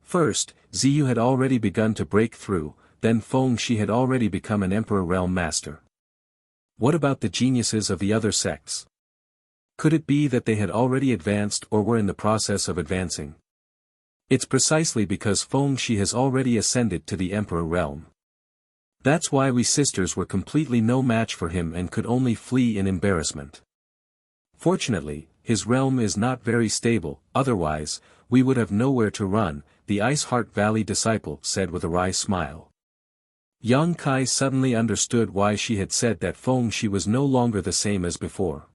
First, Ziyu had already begun to break through, then Feng Shi had already become an Emperor realm master. What about the geniuses of the other sects? Could it be that they had already advanced or were in the process of advancing? It's precisely because Feng Shi has already ascended to the Emperor realm. That's why we sisters were completely no match for him and could only flee in embarrassment. Fortunately, his realm is not very stable, otherwise, we would have nowhere to run, the Ice Heart Valley disciple said with a wry smile. Yang Kai suddenly understood why she had said that Feng Shi was no longer the same as before.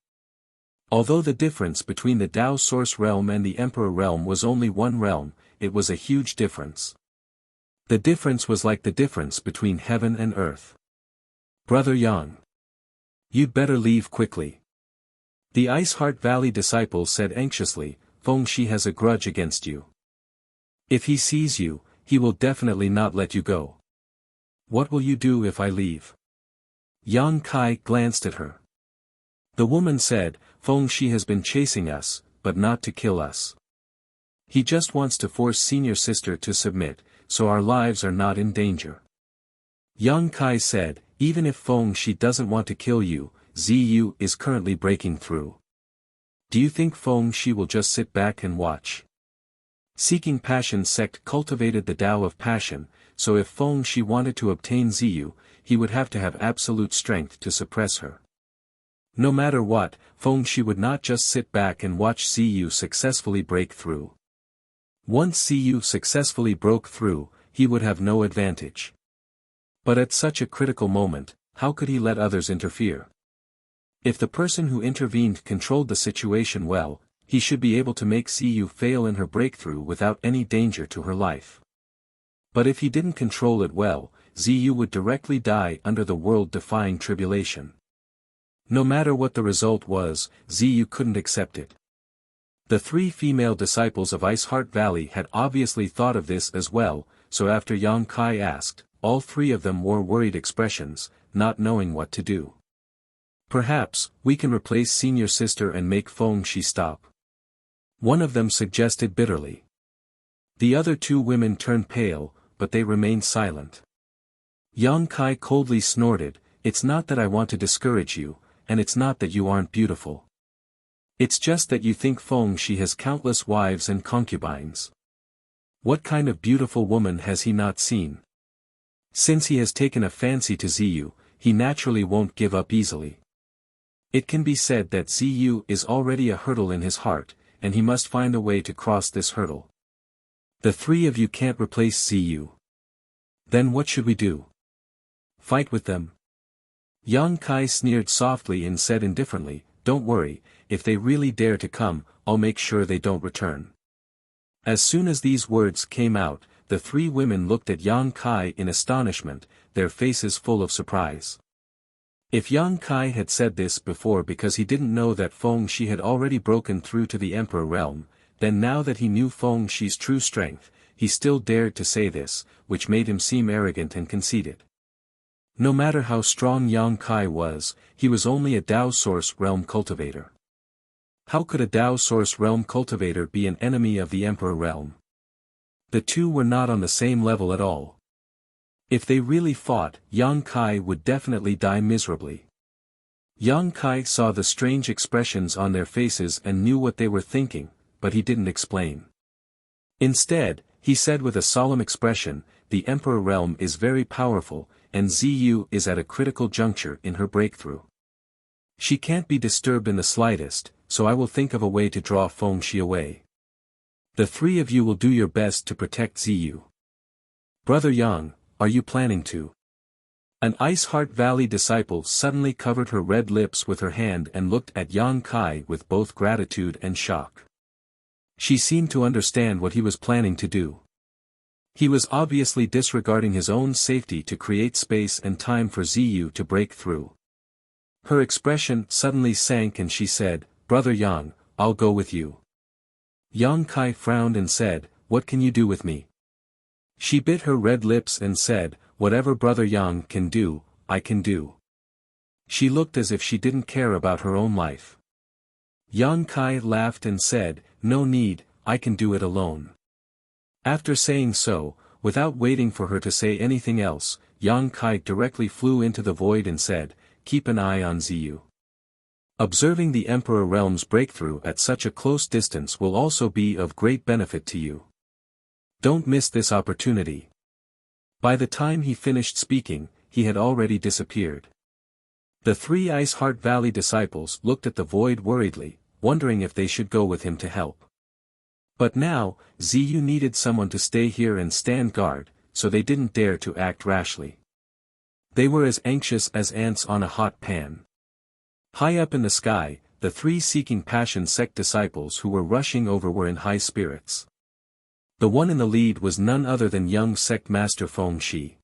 Although the difference between the Tao Source realm and the Emperor realm was only one realm, it was a huge difference. The difference was like the difference between heaven and earth. Brother Yang, you'd better leave quickly. The Ice Heart Valley disciple said anxiously, Feng Shi has a grudge against you. If he sees you, he will definitely not let you go. What will you do if I leave? Yang Kai glanced at her. The woman said, Feng Shi has been chasing us, but not to kill us. He just wants to force senior sister to submit, so our lives are not in danger. Yang Kai said, even if Feng Shi doesn't want to kill you, Ziyu is currently breaking through. Do you think Feng Shi will just sit back and watch? Seeking Passion sect cultivated the Tao of Passion, so if Feng Shi wanted to obtain Ziyu, he would have to have absolute strength to suppress her. No matter what, Feng Shi would not just sit back and watch Ziyu successfully break through. Once Ziyu successfully broke through, he would have no advantage. But at such a critical moment, how could he let others interfere? If the person who intervened controlled the situation well, he should be able to make Ziyu fail in her breakthrough without any danger to her life. But if he didn't control it well, Ziyu would directly die under the world-defying tribulation. No matter what the result was, Ziyu couldn't accept it. The three female disciples of Ice Heart Valley had obviously thought of this as well, so after Yang Kai asked, all three of them wore worried expressions, not knowing what to do. Perhaps, we can replace senior sister and make Feng Shi stop. One of them suggested bitterly. The other two women turned pale, but they remained silent. Yang Kai coldly snorted, "It's not that I want to discourage you, and it's not that you aren't beautiful. It's just that you think Feng Shi has countless wives and concubines. What kind of beautiful woman has he not seen? Since he has taken a fancy to Ziyu, he naturally won't give up easily. It can be said that Ziyu is already a hurdle in his heart, and he must find a way to cross this hurdle. The three of you can't replace Ziyu. Then what should we do? Fight with them?" Yang Kai sneered softly and said indifferently, "Don't worry, if they really dare to come, I'll make sure they don't return." As soon as these words came out, the three women looked at Yang Kai in astonishment, their faces full of surprise. If Yang Kai had said this before because he didn't know that Feng Shi had already broken through to the Emperor realm, then now that he knew Feng Shi's true strength, he still dared to say this, which made him seem arrogant and conceited. No matter how strong Yang Kai was, he was only a Dao Source Realm cultivator. How could a Dao Source Realm cultivator be an enemy of the Emperor realm? The two were not on the same level at all. If they really fought, Yang Kai would definitely die miserably. Yang Kai saw the strange expressions on their faces and knew what they were thinking, but he didn't explain. Instead, he said with a solemn expression, "The Emperor realm is very powerful, and Ziyu is at a critical juncture in her breakthrough. She can't be disturbed in the slightest, so I will think of a way to draw Feng Shi away. The three of you will do your best to protect Ziyu. Brother Yang, are you planning to?" An Ice Heart Valley disciple suddenly covered her red lips with her hand and looked at Yang Kai with both gratitude and shock. She seemed to understand what he was planning to do. He was obviously disregarding his own safety to create space and time for Ziyu to break through. Her expression suddenly sank and she said, "Brother Yang, I'll go with you." Yang Kai frowned and said, "What can you do with me?" She bit her red lips and said, "Whatever Brother Yang can do, I can do." She looked as if she didn't care about her own life. Yang Kai laughed and said, "No need, I can do it alone." After saying so, without waiting for her to say anything else, Yang Kai directly flew into the void and said, "Keep an eye on Ziyu. Observing the Emperor realm's breakthrough at such a close distance will also be of great benefit to you. Don't miss this opportunity." By the time he finished speaking, he had already disappeared. The three Ice Heart Valley disciples looked at the void worriedly, wondering if they should go with him to help. But now, Ziyu needed someone to stay here and stand guard, so they didn't dare to act rashly. They were as anxious as ants on a hot pan. High up in the sky, the three Seeking Passion sect disciples who were rushing over were in high spirits. The one in the lead was none other than young sect master Feng Shi.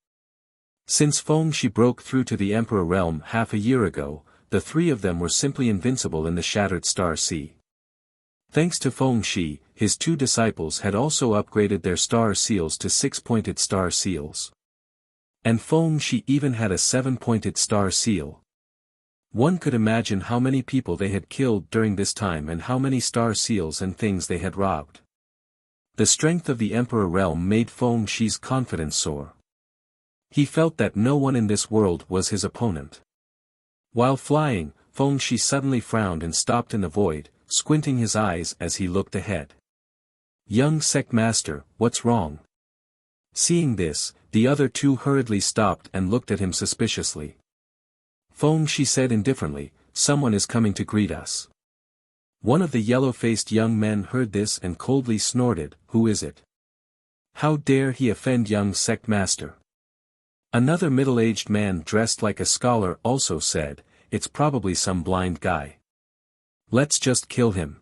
Since Feng Shi broke through to the Emperor realm half a year ago, the three of them were simply invincible in the Shattered Star Sea. Thanks to Feng Shi, his two disciples had also upgraded their star seals to 6-pointed star seals. And Feng Shi even had a 7-pointed star seal. One could imagine how many people they had killed during this time and how many star seals and things they had robbed. The strength of the Emperor realm made Feng Shi's confidence soar. He felt that no one in this world was his opponent. While flying, Feng Shi suddenly frowned and stopped in the void, squinting his eyes as he looked ahead. "Young sect master, what's wrong?" Seeing this, the other two hurriedly stopped and looked at him suspiciously. Feng Shi said indifferently, someone is coming to greet us. One of the yellow-faced young men heard this and coldly snorted, "Who is it? How dare he offend young sect master?" Another middle-aged man dressed like a scholar also said, "It's probably some blind guy. Let's just kill him."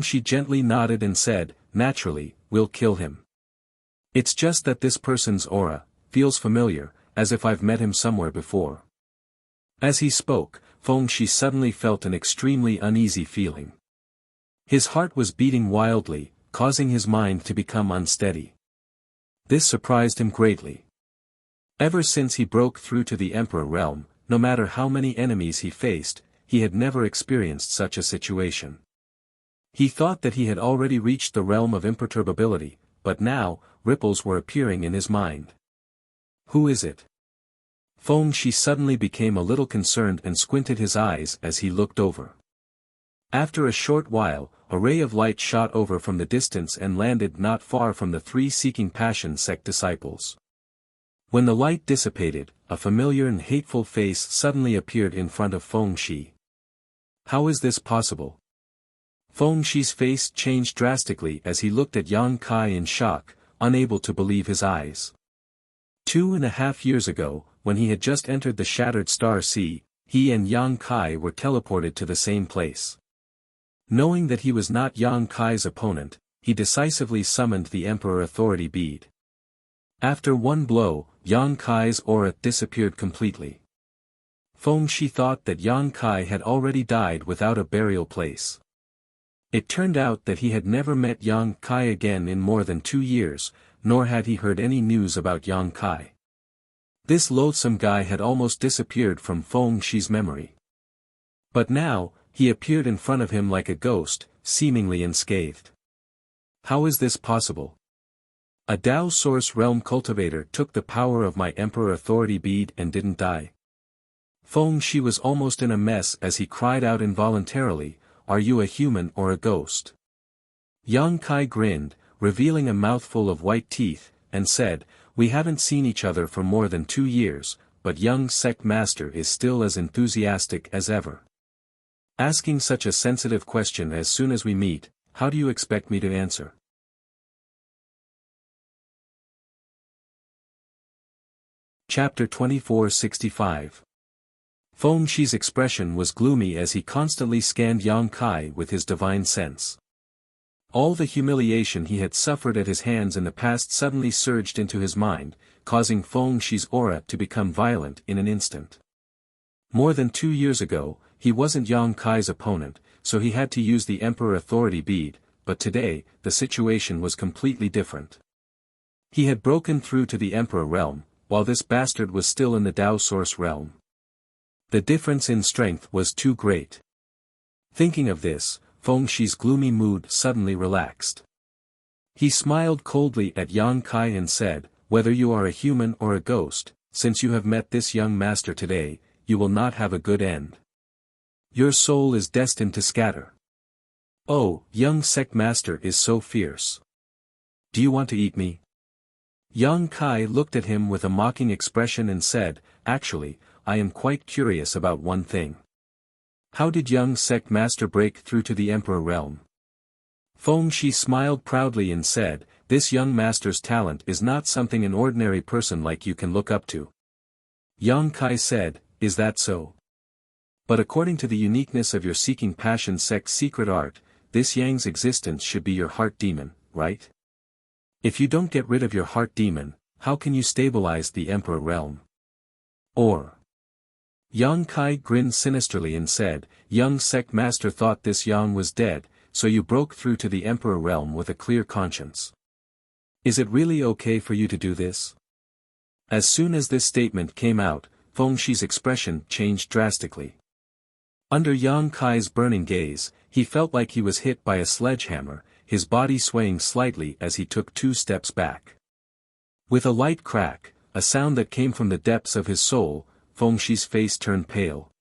She gently nodded and said, "Naturally, we'll kill him. It's just that this person's aura feels familiar, as if I've met him somewhere before." As he spoke, she suddenly felt an extremely uneasy feeling. His heart was beating wildly, causing his mind to become unsteady. This surprised him greatly. Ever since he broke through to the Emperor realm, no matter how many enemies he faced, he had never experienced such a situation. He thought that he had already reached the realm of imperturbability, but now, ripples were appearing in his mind. "Who is it?" She suddenly became a little concerned and squinted his eyes as he looked over. After a short while, a ray of light shot over from the distance and landed not far from the three Seeking Passion sect disciples. When the light dissipated, a familiar and hateful face suddenly appeared in front of Shi. How is this possible? Shi's face changed drastically as he looked at Yang Kai in shock, unable to believe his eyes. 2.5 years ago, when he had just entered the Shattered Star Sea, he and Yang Kai were teleported to the same place. Knowing that he was not Yang Kai's opponent, he decisively summoned the Emperor Authority Bead. After one blow, Yang Kai's aura disappeared completely. Shi thought that Yang Kai had already died without a burial place. It turned out that he had never met Yang Kai again in more than 2 years, nor had he heard any news about Yang Kai. This loathsome guy had almost disappeared from Shi's memory. But now, he appeared in front of him like a ghost, seemingly unscathed. How is this possible? A Dao Source Realm cultivator took the power of my Emperor Authority Bead and didn't die. Shi was almost in a mess as he cried out involuntarily, "Are you a human or a ghost?" Yang Kai grinned, revealing a mouthful of white teeth, and said, "We haven't seen each other for more than 2 years, but young sect master is still as enthusiastic as ever. Asking such a sensitive question as soon as we meet, how do you expect me to answer?" Chapter 2465. Shi's expression was gloomy as he constantly scanned Yang Kai with his divine sense. All the humiliation he had suffered at his hands in the past suddenly surged into his mind, causing Shi's aura to become violent in an instant. More than 2 years ago, he wasn't Yang Kai's opponent, so he had to use the Emperor Authority Bead, but today, the situation was completely different. He had broken through to the Emperor realm, while this bastard was still in the Dao Source realm. The difference in strength was too great. Thinking of this, Shi's gloomy mood suddenly relaxed. He smiled coldly at Yang Kai and said, "Whether you are a human or a ghost, since you have met this young master today, you will not have a good end. Your soul is destined to scatter. Oh, young sect master is so fierce. Do you want to eat me?" Yang Kai looked at him with a mocking expression and said, "Actually, I am quite curious about one thing. How did young sect master break through to the Emperor realm?" Shi smiled proudly and said, "This young master's talent is not something an ordinary person like you can look up to." Yang Kai said, "Is that so? But according to the uniqueness of your Seeking Passion sect's secret art, this Yang's existence should be your heart demon, right? If you don't get rid of your heart demon, how can you stabilize the Emperor realm? Or?" Yang Kai grinned sinisterly and said, "Young sect master thought this Yang was dead, so you broke through to the Emperor realm with a clear conscience. Is it really okay for you to do this?" As soon as this statement came out, Shi's expression changed drastically. Under Yang Kai's burning gaze, he felt like he was hit by a sledgehammer, his body swaying slightly as he took 2 steps back. With a light crack, a sound that came from the depths of his soul, Shi's face turned pale.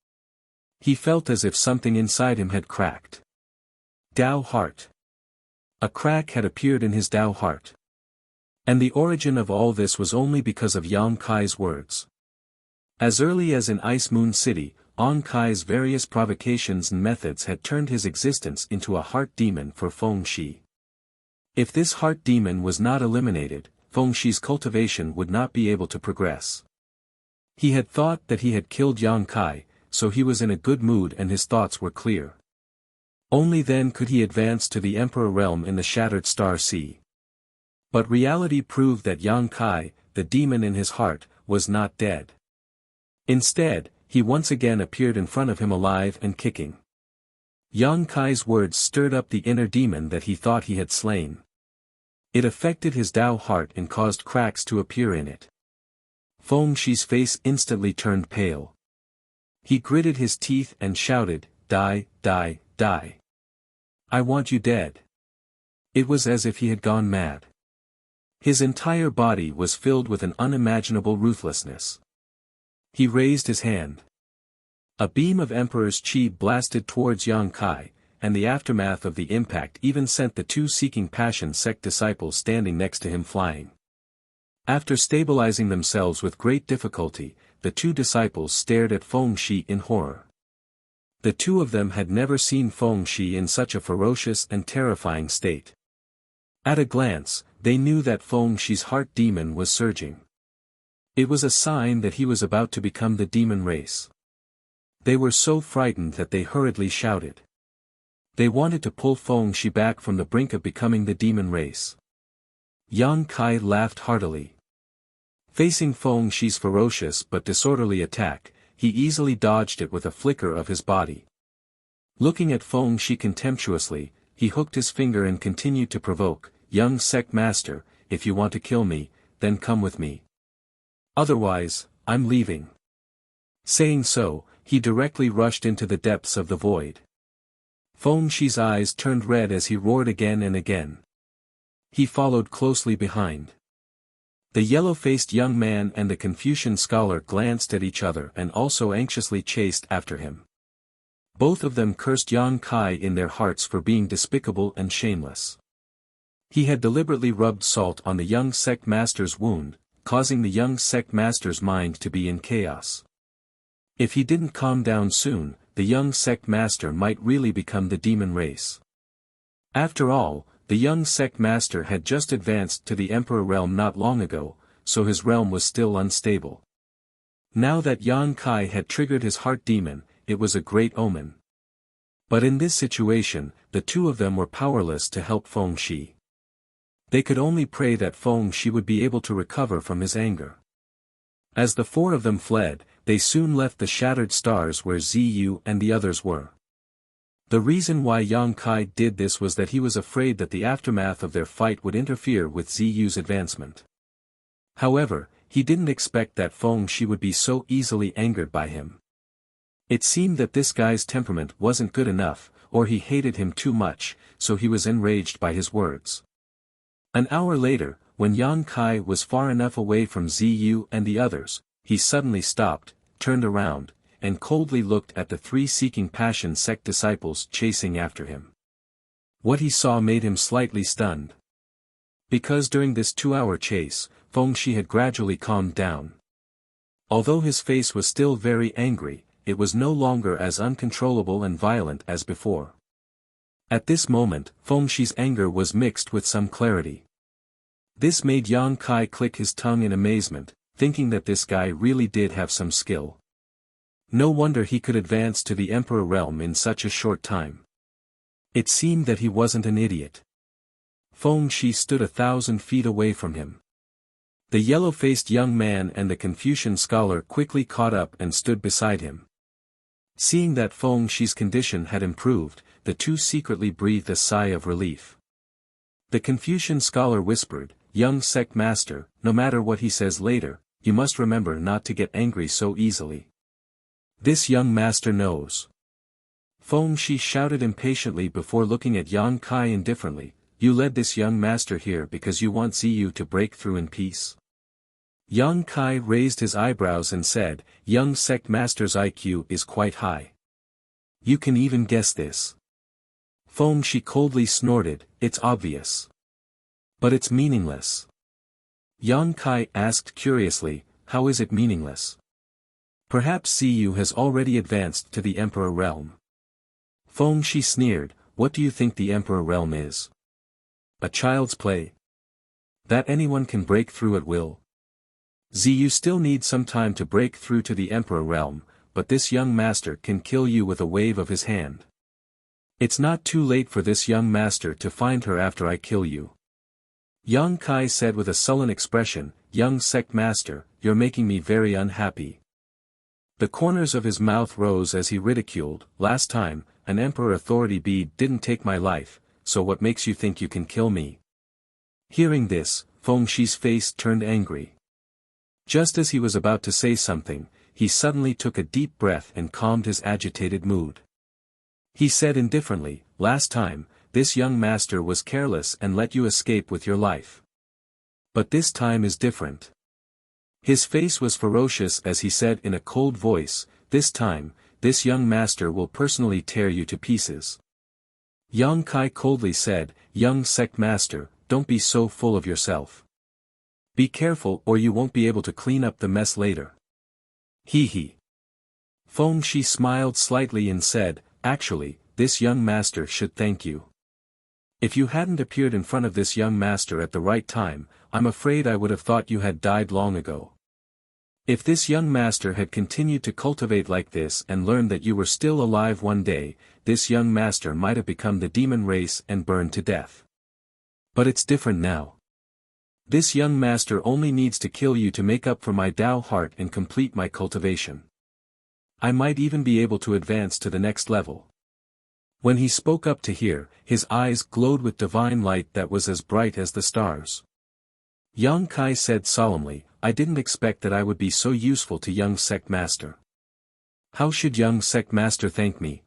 He felt as if something inside him had cracked. Dao heart. A crack had appeared in his Dao heart. And the origin of all this was only because of Yang Kai's words. As early as in Ice Moon City, On Kai's various provocations and methods had turned his existence into a heart demon for Feng Shi. If this heart demon was not eliminated, Feng Shi's cultivation would not be able to progress. He had thought that he had killed Yang Kai, so he was in a good mood and his thoughts were clear. Only then could he advance to the Emperor realm in the Shattered Star Sea. But reality proved that Yang Kai, the demon in his heart, was not dead. Instead, he once again appeared in front of him alive and kicking. Yang Kai's words stirred up the inner demon that he thought he had slain. It affected his Dao heart and caused cracks to appear in it. Feng Shi's face instantly turned pale. He gritted his teeth and shouted, "Die, die, die. I want you dead." It was as if he had gone mad. His entire body was filled with an unimaginable ruthlessness. He raised his hand. A beam of Emperor's Qi blasted towards Yang Kai, and the aftermath of the impact even sent the two Seeking Passion sect disciples standing next to him flying. After stabilizing themselves with great difficulty, the two disciples stared at Feng Shi in horror. The two of them had never seen Feng Shi in such a ferocious and terrifying state. At a glance, they knew that Feng Shi's heart demon was surging. It was a sign that he was about to become the demon race. They were so frightened that they hurriedly shouted. They wanted to pull Feng Shi back from the brink of becoming the demon race. Yang Kai laughed heartily. Facing Feng Shi's ferocious but disorderly attack, he easily dodged it with a flicker of his body. Looking at Feng Shi contemptuously, he hooked his finger and continued to provoke, "Young sect master, if you want to kill me, then come with me. Otherwise, I'm leaving." Saying so, he directly rushed into the depths of the void. Feng Shi's eyes turned red as he roared again and again. He followed closely behind. The yellow-faced young man and the Confucian scholar glanced at each other and also anxiously chased after him. Both of them cursed Yang Kai in their hearts for being despicable and shameless. He had deliberately rubbed salt on the young sect master's wound, causing the young sect master's mind to be in chaos. If he didn't calm down soon, the young sect master might really become the demon race. After all, the young sect master had just advanced to the Emperor realm not long ago, so his realm was still unstable. Now that Yang Kai had triggered his heart demon, it was a great omen. But in this situation, the two of them were powerless to help Feng Shi. They could only pray that Feng Shi would be able to recover from his anger. As the four of them fled, they soon left the Shattered Stars where Ziyu and the others were. The reason why Yang Kai did this was that he was afraid that the aftermath of their fight would interfere with Ziyu's advancement. However, he didn't expect that Feng Shi would be so easily angered by him. It seemed that this guy's temperament wasn't good enough, or he hated him too much, so he was enraged by his words. An hour later, when Yang Kai was far enough away from Ziyu and the others, he suddenly stopped, turned around, and coldly looked at the three Seeking Passion sect disciples chasing after him. What he saw made him slightly stunned. Because during this 2-hour chase, Feng Shi had gradually calmed down. Although his face was still very angry, it was no longer as uncontrollable and violent as before. At this moment, Feng Shi's anger was mixed with some clarity. This made Yang Kai click his tongue in amazement, thinking that this guy really did have some skill. No wonder he could advance to the Emperor realm in such a short time. It seemed that he wasn't an idiot. Feng Shi stood 1,000 feet away from him. The yellow-faced young man and the Confucian scholar quickly caught up and stood beside him. Seeing that Feng Shi's condition had improved, the two secretly breathed a sigh of relief. The Confucian scholar whispered, "Young sect master, no matter what he says later, you must remember not to get angry so easily. This young master knows." Feng Shi shouted impatiently before looking at Yang Kai indifferently, "You led this young master here because you want Ziyu to break through in peace?" Yang Kai raised his eyebrows and said, "Young sect master's IQ is quite high. You can even guess this." Feng Shi coldly snorted, "It's obvious. But it's meaningless." Yang Kai asked curiously, "How is it meaningless?" Perhaps Ziyu has already advanced to the Emperor realm. Feng Shi sneered, what do you think the Emperor realm is? A child's play? That anyone can break through at will? Ziyu still needs some time to break through to the Emperor realm, but this young master can kill you with a wave of his hand. It's not too late for this young master to find her after I kill you. Yang Kai said with a sullen expression, young sect master, you're making me very unhappy. The corners of his mouth rose as he ridiculed, last time, an emperor authority bead didn't take my life, so what makes you think you can kill me? Hearing this, Feng Shi's face turned angry. Just as he was about to say something, he suddenly took a deep breath and calmed his agitated mood. He said indifferently, last time, this young master was careless and let you escape with your life. But this time is different. His face was ferocious as he said in a cold voice, this time, this young master will personally tear you to pieces. Yang Kai coldly said, young sect master, don't be so full of yourself. Be careful or you won't be able to clean up the mess later. Hee hee. Feng Shi smiled slightly and said, actually, this young master should thank you. If you hadn't appeared in front of this young master at the right time, I'm afraid I would have thought you had died long ago. If this young master had continued to cultivate like this and learned that you were still alive one day, this young master might have become the demon race and burned to death. But it's different now. This young master only needs to kill you to make up for my Tao heart and complete my cultivation. I might even be able to advance to the next level. When he spoke up to hear, his eyes glowed with divine light that was as bright as the stars. Yang Kai said solemnly, I didn't expect that I would be so useful to young sect master. How should young sect master thank me?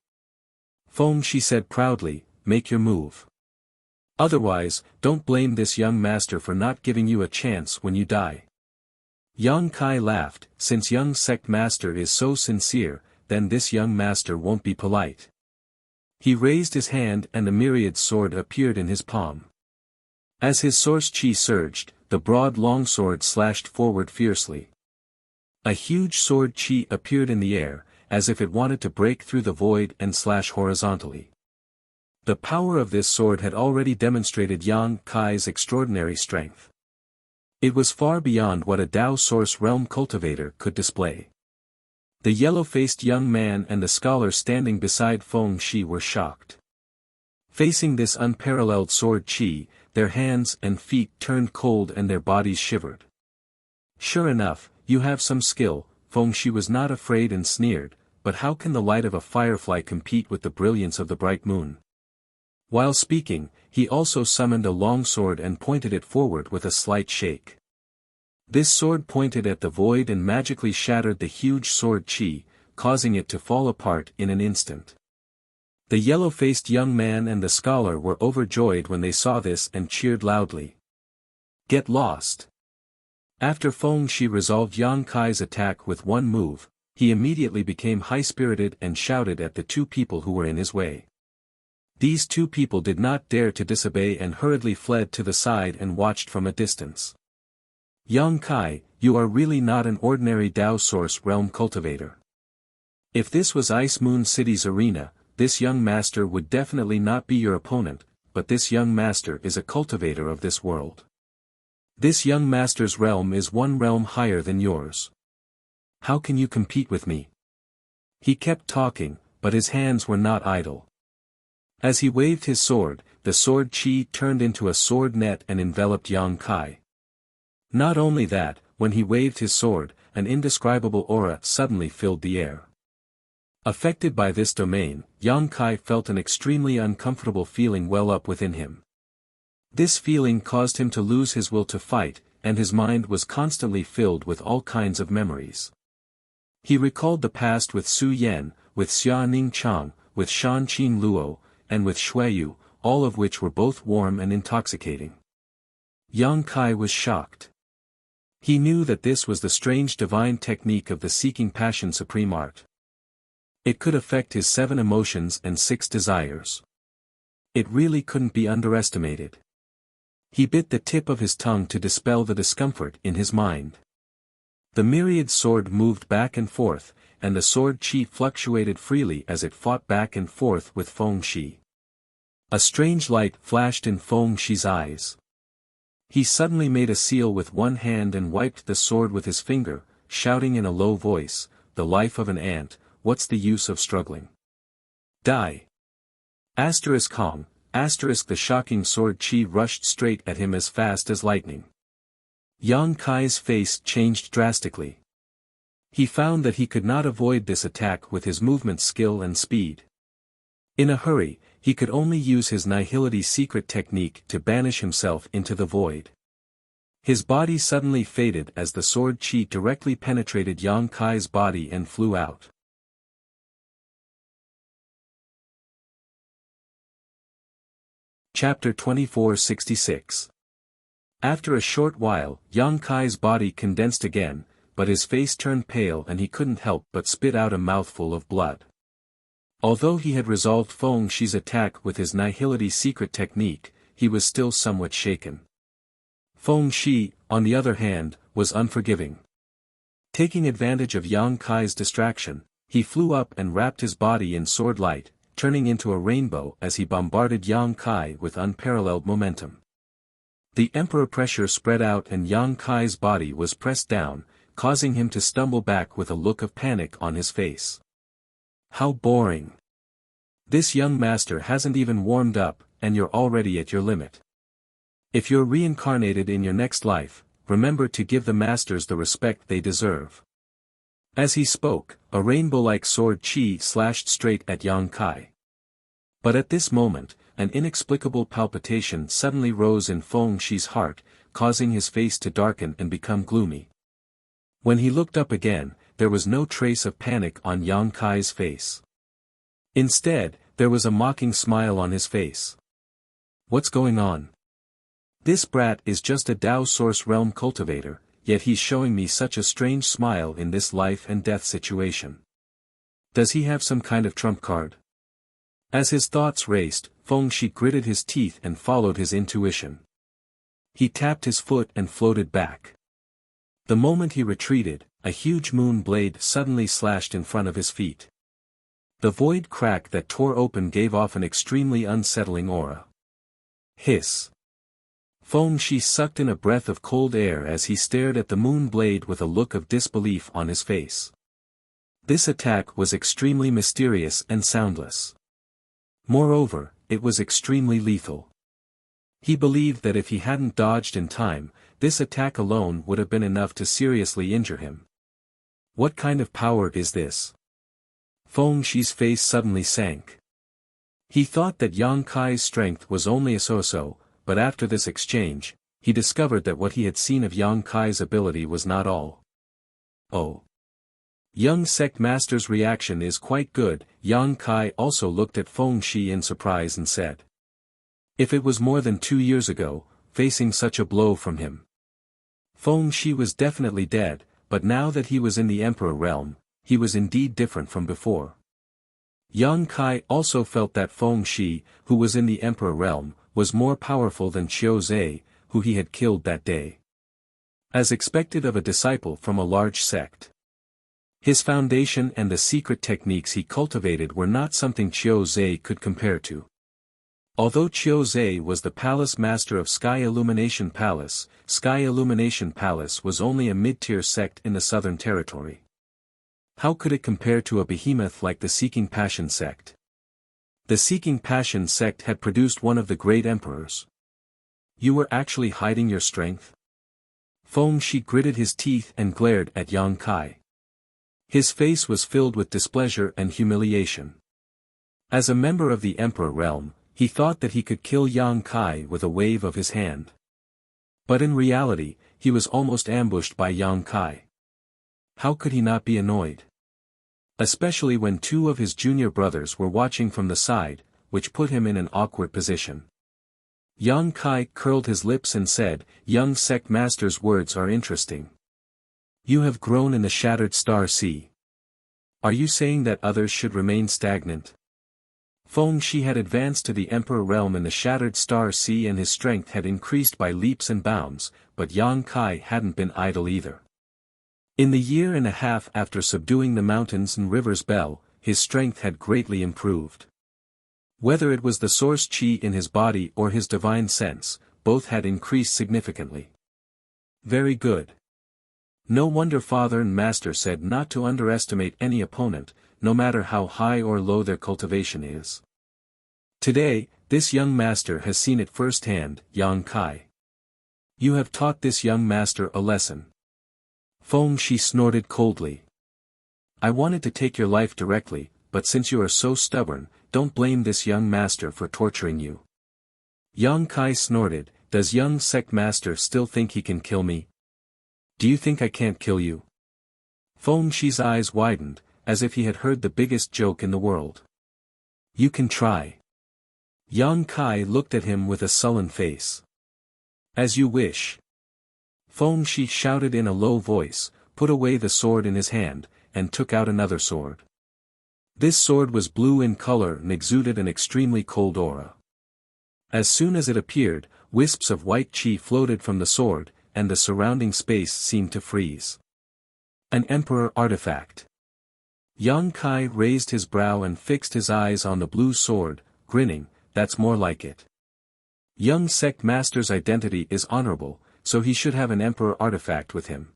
Feng Shi said proudly, make your move. Otherwise, don't blame this young master for not giving you a chance when you die. Yang Kai laughed, since young sect master is so sincere, then this young master won't be polite. He raised his hand and a myriad sword appeared in his palm. As his source chi surged, the broad longsword slashed forward fiercely. A huge sword chi appeared in the air, as if it wanted to break through the void and slash horizontally. The power of this sword had already demonstrated Yang Kai's extraordinary strength. It was far beyond what a Tao Source Realm cultivator could display. The yellow-faced young man and the scholar standing beside Feng Shi were shocked. Facing this unparalleled sword chi, their hands and feet turned cold and their bodies shivered. Sure enough, you have some skill, Feng Shi was not afraid and sneered, but how can the light of a firefly compete with the brilliance of the bright moon? While speaking, he also summoned a long sword and pointed it forward with a slight shake. This sword pointed at the void and magically shattered the huge sword chi, causing it to fall apart in an instant. The yellow-faced young man and the scholar were overjoyed when they saw this and cheered loudly. Get lost! After Feng Shi resolved Yang Kai's attack with one move, he immediately became high-spirited and shouted at the two people who were in his way. These two people did not dare to disobey and hurriedly fled to the side and watched from a distance. Yang Kai, you are really not an ordinary Tao Source Realm cultivator. If this was Ice Moon City's arena, this young master would definitely not be your opponent, but this young master is a cultivator of this world. This young master's realm is one realm higher than yours. How can you compete with me? He kept talking, but his hands were not idle. As he waved his sword, the sword chi turned into a sword net and enveloped Yang Kai. Not only that, when he waved his sword, an indescribable aura suddenly filled the air. Affected by this domain, Yang Kai felt an extremely uncomfortable feeling well up within him. This feeling caused him to lose his will to fight, and his mind was constantly filled with all kinds of memories. He recalled the past with Su Yan, with Xia Ning Chang, with Shan Qing Luo, and with Shuiyu, all of which were both warm and intoxicating. Yang Kai was shocked. He knew that this was the strange divine technique of the seeking passion supreme art. It could affect his 7 emotions and 6 desires. It really couldn't be underestimated. He bit the tip of his tongue to dispel the discomfort in his mind. The myriad sword moved back and forth, and the sword chi fluctuated freely as it fought back and forth with Feng Shi. A strange light flashed in Feng Shi's eyes. He suddenly made a seal with one hand and wiped the sword with his finger, shouting in a low voice, "The life of an ant, what's the use of struggling? Die!" Kong, the shocking sword chi rushed straight at him as fast as lightning. Yang Kai's face changed drastically. He found that he could not avoid this attack with his movement skill and speed. In a hurry, he could only use his nihility secret technique to banish himself into the void. His body suddenly faded as the sword chi directly penetrated Yang Kai's body and flew out. Chapter 2466. After a short while, Yang Kai's body condensed again, but his face turned pale and he couldn't help but spit out a mouthful of blood. Although he had resolved Feng Shi's attack with his nihility secret technique, he was still somewhat shaken. Feng Shi, on the other hand, was unforgiving. Taking advantage of Yang Kai's distraction, he flew up and wrapped his body in sword light, turning into a rainbow as he bombarded Yang Kai with unparalleled momentum. The emperor pressure spread out and Yang Kai's body was pressed down, causing him to stumble back with a look of panic on his face. How boring. This young master hasn't even warmed up, and you're already at your limit. If you're reincarnated in your next life, remember to give the masters the respect they deserve. As he spoke, a rainbow-like sword chi slashed straight at Yang Kai. But at this moment, an inexplicable palpitation suddenly rose in Feng Shi's heart, causing his face to darken and become gloomy. When he looked up again, there was no trace of panic on Yang Kai's face. Instead, there was a mocking smile on his face. What's going on? This brat is just a Dao Source Realm cultivator, yet he's showing me such a strange smile in this life and death situation. Does he have some kind of trump card? As his thoughts raced, Feng Shi gritted his teeth and followed his intuition. He tapped his foot and floated back. The moment he retreated, a huge moon blade suddenly slashed in front of his feet. The void crack that tore open gave off an extremely unsettling aura. Hiss. Feng Shi sucked in a breath of cold air as he stared at the moon blade with a look of disbelief on his face. This attack was extremely mysterious and soundless. Moreover, it was extremely lethal. He believed that if he hadn't dodged in time, this attack alone would have been enough to seriously injure him. What kind of power is this? Feng Shi's face suddenly sank. He thought that Yang Kai's strength was only a so-so, but after this exchange, he discovered that what he had seen of Yang Kai's ability was not all. Oh. Young sect master's reaction is quite good. Yang Kai also looked at Feng Shi in surprise and said. If it was more than 2 years ago, facing such a blow from him. Feng Shi was definitely dead, but now that he was in the Emperor realm, he was indeed different from before. Yang Kai also felt that Feng Shi, who was in the Emperor realm, was more powerful than Qiu Zhe, who he had killed that day. As expected of a disciple from a large sect. His foundation and the secret techniques he cultivated were not something Qiu Zhe could compare to. Although Qiu Zhe was the palace master of Sky Illumination Palace was only a mid-tier sect in the Southern Territory. How could it compare to a behemoth like the Seeking Passion sect? The Seeking Passion sect had produced one of the great emperors. You were actually hiding your strength? Feng Shi gritted his teeth and glared at Yang Kai. His face was filled with displeasure and humiliation. As a member of the Emperor realm, he thought that he could kill Yang Kai with a wave of his hand. But in reality, he was almost ambushed by Yang Kai. How could he not be annoyed? Especially when 2 of his junior brothers were watching from the side, which put him in an awkward position. Yang Kai curled his lips and said, "Young sect master's words are interesting. You have grown in the Shattered Star Sea. Are you saying that others should remain stagnant?" Feng Shi had advanced to the Emperor realm in the Shattered Star Sea and his strength had increased by leaps and bounds, but Yang Kai hadn't been idle either. In the year and a half after subduing the mountains and rivers Bell, his strength had greatly improved. Whether it was the source chi in his body or his divine sense, both had increased significantly. Very good. No wonder father and master said not to underestimate any opponent, no matter how high or low their cultivation is. Today, this young master has seen it firsthand, Yang Kai. You have taught this young master a lesson. Feng Shi snorted coldly. I wanted to take your life directly, but since you are so stubborn, don't blame this young master for torturing you. Yang Kai snorted, does young sect master still think he can kill me? Do you think I can't kill you? Feng Shi's eyes widened, as if he had heard the biggest joke in the world. You can try. Yang Kai looked at him with a sullen face. As you wish. Feng Shi shouted in a low voice, put away the sword in his hand, and took out another sword. This sword was blue in color and exuded an extremely cold aura. As soon as it appeared, wisps of white chi floated from the sword, and the surrounding space seemed to freeze. An emperor artifact. Yang Kai raised his brow and fixed his eyes on the blue sword, grinning, that's more like it. Young sect master's identity is honorable, so he should have an emperor artifact with him.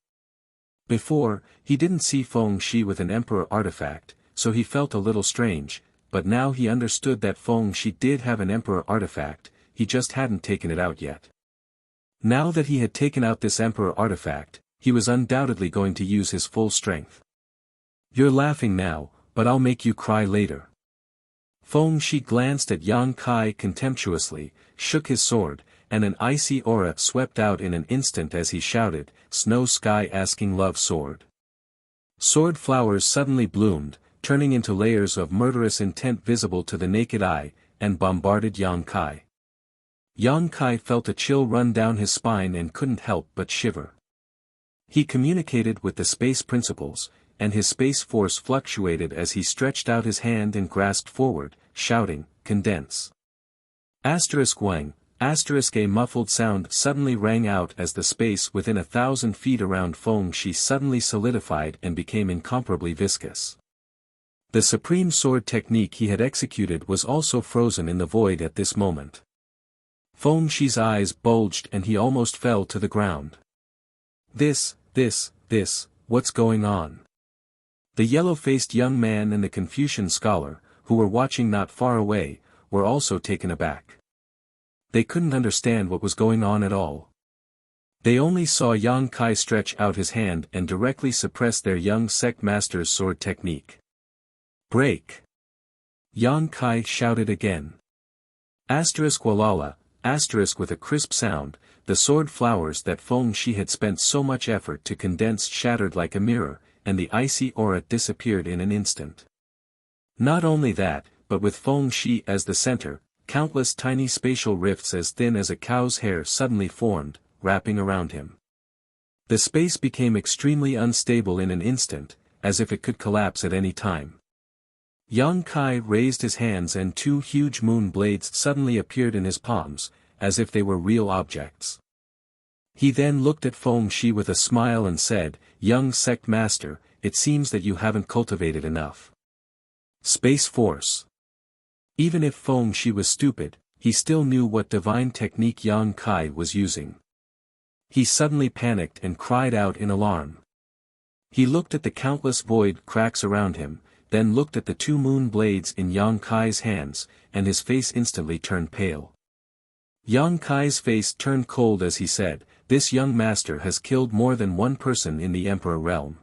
Before, he didn't see Feng Shi with an emperor artifact, so he felt a little strange, but now he understood that Feng Shi did have an emperor artifact, he just hadn't taken it out yet. Now that he had taken out this emperor artifact, he was undoubtedly going to use his full strength. You're laughing now, but I'll make you cry later. Feng Shi glanced at Yang Kai contemptuously, shook his sword, and an icy aura swept out in an instant as he shouted, Snow Sky asking love sword. Sword flowers suddenly bloomed, turning into layers of murderous intent visible to the naked eye, and bombarded Yang Kai. Yang Kai felt a chill run down his spine and couldn't help but shiver. He communicated with the space principles, and his space force fluctuated as he stretched out his hand and grasped forward, shouting, condense. Wang, a muffled sound suddenly rang out as the space within 1,000 feet around Feng Shi suddenly solidified and became incomparably viscous. The supreme sword technique he had executed was also frozen in the void at this moment. Feng Shi's eyes bulged and he almost fell to the ground. This, what's going on? The yellow-faced young man and the Confucian scholar, who were watching not far away, were also taken aback. They couldn't understand what was going on at all. They only saw Yang Kai stretch out his hand and directly suppress their young sect master's sword technique. Break! Yang Kai shouted again. Walala, with a crisp sound, the sword flowers that Feng Shi had spent so much effort to condense shattered like a mirror, and the icy aura disappeared in an instant. Not only that, but with Feng Shi as the center, countless tiny spatial rifts as thin as a cow's hair suddenly formed, wrapping around him. The space became extremely unstable in an instant, as if it could collapse at any time. Yang Kai raised his hands and two huge moon blades suddenly appeared in his palms, as if they were real objects. He then looked at Feng Shi with a smile and said, Young sect master, it seems that you haven't cultivated enough space force. Even if Feng Shi was stupid, he still knew what divine technique Yang Kai was using. He suddenly panicked and cried out in alarm. He looked at the countless void cracks around him, then looked at the two moon blades in Yang Kai's hands, and his face instantly turned pale. Yang Kai's face turned cold as he said, This young master has killed more than one person in the Emperor realm.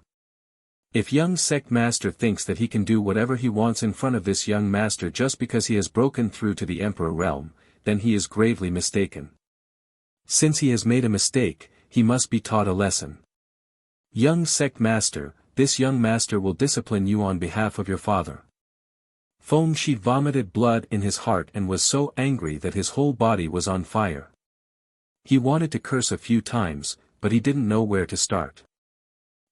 If young sect master thinks that he can do whatever he wants in front of this young master just because he has broken through to the Emperor realm, then he is gravely mistaken. Since he has made a mistake, he must be taught a lesson. Young sect master, this young master will discipline you on behalf of your father. Feng Shi vomited blood in his heart and was so angry that his whole body was on fire. He wanted to curse a few times, but he didn't know where to start.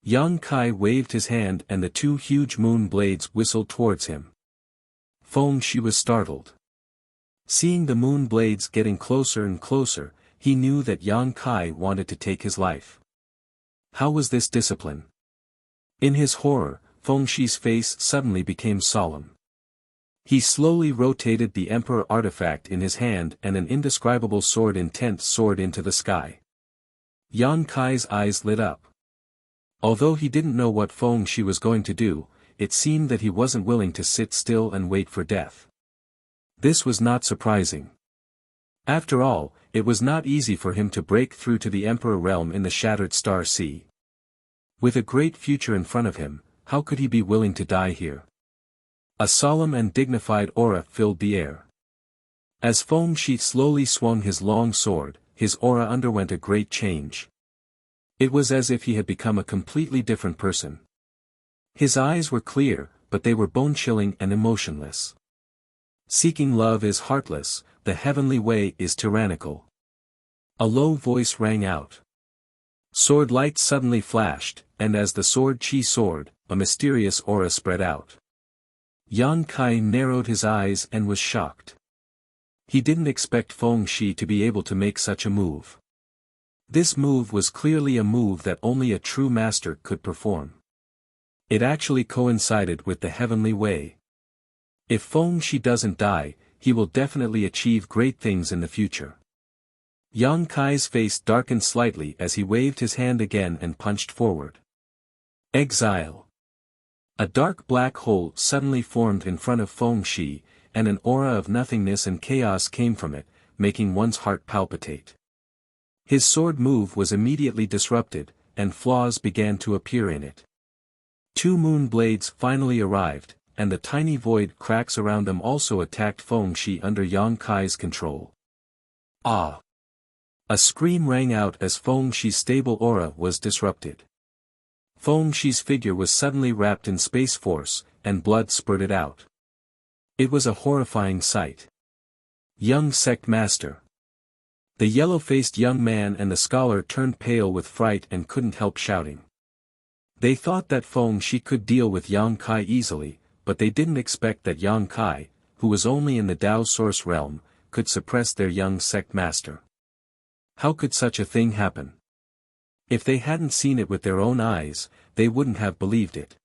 Yang Kai waved his hand and the two huge moon blades whistled towards him. Feng Shi was startled. Seeing the moon blades getting closer and closer, he knew that Yang Kai wanted to take his life. How was this discipline? In his horror, Feng Shi's face suddenly became solemn. He slowly rotated the Emperor artifact in his hand and an indescribable sword intent soared into the sky. Yan Kai's eyes lit up. Although he didn't know what Feng Shi was going to do, it seemed that he wasn't willing to sit still and wait for death. This was not surprising. After all, it was not easy for him to break through to the Emperor realm in the Shattered Star Sea. With a great future in front of him, how could he be willing to die here? A solemn and dignified aura filled the air. As Feng Shi slowly swung his long sword, his aura underwent a great change. It was as if he had become a completely different person. His eyes were clear, but they were bone-chilling and emotionless. Seeking love is heartless, the heavenly way is tyrannical. A low voice rang out. Sword light suddenly flashed, and as the sword chi soared, a mysterious aura spread out. Yan Kai narrowed his eyes and was shocked. He didn't expect Feng Shi to be able to make such a move. This move was clearly a move that only a true master could perform. It actually coincided with the heavenly way. If Feng Shi doesn't die, he will definitely achieve great things in the future. Yan Kai's face darkened slightly as he waved his hand again and punched forward. Exile. A dark black hole suddenly formed in front of Feng Shi, and an aura of nothingness and chaos came from it, making one's heart palpitate. His sword move was immediately disrupted, and flaws began to appear in it. 2 moon blades finally arrived, and the tiny void cracks around them also attacked Feng Shi under Yan Kai's control. Ah! A scream rang out as Feng Shi's stable aura was disrupted. Feng Shi's figure was suddenly wrapped in space force, and blood spurted out. It was a horrifying sight. Young sect master. The yellow-faced young man and the scholar turned pale with fright and couldn't help shouting. They thought that Feng Shi could deal with Yan Kai easily, but they didn't expect that Yan Kai, who was only in the Tao Source realm, could suppress their young sect master. How could such a thing happen? If they hadn't seen it with their own eyes, they wouldn't have believed it.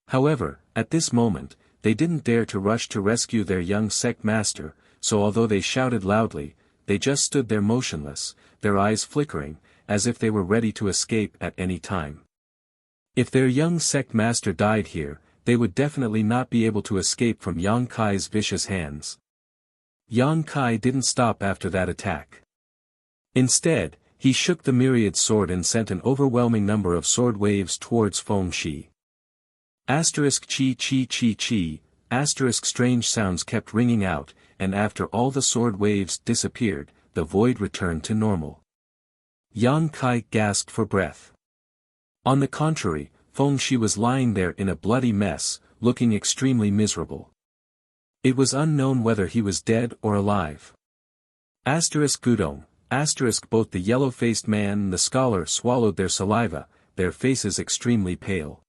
However, at this moment, they didn't dare to rush to rescue their young sect master, so although they shouted loudly, they just stood there motionless, their eyes flickering, as if they were ready to escape at any time. If their young sect master died here, they would definitely not be able to escape from Yan Kai's vicious hands. Yan Kai didn't stop after that attack. Instead, he shook the myriad sword and sent an overwhelming number of sword waves towards Feng Shi. Asterisk chi chi chi chi, asterisk strange sounds kept ringing out, and after all the sword waves disappeared, the void returned to normal. Yan Kai gasped for breath. On the contrary, Feng Shi was lying there in a bloody mess, looking extremely miserable. It was unknown whether he was dead or alive. Asterisk Gudong, asterisk both the yellow-faced man and the scholar swallowed their saliva, their faces extremely pale.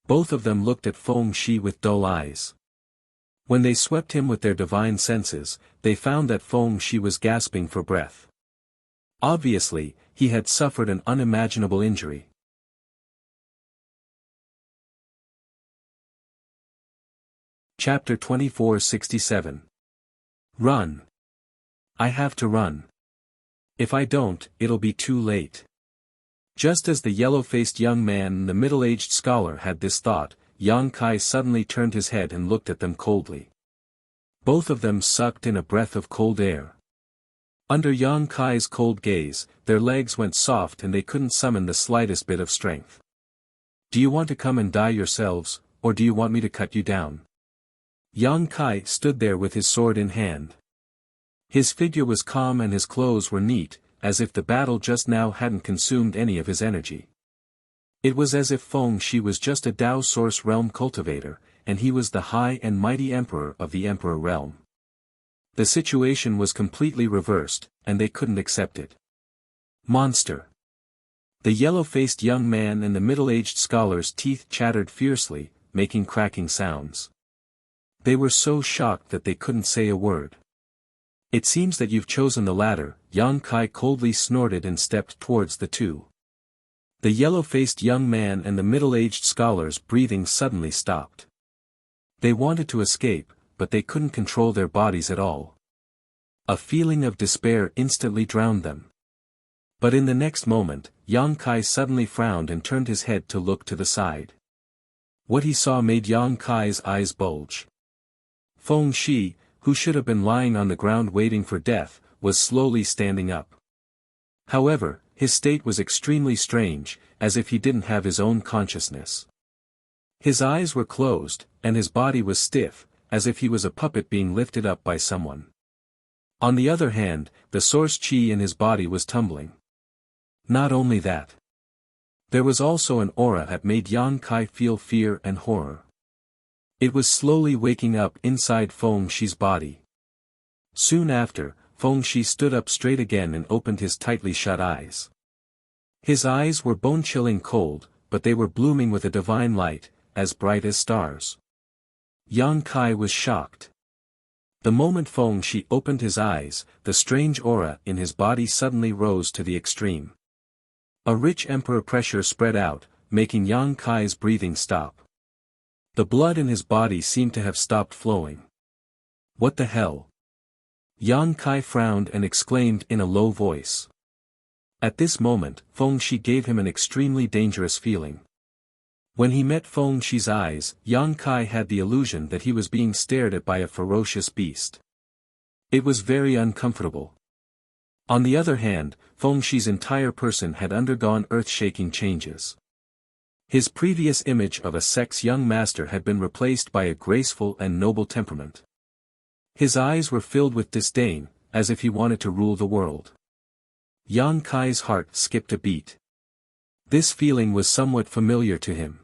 Both of them looked at Feng Shi with dull eyes. When they swept him with their divine senses, they found that Feng Shi was gasping for breath. Obviously, he had suffered an unimaginable injury. Chapter 2467. Run. I have to run. If I don't, it'll be too late. Just as the yellow-faced young man and the middle-aged scholar had this thought, Yan Kai suddenly turned his head and looked at them coldly. Both of them sucked in a breath of cold air. Under Yan Kai's cold gaze, their legs went soft and they couldn't summon the slightest bit of strength. Do you want to come and die yourselves, or do you want me to cut you down? Yan Kai stood there with his sword in hand. His figure was calm and his clothes were neat, as if the battle just now hadn't consumed any of his energy. It was as if Feng Shi was just a Tao Source realm cultivator, and he was the high and mighty emperor of the Emperor realm. The situation was completely reversed, and they couldn't accept it. Monster! The yellow-faced young man and the middle-aged scholar's teeth chattered fiercely, making cracking sounds. They were so shocked that they couldn't say a word. It seems that you've chosen the latter, Yan Kai coldly snorted and stepped towards the two. The yellow-faced young man and the middle-aged scholar's breathing suddenly stopped. They wanted to escape, but they couldn't control their bodies at all. A feeling of despair instantly drowned them. But in the next moment, Yang Kai suddenly frowned and turned his head to look to the side. What he saw made Yang Kai's eyes bulge. Feng Shi, who should have been lying on the ground waiting for death, was slowly standing up. However, his state was extremely strange, as if he didn't have his own consciousness. His eyes were closed, and his body was stiff, as if he was a puppet being lifted up by someone. On the other hand, the source qi in his body was tumbling. Not only that. There was also an aura that made Yang Kai feel fear and horror. It was slowly waking up inside Feng Shi's body. Soon after, Feng Shi stood up straight again and opened his tightly shut eyes. His eyes were bone-chilling cold, but they were blooming with a divine light, as bright as stars. Yang Kai was shocked. The moment Feng Shi opened his eyes, the strange aura in his body suddenly rose to the extreme. A rich emperor pressure spread out, making Yang Kai's breathing stop. The blood in his body seemed to have stopped flowing. What the hell? Yang Kai frowned and exclaimed in a low voice. At this moment, Feng Shi gave him an extremely dangerous feeling. When he met Feng Shi's eyes, Yang Kai had the illusion that he was being stared at by a ferocious beast. It was very uncomfortable. On the other hand, Feng Shi's entire person had undergone earth-shaking changes. His previous image of a sex young master had been replaced by a graceful and noble temperament. His eyes were filled with disdain, as if he wanted to rule the world. Yang Kai's heart skipped a beat. This feeling was somewhat familiar to him.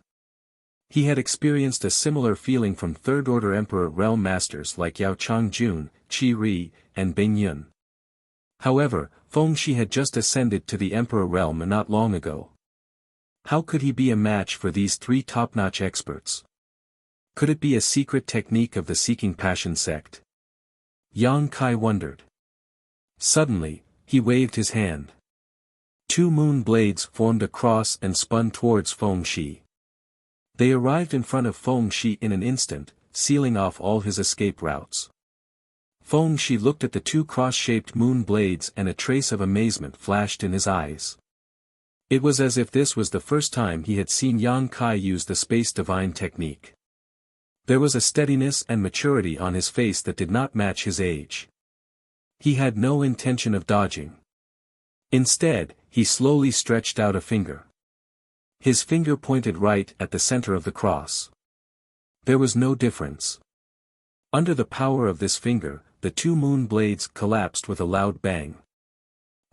He had experienced a similar feeling from Third-Order Emperor realm masters like Yao Changjun, Qi Ri, and Bing Yun. However, Feng Shi had just ascended to the Emperor realm not long ago. How could he be a match for these three top-notch experts? Could it be a secret technique of the Seeking Passion sect? Yang Kai wondered. Suddenly, he waved his hand. Two moon blades formed a cross and spun towards Feng Shi. They arrived in front of Feng Shi in an instant, sealing off all his escape routes. Feng Shi looked at the two cross-shaped moon blades and a trace of amazement flashed in his eyes. It was as if this was the first time he had seen Yang Kai use the Space Divine technique. There was a steadiness and maturity on his face that did not match his age. He had no intention of dodging. Instead, he slowly stretched out a finger. His finger pointed right at the center of the cross. There was no difference. Under the power of this finger, the two moon blades collapsed with a loud bang.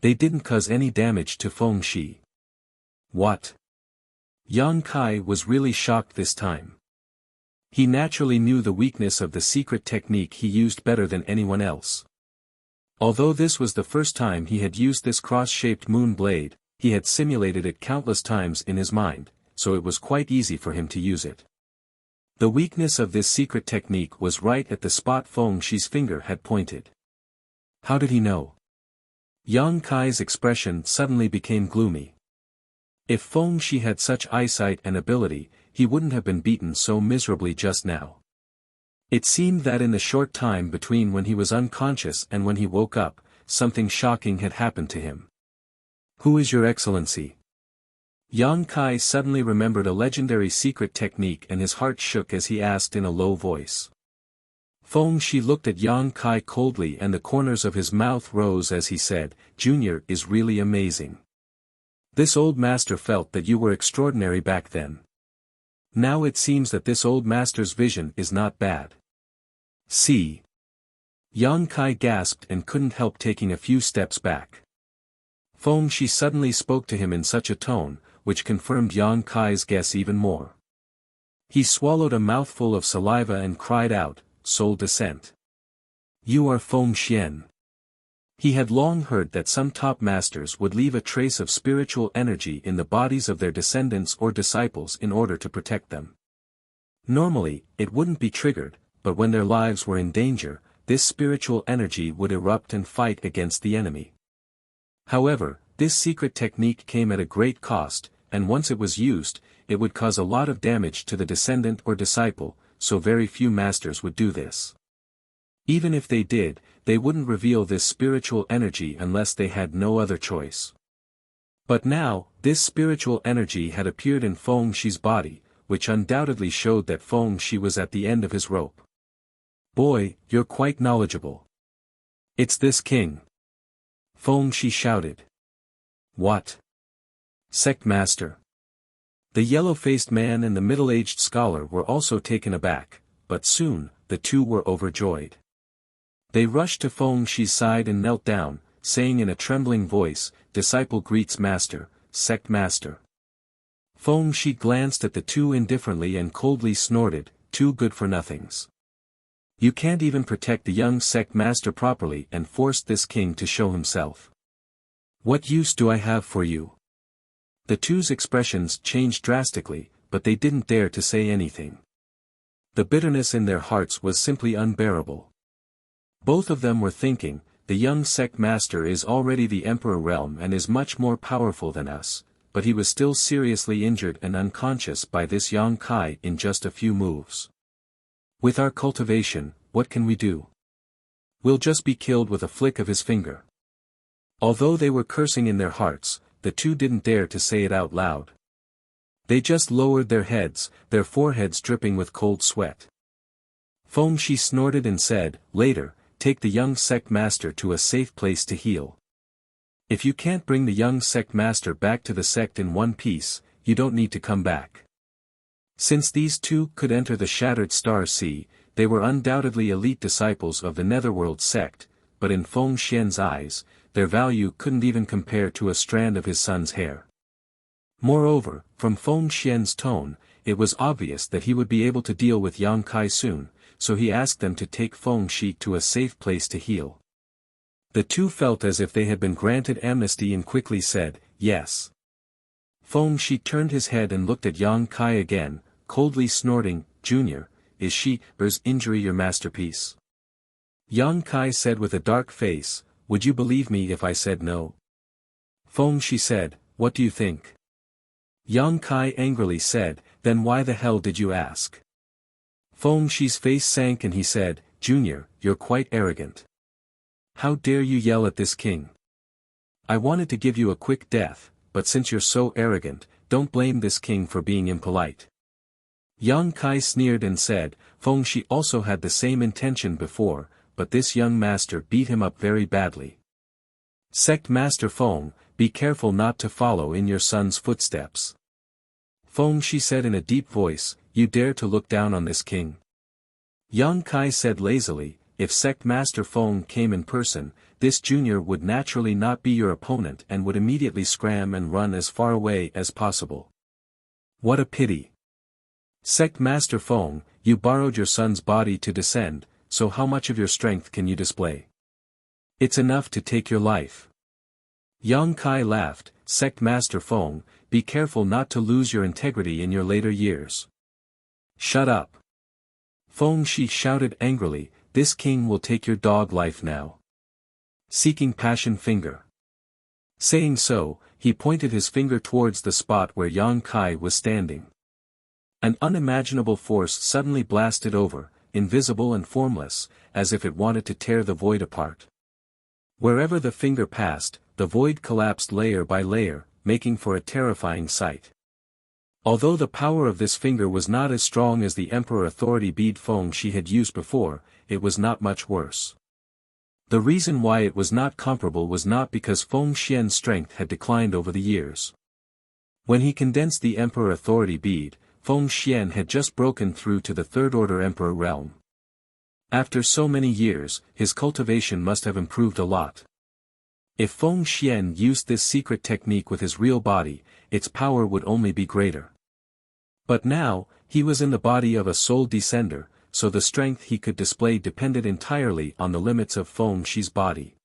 They didn't cause any damage to Feng Shi. What? Yang Kai was really shocked this time. He naturally knew the weakness of the secret technique he used better than anyone else. Although this was the first time he had used this cross-shaped moon blade, he had simulated it countless times in his mind, so it was quite easy for him to use it. The weakness of this secret technique was right at the spot Feng Shi's finger had pointed. How did he know? Yang Kai's expression suddenly became gloomy. If Feng Shi had such eyesight and ability, he wouldn't have been beaten so miserably just now. It seemed that in the short time between when he was unconscious and when he woke up, something shocking had happened to him. Who is your excellency? Yang Kai suddenly remembered a legendary secret technique and his heart shook as he asked in a low voice. Feng Shi looked at Yang Kai coldly and the corners of his mouth rose as he said, "Junior is really amazing. This old master felt that you were extraordinary back then. Now it seems that this old master's vision is not bad." See? Yang Kai gasped and couldn't help taking a few steps back. Feng Shi suddenly spoke to him in such a tone, which confirmed Yang Kai's guess even more. He swallowed a mouthful of saliva and cried out, "Soul descent. You are Feng Xian." He had long heard that some top masters would leave a trace of spiritual energy in the bodies of their descendants or disciples in order to protect them. Normally, it wouldn't be triggered, but when their lives were in danger, this spiritual energy would erupt and fight against the enemy. However, this secret technique came at a great cost, and once it was used, it would cause a lot of damage to the descendant or disciple, so very few masters would do this. Even if they did, they wouldn't reveal this spiritual energy unless they had no other choice. But now, this spiritual energy had appeared in Feng Shi's body, which undoubtedly showed that Feng Shi was at the end of his rope. "Boy, you're quite knowledgeable. It's this king." Feng Shi shouted. "What? Sect Master?" The yellow-faced man and the middle-aged scholar were also taken aback, but soon, the two were overjoyed. They rushed to Feng Shi's side and knelt down, saying in a trembling voice, "Disciple greets Master, Sect Master." Feng Shi glanced at the two indifferently and coldly snorted, "Two good-for-nothings. You can't even protect the young Sect Master properly and forced this king to show himself. What use do I have for you?" The two's expressions changed drastically, but they didn't dare to say anything. The bitterness in their hearts was simply unbearable. Both of them were thinking, the young Sect Master is already the Emperor realm and is much more powerful than us, but he was still seriously injured and unconscious by this Yang Kai in just a few moves. With our cultivation, what can we do? We'll just be killed with a flick of his finger. Although they were cursing in their hearts, the two didn't dare to say it out loud. They just lowered their heads, their foreheads dripping with cold sweat. Feng Shi snorted and said, "Later, take the young Sect Master to a safe place to heal. If you can't bring the young Sect Master back to the sect in one piece, you don't need to come back." Since these two could enter the Shattered Star Sea, they were undoubtedly elite disciples of the Netherworld sect, but in Feng Xian's eyes, their value couldn't even compare to a strand of his son's hair. Moreover, from Feng Xian's tone, it was obvious that he would be able to deal with Yang Kai soon, so he asked them to take Feng Shi to a safe place to heal. The two felt as if they had been granted amnesty and quickly said, "Yes." Feng Shi turned his head and looked at Yang Kai again, coldly snorting, "Junior, is Shi's injury your masterpiece?" Yang Kai said with a dark face, "Would you believe me if I said no?" Feng Shi said, "What do you think?" Yang Kai angrily said, "Then why the hell did you ask?" Feng Shi's face sank and he said, "Junior, you're quite arrogant. How dare you yell at this king? I wanted to give you a quick death, but since you're so arrogant, don't blame this king for being impolite." Yang Kai sneered and said, "Feng Shi also had the same intention before, but this young master beat him up very badly. Sect Master Feng, be careful not to follow in your son's footsteps." Feng Shi said in a deep voice, "You dare to look down on this king?" Yang Kai said lazily, "If Sect Master Feng came in person, this junior would naturally not be your opponent and would immediately scram and run as far away as possible. What a pity. Sect Master Feng, you borrowed your son's body to descend, so how much of your strength can you display? It's enough to take your life." Yang Kai laughed, "Sect Master Feng, be careful not to lose your integrity in your later years." "Shut up." Feng Shi shouted angrily, "This king will take your dog life now." Seeking Passion Finger. Saying so, he pointed his finger towards the spot where Yang Kai was standing. An unimaginable force suddenly blasted over, invisible and formless, as if it wanted to tear the void apart. Wherever the finger passed, the void collapsed layer by layer, making for a terrifying sight. Although the power of this finger was not as strong as the Emperor Authority Bead Feng Shi had used before, it was not much worse. The reason why it was not comparable was not because Feng Xian's strength had declined over the years. When he condensed the Emperor Authority Bead, Feng Xian had just broken through to the Third Order Emperor realm. After so many years, his cultivation must have improved a lot. If Feng Xian used this secret technique with his real body, its power would only be greater. But now, he was in the body of a soul descender, so the strength he could display depended entirely on the limits of Feng Shi's body.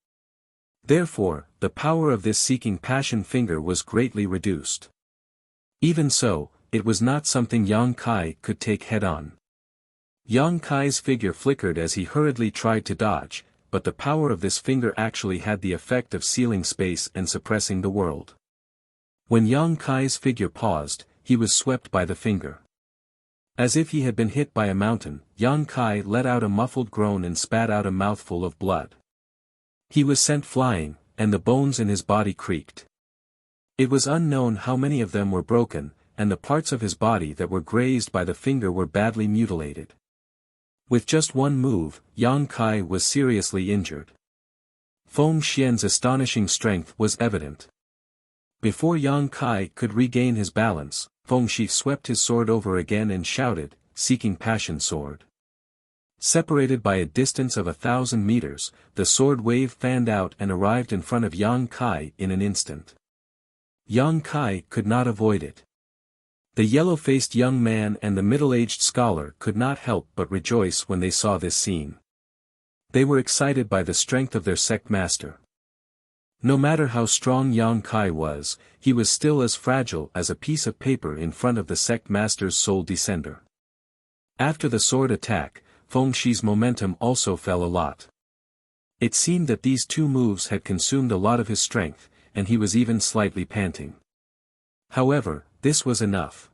Therefore, the power of this Seeking Passion Finger was greatly reduced. Even so, it was not something Yang Kai could take head-on. Yang Kai's figure flickered as he hurriedly tried to dodge, but the power of this finger actually had the effect of sealing space and suppressing the world. When Yang Kai's figure paused, he was swept by the finger. As if he had been hit by a mountain, Yang Kai let out a muffled groan and spat out a mouthful of blood. He was sent flying, and the bones in his body creaked. It was unknown how many of them were broken, and the parts of his body that were grazed by the finger were badly mutilated. With just one move, Yang Kai was seriously injured. Feng Xian's astonishing strength was evident. Before Yang Kai could regain his balance, Feng Xi swept his sword over again and shouted, "Seeking Passion Sword." Separated by a distance of 1,000 meters, the sword wave fanned out and arrived in front of Yang Kai in an instant. Yang Kai could not avoid it. The yellow-faced young man and the middle-aged scholar could not help but rejoice when they saw this scene. They were excited by the strength of their sect master. No matter how strong Yang Kai was, he was still as fragile as a piece of paper in front of the sect master's soul descender. After the sword attack, Feng Xi's momentum also fell a lot. It seemed that these two moves had consumed a lot of his strength, and he was even slightly panting. However, this was enough.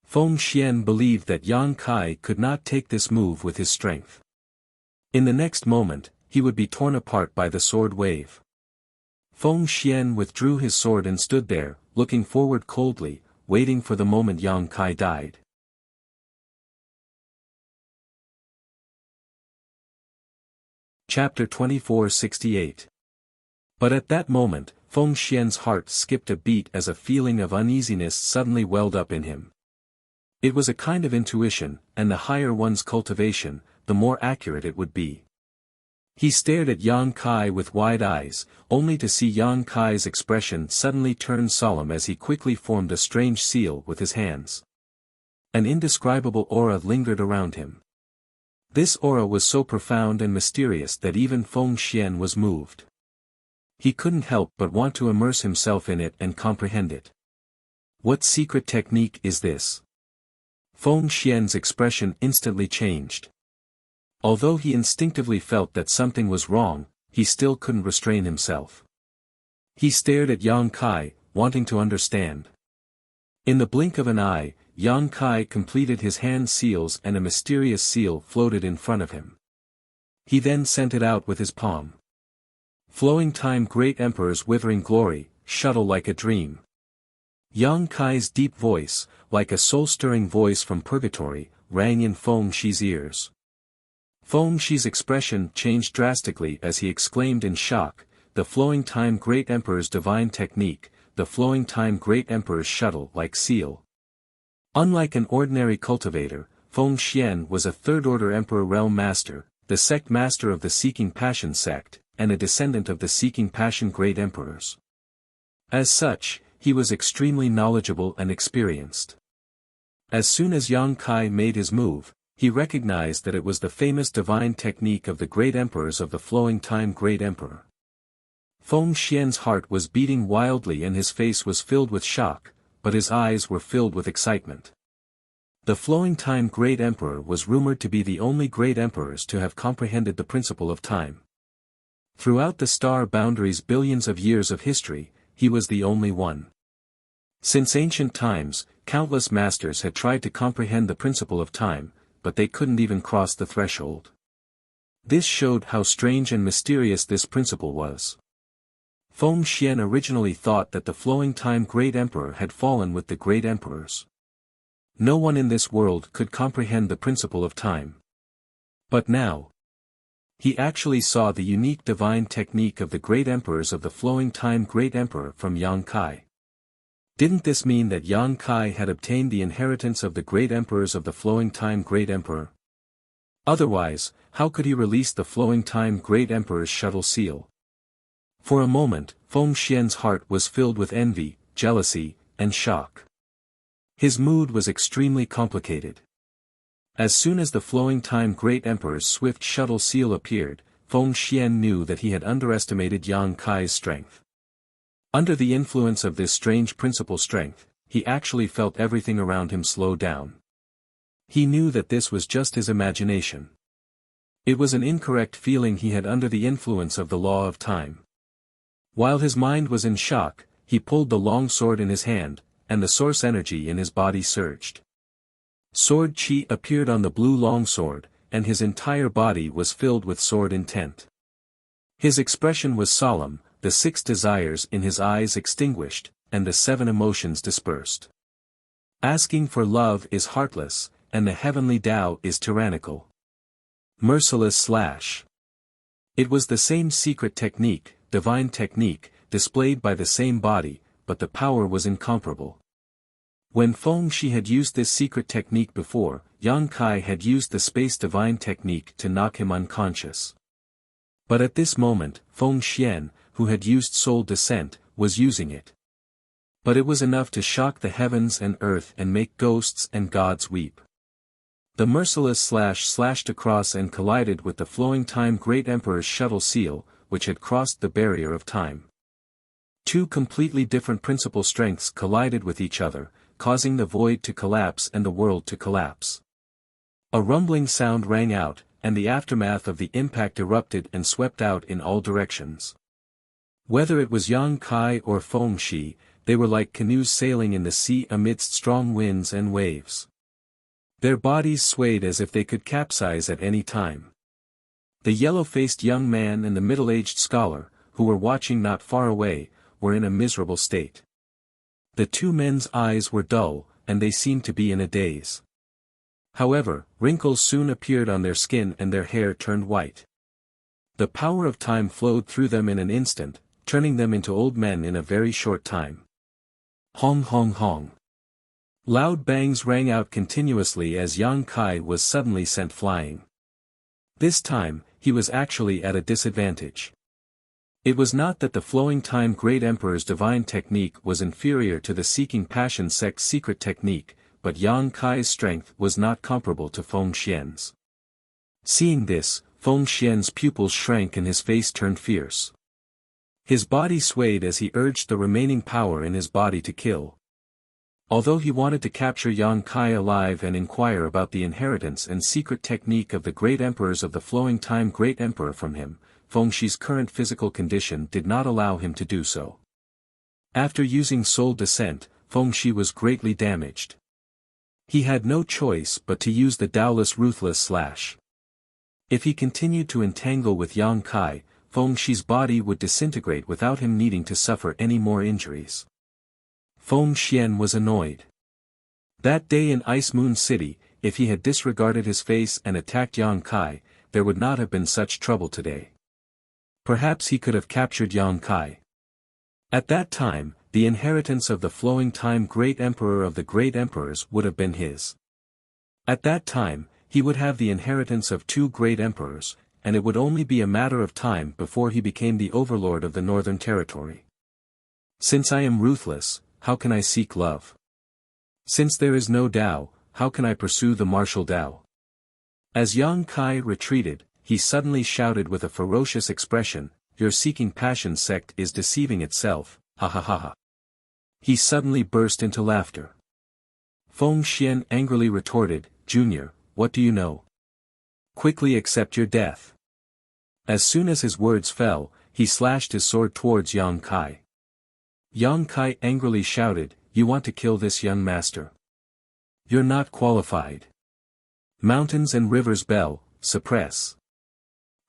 Feng Xian believed that Yang Kai could not take this move with his strength. In the next moment, he would be torn apart by the sword wave. Feng Xian withdrew his sword and stood there, looking forward coldly, waiting for the moment Yang Kai died. Chapter 2468. But at that moment, Feng Xian's heart skipped a beat as a feeling of uneasiness suddenly welled up in him. It was a kind of intuition, and the higher one's cultivation, the more accurate it would be. He stared at Yang Kai with wide eyes, only to see Yang Kai's expression suddenly turn solemn as he quickly formed a strange seal with his hands. An indescribable aura lingered around him. This aura was so profound and mysterious that even Feng Xian was moved. He couldn't help but want to immerse himself in it and comprehend it. What secret technique is this? Feng Xian's expression instantly changed. Although he instinctively felt that something was wrong, he still couldn't restrain himself. He stared at Yang Kai, wanting to understand. In the blink of an eye, Yang Kai completed his hand seals and a mysterious seal floated in front of him. He then sent it out with his palm. Flowing time, Great Emperor's withering glory, shuttle like a dream. Yang Kai's deep voice, like a soul-stirring voice from purgatory, rang in Feng Xi's ears. Feng Xi's expression changed drastically as he exclaimed in shock, "The flowing time Great Emperor's divine technique, the flowing time Great Emperor's shuttle-like seal." Unlike an ordinary cultivator, Feng Xian was a third-order Emperor Realm Master, the sect master of the Seeking Passion sect, and a descendant of the Seeking Passion Great Emperors. As such, he was extremely knowledgeable and experienced. As soon as Yang Kai made his move, he recognized that it was the famous divine technique of the Great Emperors of the Flowing Time Great Emperor. Feng Xian's heart was beating wildly and his face was filled with shock, but his eyes were filled with excitement. The Flowing Time Great Emperor was rumored to be the only Great Emperors to have comprehended the principle of time. Throughout the star boundaries' billions of years of history, he was the only one. Since ancient times, countless masters had tried to comprehend the principle of time, but they couldn't even cross the threshold. This showed how strange and mysterious this principle was. Feng Xian originally thought that the Flowing Time Great Emperor had fallen with the Great Emperors. No one in this world could comprehend the principle of time. But now, he actually saw the unique divine technique of the Great Emperors of the Flowing Time Great Emperor from Yang Kai. Didn't this mean that Yang Kai had obtained the inheritance of the Great Emperors of the Flowing Time Great Emperor? Otherwise, how could he release the Flowing Time Great Emperor's shuttle seal? For a moment, Feng Xian's heart was filled with envy, jealousy, and shock. His mood was extremely complicated. As soon as the Flowing Time Great Emperor's swift shuttle seal appeared, Feng Xian knew that he had underestimated Yang Kai's strength. Under the influence of this strange principal strength, he actually felt everything around him slow down. He knew that this was just his imagination. It was an incorrect feeling he had under the influence of the law of time. While his mind was in shock, he pulled the long sword in his hand, and the source energy in his body surged. Sword chi appeared on the blue longsword, and his entire body was filled with sword intent. His expression was solemn, the 6 desires in his eyes extinguished, and the 7 emotions dispersed. Asking for love is heartless, and the heavenly Tao is tyrannical. Merciless slash. It was the same secret technique, divine technique, displayed by the same body, but the power was incomparable. When Feng Shi had used this secret technique before, Yang Kai had used the space divine technique to knock him unconscious. But at this moment, Feng Xian, who had used soul descent, was using it. But it was enough to shock the heavens and earth and make ghosts and gods weep. The merciless slash slashed across and collided with the flowing time Great Emperor's shuttle seal, which had crossed the barrier of time. 2 completely different principal strengths collided with each other, causing the void to collapse and the world to collapse. A rumbling sound rang out, and the aftermath of the impact erupted and swept out in all directions. Whether it was Yang Kai or Feng Shi, they were like canoes sailing in the sea amidst strong winds and waves. Their bodies swayed as if they could capsize at any time. The yellow-faced young man and the middle-aged scholar, who were watching not far away, were in a miserable state. The 2 men's eyes were dull, and they seemed to be in a daze. However, wrinkles soon appeared on their skin and their hair turned white. The power of time flowed through them in an instant, turning them into old men in a very short time. Hong hong hong. Loud bangs rang out continuously as Yang Kai was suddenly sent flying. This time, he was actually at a disadvantage. It was not that the flowing time Great Emperor's divine technique was inferior to the Seeking Passion sect's secret technique, but Yang Kai's strength was not comparable to Feng Xian's. Seeing this, Feng Xian's pupils shrank and his face turned fierce. His body swayed as he urged the remaining power in his body to kill. Although he wanted to capture Yang Kai alive and inquire about the inheritance and secret technique of the Great Emperors of the Flowing Time Great Emperor from him, Feng Shi's current physical condition did not allow him to do so. After using soul descent, Feng Shi was greatly damaged. He had no choice but to use the Taoless ruthless slash. If he continued to entangle with Yang Kai, Feng Shi's body would disintegrate without him needing to suffer any more injuries. Feng Xian was annoyed. That day in Ice Moon City, if he had disregarded his face and attacked Yang Kai, there would not have been such trouble today. Perhaps he could have captured Yang Kai. At that time, the inheritance of the Flowing Time Great Emperor of the Great Emperors would have been his. At that time, he would have the inheritance of 2 Great Emperors, and it would only be a matter of time before he became the overlord of the Northern Territory. Since I am ruthless, how can I seek love? Since there is no Tao, how can I pursue the martial Tao? As Yang Kai retreated, he suddenly shouted with a ferocious expression, "Your Seeking Passion sect is deceiving itself, ha ha ha ha." He suddenly burst into laughter. Feng Xian angrily retorted, "Junior, what do you know? Quickly accept your death." As soon as his words fell, he slashed his sword towards Yang Kai. Yang Kai angrily shouted, "You want to kill this young master? You're not qualified. Mountains and rivers bell, suppress."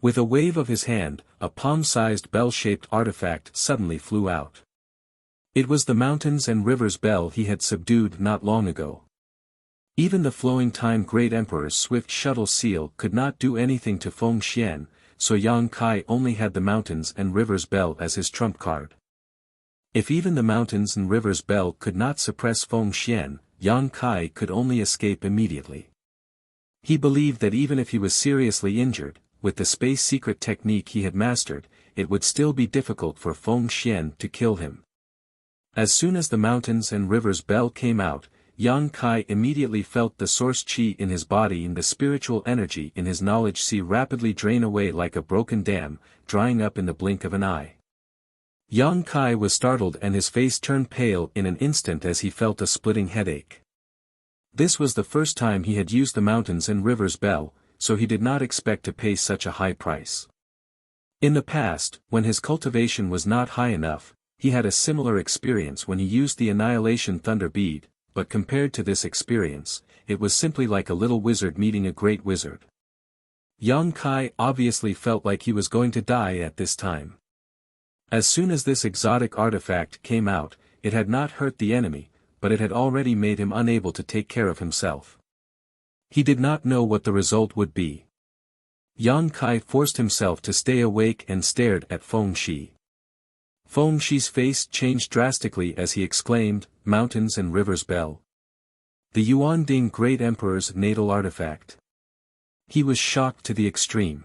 With a wave of his hand, a palm-sized bell-shaped artifact suddenly flew out. It was the mountains and rivers bell he had subdued not long ago. Even the Flowing Time Great Emperor's swift shuttle seal could not do anything to Feng Xian, so Yang Kai only had the mountains and rivers bell as his trump card. If even the mountains and rivers bell could not suppress Feng Xian, Yang Kai could only escape immediately. He believed that even if he was seriously injured, with the space secret technique he had mastered, it would still be difficult for Feng Xian to kill him. As soon as the mountains and rivers bell came out, Yang Kai immediately felt the source chi in his body and the spiritual energy in his knowledge sea rapidly drain away like a broken dam, drying up in the blink of an eye. Yang Kai was startled and his face turned pale in an instant as he felt a splitting headache. This was the first time he had used the mountains and rivers bell, so he did not expect to pay such a high price. In the past, when his cultivation was not high enough, He had a similar experience when he used the Annihilation Thunder Bead, but compared to this experience, it was simply like a little wizard meeting a great wizard. Yang Kai obviously felt like he was going to die at this time. As soon as this exotic artifact came out, it had not hurt the enemy, but it had already made him unable to take care of himself. He did not know what the result would be. Yang Kai forced himself to stay awake and stared at Feng Shi. Feng Shi's face changed drastically as he exclaimed, "Mountains and Rivers Bell. The Yuan Ding Great Emperor's natal artifact." He was shocked to the extreme.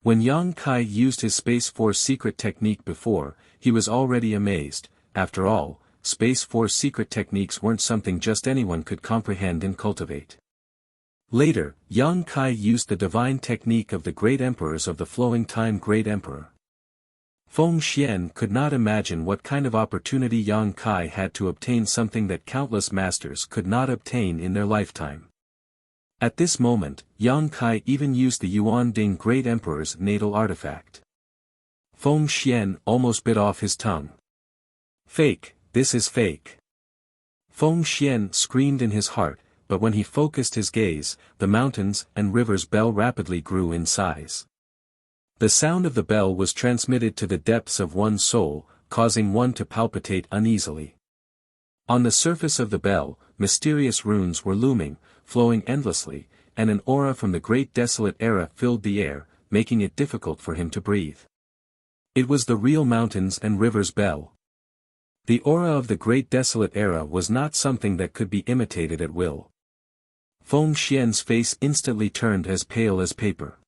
When Yang Kai used his Space Force secret technique before, he was already amazed. After all, Space Force secret techniques weren't something just anyone could comprehend and cultivate. Later, Yang Kai used the divine technique of the Great Emperors of the Flowing Time Great Emperor. Feng Xian could not imagine what kind of opportunity Yang Kai had to obtain something that countless masters could not obtain in their lifetime. At this moment, Yang Kai even used the Yuan Ding Great Emperor's natal artifact. Feng Xian almost bit off his tongue. "Fake, this is fake." Feng Xian screamed in his heart, but when he focused his gaze, the mountains and rivers bell rapidly grew in size. The sound of the bell was transmitted to the depths of one's soul, causing one to palpitate uneasily. On the surface of the bell, mysterious runes were looming, flowing endlessly, and an aura from the Great Desolate Era filled the air, making it difficult for him to breathe. It was the real mountains and rivers bell. The aura of the Great Desolate Era was not something that could be imitated at will. Feng Xian's face instantly turned as pale as paper.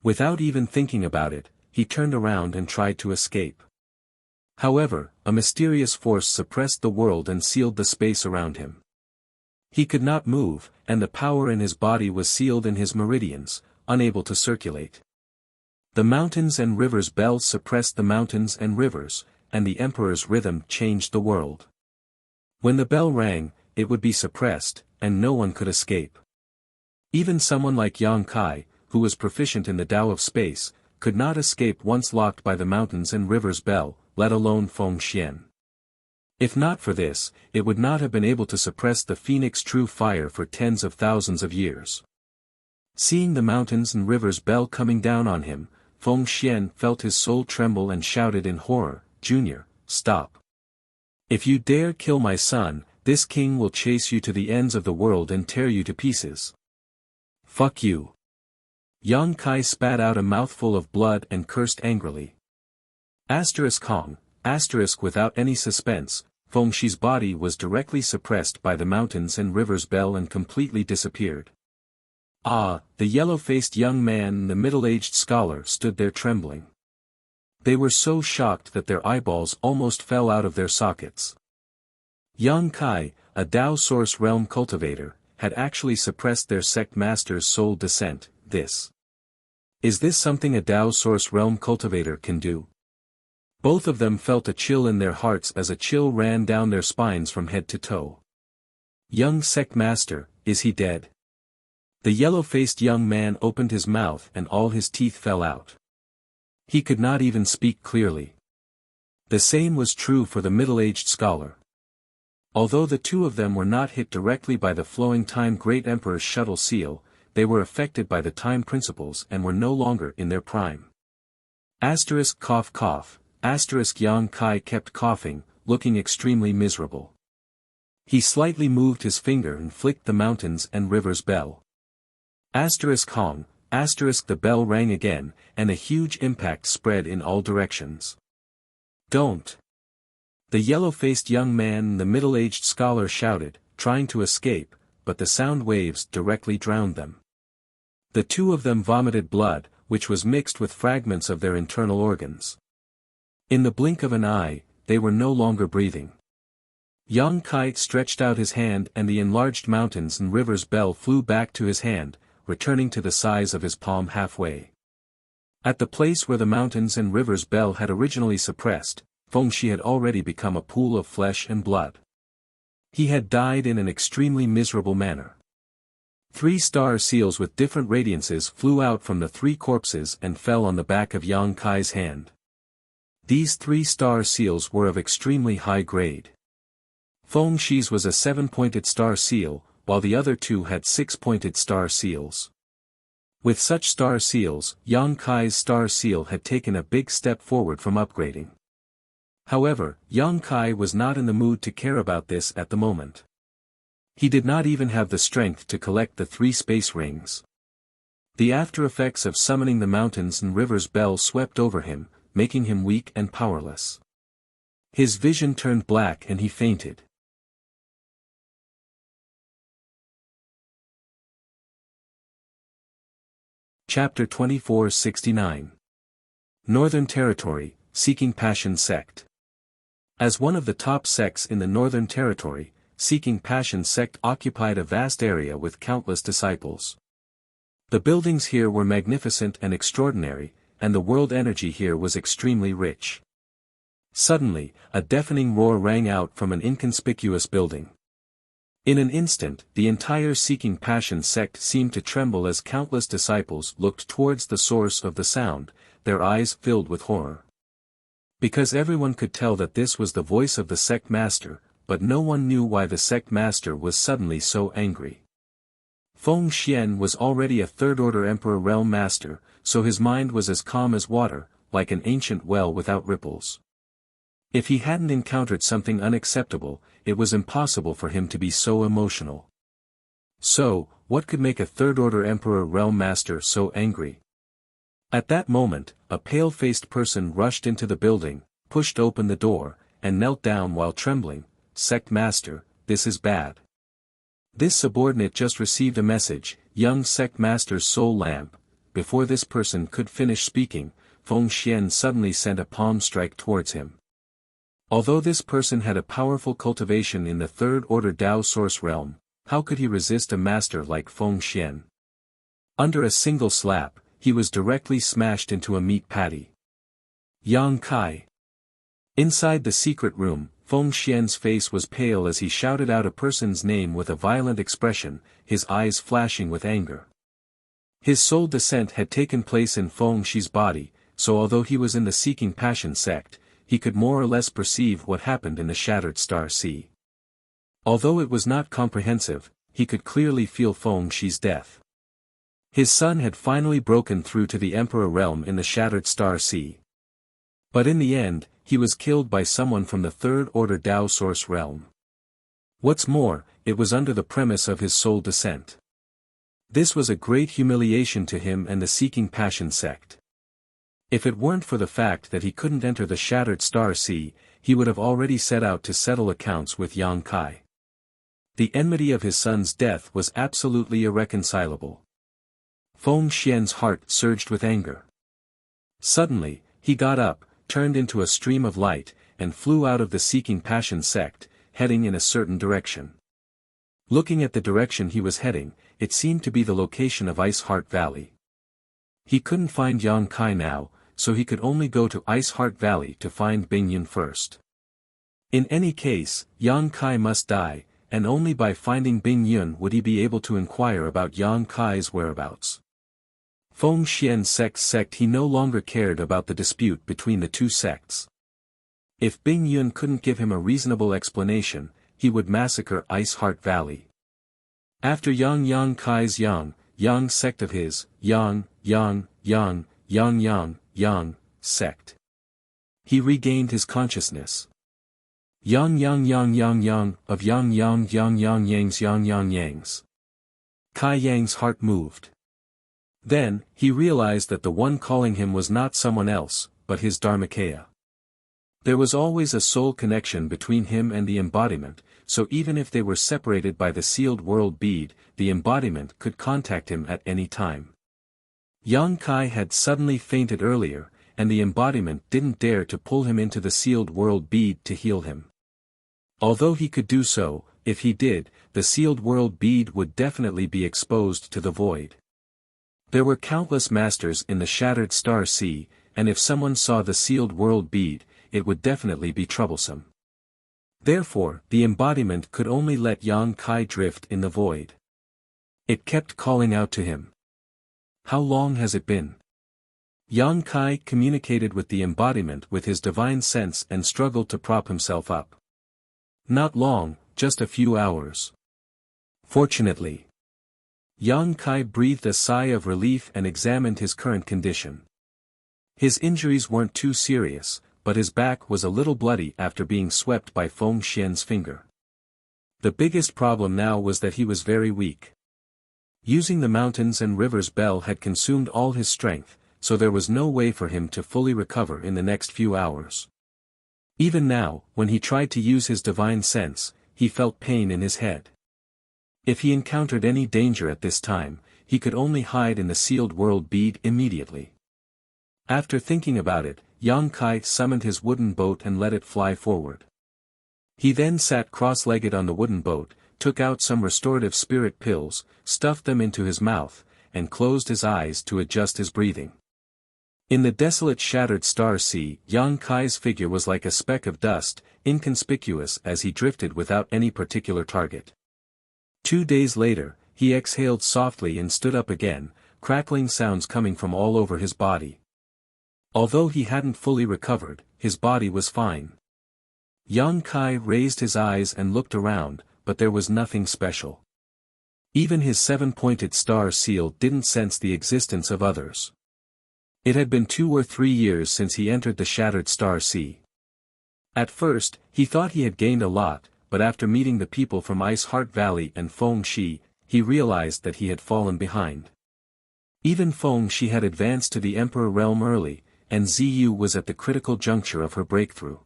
Without even thinking about it, he turned around and tried to escape. However, a mysterious force suppressed the world and sealed the space around him. He could not move, and the power in his body was sealed in his meridians, unable to circulate. The mountains and rivers bell suppressed the mountains and rivers, and the emperor's rhythm changed the world. When the bell rang, it would be suppressed, and no one could escape. Even someone like Yang Kai, who was proficient in the Tao of space, could not escape once locked by the mountains and rivers bell, let alone Feng Xian. If not for this, it would not have been able to suppress the Phoenix True Fire for tens of thousands of years. Seeing the mountains and rivers bell coming down on him, Feng Xian felt his soul tremble and shouted in horror, "Junior, stop. If you dare kill my son, this king will chase you to the ends of the world and tear you to pieces. Fuck you." Yang Kai spat out a mouthful of blood and cursed angrily. Kong, without any suspense, Feng Shi's body was directly suppressed by the mountains and rivers bell and completely disappeared. The yellow-faced young man and the middle-aged scholar stood there trembling. They were so shocked that their eyeballs almost fell out of their sockets. Yang Kai, a Tao Source Realm cultivator, had actually suppressed their sect master's soul descent. Is this something a Tao Source Realm cultivator can do? Both of them felt a chill in their hearts as a chill ran down their spines from head to toe. "Young sect master, is he dead?" The yellow-faced young man opened his mouth and all his teeth fell out. He could not even speak clearly. The same was true for the middle-aged scholar. Although the two of them were not hit directly by the Flowing Time Great Emperor's shuttle seal, they were affected by the time principles and were no longer in their prime. Cough cough. Yang Kai kept coughing, looking extremely miserable. He slightly moved his finger and flicked the mountains and rivers bell. Hong. The bell rang again, and a huge impact spread in all directions. "Don't!" The yellow-faced young man and the middle-aged scholar shouted, trying to escape, but the sound waves directly drowned them. The two of them vomited blood, which was mixed with fragments of their internal organs. In the blink of an eye, they were no longer breathing. Yang Kai stretched out his hand and the enlarged mountains and rivers bell flew back to his hand, returning to the size of his palm halfway. At the place where the mountains and rivers bell had originally suppressed, Feng Shi had already become a pool of flesh and blood. He had died in an extremely miserable manner. 3 star seals with different radiances flew out from the 3 corpses and fell on the back of Yang Kai's hand. These 3-star seals were of extremely high grade. Feng Shi's was a 7-pointed star seal, while the other 2 had 6-pointed star seals. With such star seals, Yang Kai's star seal had taken a big step forward from upgrading. However, Yang Kai was not in the mood to care about this at the moment. He did not even have the strength to collect the 3 space rings. The after effects of summoning the mountains and rivers bell swept over him, making him weak and powerless. His vision turned black and he fainted. Chapter 2469. Northern Territory, Seeking Passion Sect. As one of the top sects in the Northern Territory, Seeking Passion Sect occupied a vast area with countless disciples. The buildings here were magnificent and extraordinary, and the world energy here was extremely rich. Suddenly, a deafening roar rang out from an inconspicuous building. In an instant, the entire Seeking Passion sect seemed to tremble as countless disciples looked towards the source of the sound, their eyes filled with horror. Because everyone could tell that this was the voice of the sect master, but no one knew why the sect master was suddenly so angry. Feng Xian was already a third-order Emperor Realm Master, so his mind was as calm as water, like an ancient well without ripples. If he hadn't encountered something unacceptable, it was impossible for him to be so emotional. So, what could make a third-order Emperor Realm Master so angry? At that moment, a pale-faced person rushed into the building, pushed open the door, and knelt down while trembling. "Sect Master, this is bad. This subordinate just received a message, young Sect Master's soul lamp." Before this person could finish speaking, Feng Xian suddenly sent a palm strike towards him. Although this person had a powerful cultivation in the third-order Dao Source realm, how could he resist a master like Feng Xian? Under a single slap, he was directly smashed into a meat patty. Yang Kai. Inside the secret room, Feng Xian's face was pale as he shouted out a person's name with a violent expression, his eyes flashing with anger. His soul descent had taken place in Feng Shi's body, so although he was in the Seeking Passion sect, he could more or less perceive what happened in the Shattered Star Sea. Although it was not comprehensive, he could clearly feel Feng Shi's death. His son had finally broken through to the Emperor realm in the Shattered Star Sea. But in the end, he was killed by someone from the third-order Dao Source realm. What's more, it was under the premise of his soul descent. This was a great humiliation to him and the Seeking Passion sect. If it weren't for the fact that he couldn't enter the Shattered Star Sea, he would have already set out to settle accounts with Yang Kai. The enmity of his son's death was absolutely irreconcilable. Feng Xian's heart surged with anger. Suddenly, he got up, turned into a stream of light, and flew out of the Seeking Passion sect, heading in a certain direction. Looking at the direction he was heading, it seemed to be the location of Ice Heart Valley. He couldn't find Yang Kai now, so he could only go to Ice Heart Valley to find Bingyun first. In any case, Yang Kai must die, and only by finding Bingyun would he be able to inquire about Yang Kai's whereabouts. Feng Xian's sect he no longer cared about the dispute between the two sects. If Bingyun couldn't give him a reasonable explanation, he would massacre Ice Heart Valley. After Yang Kai's Yang sect of his, Yang sect. He regained his consciousness. Yang of Yang Yang's Yangs. Kai Yang's heart moved. Then, he realized that the one calling him was not someone else, but his Dharmakaya. There was always a soul connection between him and the embodiment, so even if they were separated by the sealed world bead, the embodiment could contact him at any time. Yang Kai had suddenly fainted earlier, and the embodiment didn't dare to pull him into the sealed world bead to heal him. Although he could do so, if he did, the sealed world bead would definitely be exposed to the void. There were countless masters in the Shattered Star Sea, and if someone saw the sealed world bead, it would definitely be troublesome. Therefore, the embodiment could only let Yang Kai drift in the void. It kept calling out to him. "How long has it been? Yang Kai communicated with the embodiment with his divine sense and struggled to prop himself up. Not long, just a few hours. Fortunately. Yang Kai breathed a sigh of relief and examined his current condition. His injuries weren't too serious, but his back was a little bloody after being swept by Feng Xian's finger. The biggest problem now was that he was very weak. Using the mountains and rivers bell had consumed all his strength, so there was no way for him to fully recover in the next few hours. Even now, when he tried to use his divine sense, he felt pain in his head. If he encountered any danger at this time, he could only hide in the sealed world bead immediately. After thinking about it, Yang Kai summoned his wooden boat and let it fly forward. He then sat cross-legged on the wooden boat, took out some restorative spirit pills, stuffed them into his mouth, and closed his eyes to adjust his breathing. In the desolate shattered star sea, Yang Kai's figure was like a speck of dust, inconspicuous as he drifted without any particular target. 2 days later, he exhaled softly and stood up again, crackling sounds coming from all over his body. Although he hadn't fully recovered, his body was fine. Yang Kai raised his eyes and looked around, but there was nothing special. Even his 7-pointed star seal didn't sense the existence of others. It had been 2 or 3 years since he entered the shattered star sea. At first, he thought he had gained a lot, but after meeting the people from Ice Heart Valley and Feng Shi, he realized that he had fallen behind. Even Feng Shi had advanced to the Emperor realm early, and Ziyu was at the critical juncture of her breakthrough.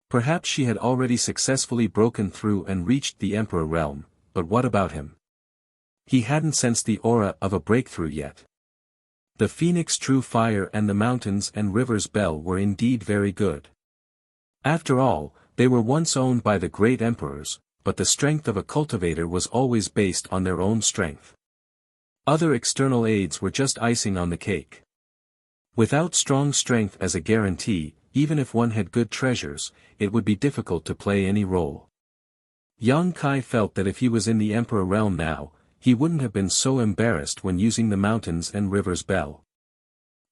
Perhaps she had already successfully broken through and reached the Emperor realm, but what about him? He hadn't sensed the aura of a breakthrough yet. The Phoenix True Fire and the Mountains and Rivers Bell were indeed very good. After all, they were once owned by the great emperors, but the strength of a cultivator was always based on their own strength. Other external aids were just icing on the cake. Without strong strength as a guarantee, even if one had good treasures, it would be difficult to play any role. Yang Kai felt that if he was in the Emperor realm now, he wouldn't have been so embarrassed when using the Mountains and Rivers Bell.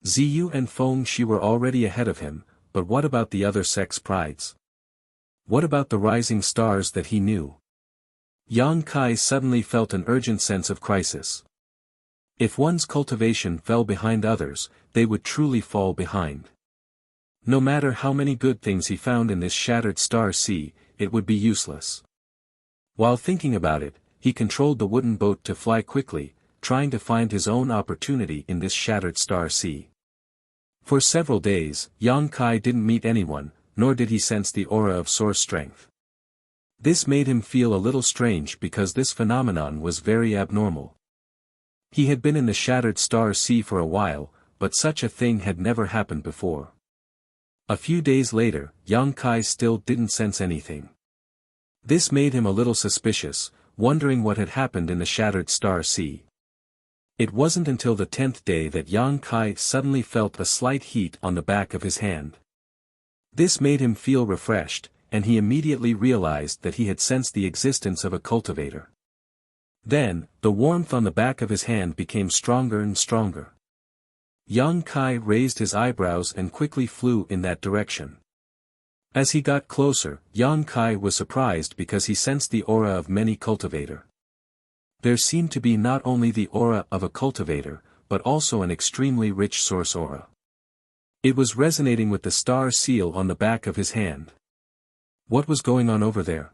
Ziyu and Feng Shi were already ahead of him, but what about the other sex prides? What about the rising stars that he knew? Yang Kai suddenly felt an urgent sense of crisis. If one's cultivation fell behind others, they would truly fall behind. No matter how many good things he found in this shattered star sea, it would be useless. While thinking about it, he controlled the wooden boat to fly quickly, trying to find his own opportunity in this shattered star sea. For several days, Yang Kai didn't meet anyone, nor did he sense the aura of source strength. This made him feel a little strange because this phenomenon was very abnormal. He had been in the shattered star sea for a while, but such a thing had never happened before. A few days later, Yang Kai still didn't sense anything. This made him a little suspicious, wondering what had happened in the shattered star sea. It wasn't until the 10th day that Yang Kai suddenly felt a slight heat on the back of his hand. This made him feel refreshed, and he immediately realized that he had sensed the existence of a cultivator. Then, the warmth on the back of his hand became stronger and stronger. Yang Kai raised his eyebrows and quickly flew in that direction. As he got closer, Yang Kai was surprised because he sensed the aura of many cultivator. There seemed to be not only the aura of a cultivator, but also an extremely rich source aura. It was resonating with the star seal on the back of his hand. What was going on over there?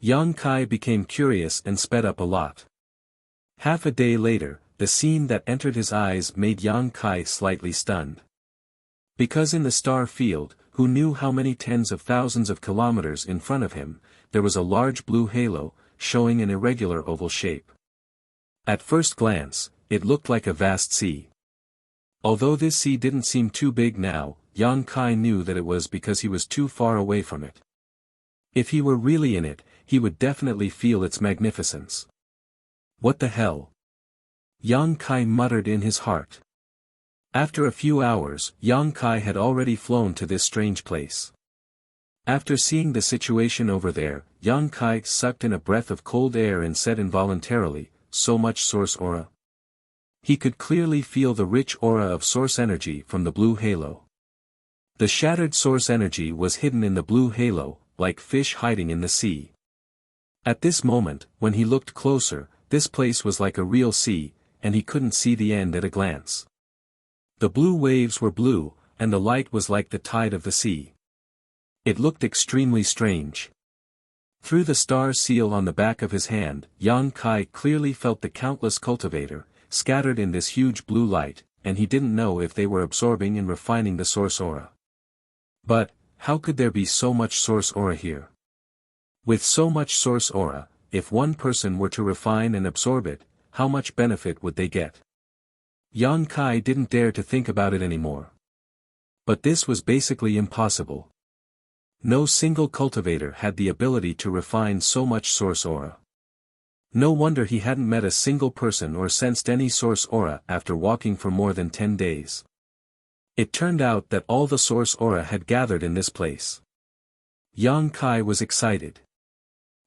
Yang Kai became curious and sped up a lot. Half a day later, the scene that entered his eyes made Yang Kai slightly stunned. Because in the star field, who knew how many tens of thousands of kilometers in front of him, there was a large blue halo, showing an irregular oval shape. At first glance, it looked like a vast sea. Although this sea didn't seem too big now, Yang Kai knew that it was because he was too far away from it. If he were really in it, he would definitely feel its magnificence. What the hell? Yang Kai muttered in his heart. After a few hours, Yang Kai had already flown to this strange place. After seeing the situation over there, Yang Kai sucked in a breath of cold air and said involuntarily, "So much source aura. He could clearly feel the rich aura of source energy from the blue halo. The shattered source energy was hidden in the blue halo, like fish hiding in the sea. At this moment, when he looked closer, this place was like a real sea, and he couldn't see the end at a glance. The blue waves were blue, and the light was like the tide of the sea. It looked extremely strange. Through the star seal on the back of his hand, Yang Kai clearly felt the countless cultivator, scattered in this huge blue light, and he didn't know if they were absorbing and refining the source aura. But, how could there be so much source aura here? With so much source aura, if one person were to refine and absorb it, how much benefit would they get? Yang Kai didn't dare to think about it anymore. But this was basically impossible. No single cultivator had the ability to refine so much source aura. No wonder he hadn't met a single person or sensed any source aura after walking for more than 10 days. It turned out that all the source aura had gathered in this place. Yang Kai was excited.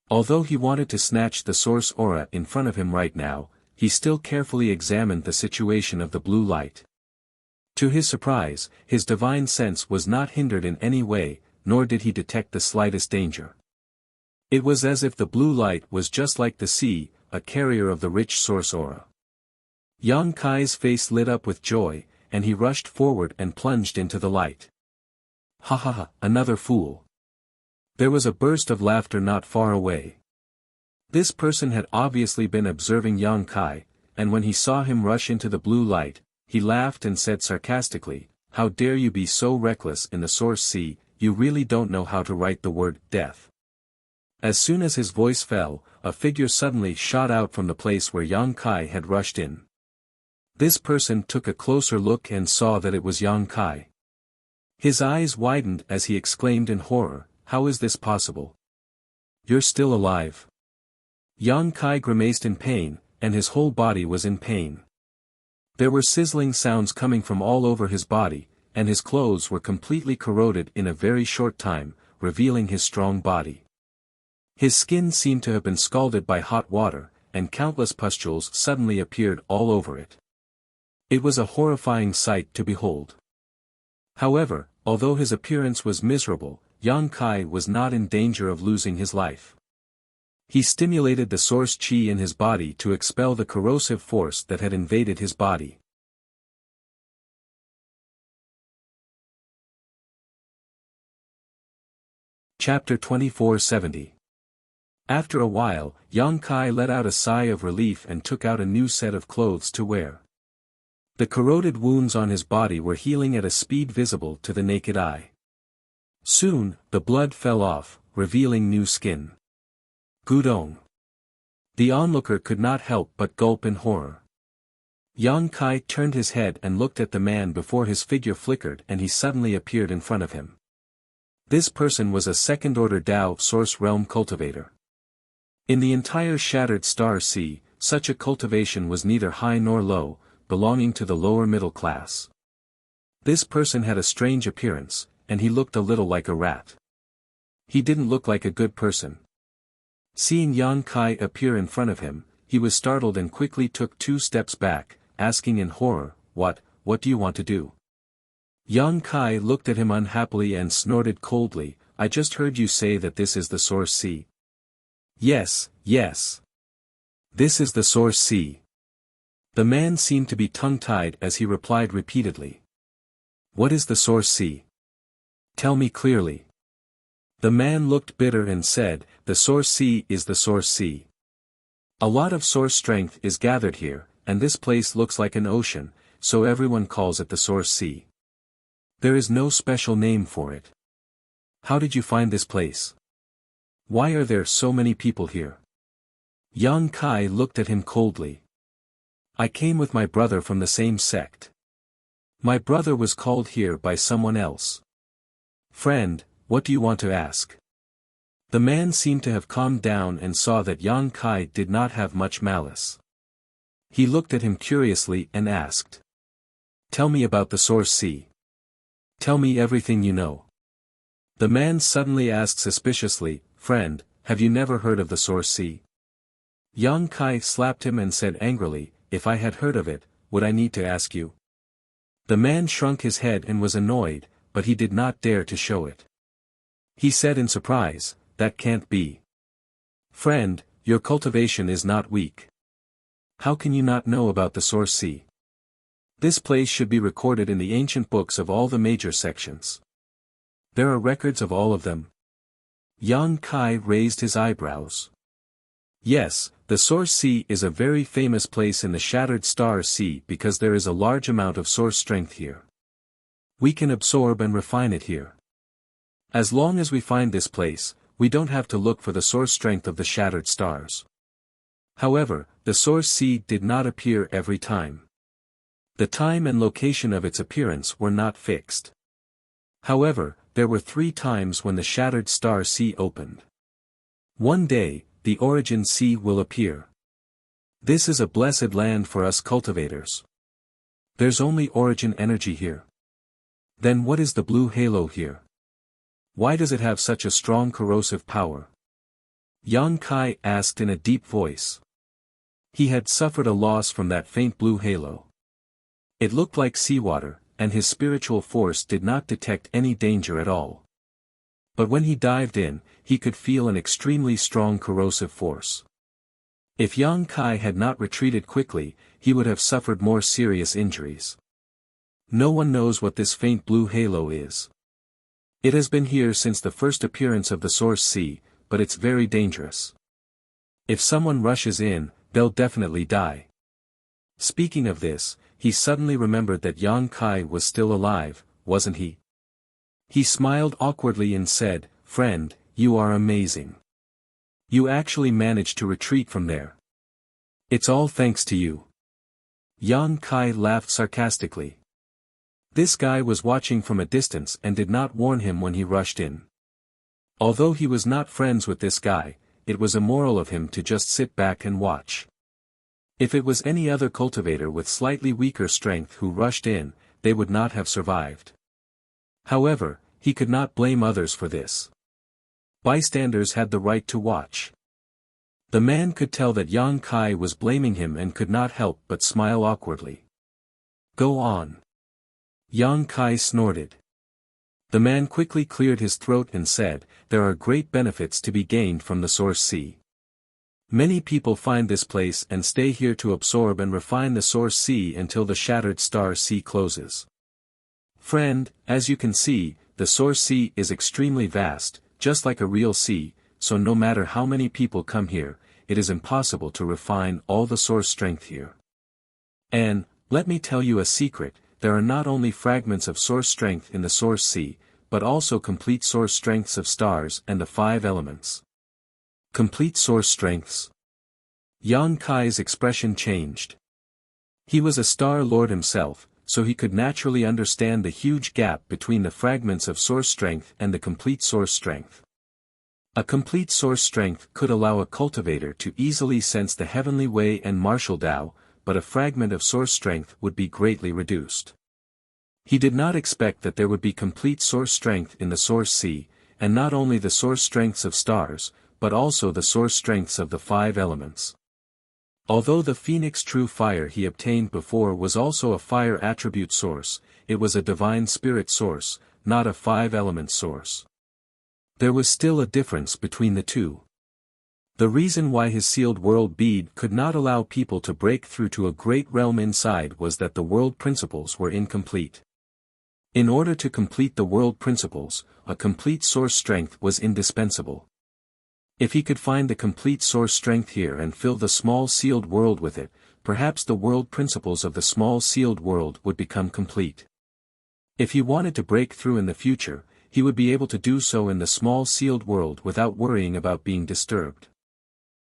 Although he wanted to snatch the source aura in front of him right now, he still carefully examined the situation of the blue light. To his surprise, his divine sense was not hindered in any way, nor did he detect the slightest danger. It was as if the blue light was just like the sea, a carrier of the rich source aura. Yang Kai's face lit up with joy, and he rushed forward and plunged into the light. Ha ha ha, another fool. There was a burst of laughter not far away. This person had obviously been observing Yang Kai, and when he saw him rush into the blue light, he laughed and said sarcastically, "How dare you be so reckless in the source sea, you really don't know how to write the word death." As soon as his voice fell, a figure suddenly shot out from the place where Yang Kai had rushed in. This person took a closer look and saw that it was Yang Kai. His eyes widened as he exclaimed in horror, "How is this possible? You're still alive." Yang Kai grimaced in pain, and his whole body was in pain. There were sizzling sounds coming from all over his body, and his clothes were completely corroded in a very short time, revealing his strong body. His skin seemed to have been scalded by hot water, and countless pustules suddenly appeared all over it. It was a horrifying sight to behold. However, although his appearance was miserable, Yang Kai was not in danger of losing his life. He stimulated the source qi in his body to expel the corrosive force that had invaded his body. Chapter 2470. After a while, Yang Kai let out a sigh of relief and took out a new set of clothes to wear. The corroded wounds on his body were healing at a speed visible to the naked eye. Soon, the blood fell off, revealing new skin. Gudong. The onlooker could not help but gulp in horror. Yang Kai turned his head and looked at the man before his figure flickered and he suddenly appeared in front of him. This person was a second-order Dao Source Realm cultivator. In the entire shattered star sea, such a cultivation was neither high nor low, belonging to the lower middle class. This person had a strange appearance, and he looked a little like a rat. He didn't look like a good person. Seeing Yang Kai appear in front of him, he was startled and quickly took 2 steps back, asking in horror, What do you want to do?" Yang Kai looked at him unhappily and snorted coldly, "I just heard you say that this is the source sea." Yes. This is the source sea." The man seemed to be tongue-tied as he replied repeatedly. "What is the source sea? Tell me clearly." The man looked bitter and said, "The source sea is the source sea. A lot of source strength is gathered here, and this place looks like an ocean, so everyone calls it the source sea. There is no special name for it. How did you find this place? Why are there so many people here?" Yang Kai looked at him coldly. "I came with my brother from the same sect. My brother was called here by someone else. Friend, what do you want to ask?" The man seemed to have calmed down and saw that Yang Kai did not have much malice. He looked at him curiously and asked, "Tell me about the source sea. Tell me everything you know." The man suddenly asked suspiciously, "Friend, have you never heard of the source sea?" Yang Kai slapped him and said angrily, "If I had heard of it, would I need to ask you? The man shrunk his head and was annoyed, but he did not dare to show it. He said in surprise, that can't be. Friend, your cultivation is not weak. How can you not know about the Source Sea? This place should be recorded in the ancient books of all the major sections. There are records of all of them. Yang Kai raised his eyebrows. Yes, the Source Sea is a very famous place in the Shattered Star Sea because there is a large amount of source strength here. We can absorb and refine it here. As long as we find this place, we don't have to look for the source strength of the shattered stars. However, the Source Sea did not appear every time. The time and location of its appearance were not fixed. However, there were 3 times when the Shattered Star Sea opened. One day, the Origin Sea will appear. This is a blessed land for us cultivators. There's only origin energy here. Then what is the blue halo here? Why does it have such a strong corrosive power? Yang Kai asked in a deep voice. He had suffered a loss from that faint blue halo. It looked like seawater, and his spiritual force did not detect any danger at all. But when he dived in, he could feel an extremely strong corrosive force. If Yang Kai had not retreated quickly, he would have suffered more serious injuries. No one knows what this faint blue halo is. It has been here since the first appearance of the Source Sea, but it's very dangerous. If someone rushes in, they'll definitely die. Speaking of this, he suddenly remembered that Yang Kai was still alive, wasn't he? He smiled awkwardly and said, "Friend, you are amazing. You actually managed to retreat from there. It's all thanks to you." Yang Kai laughed sarcastically. This guy was watching from a distance and did not warn him when he rushed in. Although he was not friends with this guy, it was immoral of him to just sit back and watch. If it was any other cultivator with slightly weaker strength who rushed in, they would not have survived. However, he could not blame others for this. Bystanders had the right to watch. The man could tell that Yang Kai was blaming him and could not help but smile awkwardly. "Go on." Yang Kai snorted. The man quickly cleared his throat and said, "There are great benefits to be gained from the Source Sea. Many people find this place and stay here to absorb and refine the Source Sea until the Shattered Star Sea closes. Friend, as you can see, the Source Sea is extremely vast, just like a real sea, so no matter how many people come here, it is impossible to refine all the source strength here. And, let me tell you a secret, there are not only fragments of source strength in the Source Sea, but also complete source strengths of stars and the 5 elements. Complete source strengths. Yang Kai's expression changed. He was a Star Lord himself, so he could naturally understand the huge gap between the fragments of source strength and the complete source strength. A complete source strength could allow a cultivator to easily sense the heavenly way and martial Tao, but a fragment of source strength would be greatly reduced. He did not expect that there would be complete source strength in the Source Sea, and not only the source strengths of stars, but also the source strengths of the 5 elements. Although the Phoenix True Fire he obtained before was also a fire attribute source, it was a divine spirit source, not a 5-element source. There was still a difference between the two. The reason why his sealed world bead could not allow people to break through to a great realm inside was that the world principles were incomplete. In order to complete the world principles, a complete source strength was indispensable. If he could find the complete source strength here and fill the small sealed world with it, perhaps the world principles of the small sealed world would become complete. If he wanted to break through in the future, he would be able to do so in the small sealed world without worrying about being disturbed.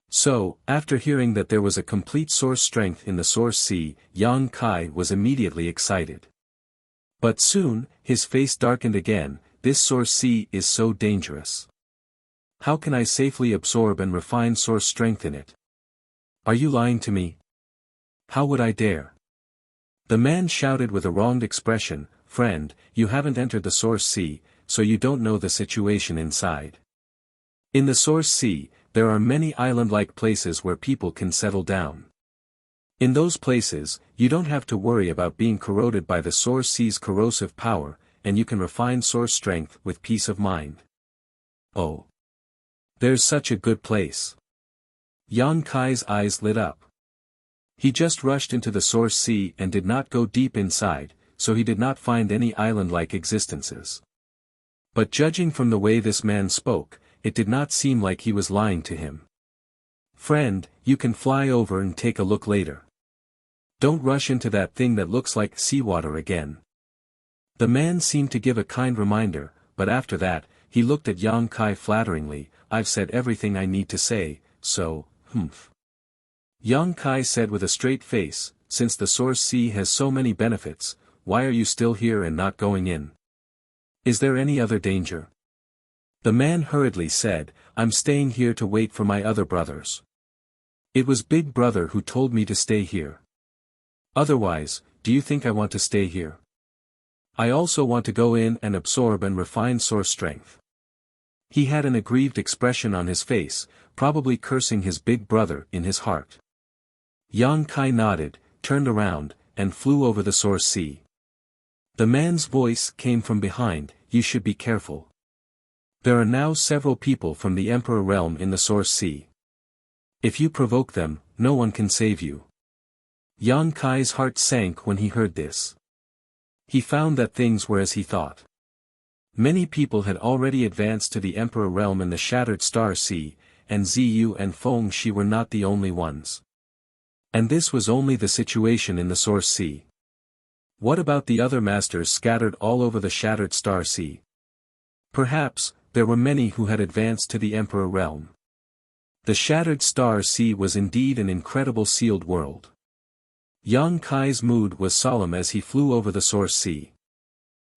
So, after hearing that there was a complete source strength in the Source Sea, Yang Kai was immediately excited. But soon, his face darkened again. This Source Sea is so dangerous. How can I safely absorb and refine source strength in it? Are you lying to me? How would I dare? The man shouted with a wronged expression, "Friend, you haven't entered the Source Sea, so you don't know the situation inside. In the Source Sea, there are many island-like places where people can settle down. In those places, you don't have to worry about being corroded by the Source Sea's corrosive power, and you can refine Source strength with peace of mind. Oh. There's such a good place. Yan Kai's eyes lit up. He just rushed into the Source Sea and did not go deep inside, so he did not find any island-like existences. But judging from the way this man spoke, it did not seem like he was lying to him. Friend, you can fly over and take a look later. Don't rush into that thing that looks like seawater again. The man seemed to give a kind reminder, but after that, he looked at Yang Kai flatteringly. I've said everything I need to say, so, humph. Yang Kai said with a straight face, since the Source Sea has so many benefits, why are you still here and not going in? Is there any other danger? The man hurriedly said, I'm staying here to wait for my other brothers. It was Big Brother who told me to stay here. Otherwise, do you think I want to stay here? I also want to go in and absorb and refine Source strength. He had an aggrieved expression on his face, probably cursing his big brother in his heart. Yang Kai nodded, turned around, and flew over the Source Sea. The man's voice came from behind, you should be careful. There are now several people from the Emperor realm in the Source Sea. If you provoke them, no one can save you. Yang Kai's heart sank when he heard this. He found that things were as he thought. Many people had already advanced to the Emperor realm in the Shattered Star Sea, and Ziyu and Feng Shi were not the only ones. And this was only the situation in the Source Sea. What about the other masters scattered all over the Shattered Star Sea? Perhaps, there were many who had advanced to the Emperor realm. The Shattered Star Sea was indeed an incredible sealed world. Yang Kai's mood was solemn as he flew over the Source Sea.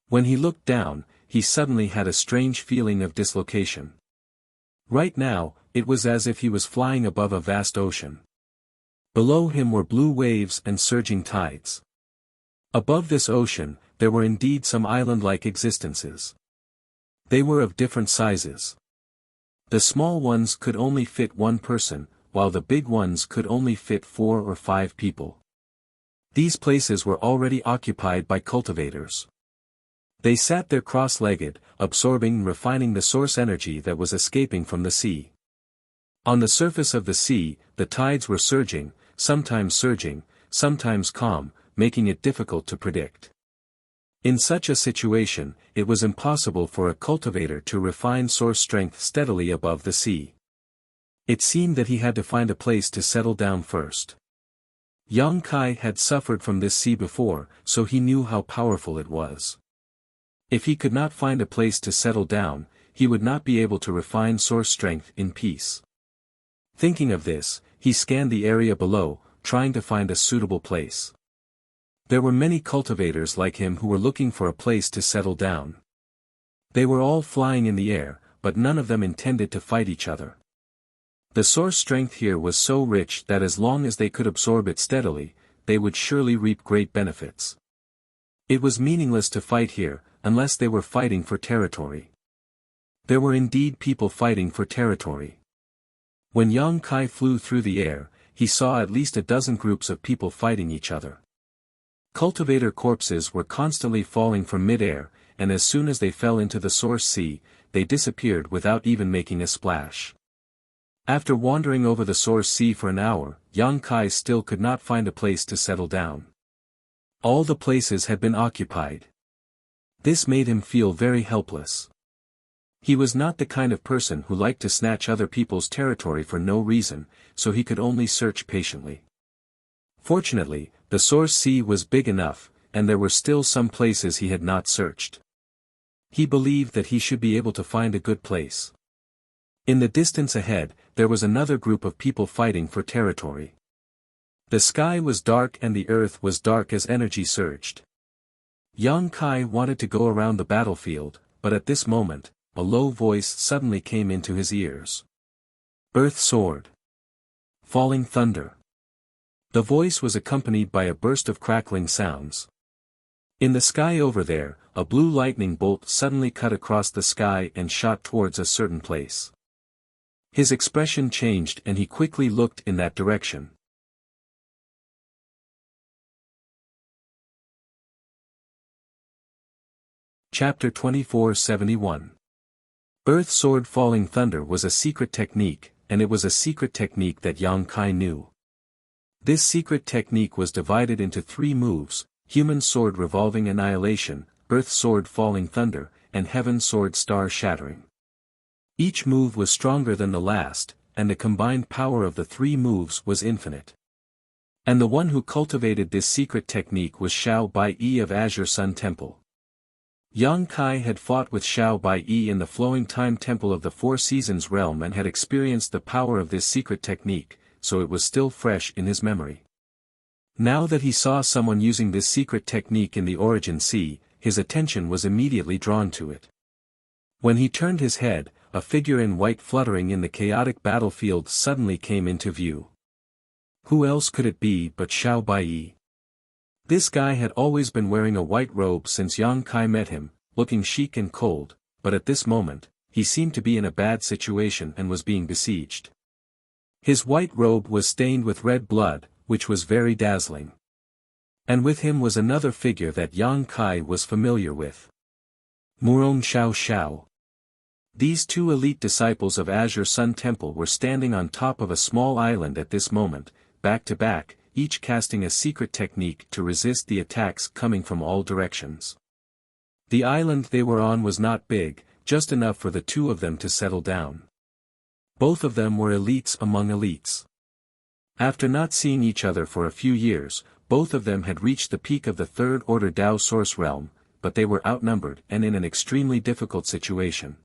When he looked down, he suddenly had a strange feeling of dislocation. Right now, it was as if he was flying above a vast ocean. Below him were blue waves and surging tides. Above this ocean, there were indeed some island-like existences. They were of different sizes. The small ones could only fit one person, while the big ones could only fit 4 or 5 people. These places were already occupied by cultivators. They sat there cross-legged, absorbing and refining the source energy that was escaping from the sea. On the surface of the sea, the tides were surging, sometimes calm, making it difficult to predict. In such a situation, it was impossible for a cultivator to refine source strength steadily above the sea. It seemed that he had to find a place to settle down first. Yang Kai had suffered from this sea before, so he knew how powerful it was. If he could not find a place to settle down, he would not be able to refine source strength in peace. Thinking of this, he scanned the area below, trying to find a suitable place. There were many cultivators like him who were looking for a place to settle down. They were all flying in the air, but none of them intended to fight each other. The source strength here was so rich that as long as they could absorb it steadily, they would surely reap great benefits. It was meaningless to fight here, unless they were fighting for territory. There were indeed people fighting for territory. When Yang Kai flew through the air, he saw at least a dozen groups of people fighting each other. Cultivator corpses were constantly falling from mid-air, and as soon as they fell into the source sea, they disappeared without even making a splash. After wandering over the source sea for an hour, Yang Kai still could not find a place to settle down. All the places had been occupied. This made him feel very helpless. He was not the kind of person who liked to snatch other people's territory for no reason, so he could only search patiently. Fortunately, the source sea was big enough, and there were still some places he had not searched. He believed that he should be able to find a good place. In the distance ahead, there was another group of people fighting for territory. The sky was dark and the earth was dark as energy surged. Yang Kai wanted to go around the battlefield, but at this moment, a low voice suddenly came into his ears. Earth sword. Falling thunder. The voice was accompanied by a burst of crackling sounds. In the sky over there, a blue lightning bolt suddenly cut across the sky and shot towards a certain place. His expression changed and he quickly looked in that direction. Chapter 2471. Earth Sword Falling Thunder was a secret technique, and it was a secret technique that Yang Kai knew. This secret technique was divided into 3 moves: Human Sword Revolving Annihilation, Earth Sword Falling Thunder, and Heaven Sword Star Shattering. Each move was stronger than the last, and the combined power of the 3 moves was infinite. And the one who cultivated this secret technique was Xiao Bai-Yi of Azure Sun Temple. Yang Kai had fought with Xiao Bai-Yi in the Flowing Time Temple of the Four Seasons realm and had experienced the power of this secret technique, so it was still fresh in his memory. Now that he saw someone using this secret technique in the Origin Sea, his attention was immediately drawn to it. When he turned his head, a figure in white fluttering in the chaotic battlefield suddenly came into view. Who else could it be but Xiao Bai-Yi? This guy had always been wearing a white robe since Yang Kai met him, looking chic and cold, but at this moment, he seemed to be in a bad situation and was being besieged. His white robe was stained with red blood, which was very dazzling. And with him was another figure that Yang Kai was familiar with. Murong Xiao Xiao. These 2 elite disciples of Azure Sun Temple were standing on top of a small island at this moment, back to back, each casting a secret technique to resist the attacks coming from all directions. The island they were on was not big, just enough for the 2 of them to settle down. Both of them were elites among elites. After not seeing each other for a few years, both of them had reached the peak of the 3rd Order Dao Source realm, but they were outnumbered and in an extremely difficult situation.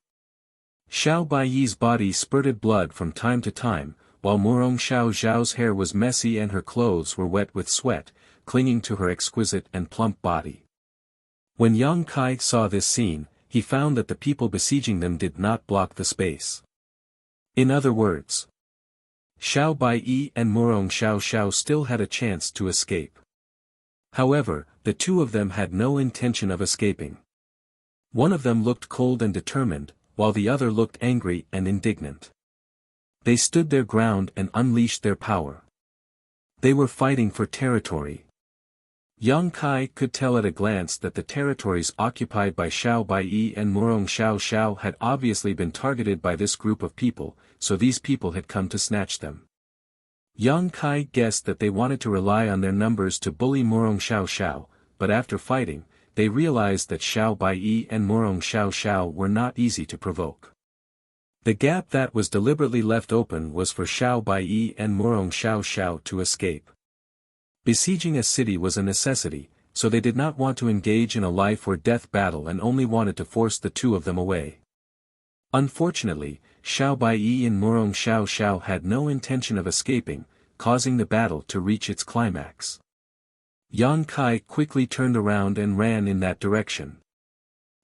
Xiao Bai-Yi's body spurted blood from time to time, while Murong Xiao Xiao's hair was messy and her clothes were wet with sweat, clinging to her exquisite and plump body. When Yang Kai saw this scene, he found that the people besieging them did not block the space. In other words, Xiao Bai-Yi and Murong Xiao Xiao still had a chance to escape. However, the 2 of them had no intention of escaping. One of them looked cold and determined, while the other looked angry and indignant. They stood their ground and unleashed their power. They were fighting for territory. Yang Kai could tell at a glance that the territories occupied by Xiao Bai-Yi and Murong Xiao Xiao had obviously been targeted by this group of people, so these people had come to snatch them. Yang Kai guessed that they wanted to rely on their numbers to bully Murong Xiao Xiao, but after fighting, they realized that Xiao Bai-Yi and Murong Xiao Xiao were not easy to provoke. The gap that was deliberately left open was for Xiao Bai-Yi and Murong Xiao Xiao to escape. Besieging a city was a necessity, so they did not want to engage in a life-or-death battle and only wanted to force the 2 of them away. Unfortunately, Xiao Bai-Yi and Murong Xiao Xiao had no intention of escaping, causing the battle to reach its climax. Yang Kai quickly turned around and ran in that direction.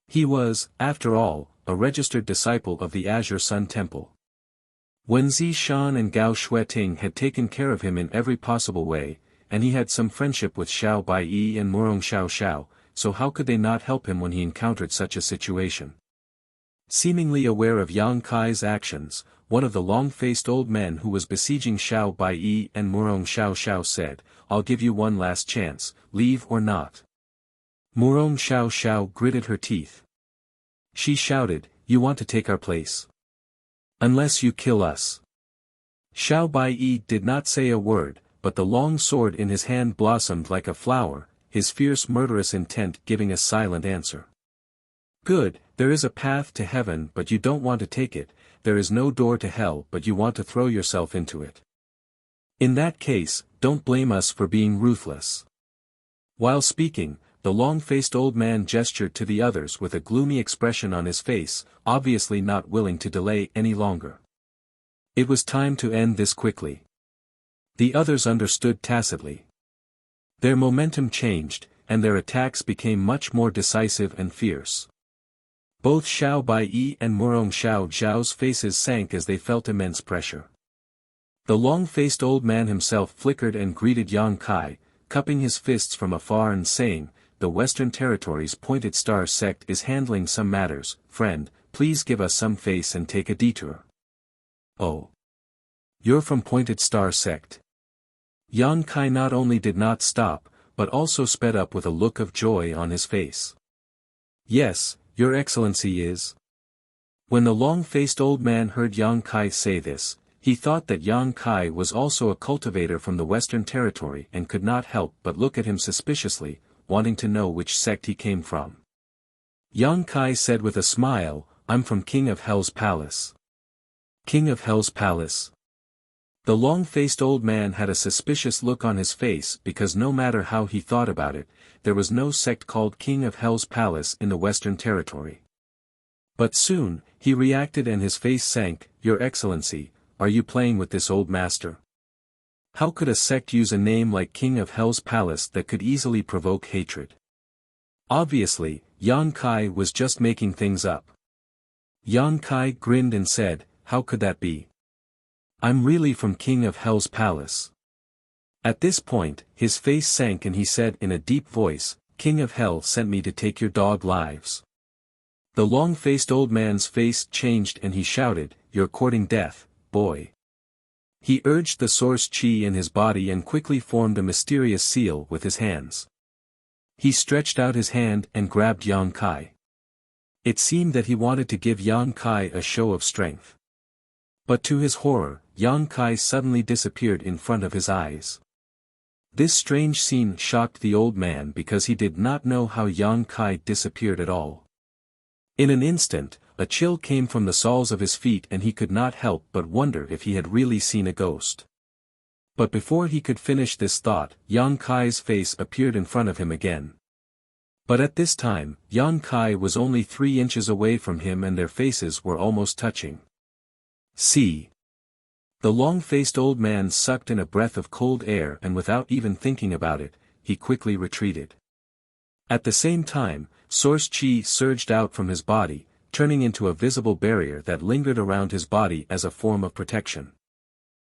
He was, after all, a registered disciple of the Azure Sun Temple. Wen Shan and Gao Xueting had taken care of him in every possible way, and he had some friendship with Xiao Bai-Yi and Murong Xiao Xiao, so how could they not help him when he encountered such a situation? Seemingly aware of Yang Kai's actions, one of the long-faced old men who was besieging Xiao Bai-Yi and Murong Xiao Xiao said, "I'll give you one last chance, leave or not." Murong Xiao Xiao gritted her teeth. She shouted, "You want to take our place? Unless you kill us." Xiao Bai-Yi did not say a word, but the long sword in his hand blossomed like a flower, his fierce murderous intent giving a silent answer. "Good, there is a path to heaven but you don't want to take it, there is no door to hell but you want to throw yourself into it. In that case, don't blame us for being ruthless." While speaking, the long-faced old man gestured to the others with a gloomy expression on his face, obviously not willing to delay any longer. It was time to end this quickly. The others understood tacitly. Their momentum changed, and their attacks became much more decisive and fierce. Both Xiao Bai-Yi and Murong Xiao Xiao's faces sank as they felt immense pressure. The long-faced old man himself flickered and greeted Yang Kai, cupping his fists from afar and saying, "The Western Territories Pointed Star Sect is handling some matters, friend, please give us some face and take a detour." "Oh. You're from Pointed Star Sect?" Yang Kai not only did not stop, but also sped up with a look of joy on his face. "Yes, Your Excellency is? When the long-faced old man heard Yang Kai say this, he thought that Yang Kai was also a cultivator from the Western Territory and could not help but look at him suspiciously, wanting to know which sect he came from. Yang Kai said with a smile, I'm from King of Hell's Palace. King of Hell's Palace? The long-faced old man had a suspicious look on his face because no matter how he thought about it, there was no sect called King of Hell's Palace in the Western Territory. But soon, he reacted and his face sank. Your Excellency, are you playing with this old master? How could a sect use a name like King of Hell's Palace that could easily provoke hatred? Obviously, Yang Kai was just making things up. Yang Kai grinned and said, how could that be? I'm really from King of Hell's Palace. At this point, his face sank and he said in a deep voice, King of Hell sent me to take your dog lives. The long-faced old man's face changed and he shouted, you're courting death, boy. He urged the source chi in his body and quickly formed a mysterious seal with his hands. He stretched out his hand and grabbed Yang Kai. It seemed that he wanted to give Yang Kai a show of strength. But to his horror, Yang Kai suddenly disappeared in front of his eyes. This strange scene shocked the old man because he did not know how Yang Kai disappeared at all. In an instant, a chill came from the soles of his feet and he could not help but wonder if he had really seen a ghost. But before he could finish this thought, Yang Kai's face appeared in front of him again. But at this time, Yang Kai was only 3 inches away from him and their faces were almost touching. See. The long-faced old man sucked in a breath of cold air and without even thinking about it, he quickly retreated. At the same time, source chi surged out from his body, turning into a visible barrier that lingered around his body as a form of protection.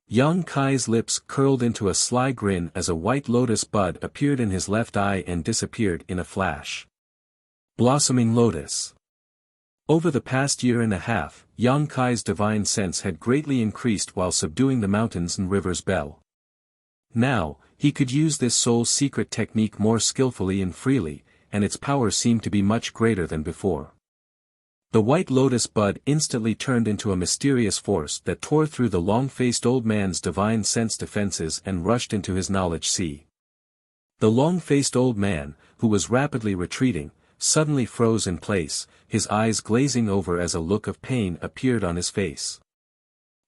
Yang Kai's lips curled into a sly grin as a white lotus bud appeared in his left eye and disappeared in a flash. Blossoming Lotus. Over the past year and a half, Yang Kai's divine sense had greatly increased while subduing the mountains and rivers Bell. Now, he could use this soul's secret technique more skillfully and freely, and its power seemed to be much greater than before. The white lotus bud instantly turned into a mysterious force that tore through the long-faced old man's divine sense defenses and rushed into his knowledge sea. The long-faced old man, who was rapidly retreating, suddenly froze in place, his eyes glazing over as a look of pain appeared on his face.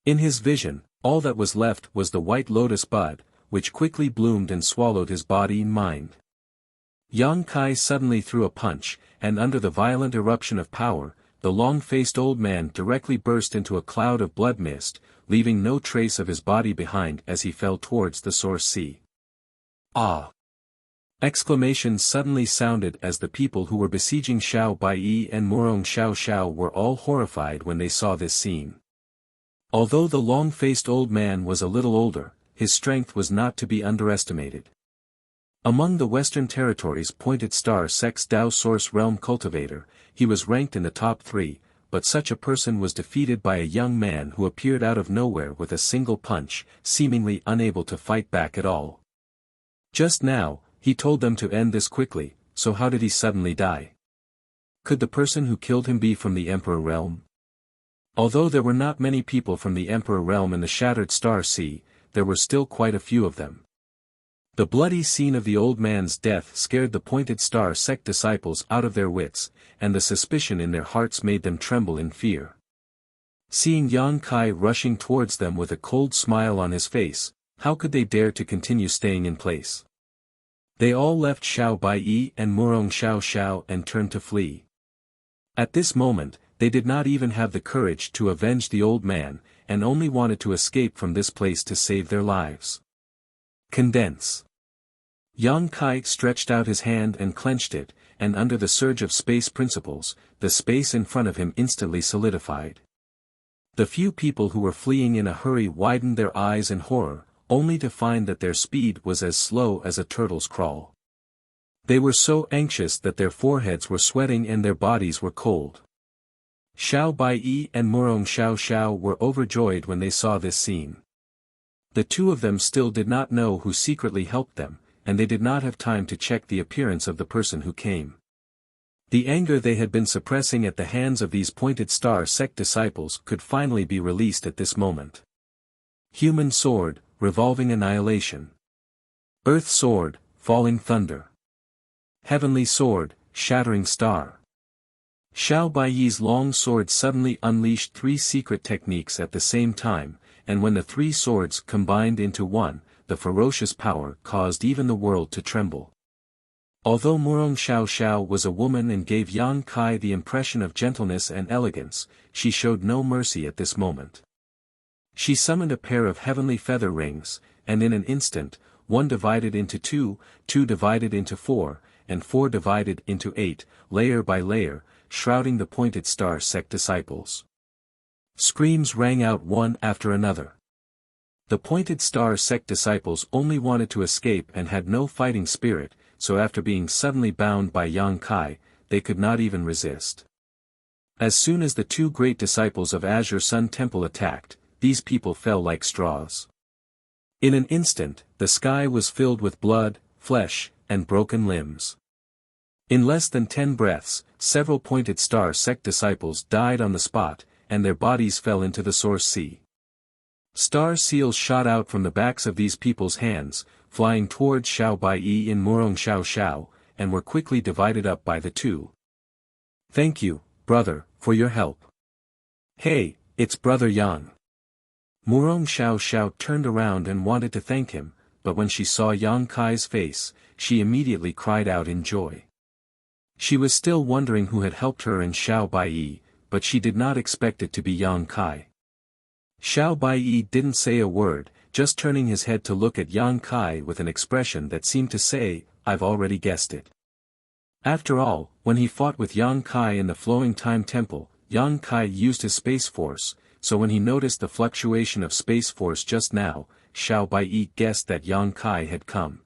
In his vision, all that was left was the white lotus bud, which quickly bloomed and swallowed his body and mind. Yang Kai suddenly threw a punch, and under the violent eruption of power, the long-faced old man directly burst into a cloud of blood mist, leaving no trace of his body behind as he fell towards the source sea. Ah! Exclamations suddenly sounded as the people who were besieging Xiao Baiyi and Murong Xiao Xiao were all horrified when they saw this scene. Although the long-faced old man was a little older, his strength was not to be underestimated. Among the Western Territories' Pointed Star Sect's Dao Source Realm cultivator, he was ranked in the top 3, but such a person was defeated by a young man who appeared out of nowhere with a single punch, seemingly unable to fight back at all. Just now, he told them to end this quickly, so how did he suddenly die? Could the person who killed him be from the Emperor Realm? Although there were not many people from the Emperor Realm in the Shattered Star Sea, there were still quite a few of them. The bloody scene of the old man's death scared the Pointed Star Sect disciples out of their wits, and the suspicion in their hearts made them tremble in fear. Seeing Yang Kai rushing towards them with a cold smile on his face, how could they dare to continue staying in place? They all left Xiao Baiyi and Murong Xiao Xiao and turned to flee. At this moment, they did not even have the courage to avenge the old man, and only wanted to escape from this place to save their lives. Condense. Yang Kai stretched out his hand and clenched it, and under the surge of space principles, the space in front of him instantly solidified. The few people who were fleeing in a hurry widened their eyes in horror, only to find that their speed was as slow as a turtle's crawl. They were so anxious that their foreheads were sweating and their bodies were cold. Xiao Baiyi and Murong Xiao Xiao were overjoyed when they saw this scene. The two of them still did not know who secretly helped them, and they did not have time to check the appearance of the person who came. The anger they had been suppressing at the hands of these pointed star sect disciples could finally be released at this moment. Human sword, revolving annihilation. Earth sword, falling thunder. Heavenly sword, shattering star. Xiao Baiyi's long sword suddenly unleashed three secret techniques at the same time, and when the three swords combined into one, the ferocious power caused even the world to tremble. Although Murong Xiao Xiao was a woman and gave Yang Kai the impression of gentleness and elegance, she showed no mercy at this moment. She summoned a pair of heavenly feather rings, and in an instant, one divided into two, two divided into four, and four divided into 8, layer by layer, shrouding the pointed star sect disciples. Screams rang out one after another. The pointed star sect disciples only wanted to escape and had no fighting spirit, so after being suddenly bound by Yang Kai, they could not even resist. As soon as the two great disciples of Azure Sun Temple attacked, these people fell like straws. In an instant, the sky was filled with blood, flesh, and broken limbs. In less than 10 breaths, several pointed star sect disciples died on the spot, and their bodies fell into the source sea. Star seals shot out from the backs of these people's hands, flying towards Xiao Baiyi in Murong Xiao Xiao, and were quickly divided up by the two. "Thank you, brother, for your help." "Hey, it's Brother Yang." Murong Xiao Xiao turned around and wanted to thank him, but when she saw Yang Kai's face, she immediately cried out in joy. She was still wondering who had helped her and Xiao Baiyi, but she did not expect it to be Yang Kai. Xiao Baiyi didn't say a word, just turning his head to look at Yang Kai with an expression that seemed to say, "I've already guessed it." After all, when he fought with Yang Kai in the Flowing Time Temple, Yang Kai used his space force, so when he noticed the fluctuation of space force just now, Xiao Baiyi guessed that Yang Kai had come.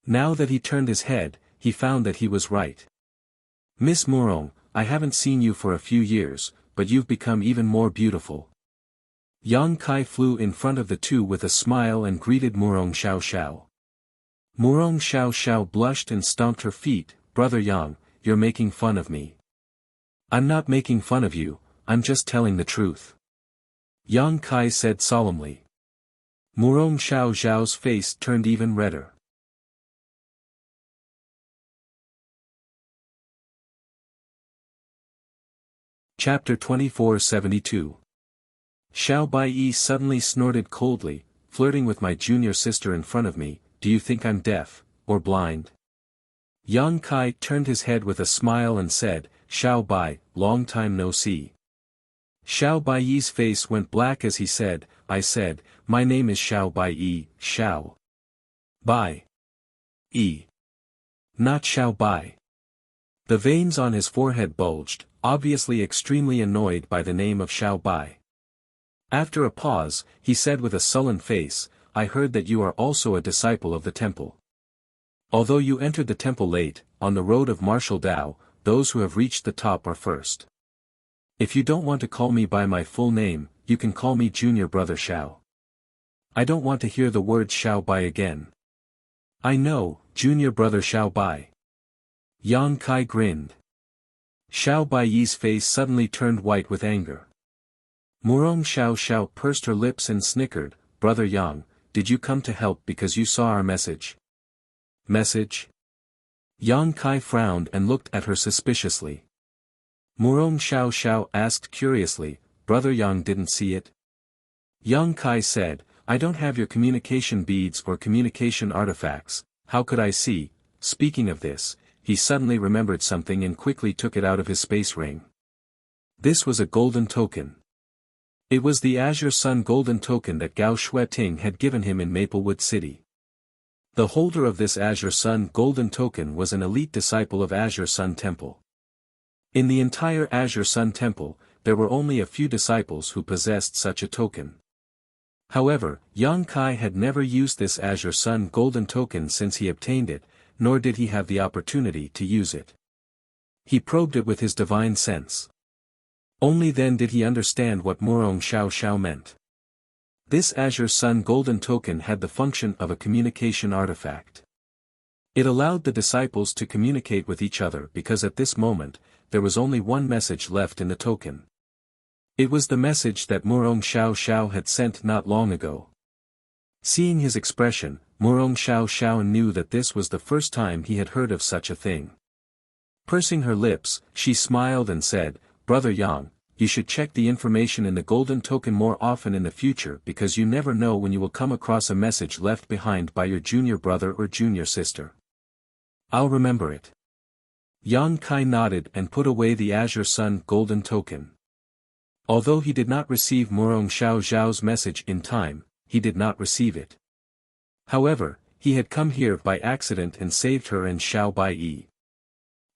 Now that he turned his head, he found that he was right. "Miss Murong, I haven't seen you for a few years, but you've become even more beautiful." Yang Kai flew in front of the two with a smile and greeted Murong Xiao Xiao. Murong Xiao Xiao blushed and stomped her feet. "Brother Yang, you're making fun of me." "I'm not making fun of you, I'm just telling the truth," Yang Kai said solemnly. Murong Xiao Xiao's face turned even redder. Chapter 2472. Xiao Baiyi suddenly snorted coldly, "Flirting with my junior sister in front of me, do you think I'm deaf, or blind?" Yang Kai turned his head with a smile and said, "Xiao Bai, long time no see." Xiao Baiyi's face went black as he said, "I said, my name is Xiao Baiyi, Xiao Bai Yi. Not Xiao Bai." The veins on his forehead bulged, obviously extremely annoyed by the name of Xiao Bai. After a pause, he said with a sullen face, "I heard that you are also a disciple of the temple. Although you entered the temple late, on the road of martial Tao, those who have reached the top are first. If you don't want to call me by my full name, you can call me Junior Brother Xiao. I don't want to hear the word Xiao Bai again." "I know, Junior Brother Xiao Bai." Yang Kai grinned. Xiao Baiyi's face suddenly turned white with anger. Murong Xiao Xiao pursed her lips and snickered, "Brother Yang, did you come to help because you saw our message?" "Message?" Yang Kai frowned and looked at her suspiciously. Murong Xiao Xiao asked curiously, "Brother Yang didn't see it?" Yang Kai said, "I don't have your communication beads or communication artifacts, how could I see?" Speaking of this, he suddenly remembered something and quickly took it out of his space ring. This was a golden token. It was the Azure Sun golden token that Gao Shueting had given him in Maplewood City. The holder of this Azure Sun golden token was an elite disciple of Azure Sun Temple. In the entire Azure Sun Temple, there were only a few disciples who possessed such a token. However, Yang Kai had never used this Azure Sun golden token since he obtained it, nor did he have the opportunity to use it. He probed it with his divine sense. Only then did he understand what Murong Xiao Xiao meant. This Azure Sun golden token had the function of a communication artifact. It allowed the disciples to communicate with each other because at this moment, there was only one message left in the token. It was the message that Murong Xiao Xiao had sent not long ago. Seeing his expression, Murong Xiao Xiao knew that this was the first time he had heard of such a thing. Pursing her lips, she smiled and said, "Brother Yang, you should check the information in the golden token more often in the future because you never know when you will come across a message left behind by your junior brother or junior sister." "I'll remember it." Yang Kai nodded and put away the Azure Sun golden token. Although he did not receive Murong Xiao Xiao's message in time, he did not receive it. However, he had come here by accident and saved her and Xiao Baiyi.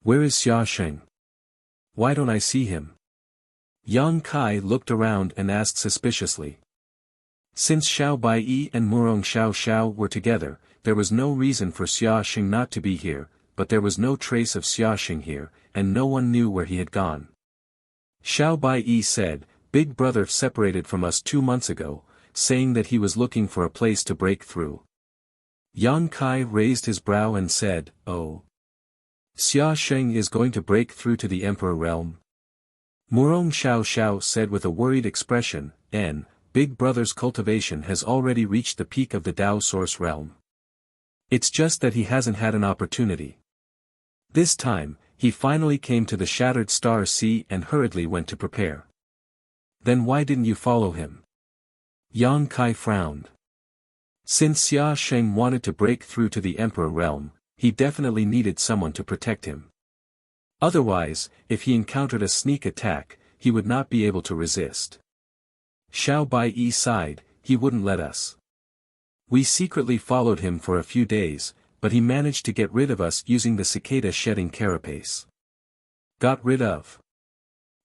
"Where is Xia Sheng? Why don't I see him?" Yang Kai looked around and asked suspiciously. Since Xiao Baiyi and Murong Xiao Xiao were together, there was no reason for Xia Sheng not to be here, but there was no trace of Xia Sheng here, and no one knew where he had gone. Xiao Baiyi said, "Big brother separated from us 2 months ago, saying that he was looking for a place to break through." Yang Kai raised his brow and said, "Oh. Xia Sheng is going to break through to the Emperor realm?" Murong Xiao Xiao said with a worried expression, "Big brother's cultivation has already reached the peak of the Dao Source realm. It's just that he hasn't had an opportunity. This time, he finally came to the Shattered Star Sea and hurriedly went to prepare." "Then why didn't you follow him?" Yang Kai frowned. Since Xia Sheng wanted to break through to the Emperor realm, he definitely needed someone to protect him. Otherwise, if he encountered a sneak attack, he would not be able to resist. Xiao Baiyi sighed, "He wouldn't let us. We secretly followed him for a few days, but he managed to get rid of us using the cicada shedding carapace." "Got rid of?"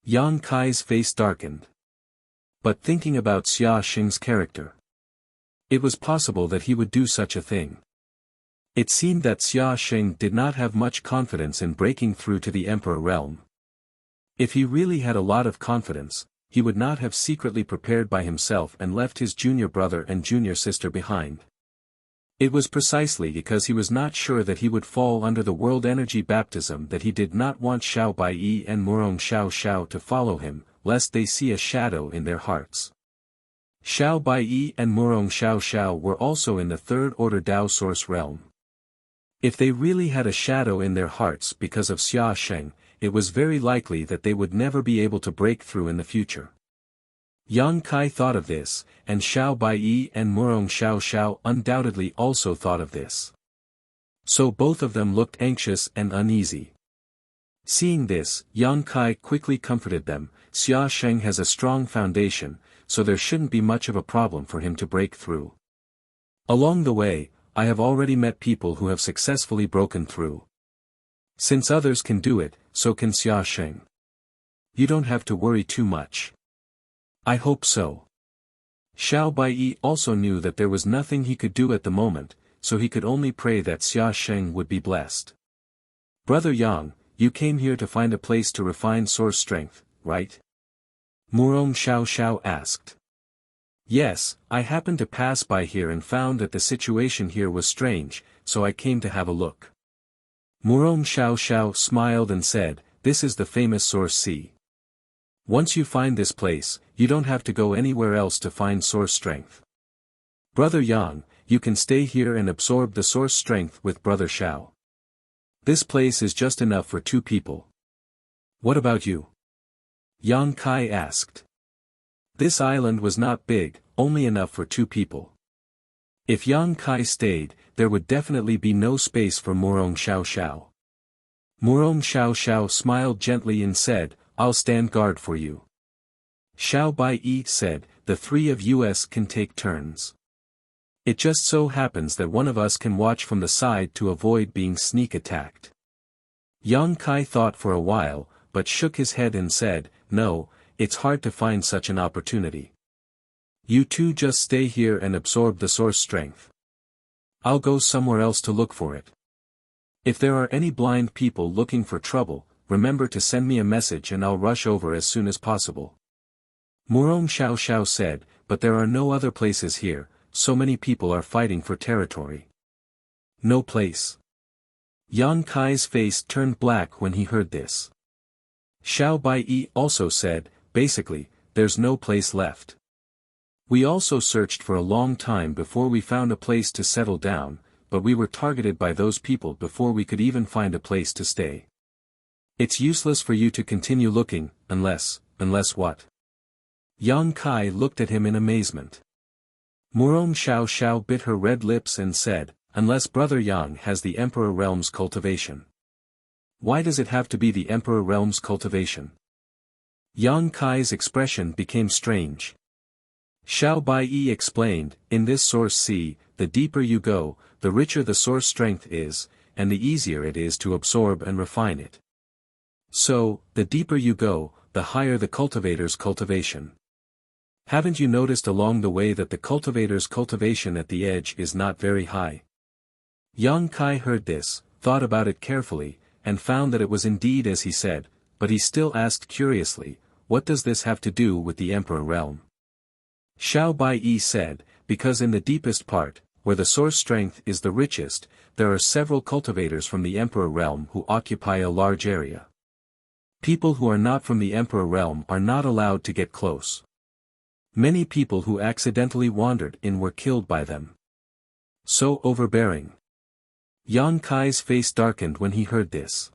Yang Kai's face darkened. But thinking about Xia Sheng's character, it was possible that he would do such a thing. It seemed that Xia Sheng did not have much confidence in breaking through to the Emperor realm. If he really had a lot of confidence, he would not have secretly prepared by himself and left his junior brother and junior sister behind. It was precisely because he was not sure that he would fall under the world energy baptism that he did not want Xiao Baiyi and Murong Xiao Xiao to follow him, lest they see a shadow in their hearts. Xiao Baiyi and Murong Xiao Xiao were also in the third order Dao Source realm. If they really had a shadow in their hearts because of Xia Sheng, it was very likely that they would never be able to break through in the future. Yang Kai thought of this, and Xiao Baiyi and Murong Xiao Xiao undoubtedly also thought of this. So both of them looked anxious and uneasy. Seeing this, Yang Kai quickly comforted them, "Xia Sheng has a strong foundation, so there shouldn't be much of a problem for him to break through. Along the way, I have already met people who have successfully broken through. Since others can do it, so can Xia Sheng. You don't have to worry too much." "I hope so." Xiao Baiyi also knew that there was nothing he could do at the moment, so he could only pray that Xia Sheng would be blessed. "Brother Yang, you came here to find a place to refine source strength, right?" Murong Xiao Xiao asked. "Yes, I happened to pass by here and found that the situation here was strange, so I came to have a look." Murong Xiao Xiao smiled and said, "This is the famous Source Sea. Once you find this place, you don't have to go anywhere else to find source strength. Brother Yang, you can stay here and absorb the source strength with Brother Xiao. This place is just enough for 2 people. What about you?" Yang Kai asked. This island was not big, only enough for 2 people. If Yang Kai stayed, there would definitely be no space for Murong Xiao Xiao. Murong Xiao Xiao smiled gently and said, "I'll stand guard for you." Xiao Baiyi said, "The 3 of us can take turns. It just so happens that one of us can watch from the side to avoid being sneak attacked." Yang Kai thought for a while, but shook his head and said, "No, it's hard to find such an opportunity. You two just stay here and absorb the source strength. I'll go somewhere else to look for it. If there are any blind people looking for trouble, remember to send me a message and I'll rush over as soon as possible." Murong Xiao Xiao said, "But there are no other places here, so many people are fighting for territory." "No place. Yang Kai's face turned black when he heard this. Xiao Baiyi also said, basically, there's no place left. We also searched for a long time before we found a place to settle down, but we were targeted by those people before we could even find a place to stay. It's useless for you to continue looking, unless what? Yang Kai looked at him in amazement. Murong Xiao Xiao bit her red lips and said, unless Brother Yang has the Emperor Realm's cultivation. Why does it have to be the Emperor Realm's cultivation? Yang Kai's expression became strange. Xiao Baiyi explained, in this source sea, the deeper you go, the richer the source strength is, and the easier it is to absorb and refine it. So, the deeper you go, the higher the cultivator's cultivation. Haven't you noticed along the way that the cultivator's cultivation at the edge is not very high? Yang Kai heard this, thought about it carefully, and found that it was indeed as he said, but he still asked curiously, what does this have to do with the Emperor Realm? Xiao Baiyi said, because in the deepest part, where the source strength is the richest, there are several cultivators from the Emperor Realm who occupy a large area. People who are not from the Emperor Realm are not allowed to get close. Many people who accidentally wandered in were killed by them. So overbearing. Yang Kai's face darkened when he heard this.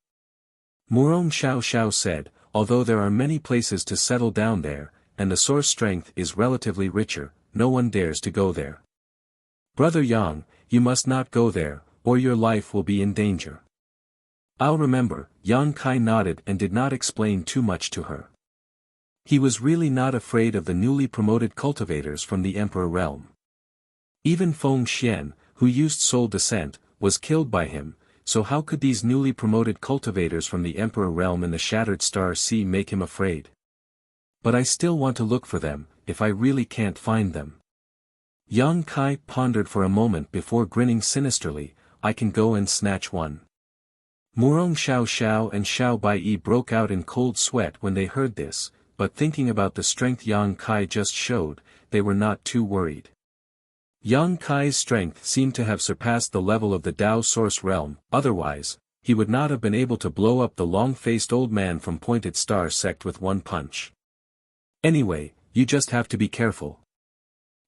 Murong Xiao Xiao said, although there are many places to settle down there, and the source strength is relatively richer, no one dares to go there. Brother Yang, you must not go there, or your life will be in danger. I'll remember. Yang Kai nodded and did not explain too much to her. He was really not afraid of the newly promoted cultivators from the Emperor Realm. Even Feng Xian, who used soul descent, was killed by him, so how could these newly promoted cultivators from the Emperor Realm in the Shattered Star Sea make him afraid? But I still want to look for them, if I really can't find them. Yang Kai pondered for a moment before grinning sinisterly, I can go and snatch one. Murong Xiao Xiao and Xiao Baiyi broke out in cold sweat when they heard this, but thinking about the strength Yang Kai just showed, they were not too worried. Yang Kai's strength seemed to have surpassed the level of the Tao Source Realm, otherwise, he would not have been able to blow up the long-faced old man from Pointed Star Sect with one punch. Anyway, you just have to be careful.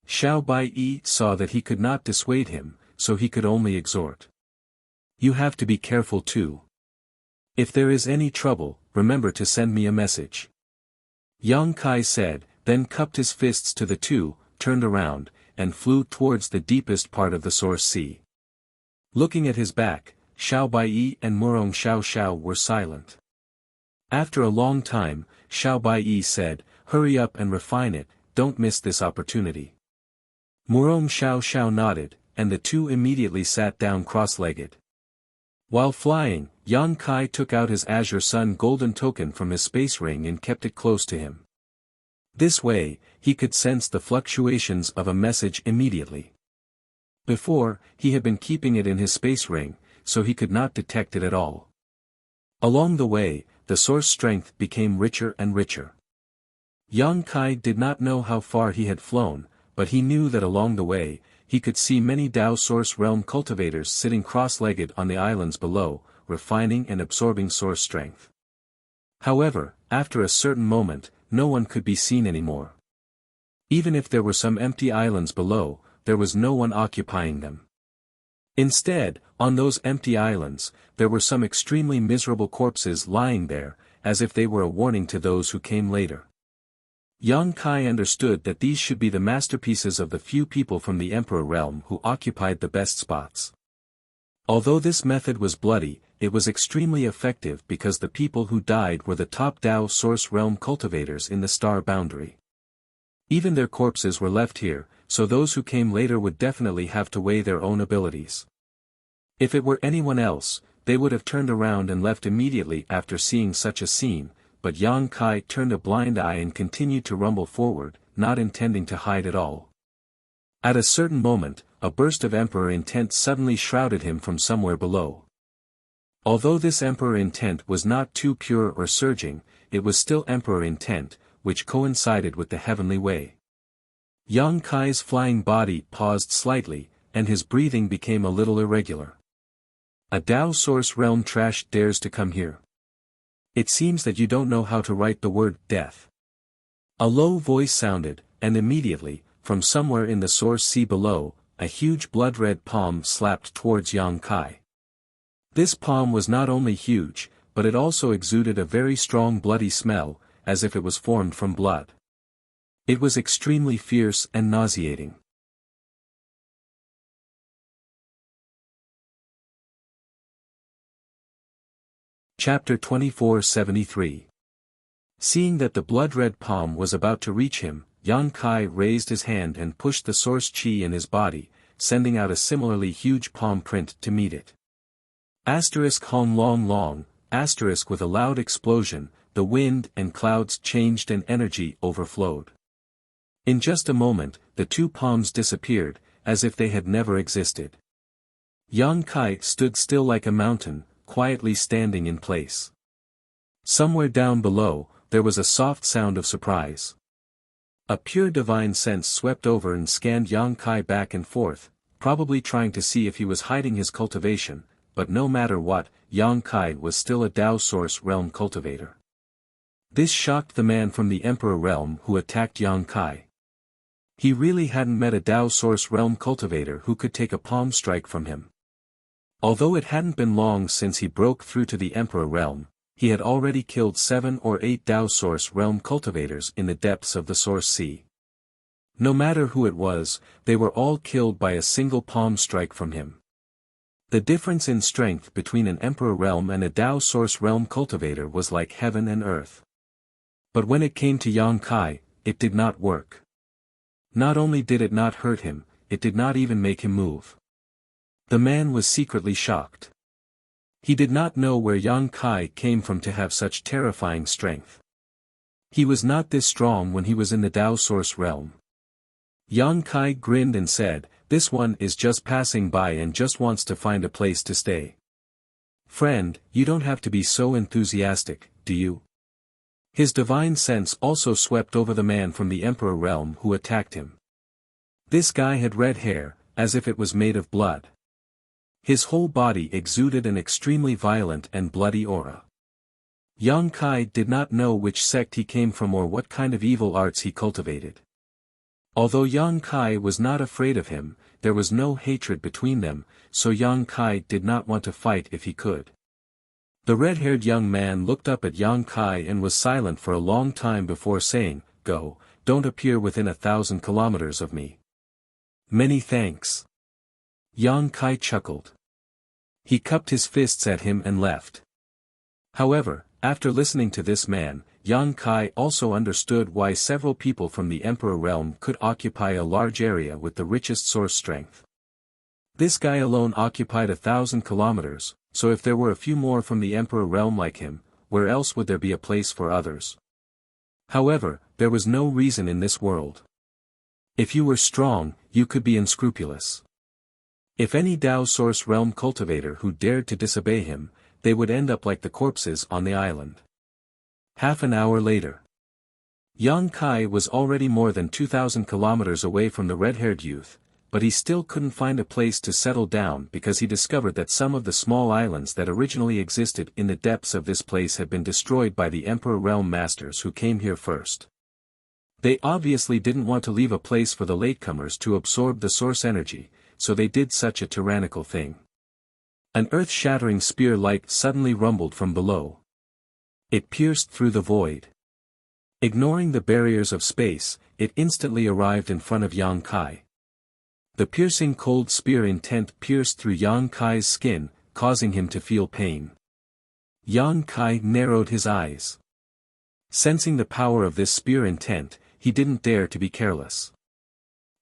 Xiao Baiyi saw that he could not dissuade him, so he could only exhort. You have to be careful too. If there is any trouble, remember to send me a message. Yang Kai said, then cupped his fists to the two, turned around, and flew towards the deepest part of the Source Sea. Looking at his back, Xiao Baiyi and Murong Xiao Xiao were silent. After a long time, Xiao Baiyi said, hurry up and refine it, don't miss this opportunity. Murong Xiao Xiao nodded, and the two immediately sat down cross-legged. While flying, Yang Kai took out his Azure Sun golden token from his space ring and kept it close to him. This way, he could sense the fluctuations of a message immediately. Before, he had been keeping it in his space ring, so he could not detect it at all. Along the way, the source strength became richer and richer. Yang Kai did not know how far he had flown, but he knew that along the way, he could see many Tao Source Realm cultivators sitting cross-legged on the islands below, refining and absorbing source strength. However, after a certain moment, no one could be seen anymore. Even if there were some empty islands below, there was no one occupying them. Instead, on those empty islands, there were some extremely miserable corpses lying there, as if they were a warning to those who came later. Yang Kai understood that these should be the masterpieces of the few people from the Emperor Realm who occupied the best spots. Although this method was bloody, it was extremely effective because the people who died were the top Tao Source Realm cultivators in the star boundary. Even their corpses were left here, so those who came later would definitely have to weigh their own abilities. If it were anyone else, they would have turned around and left immediately after seeing such a scene, but Yang Kai turned a blind eye and continued to rumble forward, not intending to hide at all. At a certain moment, a burst of Emperor intent suddenly shrouded him from somewhere below. Although this Emperor intent was not too pure or surging, it was still Emperor intent, which coincided with the heavenly way. Yang Kai's flying body paused slightly, and his breathing became a little irregular. A Dao Source Realm trash dares to come here. It seems that you don't know how to write the word death. A low voice sounded, and immediately, from somewhere in the source sea below, a huge blood-red palm slapped towards Yang Kai. This palm was not only huge, but it also exuded a very strong bloody smell, as if it was formed from blood. It was extremely fierce and nauseating. Chapter 2473. Seeing that the blood-red palm was about to reach him, Yang Kai raised his hand and pushed the source chi in his body, sending out a similarly huge palm print to meet it. Asterisk Hong Long Long, asterisk with a loud explosion, the wind and clouds changed and energy overflowed. In just a moment, the two palms disappeared, as if they had never existed. Yang Kai stood still like a mountain, quietly standing in place. Somewhere down below, there was a soft sound of surprise. A pure divine sense swept over and scanned Yang Kai back and forth, probably trying to see if he was hiding his cultivation, but no matter what, Yang Kai was still a Dao Source Realm cultivator. This shocked the man from the Emperor Realm who attacked Yang Kai. He really hadn't met a Dao Source Realm cultivator who could take a palm strike from him. Although it hadn't been long since he broke through to the Emperor Realm, he had already killed 7 or 8 Dao Source Realm cultivators in the depths of the Source Sea. No matter who it was, they were all killed by a single palm strike from him. The difference in strength between an Emperor Realm and a Dao Source Realm cultivator was like heaven and earth. But when it came to Yang Kai, it did not work. Not only did it not hurt him, it did not even make him move. The man was secretly shocked. He did not know where Yang Kai came from to have such terrifying strength. He was not this strong when he was in the Dao Source Realm. Yang Kai grinned and said, "This one is just passing by and just wants to find a place to stay. Friend, you don't have to be so enthusiastic, do you?" His divine sense also swept over the man from the Emperor Realm who attacked him. This guy had red hair, as if it was made of blood. His whole body exuded an extremely violent and bloody aura. Yang Kai did not know which sect he came from or what kind of evil arts he cultivated. Although Yang Kai was not afraid of him, there was no hatred between them, so Yang Kai did not want to fight if he could. The red-haired young man looked up at Yang Kai and was silent for a long time before saying, "Go, don't appear within 1,000 kilometers of me." "Many thanks." Yang Kai chuckled. He cupped his fists at him and left. However, after listening to this man, Yang Kai also understood why several people from the Emperor Realm could occupy a large area with the richest source strength. This guy alone occupied 1,000 kilometers, so if there were a few more from the Emperor Realm like him, where else would there be a place for others? However, there was no reason in this world. If you were strong, you could be unscrupulous. If any Dao Source Realm cultivator who dared to disobey him, they would end up like the corpses on the island. Half an hour later. Yang Kai was already more than 2,000 kilometers away from the red-haired youth, but he still couldn't find a place to settle down because he discovered that some of the small islands that originally existed in the depths of this place had been destroyed by the Emperor Realm masters who came here first. They obviously didn't want to leave a place for the latecomers to absorb the source energy, so they did such a tyrannical thing. An earth-shattering spear light suddenly rumbled from below. It pierced through the void. Ignoring the barriers of space, it instantly arrived in front of Yang Kai. The piercing cold spear intent pierced through Yang Kai's skin, causing him to feel pain. Yang Kai narrowed his eyes. Sensing the power of this spear intent, he didn't dare to be careless.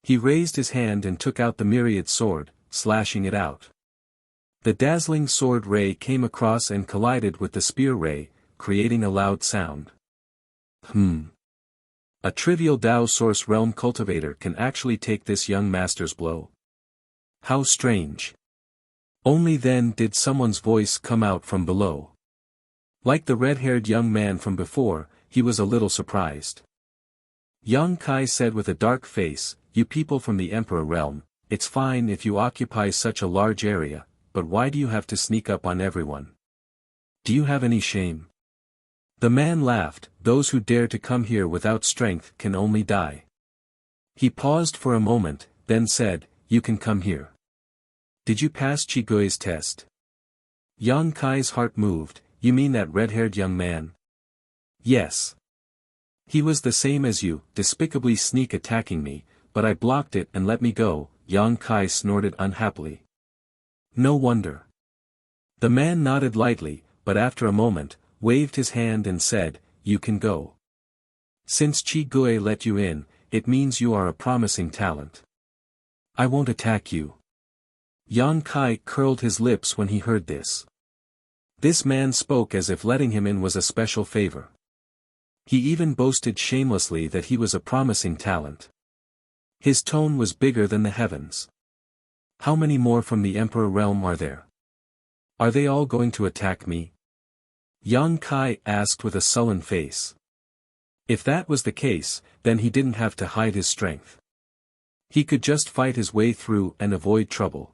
He raised his hand and took out the myriad sword, slashing it out. The dazzling sword ray came across and collided with the spear ray, creating a loud sound. A trivial Dao Source Realm cultivator can actually take this young master's blow. How strange. Only then did someone's voice come out from below. Like the red-haired young man from before, he was a little surprised. Yang Kai said with a dark face, "You people from the Emperor Realm, it's fine if you occupy such a large area, but why do you have to sneak up on everyone? Do you have any shame? The man laughed, those who dare to come here without strength can only die. He paused for a moment, then said, you can come here. Did you pass Chigui's test? Yang Kai's heart moved, you mean that red-haired young man? Yes. He was the same as you, despicably sneak attacking me, but I blocked it and let me go, Yang Kai snorted unhappily. No wonder. The man nodded lightly, but after a moment, waved his hand and said, you can go. Since Chigui let you in, it means you are a promising talent. I won't attack you. Yang Kai curled his lips when he heard this. This man spoke as if letting him in was a special favor. He even boasted shamelessly that he was a promising talent. His tone was bigger than the heavens. How many more from the Emperor realm are there? Are they all going to attack me? Yang Kai asked with a sullen face. If that was the case, then he didn't have to hide his strength. He could just fight his way through and avoid trouble.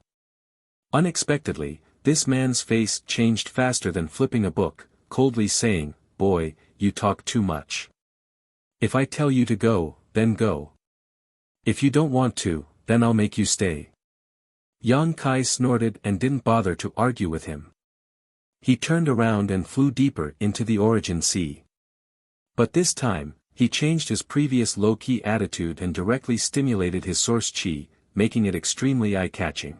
Unexpectedly, this man's face changed faster than flipping a book, coldly saying, boy, you talk too much. If I tell you to go, then go. If you don't want to, then I'll make you stay. Yang Kai snorted and didn't bother to argue with him. He turned around and flew deeper into the Origin Sea. But this time, he changed his previous low-key attitude and directly stimulated his source chi, making it extremely eye-catching.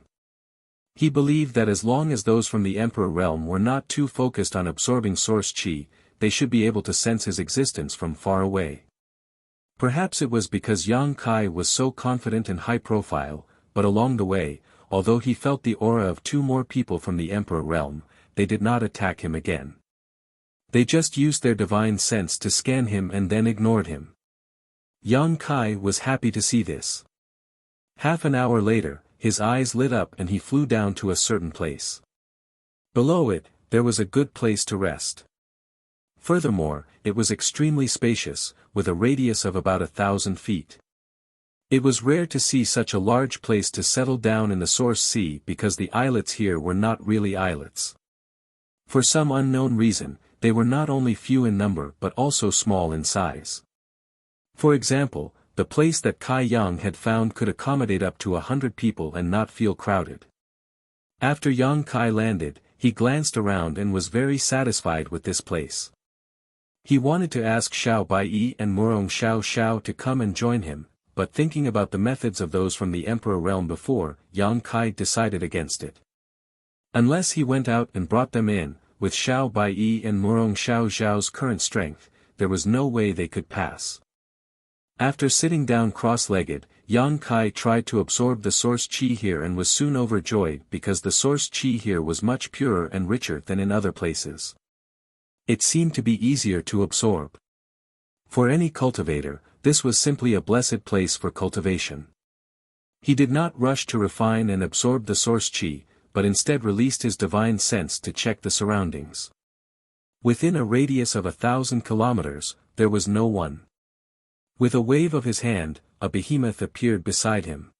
He believed that as long as those from the Emperor realm were not too focused on absorbing source chi, they should be able to sense his existence from far away. Perhaps it was because Yang Kai was so confident and high-profile, but along the way, although he felt the aura of two more people from the Emperor realm, they did not attack him again. They just used their divine sense to scan him and then ignored him. Yang Kai was happy to see this. Half an hour later, his eyes lit up and he flew down to a certain place. Below it, there was a good place to rest. Furthermore, it was extremely spacious, with a radius of about 1,000 feet. It was rare to see such a large place to settle down in the source sea because the islets here were not really islets. For some unknown reason, they were not only few in number but also small in size. For example, the place that Kai Yang had found could accommodate up to 100 people and not feel crowded. After Yang Kai landed, he glanced around and was very satisfied with this place. He wanted to ask Xiao Baiyi and Murong Xiao Xiao to come and join him, but thinking about the methods of those from the Emperor realm before, Yang Kai decided against it. Unless he went out and brought them in, with Xiao Baiyi and Murong Xiao Xiao's current strength, there was no way they could pass. After sitting down cross-legged, Yang Kai tried to absorb the source chi here and was soon overjoyed because the source chi here was much purer and richer than in other places. It seemed to be easier to absorb. For any cultivator, this was simply a blessed place for cultivation. He did not rush to refine and absorb the source chi, but instead released his divine sense to check the surroundings. Within a radius of 1,000 kilometers, there was no one. With a wave of his hand, a behemoth appeared beside him.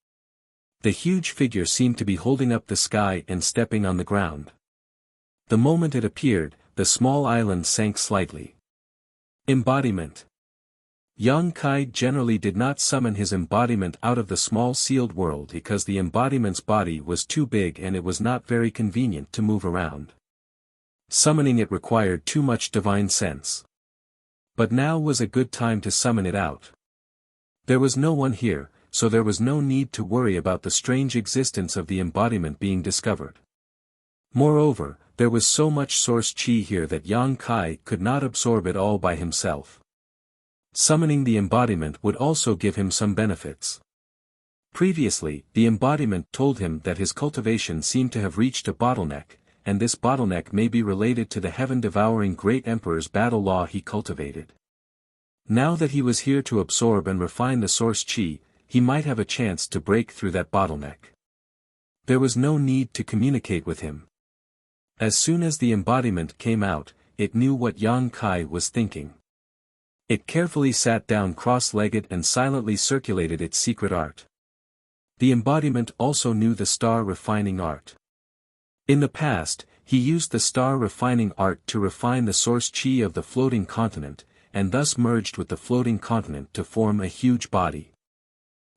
The huge figure seemed to be holding up the sky and stepping on the ground. The moment it appeared, the small island sank slightly. Embodiment. Yang Kai generally did not summon his embodiment out of the small sealed world because the embodiment's body was too big and it was not very convenient to move around. Summoning it required too much divine sense. But now was a good time to summon it out. There was no one here, so there was no need to worry about the strange existence of the embodiment being discovered. Moreover, there was so much source chi here that Yang Kai could not absorb it all by himself. Summoning the embodiment would also give him some benefits. Previously, the embodiment told him that his cultivation seemed to have reached a bottleneck, and this bottleneck may be related to the heaven-devouring great emperor's battle law he cultivated. Now that he was here to absorb and refine the source chi, he might have a chance to break through that bottleneck. There was no need to communicate with him. As soon as the embodiment came out, it knew what Yang Kai was thinking. It carefully sat down cross-legged and silently circulated its secret art. The embodiment also knew the star refining art. In the past, he used the star refining art to refine the source chi of the floating continent, and thus merged with the floating continent to form a huge body.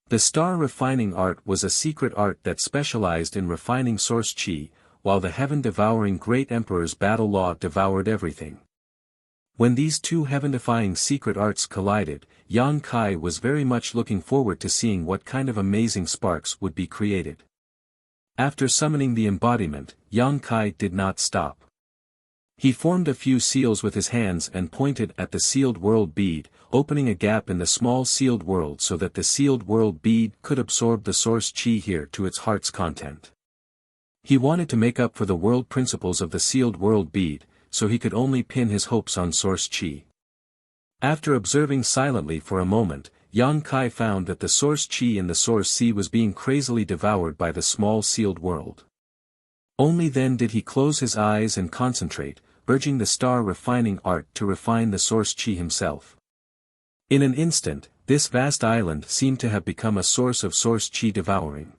The star refining art was a secret art that specialized in refining source chi, while the heaven-devouring great emperor's battle law devoured everything. When these two heaven-defying secret arts collided, Yang Kai was very much looking forward to seeing what kind of amazing sparks would be created. After summoning the embodiment, Yang Kai did not stop. He formed a few seals with his hands and pointed at the sealed world bead, opening a gap in the small sealed world so that the sealed world bead could absorb the source chi here to its heart's content. He wanted to make up for the world principles of the sealed world bead, so he could only pin his hopes on source chi. After observing silently for a moment, Yang Kai found that the source chi in the source sea was being crazily devoured by the small sealed world. Only then did he close his eyes and concentrate, urging the star refining art to refine the source chi himself. In an instant, this vast island seemed to have become a source of source chi devouring.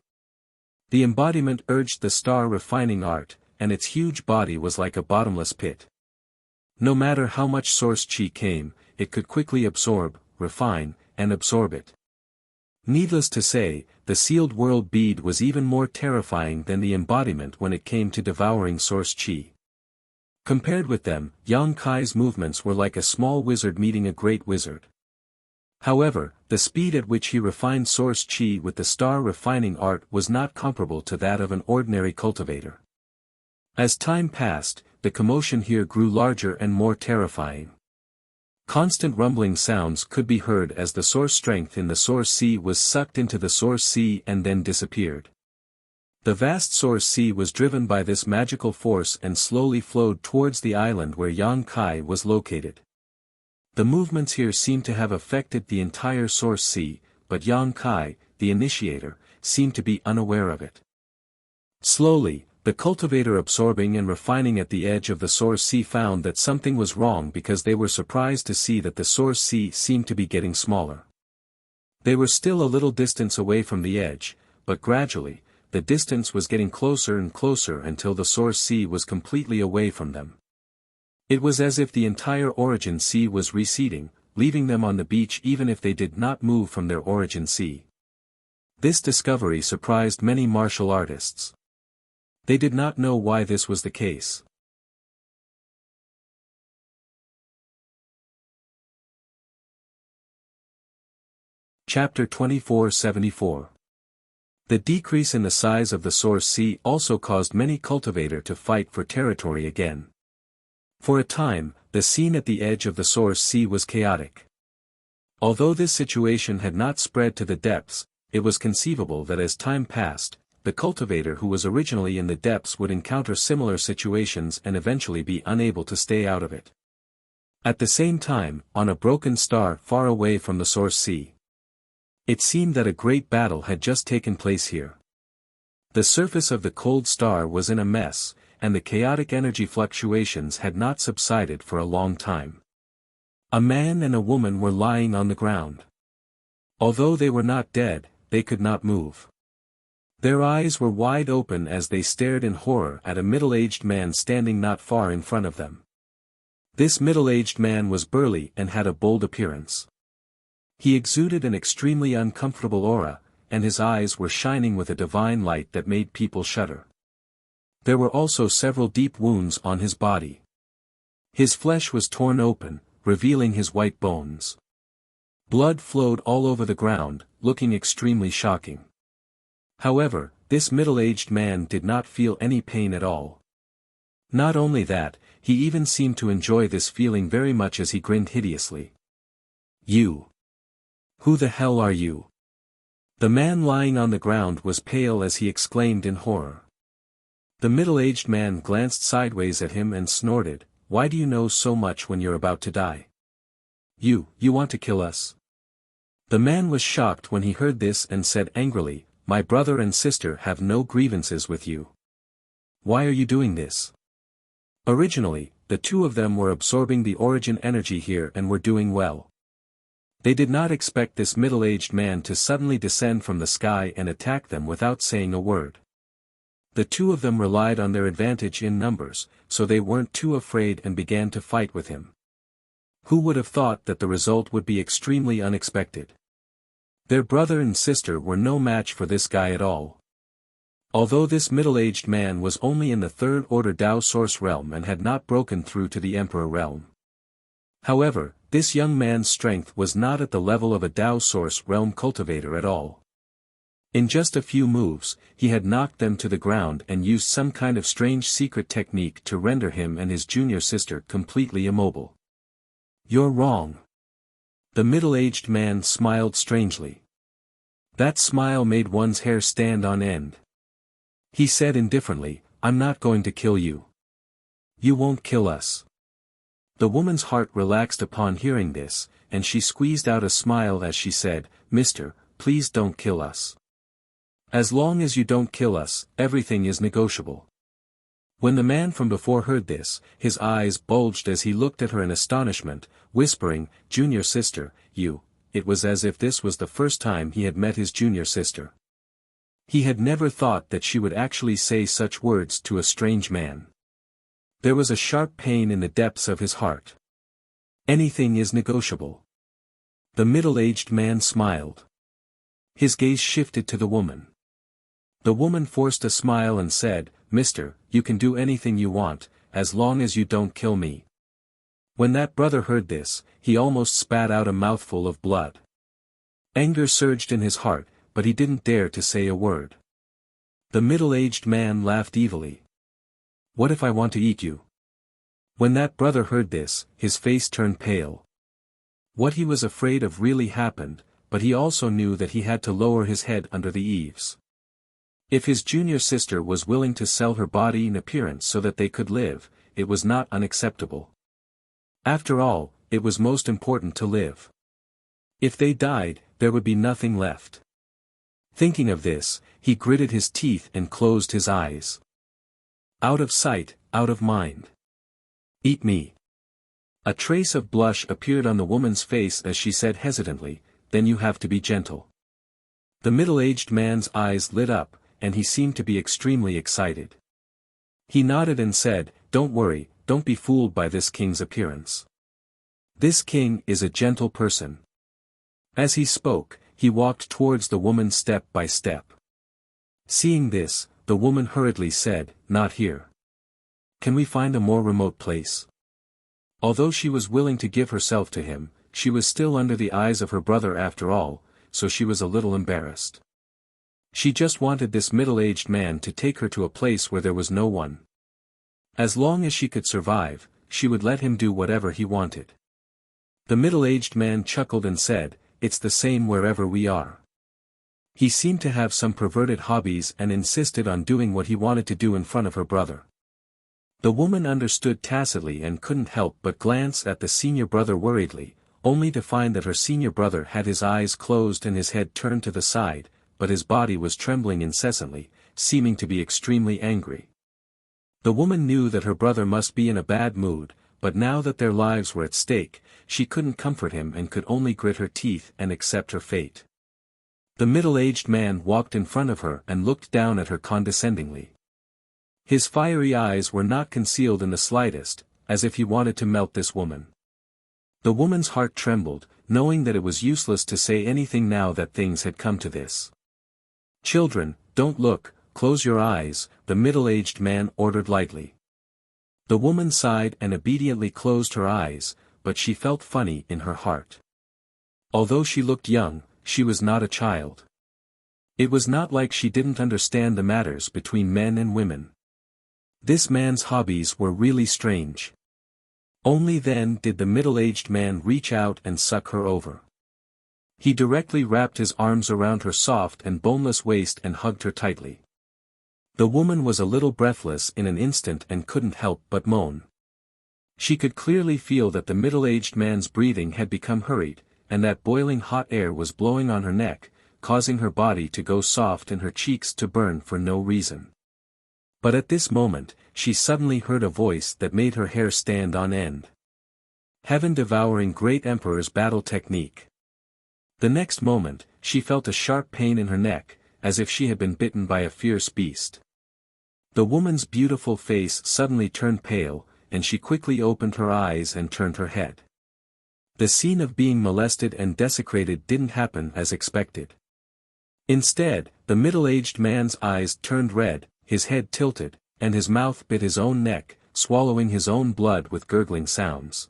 The embodiment urged the star refining art, and its huge body was like a bottomless pit. No matter how much source chi came, it could quickly absorb, refine, and absorb it. Needless to say, the sealed world bead was even more terrifying than the embodiment when it came to devouring source chi. Compared with them, Yang Kai's movements were like a small wizard meeting a great wizard. However, the speed at which he refined source chi with the star refining art was not comparable to that of an ordinary cultivator. As time passed, the commotion here grew larger and more terrifying. Constant rumbling sounds could be heard as the source strength in the source sea was sucked into the source sea and then disappeared. The vast source sea was driven by this magical force and slowly flowed towards the island where Yang Kai was located. The movements here seemed to have affected the entire source sea, but Yang Kai, the initiator, seemed to be unaware of it. Slowly, the cultivator absorbing and refining at the edge of the source sea found that something was wrong because they were surprised to see that the source sea seemed to be getting smaller. They were still a little distance away from the edge, but gradually, the distance was getting closer and closer until the source sea was completely away from them. It was as if the entire origin sea was receding, leaving them on the beach even if they did not move from their origin sea. This discovery surprised many martial artists. They did not know why this was the case. Chapter 2474. The decrease in the size of the source sea also caused many cultivators to fight for territory again. For a time, the scene at the edge of the source sea was chaotic. Although this situation had not spread to the depths, it was conceivable that as time passed, the cultivator who was originally in the depths would encounter similar situations and eventually be unable to stay out of it. At the same time, on a broken star far away from the source sea, it seemed that a great battle had just taken place here. The surface of the cold star was in a mess, and the chaotic energy fluctuations had not subsided for a long time. A man and a woman were lying on the ground. Although they were not dead, they could not move. Their eyes were wide open as they stared in horror at a middle-aged man standing not far in front of them. This middle-aged man was burly and had a bold appearance. He exuded an extremely uncomfortable aura, and his eyes were shining with a divine light that made people shudder. There were also several deep wounds on his body. His flesh was torn open, revealing his white bones. Blood flowed all over the ground, looking extremely shocking. However, this middle-aged man did not feel any pain at all. Not only that, he even seemed to enjoy this feeling very much as he grinned hideously. "You! Who the hell are you?" The man lying on the ground was pale as he exclaimed in horror. The middle-aged man glanced sideways at him and snorted, "Why do you know so much when you're about to die? You want to kill us?" The man was shocked when he heard this and said angrily, "My brother and sister have no grievances with you. Why are you doing this?" Originally, the two of them were absorbing the origin energy here and were doing well. They did not expect this middle-aged man to suddenly descend from the sky and attack them without saying a word. The two of them relied on their advantage in numbers, so they weren't too afraid and began to fight with him. Who would have thought that the result would be extremely unexpected? Their brother and sister were no match for this guy at all. Although this middle-aged man was only in the third-order Dao Source realm and had not broken through to the Emperor realm. However, this young man's strength was not at the level of a Dao Source realm cultivator at all. In just a few moves, he had knocked them to the ground and used some kind of strange secret technique to render him and his junior sister completely immobile. "You're wrong." The middle-aged man smiled strangely. That smile made one's hair stand on end. He said indifferently, "I'm not going to kill you. You won't kill us." The woman's heart relaxed upon hearing this, and she squeezed out a smile as she said, "Mister, please don't kill us. As long as you don't kill us, everything is negotiable." When the man from before heard this, his eyes bulged as he looked at her in astonishment, whispering, "Junior sister, you." It was as if this was the first time he had met his junior sister. He had never thought that she would actually say such words to a strange man. There was a sharp pain in the depths of his heart. Anything is negotiable. The middle-aged man smiled. His gaze shifted to the woman. The woman forced a smile and said, "Mister, you can do anything you want, as long as you don't kill me." When that brother heard this, he almost spat out a mouthful of blood. Anger surged in his heart, but he didn't dare to say a word. The middle-aged man laughed evilly. "What if I want to eat you?" When that brother heard this, his face turned pale. What he was afraid of really happened, but he also knew that he had to lower his head under the eaves. If his junior sister was willing to sell her body and appearance so that they could live, it was not unacceptable. After all, it was most important to live. If they died, there would be nothing left. Thinking of this, he gritted his teeth and closed his eyes. Out of sight, out of mind. "Eat me." A trace of blush appeared on the woman's face as she said hesitantly, "Then you have to be gentle." The middle-aged man's eyes lit up, and he seemed to be extremely excited. He nodded and said, "Don't worry, don't be fooled by this king's appearance. This king is a gentle person." As he spoke, he walked towards the woman step by step. Seeing this, the woman hurriedly said, "Not here. Can we find a more remote place?" Although she was willing to give herself to him, she was still under the eyes of her brother after all, so she was a little embarrassed. She just wanted this middle-aged man to take her to a place where there was no one. As long as she could survive, she would let him do whatever he wanted. The middle-aged man chuckled and said, "It's the same wherever we are." He seemed to have some perverted hobbies and insisted on doing what he wanted to do in front of her brother. The woman understood tacitly and couldn't help but glance at the senior brother worriedly, only to find that her senior brother had his eyes closed and his head turned to the side, but his body was trembling incessantly, seeming to be extremely angry. The woman knew that her brother must be in a bad mood, but now that their lives were at stake, she couldn't comfort him and could only grit her teeth and accept her fate. The middle-aged man walked in front of her and looked down at her condescendingly. His fiery eyes were not concealed in the slightest, as if he wanted to melt this woman. The woman's heart trembled, knowing that it was useless to say anything now that things had come to this. "Children, don't look, close your eyes," the middle-aged man ordered lightly. The woman sighed and obediently closed her eyes, but she felt funny in her heart. Although she looked young, she was not a child. It was not like she didn't understand the matters between men and women. This man's hobbies were really strange. Only then did the middle-aged man reach out and suck her over. He directly wrapped his arms around her soft and boneless waist and hugged her tightly. The woman was a little breathless in an instant and couldn't help but moan. She could clearly feel that the middle-aged man's breathing had become hurried, and that boiling hot air was blowing on her neck, causing her body to go soft and her cheeks to burn for no reason. But at this moment, she suddenly heard a voice that made her hair stand on end. Heaven-devouring great emperor's battle technique. The next moment, she felt a sharp pain in her neck, as if she had been bitten by a fierce beast. The woman's beautiful face suddenly turned pale, and she quickly opened her eyes and turned her head. The scene of being molested and desecrated didn't happen as expected. Instead, the middle-aged man's eyes turned red, his head tilted, and his mouth bit his own neck, swallowing his own blood with gurgling sounds.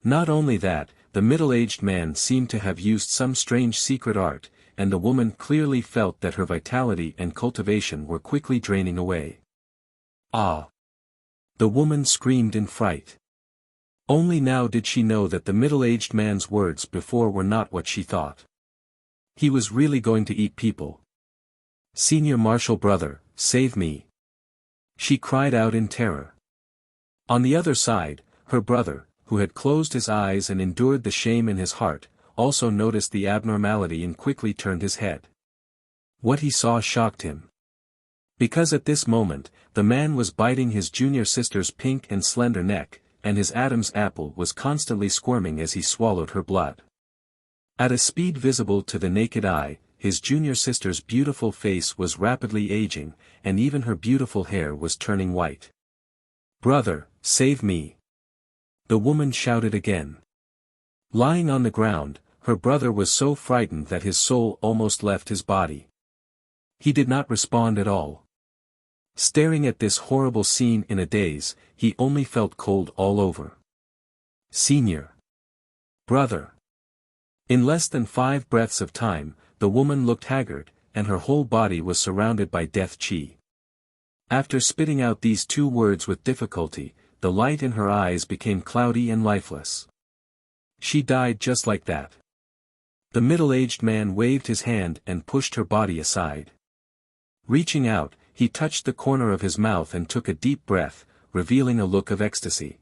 Not only that, the middle-aged man seemed to have used some strange secret art, and the woman clearly felt that her vitality and cultivation were quickly draining away. Ah! The woman screamed in fright. Only now did she know that the middle-aged man's words before were not what she thought. He was really going to eat people. "Senior Marshal brother, save me!" She cried out in terror. On the other side, her brother, who had closed his eyes and endured the shame in his heart, also noticed the abnormality and quickly turned his head. What he saw shocked him. Because at this moment, the man was biting his junior sister's pink and slender neck, and his Adam's apple was constantly squirming as he swallowed her blood. At a speed visible to the naked eye, his junior sister's beautiful face was rapidly aging, and even her beautiful hair was turning white. "Brother, save me!" The woman shouted again. Lying on the ground, her brother was so frightened that his soul almost left his body. He did not respond at all. Staring at this horrible scene in a daze, he only felt cold all over. "Senior! Brother!" In less than 5 breaths of time, the woman looked haggard, and her whole body was surrounded by death chi. After spitting out these 2 words with difficulty, the light in her eyes became cloudy and lifeless. She died just like that. The middle-aged man waved his hand and pushed her body aside. Reaching out, he touched the corner of his mouth and took a deep breath, revealing a look of ecstasy.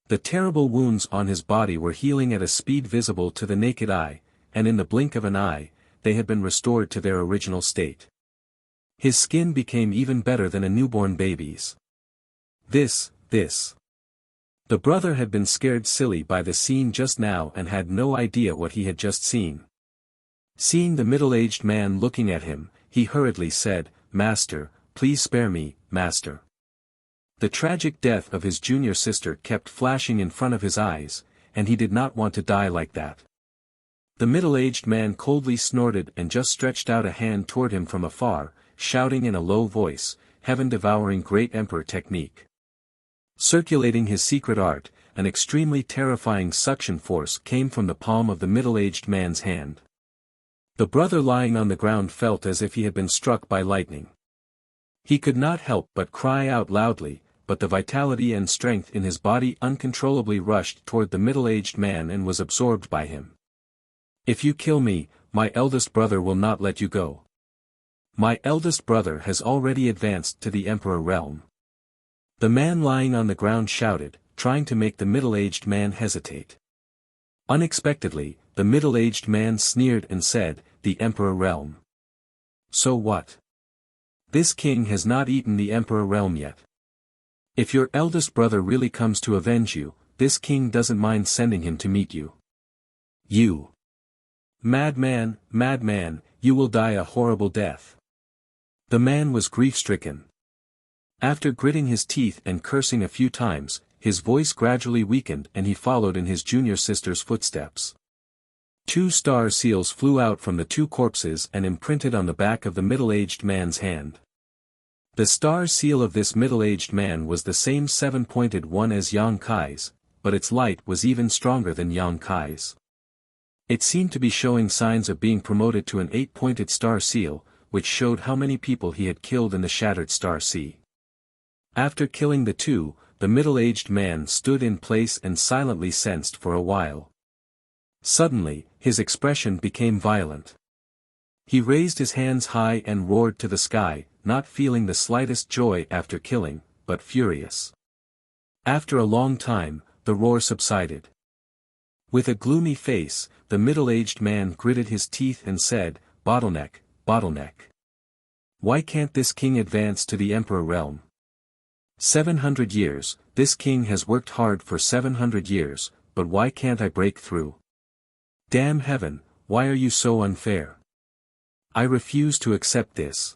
The terrible wounds on his body were healing at a speed visible to the naked eye, and in the blink of an eye, they had been restored to their original state. His skin became even better than a newborn baby's. This. The brother had been scared silly by the scene just now and had no idea what he had just seen. Seeing the middle-aged man looking at him, he hurriedly said, "Master, please spare me, master." The tragic death of his junior sister kept flashing in front of his eyes, and he did not want to die like that. The middle-aged man coldly snorted and just stretched out a hand toward him from afar, shouting in a low voice, "Heaven-devouring great emperor technique." Circulating his secret art, an extremely terrifying suction force came from the palm of the middle-aged man's hand. The brother lying on the ground felt as if he had been struck by lightning. He could not help but cry out loudly, but the vitality and strength in his body uncontrollably rushed toward the middle-aged man and was absorbed by him. "If you kill me, my eldest brother will not let you go. My eldest brother has already advanced to the emperor realm." The man lying on the ground shouted, trying to make the middle-aged man hesitate. Unexpectedly, the middle-aged man sneered and said, "The emperor realm. So what? This king has not eaten the emperor realm yet. If your eldest brother really comes to avenge you, this king doesn't mind sending him to meet you. You madman, you will die a horrible death." The man was grief-stricken. After gritting his teeth and cursing a few times, his voice gradually weakened and he followed in his junior sister's footsteps. 2 star seals flew out from the 2 corpses and imprinted on the back of the middle-aged man's hand. The star seal of this middle-aged man was the same 7-pointed one as Yang Kai's, but its light was even stronger than Yang Kai's. It seemed to be showing signs of being promoted to an 8-pointed star seal, which showed how many people he had killed in the Shattered Star Sea. After killing the 2, the middle-aged man stood in place and silently sensed for a while. Suddenly, his expression became violent. He raised his hands high and roared to the sky, not feeling the slightest joy after killing, but furious. After a long time, the roar subsided. With a gloomy face, the middle-aged man gritted his teeth and said, "Bottleneck. Why can't this king advance to the emperor realm? 700 years, this king has worked hard for 700 years, but why can't I break through? Damn heaven, why are you so unfair? I refuse to accept this."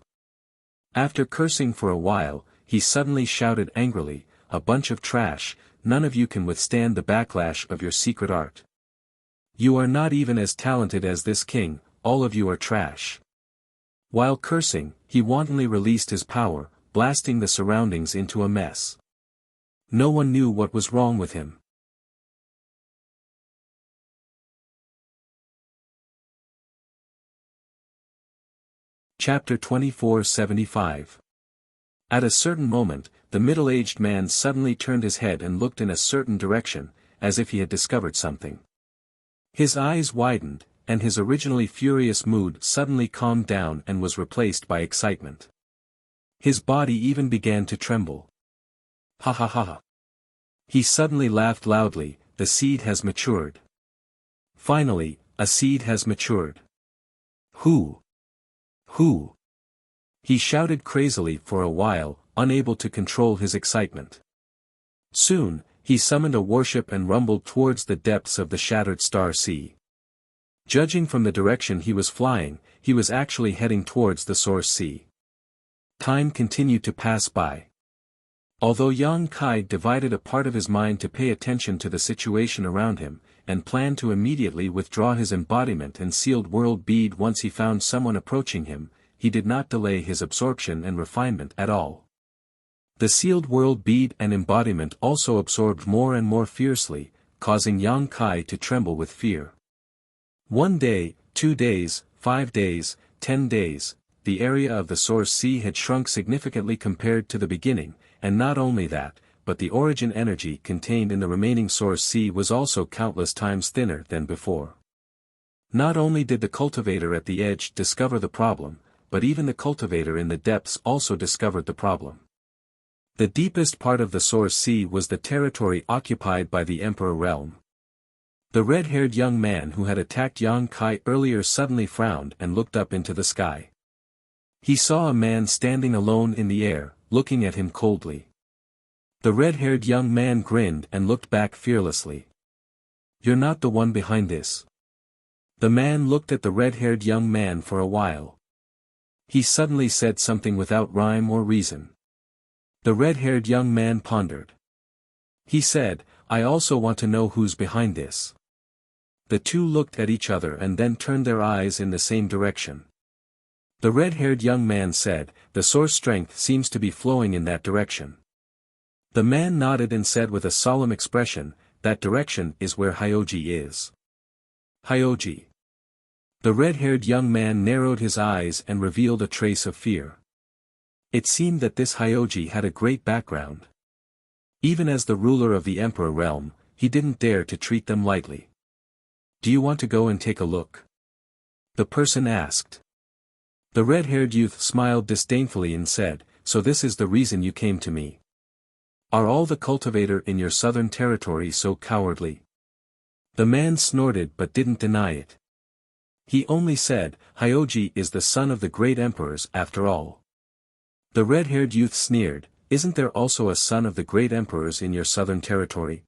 After cursing for a while, he suddenly shouted angrily, "A bunch of trash, none of you can withstand the backlash of your secret art. You are not even as talented as this king, all of you are trash." While cursing, he wantonly released his power, blasting the surroundings into a mess. No one knew what was wrong with him. Chapter 2475. At a certain moment, the middle-aged man suddenly turned his head and looked in a certain direction, as if he had discovered something. His eyes widened, and his originally furious mood suddenly calmed down and was replaced by excitement. His body even began to tremble. "Ha ha ha ha." He suddenly laughed loudly, "The seed has matured. Finally, a seed has matured. Who? Who?" He shouted crazily for a while, unable to control his excitement. Soon, he summoned a warship and rumbled towards the depths of the shattered star sea. Judging from the direction he was flying, he was actually heading towards the source sea. Time continued to pass by. Although Yang Kai divided a part of his mind to pay attention to the situation around him, and planned to immediately withdraw his embodiment and sealed world bead once he found someone approaching him, he did not delay his absorption and refinement at all. The sealed world bead and embodiment also absorbed more and more fiercely, causing Yang Kai to tremble with fear. 1 day, 2 days, 5 days, 10 days, the area of the source sea had shrunk significantly compared to the beginning, and not only that, but the origin energy contained in the remaining source sea was also countless times thinner than before. Not only did the cultivator at the edge discover the problem, but even the cultivator in the depths also discovered the problem. The deepest part of the source sea was the territory occupied by the Emperor Realm. The red-haired young man who had attacked Yang Kai earlier suddenly frowned and looked up into the sky. He saw a man standing alone in the air, looking at him coldly. The red-haired young man grinned and looked back fearlessly. "You're not the one behind this." The man looked at the red-haired young man for a while. He suddenly said something without rhyme or reason. The red-haired young man pondered. He said, "I also want to know who's behind this." The two looked at each other and then turned their eyes in the same direction. The red-haired young man said, "The source strength seems to be flowing in that direction." The man nodded and said with a solemn expression, "That direction is where Hyoji is." Hyoji. The red-haired young man narrowed his eyes and revealed a trace of fear. It seemed that this Hyoji had a great background. Even as the ruler of the Emperor Realm, he didn't dare to treat them lightly. "Do you want to go and take a look?" the person asked. The red-haired youth smiled disdainfully and said, "So this is the reason you came to me. Are all the cultivator in your southern territory so cowardly?" The man snorted but didn't deny it. He only said, "Hyoji is the son of the great emperors after all." The red-haired youth sneered, "Isn't there also a son of the great emperors in your southern territory?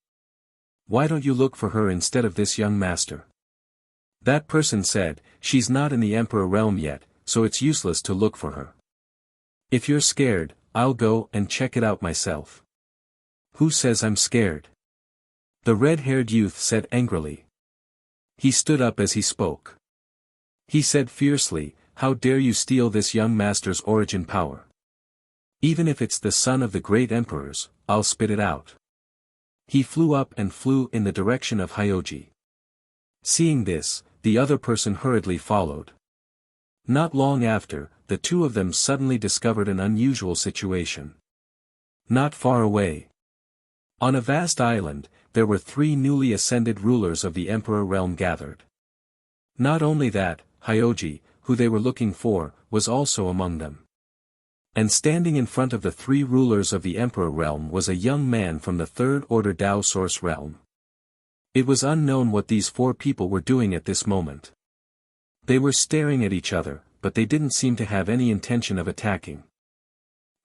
Why don't you look for her instead of this young master?" That person said, "She's not in the Emperor Realm yet, so it's useless to look for her. If you're scared, I'll go and check it out myself." "Who says I'm scared?" the red-haired youth said angrily. He stood up as he spoke. He said fiercely, "How dare you steal this young master's origin power? Even if it's the son of the great emperors, I'll spit it out." He flew up and flew in the direction of Hyoji. Seeing this, the other person hurriedly followed. Not long after, the two of them suddenly discovered an unusual situation. Not far away, on a vast island, there were 3 newly ascended rulers of the Emperor Realm gathered. Not only that, Hyoji, who they were looking for, was also among them. And standing in front of the 3 rulers of the Emperor Realm was a young man from the 3rd Order Tao Source Realm. It was unknown what these 4 people were doing at this moment. They were staring at each other, but they didn't seem to have any intention of attacking.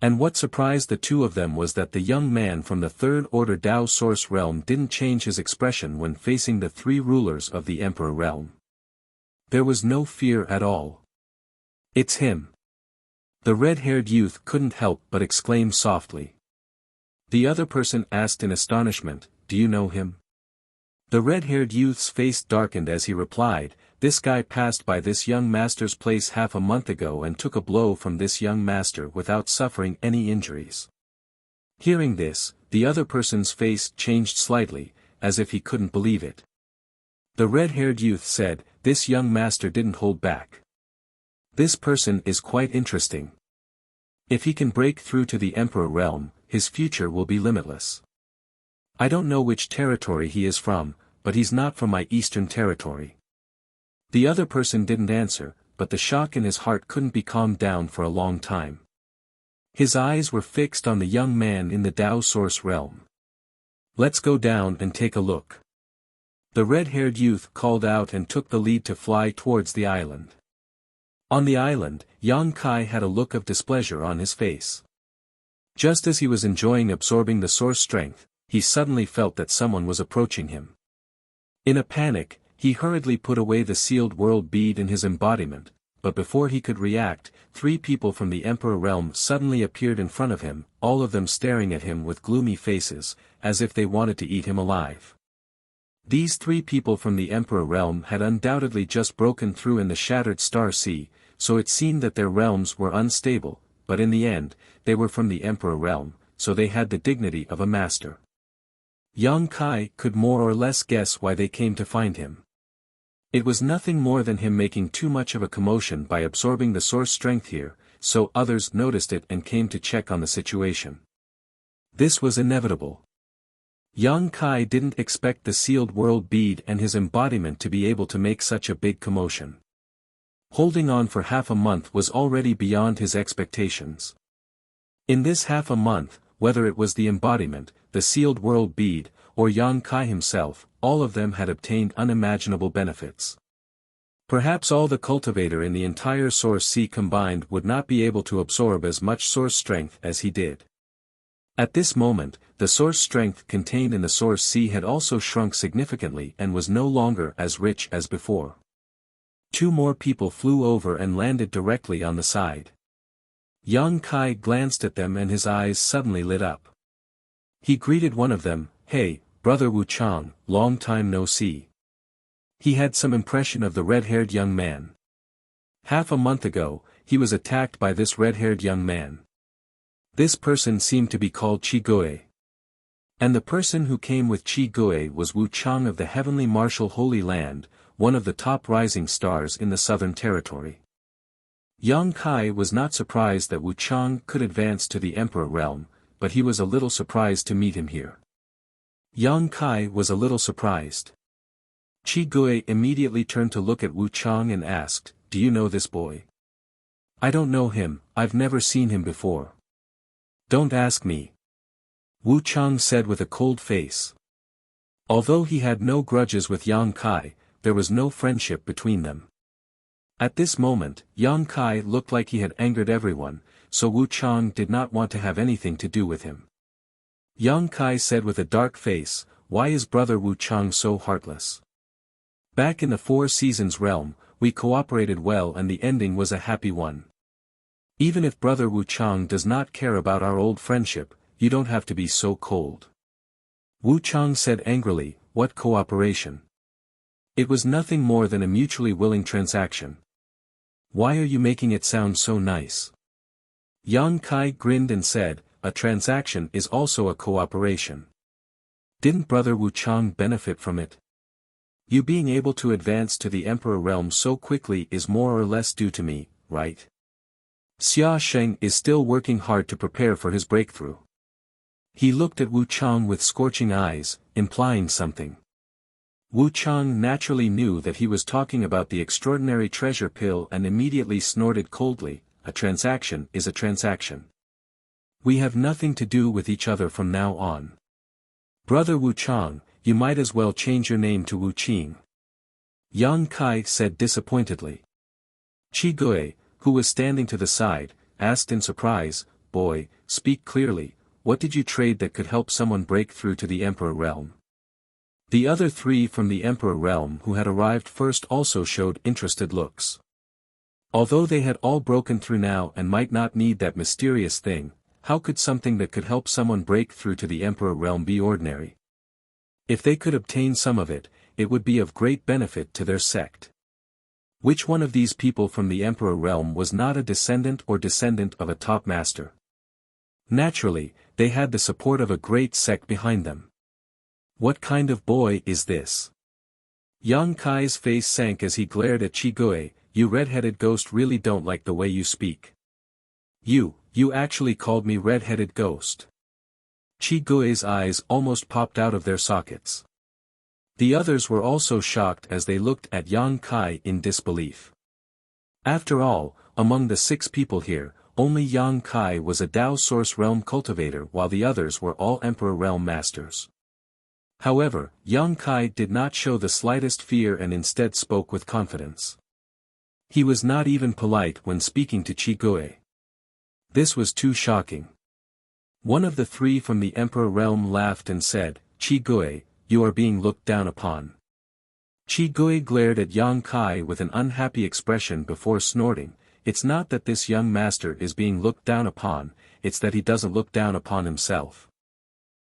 And what surprised the two of them was that the young man from the 3rd Order Tao Source Realm didn't change his expression when facing the 3 rulers of the Emperor Realm. There was no fear at all. "It's him. The red-haired youth couldn't help but exclaim softly. The other person asked in astonishment, "Do you know him?" The red-haired youth's face darkened as he replied, "This guy passed by this young master's place half a month ago and took a blow from this young master without suffering any injuries." Hearing this, the other person's face changed slightly, as if he couldn't believe it. The red-haired youth said, "This young master didn't hold back. This person is quite interesting. If he can break through to the Emperor realm, his future will be limitless. I don't know which territory he is from, but he's not from my eastern territory." The other person didn't answer, but the shock in his heart couldn't be calmed down for a long time. His eyes were fixed on the young man in the Tao Source realm. "Let's go down and take a look." The red-haired youth called out and took the lead to fly towards the island. On the island, Yang Kai had a look of displeasure on his face. Just as he was enjoying absorbing the source strength, he suddenly felt that someone was approaching him. In a panic, he hurriedly put away the sealed world bead in his embodiment, but before he could react, 3 people from the Emperor realm suddenly appeared in front of him, all of them staring at him with gloomy faces, as if they wanted to eat him alive. These 3 people from the Emperor realm had undoubtedly just broken through in the shattered star sea, so it seemed that their realms were unstable, but in the end, they were from the Emperor realm, so they had the dignity of a master. Yang Kai could more or less guess why they came to find him. It was nothing more than him making too much of a commotion by absorbing the source strength here, so others noticed it and came to check on the situation. This was inevitable. Yang Kai didn't expect the sealed world bead and his embodiment to be able to make such a big commotion. Holding on for half a month was already beyond his expectations. In this half a month, whether it was the embodiment, the sealed world bead, or Yang Kai himself, all of them had obtained unimaginable benefits. Perhaps all the cultivator in the entire source sea combined would not be able to absorb as much source strength as he did. At this moment, the source strength contained in the source sea had also shrunk significantly and was no longer as rich as before. 2 more people flew over and landed directly on the side. Yang Kai glanced at them and his eyes suddenly lit up. He greeted one of them, "Hey, Brother Wuchang, long time no see." He had some impression of the red-haired young man. Half a month ago, he was attacked by this red-haired young man. This person seemed to be called Chi Gui. And the person who came with Chi Gui was Wuchang of the Heavenly Martial Holy Land, one of the top rising stars in the Southern Territory. Yang Kai was not surprised that Wuchang could advance to the Emperor realm, but he was a little surprised to meet him here. Yang Kai was a little surprised. Chi Gui immediately turned to look at Wuchang and asked, "Do you know this boy?" "I don't know him, I've never seen him before." "Don't ask me," Wuchang said with a cold face. Although he had no grudges with Yang Kai, there was no friendship between them. At this moment, Yang Kai looked like he had angered everyone, so Wuchang did not want to have anything to do with him. Yang Kai said with a dark face, "Why is Brother Wuchang so heartless? Back in the 4 Seasons realm, we cooperated well and the ending was a happy one. Even if Brother Wuchang does not care about our old friendship, you don't have to be so cold." Wuchang said angrily, "What cooperation? It was nothing more than a mutually willing transaction. Why are you making it sound so nice?" Yang Kai grinned and said, "A transaction is also a cooperation. Didn't Brother Wuchang benefit from it? You being able to advance to the Emperor realm so quickly is more or less due to me, right? Xia Sheng is still working hard to prepare for his breakthrough." He looked at Wuchang with scorching eyes, implying something. Wuchang naturally knew that he was talking about the extraordinary treasure pill and immediately snorted coldly, "A transaction is a transaction. We have nothing to do with each other from now on. Brother Wuchang, you might as well change your name to Wuqing." Yang Kai said disappointedly. Chi Gui, who was standing to the side, asked in surprise, "Boy, speak clearly, what did you trade that could help someone break through to the Emperor realm?" The other 3 from the Emperor realm who had arrived first also showed interested looks. Although they had all broken through now and might not need that mysterious thing, how could something that could help someone break through to the Emperor realm be ordinary? If they could obtain some of it, it would be of great benefit to their sect. Which one of these people from the Emperor realm was not a descendant of a top master? Naturally, they had the support of a great sect behind them. What kind of boy is this? Yang Kai's face sank as he glared at Chigue. You red-headed ghost really don't like the way you speak. You actually called me red-headed ghost. Chigue's eyes almost popped out of their sockets. The others were also shocked as they looked at Yang Kai in disbelief. After all, among the 6 people here, only Yang Kai was a Dao Source Realm cultivator while the others were all Emperor Realm masters. However, Yang Kai did not show the slightest fear and instead spoke with confidence. He was not even polite when speaking to Chigue. This was too shocking. One of the 3 from the Emperor realm laughed and said, Chigue, you are being looked down upon. Chigue glared at Yang Kai with an unhappy expression before snorting, it's not that this young master is being looked down upon, it's that he doesn't look down upon himself.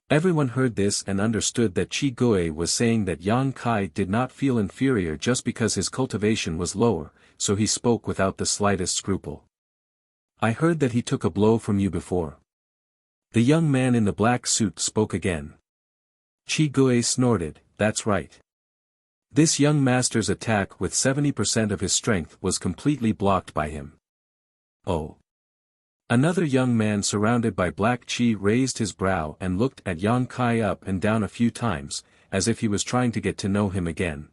Everyone heard this and understood that Chigue was saying that Yang Kai did not feel inferior just because his cultivation was lower, so he spoke without the slightest scruple. I heard that he took a blow from you before. The young man in the black suit spoke again. Chigue snorted, that's right. This young master's attack with 70% of his strength was completely blocked by him. Oh. Another young man surrounded by black chi raised his brow and looked at Yang Kai up and down a few times, as if he was trying to get to know him again.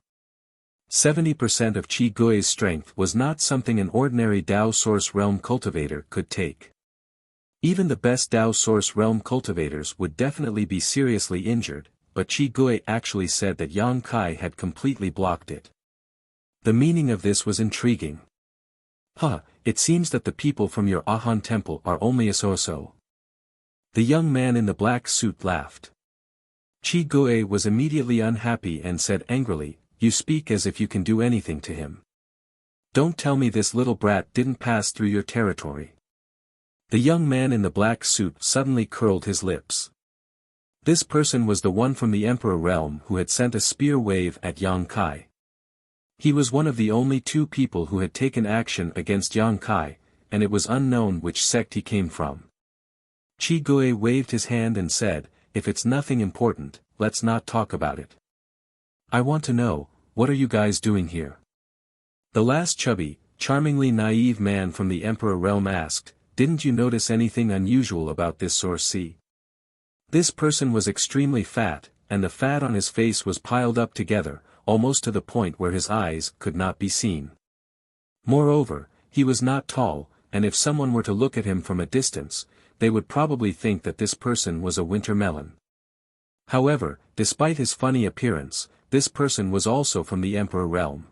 70% of Chigue's strength was not something an ordinary Dao Source Realm cultivator could take. Even the best Dao Source Realm cultivators would definitely be seriously injured, but Chigue actually said that Yang Kai had completely blocked it. The meaning of this was intriguing. It seems that the people from your Ahan temple are only a so-so. The young man in the black suit laughed. Chigue was immediately unhappy and said angrily, you speak as if you can do anything to him. Don't tell me this little brat didn't pass through your territory. The young man in the black suit suddenly curled his lips. This person was the one from the Emperor realm who had sent a spear wave at Yang Kai. He was one of the only 2 people who had taken action against Yang Kai, and it was unknown which sect he came from. Chigue waved his hand and said, if it's nothing important, let's not talk about it. I want to know, what are you guys doing here? The last chubby, charmingly naive man from the Emperor realm asked, didn't you notice anything unusual about this source C? This person was extremely fat, and the fat on his face was piled up together, almost to the point where his eyes could not be seen. Moreover, he was not tall, and if someone were to look at him from a distance, they would probably think that this person was a winter melon. However, despite his funny appearance, this person was also from the Emperor realm.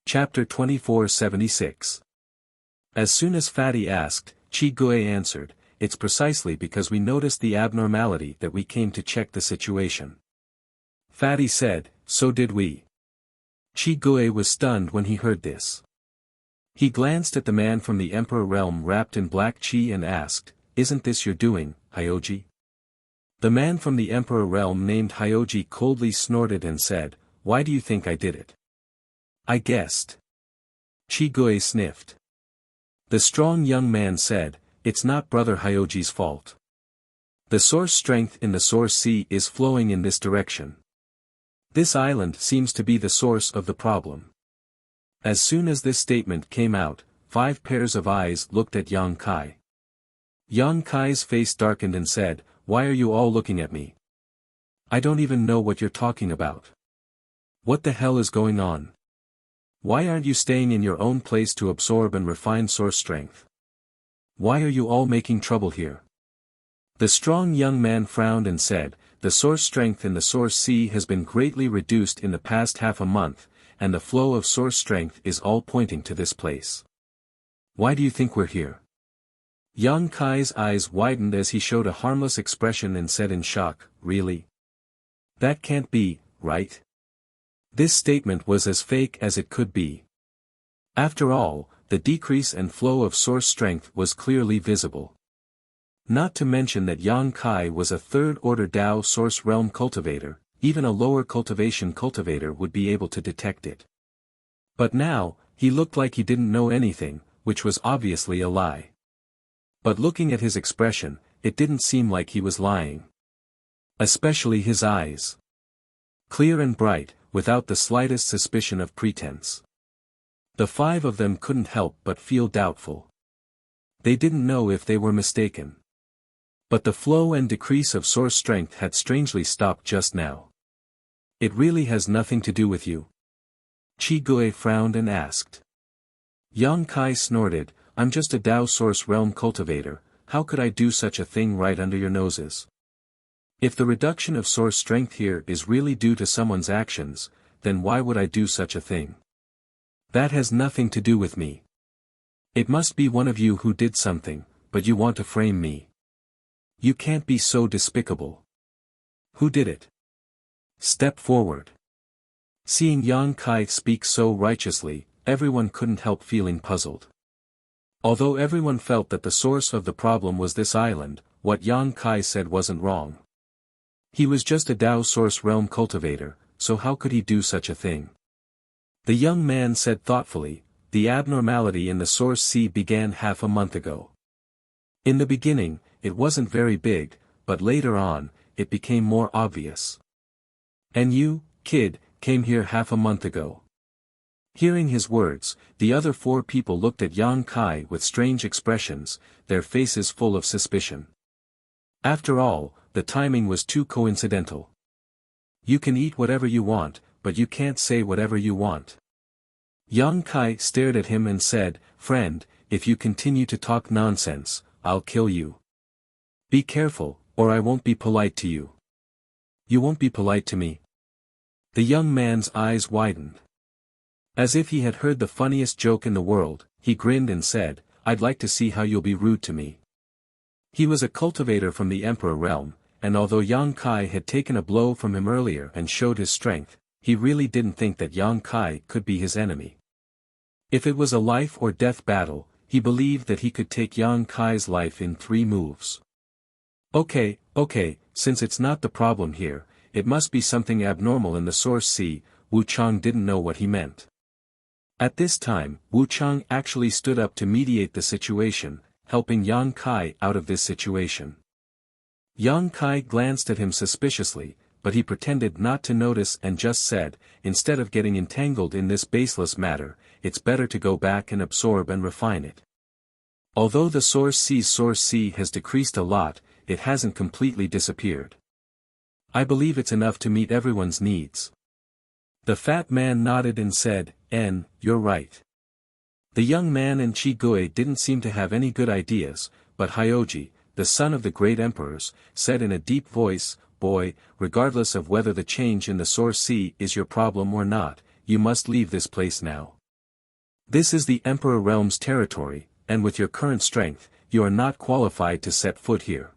Chapter 2476. As soon as Fatty asked, Chigue answered, it's precisely because we noticed the abnormality that we came to check the situation. Fatty said, so did we. Chigue was stunned when he heard this. He glanced at the man from the Emperor realm wrapped in black chi and asked, isn't this your doing, Hyoji? The man from the Emperor realm named Hyoji coldly snorted and said, why do you think I did it? I guessed. Chigue sniffed. The strong young man said, it's not Brother Hyoji's fault. The source strength in the source sea is flowing in this direction. This island seems to be the source of the problem. As soon as this statement came out, 5 pairs of eyes looked at Yang Kai. Yang Kai's face darkened and said, why are you all looking at me? I don't even know what you're talking about. What the hell is going on? Why aren't you staying in your own place to absorb and refine source strength? Why are you all making trouble here? The strong young man frowned and said, the source strength in the source sea has been greatly reduced in the past half a month, and the flow of source strength is all pointing to this place. Why do you think we're here? Yang Kai's eyes widened as he showed a harmless expression and said in shock, really? That can't be, right? This statement was as fake as it could be. After all, the decrease and flow of source strength was clearly visible. Not to mention that Yang Kai was a third-order Dao source realm cultivator, even a lower cultivation cultivator would be able to detect it. But now, he looked like he didn't know anything, which was obviously a lie. But looking at his expression, it didn't seem like he was lying. Especially his eyes. Clear and bright, without the slightest suspicion of pretense. The five of them couldn't help but feel doubtful. They didn't know if they were mistaken. But the flow and decrease of source strength had strangely stopped just now. It really has nothing to do with you. Qi Gui frowned and asked. Yang Kai snorted, I'm just a Dao source realm cultivator, how could I do such a thing right under your noses? If the reduction of source strength here is really due to someone's actions, then why would I do such a thing? That has nothing to do with me. It must be one of you who did something, but you want to frame me. You can't be so despicable. Who did it? Step forward. Seeing Yang Kai speak so righteously, everyone couldn't help feeling puzzled. Although everyone felt that the source of the problem was this island, what Yang Kai said wasn't wrong. He was just a Dao source realm cultivator, so how could he do such a thing? The young man said thoughtfully, the abnormality in the source sea began half a month ago. In the beginning, it wasn't very big, but later on, it became more obvious. And you, kid, came here half a month ago. Hearing his words, the other four people looked at Yang Kai with strange expressions, their faces full of suspicion. After all, the timing was too coincidental. You can eat whatever you want, but you can't say whatever you want. Yang Kai stared at him and said, friend, if you continue to talk nonsense, I'll kill you. Be careful, or I won't be polite to you. You won't be polite to me? The young man's eyes widened. As if he had heard the funniest joke in the world, he grinned and said, I'd like to see how you'll be rude to me. He was a cultivator from the Emperor realm, and although Yang Kai had taken a blow from him earlier and showed his strength, he really didn't think that Yang Kai could be his enemy. If it was a life or death battle, he believed that he could take Yang Kai's life in 3 moves. Okay, since it's not the problem here, it must be something abnormal in the source sea. Wu Chang didn't know what he meant. At this time, Wu Chang actually stood up to mediate the situation, helping Yang Kai out of this situation. Yang Kai glanced at him suspiciously, but he pretended not to notice and just said, instead of getting entangled in this baseless matter, it's better to go back and absorb and refine it. Although the source sea has decreased a lot, it hasn't completely disappeared. I believe it's enough to meet everyone's needs. The fat man nodded and said, you're right. The young man and Qi Gui didn't seem to have any good ideas, but Hyoji, the son of the great emperors, said in a deep voice, boy, regardless of whether the change in the source sea is your problem or not, you must leave this place now. This is the Emperor Realm's territory, and with your current strength, you are not qualified to set foot here.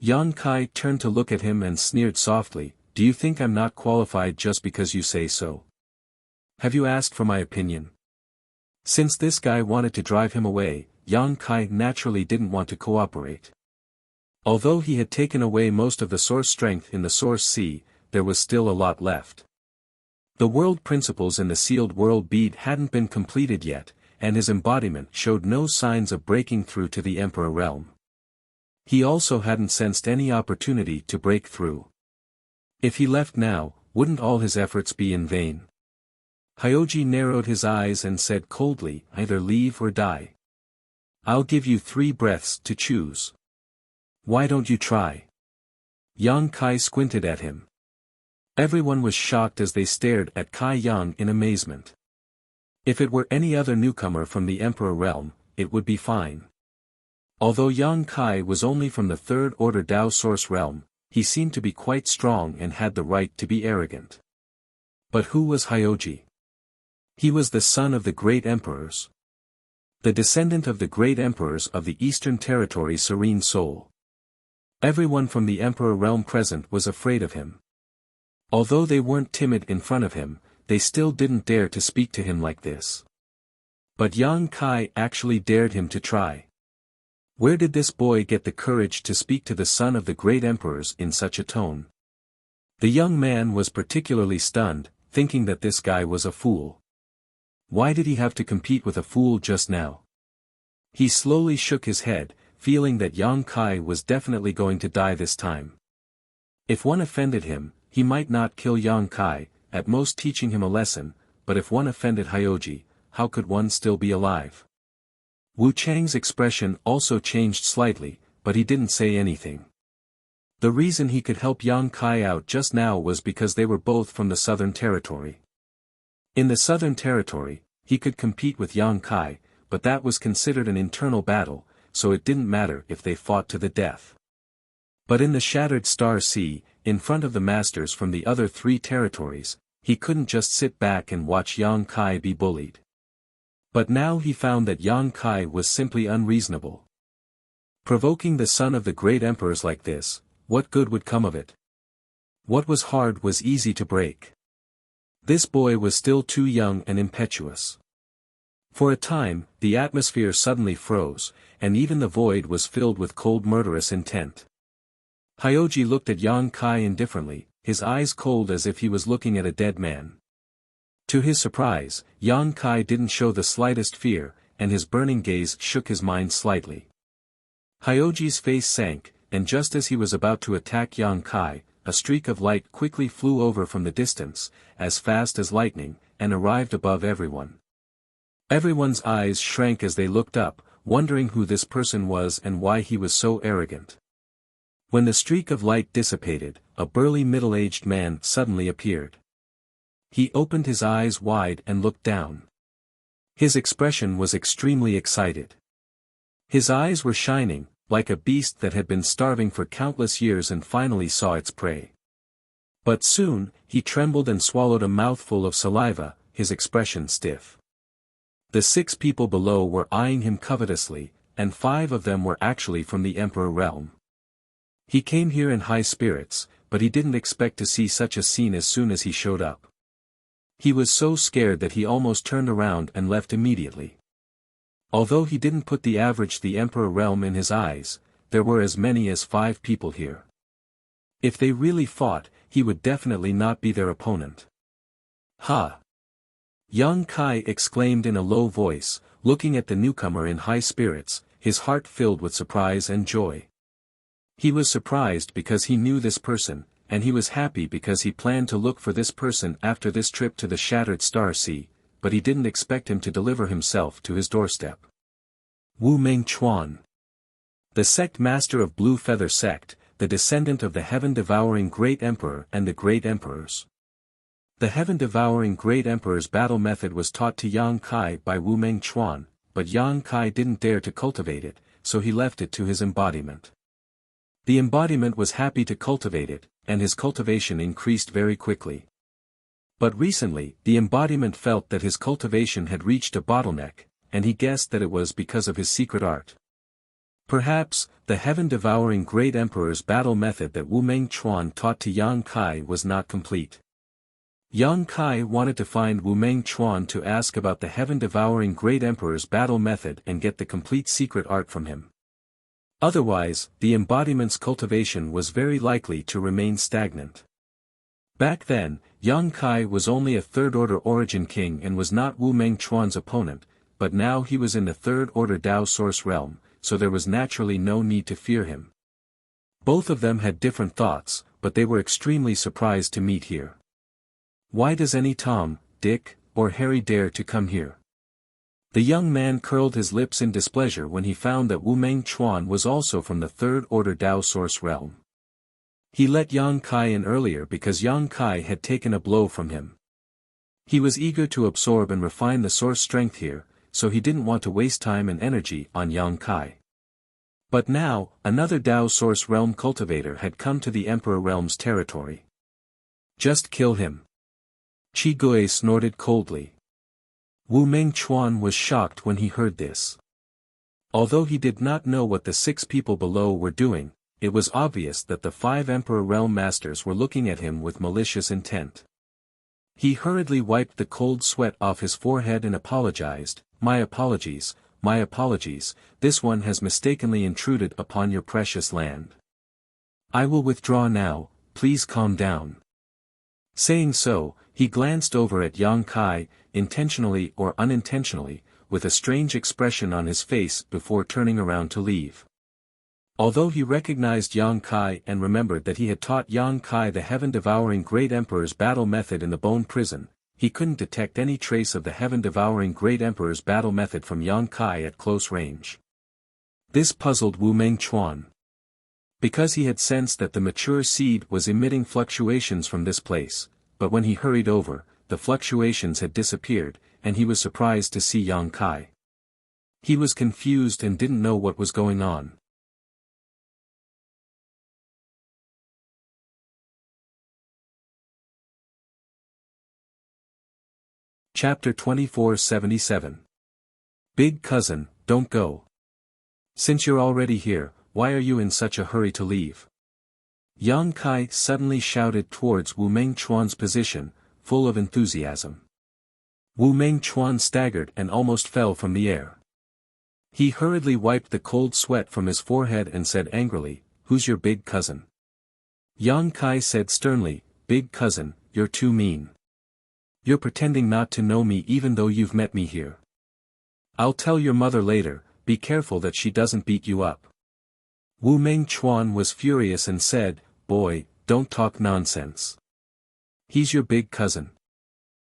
Yang Kai turned to look at him and sneered softly, do you think I'm not qualified just because you say so? Have you asked for my opinion? Since this guy wanted to drive him away, Yang Kai naturally didn't want to cooperate. Although he had taken away most of the source strength in the source sea, there was still a lot left. The world principles in the sealed world bead hadn't been completed yet, and his embodiment showed no signs of breaking through to the Emperor realm. He also hadn't sensed any opportunity to break through. If he left now, wouldn't all his efforts be in vain? Hyoji narrowed his eyes and said coldly, either leave or die. I'll give you 3 breaths to choose. Why don't you try? Yang Kai squinted at him. Everyone was shocked as they stared at Kai Yang in amazement. If it were any other newcomer from the Emperor realm, it would be fine. Although Yang Kai was only from the 3rd order Dao source realm, he seemed to be quite strong and had the right to be arrogant. But who was Hyoji? He was the son of the great emperors. The descendant of the great emperors of the Eastern Territory Serene Soul. Everyone from the Emperor realm present was afraid of him. Although they weren't timid in front of him, they still didn't dare to speak to him like this. But Yang Kai actually dared him to try. Where did this boy get the courage to speak to the son of the great emperors in such a tone? The young man was particularly stunned, thinking that this guy was a fool. Why did he have to compete with a fool just now? He slowly shook his head, feeling that Yang Kai was definitely going to die this time. If one offended him, he might not kill Yang Kai, at most teaching him a lesson, but if one offended Hyoji, how could one still be alive? Wu Chang's expression also changed slightly, but he didn't say anything. The reason he could help Yang Kai out just now was because they were both from the Southern Territory. In the Southern Territory, he could compete with Yang Kai, but that was considered an internal battle, so it didn't matter if they fought to the death. But in the Shattered Star Sea, in front of the masters from the other 3 territories, he couldn't just sit back and watch Yang Kai be bullied. But now he found that Yang Kai was simply unreasonable. Provoking the son of the great emperors like this, what good would come of it? What was hard was easy to break. This boy was still too young and impetuous. For a time, the atmosphere suddenly froze, and even the void was filled with cold murderous intent. Hyoji looked at Yang Kai indifferently, his eyes cold as if he was looking at a dead man. To his surprise, Yang Kai didn't show the slightest fear, and his burning gaze shook his mind slightly. Hyoji's face sank, and just as he was about to attack Yang Kai, a streak of light quickly flew over from the distance, as fast as lightning, and arrived above everyone. Everyone's eyes shrank as they looked up, wondering who this person was and why he was so arrogant. When the streak of light dissipated, a burly middle-aged man suddenly appeared. He opened his eyes wide and looked down. His expression was extremely excited. His eyes were shining, like a beast that had been starving for countless years and finally saw its prey. But soon, he trembled and swallowed a mouthful of saliva, his expression stiff. The 6 people below were eyeing him covetously, and 5 of them were actually from the Emperor realm. He came here in high spirits, but he didn't expect to see such a scene as soon as he showed up. He was so scared that he almost turned around and left immediately. Although he didn't put the average the Emperor realm in his eyes, there were as many as 5 people here. If they really fought, he would definitely not be their opponent. Ha! Yang Kai exclaimed in a low voice, looking at the newcomer in high spirits, his heart filled with surprise and joy. He was surprised because he knew this person, and he was happy because he planned to look for this person after this trip to the Shattered Star Sea, but he didn't expect him to deliver himself to his doorstep. Wu Mengchuan. The sect master of Blue Feather Sect, the descendant of the heaven-devouring Great Emperor and the Great Emperors. The heaven-devouring Great Emperor's battle method was taught to Yang Kai by Wu Mengchuan, but Yang Kai didn't dare to cultivate it, so he left it to his embodiment. The embodiment was happy to cultivate it, and his cultivation increased very quickly. But recently, the embodiment felt that his cultivation had reached a bottleneck, and he guessed that it was because of his secret art. Perhaps, the heaven-devouring Great Emperor's battle method that Wu Mengchuan taught to Yang Kai was not complete. Yang Kai wanted to find Wu Mengchuan to ask about the heaven-devouring Great Emperor's battle method and get the complete secret art from him. Otherwise, the embodiment's cultivation was very likely to remain stagnant. Back then, Yang Kai was only a third-order origin king and was not Wu Mengchuan's opponent, but now he was in the third-order Dao source realm, so there was naturally no need to fear him. Both of them had different thoughts, but they were extremely surprised to meet here. Why does any Tom, Dick, or Harry dare to come here? The young man curled his lips in displeasure when he found that Wu Mengchuan was also from the third-order Dao source realm. He let Yang Kai in earlier because Yang Kai had taken a blow from him. He was eager to absorb and refine the source strength here, so he didn't want to waste time and energy on Yang Kai. But now, another Dao source realm cultivator had come to the Emperor realm's territory. Just kill him. Chi Gui snorted coldly. Wu Mengchuan was shocked when he heard this. Although he did not know what the 6 people below were doing, it was obvious that the 5 Emperor Realm Masters were looking at him with malicious intent. He hurriedly wiped the cold sweat off his forehead and apologized, my apologies, this one has mistakenly intruded upon your precious land. I will withdraw now, please calm down. Saying so, he glanced over at Yang Kai, intentionally or unintentionally, with a strange expression on his face before turning around to leave. Although he recognized Yang Kai and remembered that he had taught Yang Kai the heaven-devouring Great Emperor's battle method in the Bone Prison, he couldn't detect any trace of the heaven-devouring Great Emperor's battle method from Yang Kai at close range. This puzzled Wu Mengchuan. Because he had sensed that the mature seed was emitting fluctuations from this place, but when he hurried over, the fluctuations had disappeared, and he was surprised to see Yang Kai. He was confused and didn't know what was going on. Chapter 2477. Big cousin, don't go. Since you're already here, why are you in such a hurry to leave? Yang Kai suddenly shouted towards Wu Mengchuan's position, full of enthusiasm. Wu Mengchuan staggered and almost fell from the air. He hurriedly wiped the cold sweat from his forehead and said angrily, who's your big cousin? Yang Kai said sternly, big cousin, you're too mean. You're pretending not to know me even though you've met me here. I'll tell your mother later, be careful that she doesn't beat you up. Wu Mengchuan was furious and said, boy, don't talk nonsense. He's your big cousin.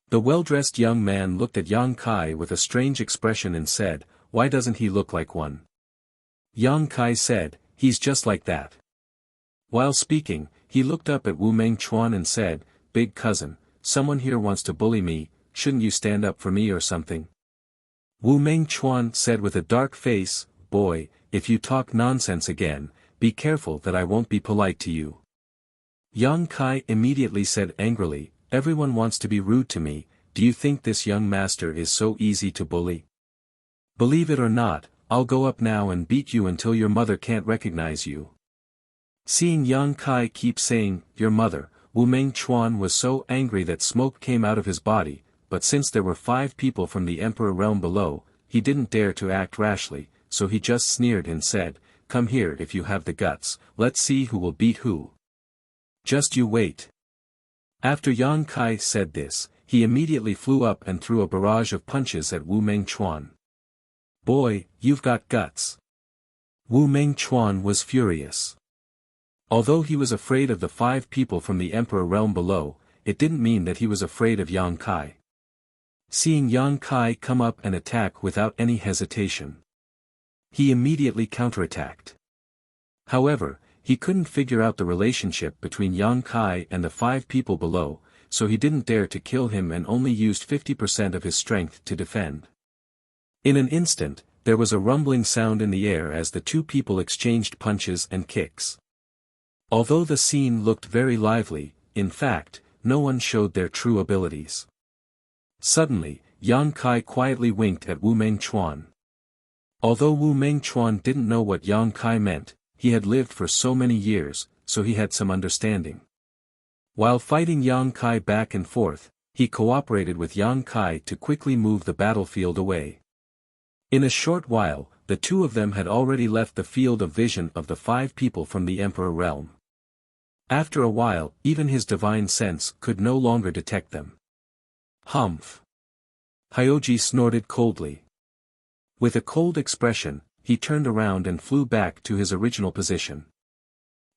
The well-dressed young man looked at Yang Kai with a strange expression and said, why doesn't he look like one? Yang Kai said, he's just like that. While speaking, he looked up at Wu Mengchuan and said, big cousin, someone here wants to bully me, shouldn't you stand up for me or something? Wu Mengchuan said with a dark face, boy, if you talk nonsense again, be careful that I won't be polite to you. Yang Kai immediately said angrily, everyone wants to be rude to me, do you think this young master is so easy to bully? Believe it or not, I'll go up now and beat you until your mother can't recognize you. Seeing Yang Kai keep saying, your mother, Wu Mengchuan was so angry that smoke came out of his body, but since there were 5 people from the Emperor realm below, he didn't dare to act rashly, so he just sneered and said, come here if you have the guts, let's see who will beat who. Just you wait. After Yang Kai said this, he immediately flew up and threw a barrage of punches at Wu Mengchuan. Boy, you've got guts. Wu Mengchuan was furious. Although he was afraid of the 5 people from the Emperor realm below, it didn't mean that he was afraid of Yang Kai. Seeing Yang Kai come up and attack without any hesitation, he immediately counterattacked. However, he couldn't figure out the relationship between Yang Kai and the 5 people below, so he didn't dare to kill him and only used 50% of his strength to defend. In an instant, there was a rumbling sound in the air as the 2 people exchanged punches and kicks. Although the scene looked very lively, in fact, no one showed their true abilities. Suddenly, Yang Kai quietly winked at Wu Mengchuan. Although Wu Mengchuan didn't know what Yang Kai meant, he had lived for so many years, so he had some understanding. While fighting Yang Kai back and forth, he cooperated with Yang Kai to quickly move the battlefield away. In a short while, the 2 of them had already left the field of vision of the 5 people from the Emperor realm. After a while, even his divine sense could no longer detect them. Humph! Hyoji snorted coldly. With a cold expression, he turned around and flew back to his original position.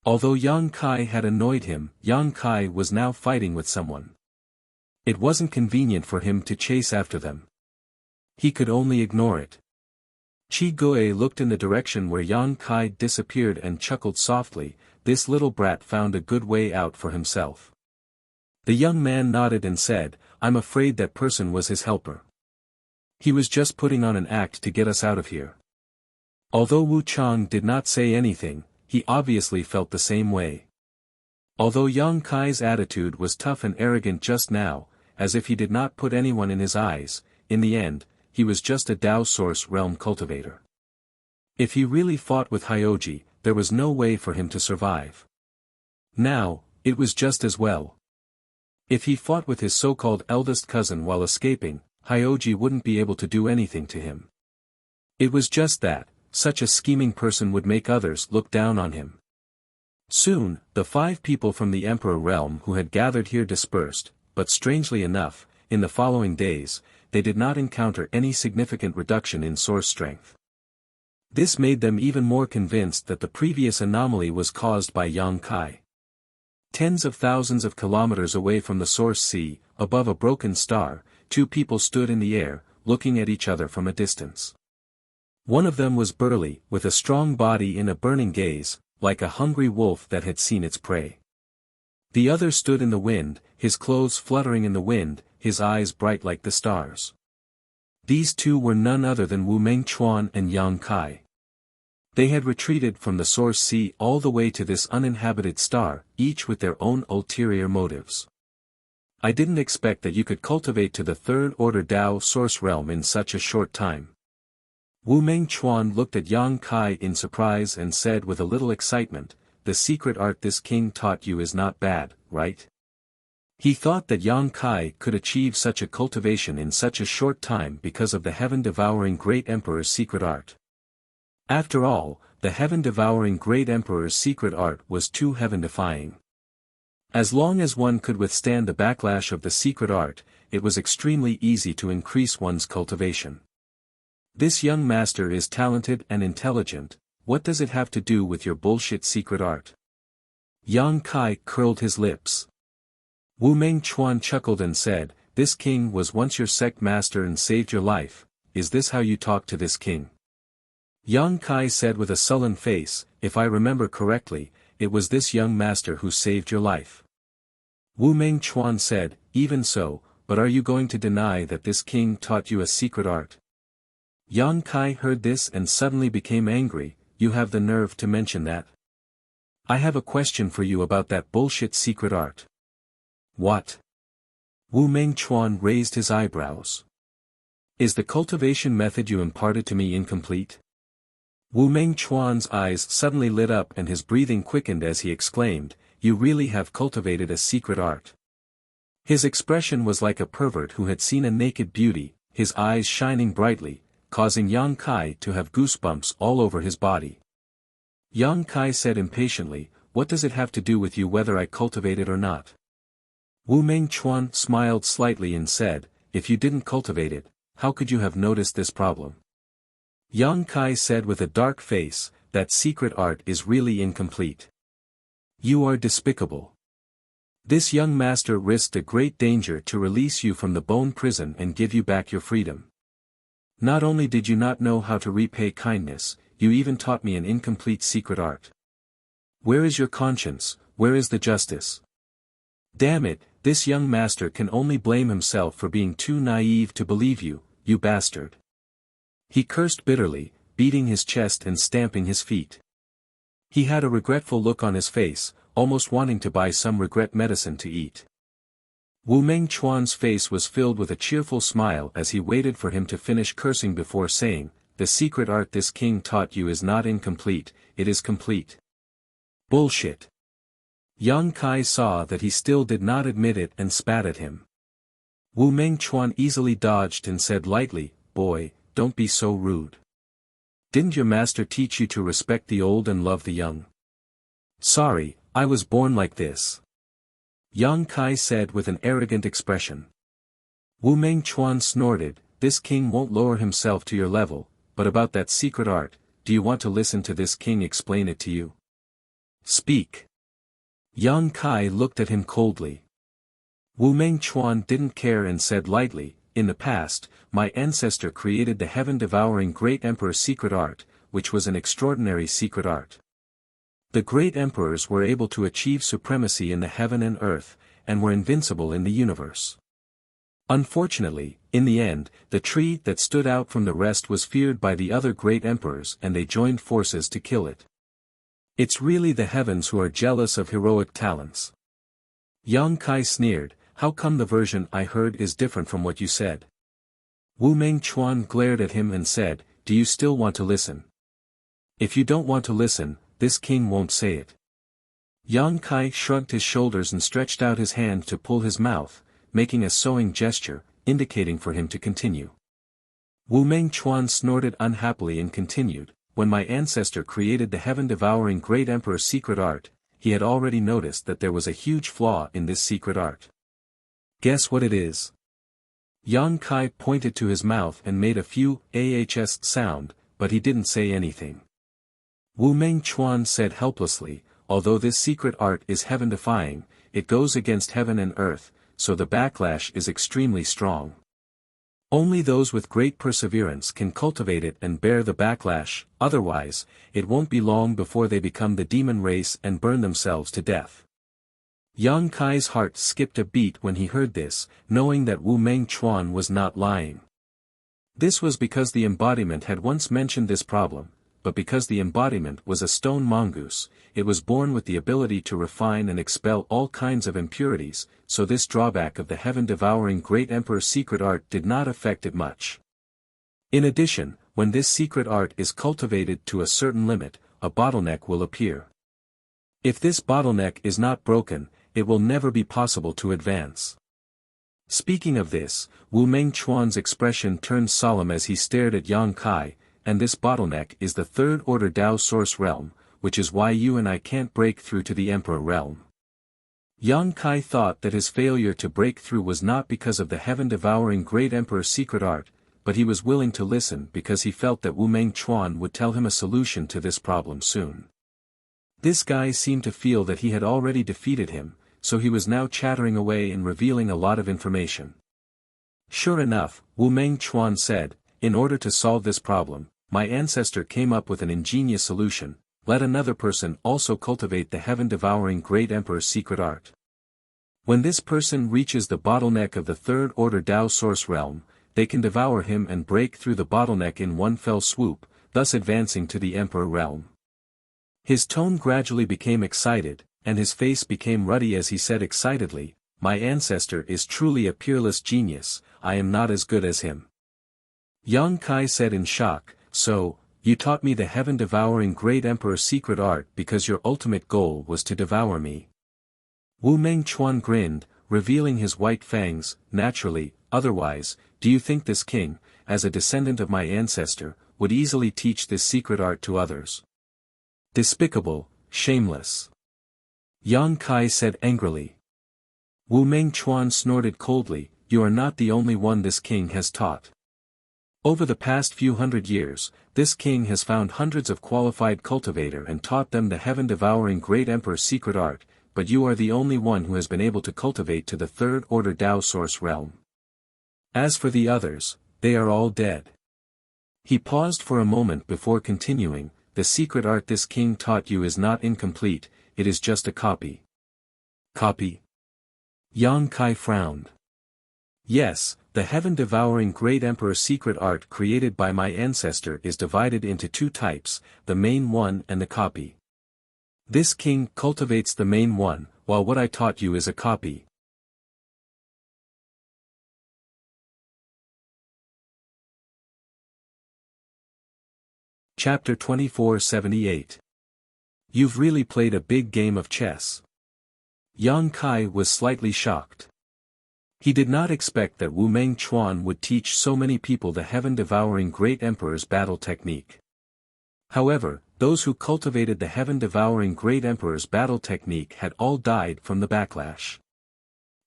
Although Yang Kai had annoyed him, Yang Kai was now fighting with someone. It wasn't convenient for him to chase after them. He could only ignore it. Chi Goe looked in the direction where Yang Kai disappeared and chuckled softly, this little brat found a good way out for himself. The young man nodded and said, I'm afraid that person was his helper. He was just putting on an act to get us out of here. Although Wu Chang did not say anything, he obviously felt the same way. Although Yang Kai's attitude was tough and arrogant just now, as if he did not put anyone in his eyes, in the end, he was just a Dao Source realm cultivator. If he really fought with Hyoji, there was no way for him to survive. Now, it was just as well. If he fought with his so-called eldest cousin while escaping, Hyoji wouldn't be able to do anything to him. It was just that, such a scheming person would make others look down on him. Soon, the 5 people from the Emperor realm who had gathered here dispersed, but strangely enough, in the following days, they did not encounter any significant reduction in source strength. This made them even more convinced that the previous anomaly was caused by Yang Kai. Tens of thousands of kilometers away from the source sea, above a broken star, 2 people stood in the air, looking at each other from a distance. One of them was burly, with a strong body and a burning gaze, like a hungry wolf that had seen its prey. The other stood in the wind, his clothes fluttering in the wind, his eyes bright like the stars. These 2 were none other than Wu Mengchuan and Yang Kai. They had retreated from the source sea all the way to this uninhabited star, each with their own ulterior motives. I didn't expect that you could cultivate to the 3rd order Dao source realm in such a short time. Wu Mengchuan looked at Yang Kai in surprise and said with a little excitement, "The secret art this king taught you is not bad, right?" He thought that Yang Kai could achieve such a cultivation in such a short time because of the heaven-devouring Great Emperor's secret art. After all, the heaven-devouring Great Emperor's secret art was too heaven-defying. As long as one could withstand the backlash of the secret art, it was extremely easy to increase one's cultivation. This young master is talented and intelligent, what does it have to do with your bullshit secret art? Yang Kai curled his lips. Wu Mengchuan chuckled and said, "This king was once your sect master and saved your life, is this how you talk to this king?" Yang Kai said with a sullen face, "If I remember correctly, it was this young master who saved your life." Wu Mengchuan said, "Even so, but are you going to deny that this king taught you a secret art?" Yang Kai heard this and suddenly became angry, "You have the nerve to mention that? I have a question for you about that bullshit secret art." "What?" Wu Mengchuan raised his eyebrows. "Is the cultivation method you imparted to me incomplete?" Wu Mengchuan's eyes suddenly lit up and his breathing quickened as he exclaimed, "You really have cultivated a secret art." His expression was like a pervert who had seen a naked beauty, his eyes shining brightly, causing Yang Kai to have goosebumps all over his body. Yang Kai said impatiently, "What does it have to do with you whether I cultivate it or not?" Wu Mengchuan smiled slightly and said, "If you didn't cultivate it, how could you have noticed this problem?" Yang Kai said with a dark face, "That secret art is really incomplete. You are despicable. This young master risked a great danger to release you from the bone prison and give you back your freedom. Not only did you not know how to repay kindness, you even taught me an incomplete secret art. Where is your conscience, where is the justice? Damn it, this young master can only blame himself for being too naive to believe you, you bastard." He cursed bitterly, beating his chest and stamping his feet. He had a regretful look on his face, almost wanting to buy some regret medicine to eat. Wu Mengchuan's face was filled with a cheerful smile as he waited for him to finish cursing before saying, "The secret art this king taught you is not incomplete, it is complete." "Bullshit." Yang Kai saw that he still did not admit it and spat at him. Wu Mengchuan easily dodged and said lightly, "Boy, don't be so rude. Didn't your master teach you to respect the old and love the young?" "Sorry, I was born like this," Yang Kai said with an arrogant expression. Wu Mengchuan snorted, "This king won't lower himself to your level, but about that secret art, do you want to listen to this king explain it to you?" "Speak." Yang Kai looked at him coldly. Wu Mengchuan didn't care and said lightly, "In the past, my ancestor created the heaven-devouring Great Emperor's secret art, which was an extraordinary secret art. The great emperors were able to achieve supremacy in the heaven and earth, and were invincible in the universe. Unfortunately, in the end, the tree that stood out from the rest was feared by the other great emperors and they joined forces to kill it. It's really the heavens who are jealous of heroic talents." Yang Kai sneered, "How come the version I heard is different from what you said?" Wu Mengchuan glared at him and said, "Do you still want to listen? If you don't want to listen, this king won't say it. Yang Kai shrugged his shoulders and stretched out his hand to pull his mouth, making a sewing gesture, indicating for him to continue. Wu Mengchuan snorted unhappily and continued, when my ancestor created the heaven-devouring great emperor's secret art, he had already noticed that there was a huge flaw in this secret art. Guess what it is? Yang Kai pointed to his mouth and made a few ahs sound, but he didn't say anything. Wu Mengchuan said helplessly, although this secret art is heaven-defying, it goes against heaven and earth, so the backlash is extremely strong. Only those with great perseverance can cultivate it and bear the backlash, otherwise, it won't be long before they become the demon race and burn themselves to death. Yang Kai's heart skipped a beat when he heard this, knowing that Wu Mengchuan was not lying. This was because the embodiment had once mentioned this problem, but because the embodiment was a stone mongoose, it was born with the ability to refine and expel all kinds of impurities, so this drawback of the heaven-devouring great emperor's secret art did not affect it much. In addition, when this secret art is cultivated to a certain limit, a bottleneck will appear. If this bottleneck is not broken, it will never be possible to advance. Speaking of this, Wu Mengchuan's expression turned solemn as he stared at Yang Kai, and this bottleneck is the third-order Tao Source realm, which is why you and I can't break through to the Emperor realm. Yang Kai thought that his failure to break through was not because of the heaven-devouring great Emperor's secret art, but he was willing to listen because he felt that Wu Mengchuan would tell him a solution to this problem soon. This guy seemed to feel that he had already defeated him, so he was now chattering away and revealing a lot of information. Sure enough, Wu Mengchuan said, in order to solve this problem, my ancestor came up with an ingenious solution: let another person also cultivate the heaven-devouring great emperor's secret art. When this person reaches the bottleneck of the third-order Tao Source realm, they can devour him and break through the bottleneck in one fell swoop, thus advancing to the Emperor realm. His tone gradually became excited, and his face became ruddy as he said excitedly, my ancestor is truly a peerless genius, I am not as good as him. Yang Kai said in shock, so, you taught me the heaven-devouring great emperor's secret art because your ultimate goal was to devour me. Wu Mengchuan grinned, revealing his white fangs, naturally, otherwise, do you think this king, as a descendant of my ancestor, would easily teach this secret art to others? Despicable, shameless. Yang Kai said angrily. Wu Mengchuan snorted coldly, you are not the only one this king has taught. Over the past few hundred years, this king has found hundreds of qualified cultivator and taught them the heaven-devouring great emperor's secret art, but you are the only one who has been able to cultivate to the third-order Tao Source realm. As for the others, they are all dead. He paused for a moment before continuing, the secret art this king taught you is not incomplete, it is just a copy. Copy? Yang Kai frowned. Yes, the heaven-devouring great emperor's secret art created by my ancestor is divided into two types, the main one and the copy. This king cultivates the main one, while what I taught you is a copy. Chapter 2478. You've really played a big game of chess. Yang Kai was slightly shocked. He did not expect that Wu Mengchuan would teach so many people the heaven-devouring great emperor's battle technique. However, those who cultivated the heaven-devouring great emperor's battle technique had all died from the backlash.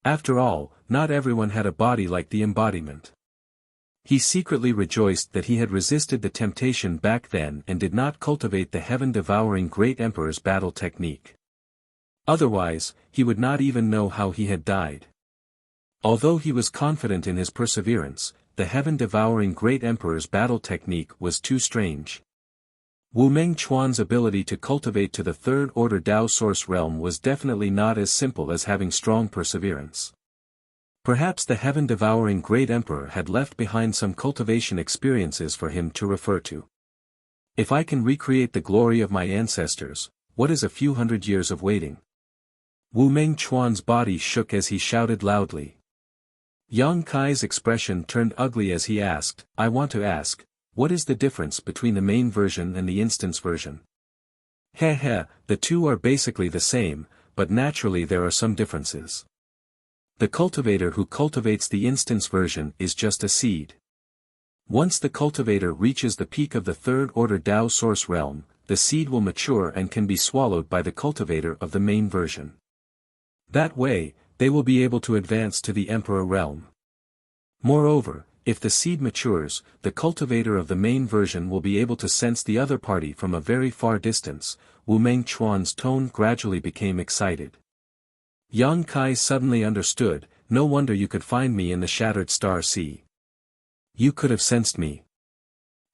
After all, not everyone had a body like the embodiment. He secretly rejoiced that he had resisted the temptation back then and did not cultivate the heaven-devouring great emperor's battle technique. Otherwise, he would not even know how he had died. Although he was confident in his perseverance, the heaven-devouring great emperor's battle technique was too strange. Wu Mengchuan's ability to cultivate to the third-order Tao Source realm was definitely not as simple as having strong perseverance. Perhaps the heaven-devouring great emperor had left behind some cultivation experiences for him to refer to. If I can recreate the glory of my ancestors, what is a few hundred years of waiting? Wu Mengchuan's body shook as he shouted loudly. Yang Kai's expression turned ugly as he asked, I want to ask, what is the difference between the main version and the instance version? Heh, the two are basically the same, but naturally there are some differences. The cultivator who cultivates the instance version is just a seed. Once the cultivator reaches the peak of the third-order Tao source realm, the seed will mature and can be swallowed by the cultivator of the main version. That way, they will be able to advance to the Emperor realm. Moreover, if the seed matures, the cultivator of the main version will be able to sense the other party from a very far distance. Wu Mengchuan's tone gradually became excited. Yang Kai suddenly understood, no wonder you could find me in the Shattered Star Sea. You could have sensed me.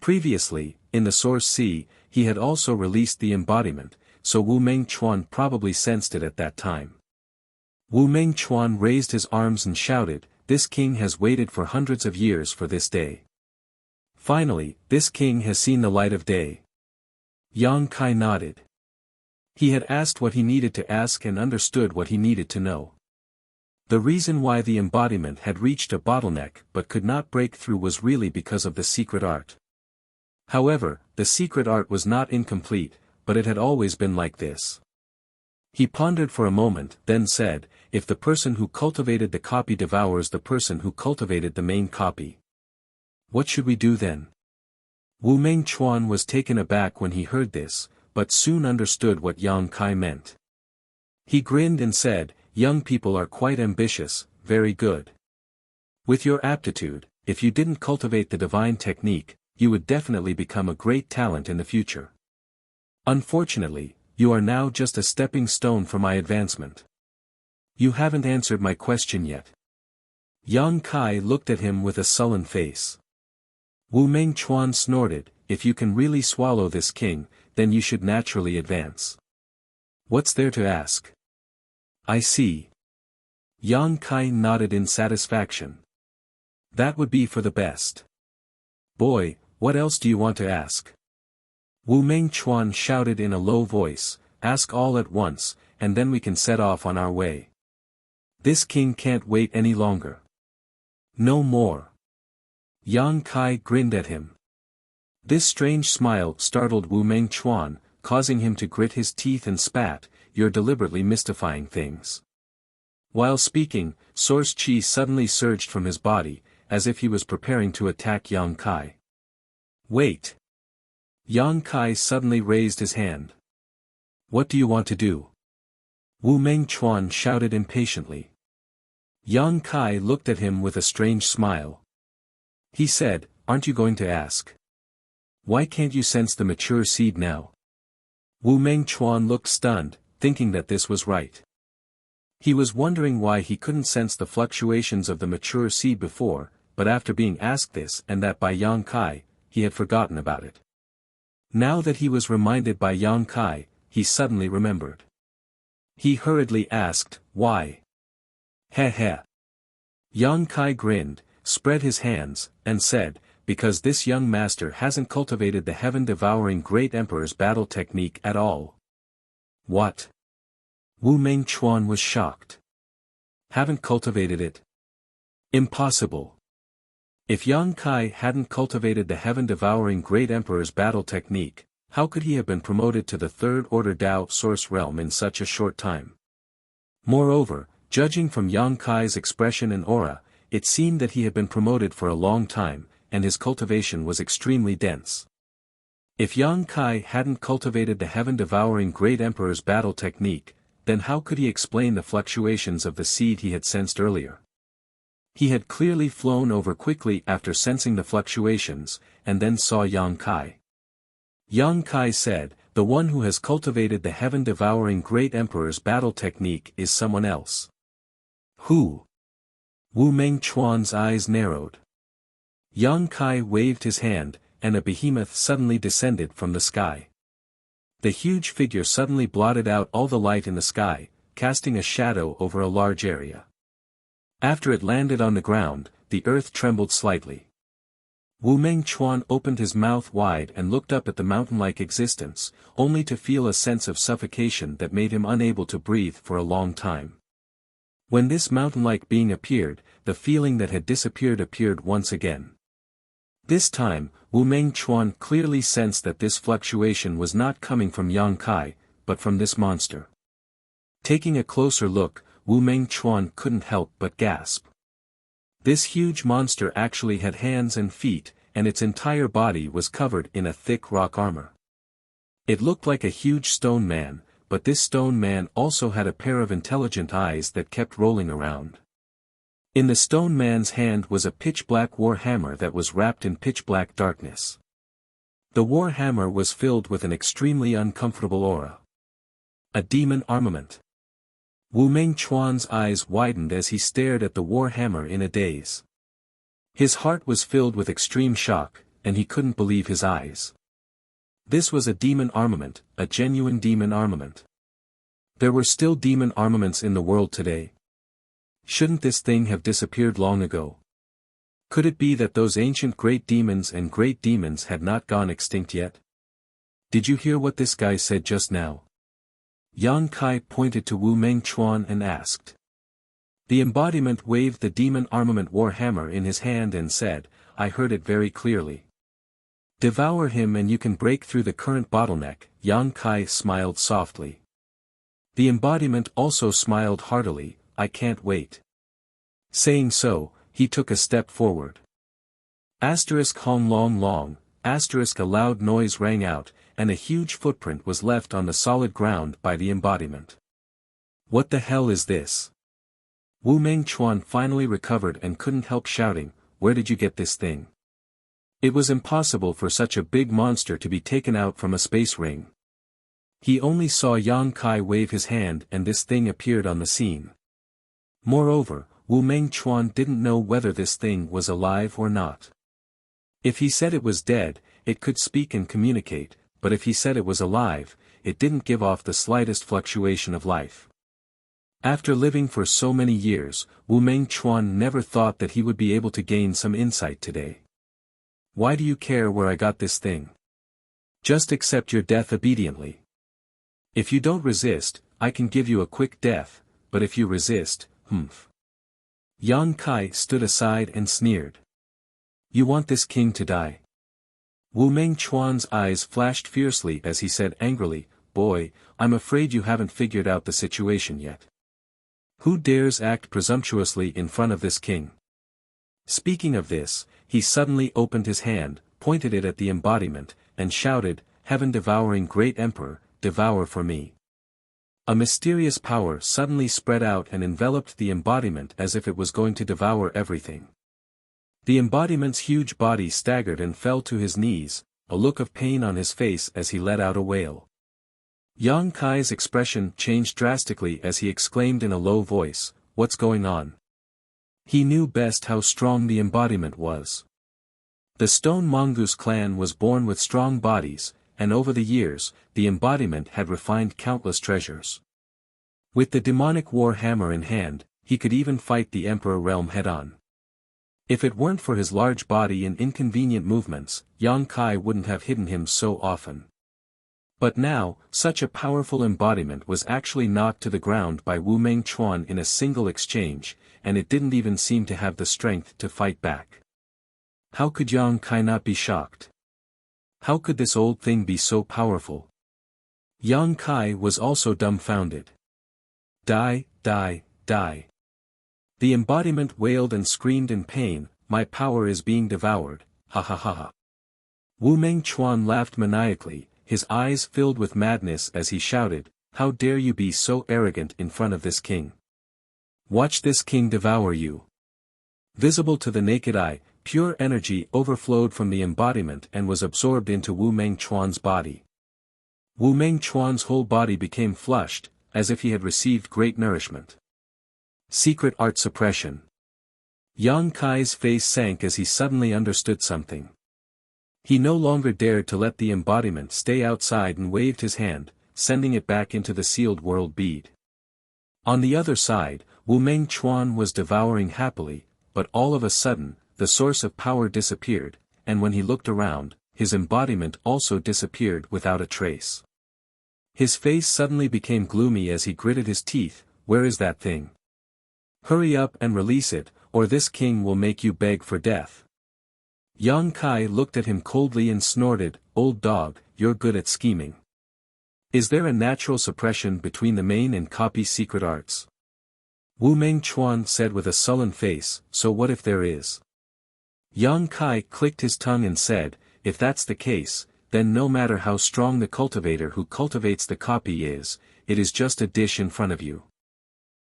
Previously, in the Source Sea, he had also released the embodiment, so Wu Mengchuan probably sensed it at that time. Wu Mengchuan raised his arms and shouted, "This king has waited for hundreds of years for this day. Finally, this king has seen the light of day." Yang Kai nodded. He had asked what he needed to ask and understood what he needed to know. The reason why the embodiment had reached a bottleneck but could not break through was really because of the secret art. However, the secret art was not incomplete, but it had always been like this. He pondered for a moment, then said, "If the person who cultivated the copy devours the person who cultivated the main copy, what should we do then?" Wu Mengchuan was taken aback when he heard this, but soon understood what Yang Kai meant. He grinned and said, "Young people are quite ambitious, very good. With your aptitude, if you didn't cultivate the divine technique, you would definitely become a great talent in the future. Unfortunately, you are now just a stepping stone for my advancement. You haven't answered my question yet." Yang Kai looked at him with a sullen face. Wu Mengchuan snorted, "If you can really swallow this king, then you should naturally advance. What's there to ask?" "I see." Yang Kai nodded in satisfaction. "That would be for the best. Boy, what else do you want to ask?" Wu Mengchuan shouted in a low voice, "Ask all at once, and then we can set off on our way. This king can't wait any longer." "No more." Yang Kai grinned at him. This strange smile startled Wu Mengchuan, causing him to grit his teeth and spat, "You're deliberately mystifying things." While speaking, Source Qi suddenly surged from his body, as if he was preparing to attack Yang Kai. "Wait." Yang Kai suddenly raised his hand. "What do you want to do?" Wu Mengchuan shouted impatiently. Yang Kai looked at him with a strange smile. He said, "Aren't you going to ask? Why can't you sense the mature seed now?" Wu Mengchuan looked stunned, thinking that this was right. He was wondering why he couldn't sense the fluctuations of the mature seed before, but after being asked this and that by Yang Kai, he had forgotten about it. Now that he was reminded by Yang Kai, he suddenly remembered. He hurriedly asked, "Why?" Heh. Yang Kai grinned, spread his hands, and said, "Because this young master hasn't cultivated the heaven-devouring Great Emperor's battle technique at all." "What?" Wu Mengchuan was shocked. "Haven't cultivated it? Impossible. If Yang Kai hadn't cultivated the heaven-devouring Great Emperor's battle technique, how could he have been promoted to the third-order Tao source realm in such a short time? Moreover, judging from Yang Kai's expression and aura, it seemed that he had been promoted for a long time, and his cultivation was extremely dense. If Yang Kai hadn't cultivated the heaven-devouring Great Emperor's battle technique, then how could he explain the fluctuations of the seed he had sensed earlier? He had clearly flown over quickly after sensing the fluctuations, and then saw Yang Kai. Yang Kai said, "The one who has cultivated the heaven-devouring Great Emperor's battle technique is someone else." "Who?" Wu Mengchuan's eyes narrowed. Yang Kai waved his hand, and a behemoth suddenly descended from the sky. The huge figure suddenly blotted out all the light in the sky, casting a shadow over a large area. After it landed on the ground, the earth trembled slightly. Wu Mengchuan opened his mouth wide and looked up at the mountain-like existence, only to feel a sense of suffocation that made him unable to breathe for a long time. When this mountain-like being appeared, the feeling that had disappeared appeared once again. This time, Wu Mengchuan clearly sensed that this fluctuation was not coming from Yang Kai, but from this monster. Taking a closer look, Wu Mengchuan couldn't help but gasp. This huge monster actually had hands and feet, and its entire body was covered in a thick rock armor. It looked like a huge stone man, but this stone man also had a pair of intelligent eyes that kept rolling around. In the stone man's hand was a pitch-black war hammer that was wrapped in pitch-black darkness. The war hammer was filled with an extremely uncomfortable aura. A demon armament. Wu Mengchuan's eyes widened as he stared at the war hammer in a daze. His heart was filled with extreme shock, and he couldn't believe his eyes. This was a demon armament, a genuine demon armament. There were still demon armaments in the world today. Shouldn't this thing have disappeared long ago? Could it be that those ancient great demons and great demons had not gone extinct yet? Did you hear what this guy said just now? Yang Kai pointed to Wu Mengchuan and asked. The embodiment waved the demon armament war hammer in his hand and said, I heard it very clearly. Devour him and you can break through the current bottleneck. Yang Kai smiled softly. The embodiment also smiled heartily, I can't wait. Saying so, he took a step forward. Hong long long, a loud noise rang out, and a huge footprint was left on the solid ground by the embodiment. What the hell is this? Wu Mengchuan finally recovered and couldn't help shouting, where did you get this thing? It was impossible for such a big monster to be taken out from a space ring. He only saw Yang Kai wave his hand and this thing appeared on the scene. Moreover, Wu Mengchuan didn't know whether this thing was alive or not. If he said it was dead, it could speak and communicate, but if he said it was alive, it didn't give off the slightest fluctuation of life. After living for so many years, Wu Mengchuan never thought that he would be able to gain some insight today. Why do you care where I got this thing? Just accept your death obediently. If you don't resist, I can give you a quick death, but if you resist, humph. Yang Kai stood aside and sneered. You want this king to die? Wu Mengchuan's eyes flashed fiercely as he said angrily, boy, I'm afraid you haven't figured out the situation yet. Who dares act presumptuously in front of this king? Speaking of this, he suddenly opened his hand, pointed it at the embodiment, and shouted, Heaven-devouring great emperor, devour for me. A mysterious power suddenly spread out and enveloped the embodiment as if it was going to devour everything. The embodiment's huge body staggered and fell to his knees, a look of pain on his face as he let out a wail. Yang Kai's expression changed drastically as he exclaimed in a low voice, What's going on? He knew best how strong the embodiment was. The Stone Mongoose clan was born with strong bodies, and over the years, the embodiment had refined countless treasures. With the demonic war hammer in hand, he could even fight the Emperor realm head-on. If it weren't for his large body and inconvenient movements, Yang Kai wouldn't have hidden him so often. But now, such a powerful embodiment was actually knocked to the ground by Wu Mengchuan in a single exchange, and it didn't even seem to have the strength to fight back. How could Yang Kai not be shocked? How could this old thing be so powerful? Yang Kai was also dumbfounded. Die, die, die. The embodiment wailed and screamed in pain, my power is being devoured, ha ha ha ha. Wu Mengchuan laughed maniacally, his eyes filled with madness as he shouted, how dare you be so arrogant in front of this king? Watch this king devour you. Visible to the naked eye, pure energy overflowed from the embodiment and was absorbed into Wu Mengchuan's body. Wu Mengchuan's whole body became flushed, as if he had received great nourishment. Secret art suppression. Yang Kai's face sank as he suddenly understood something. He no longer dared to let the embodiment stay outside and waved his hand, sending it back into the sealed world bead. On the other side, Wu Mengchuan was devouring happily, but all of a sudden, the source of power disappeared, and when he looked around, his embodiment also disappeared without a trace. His face suddenly became gloomy as he gritted his teeth, where is that thing? Hurry up and release it, or this king will make you beg for death. Yang Kai looked at him coldly and snorted, "Old dog, you're good at scheming. Is there a natural suppression between the main and copy secret arts?" Wu Mengchuan said with a sullen face, "So what if there is?" Yang Kai clicked his tongue and said, "If that's the case, then no matter how strong the cultivator who cultivates the copy is, it is just a dish in front of you.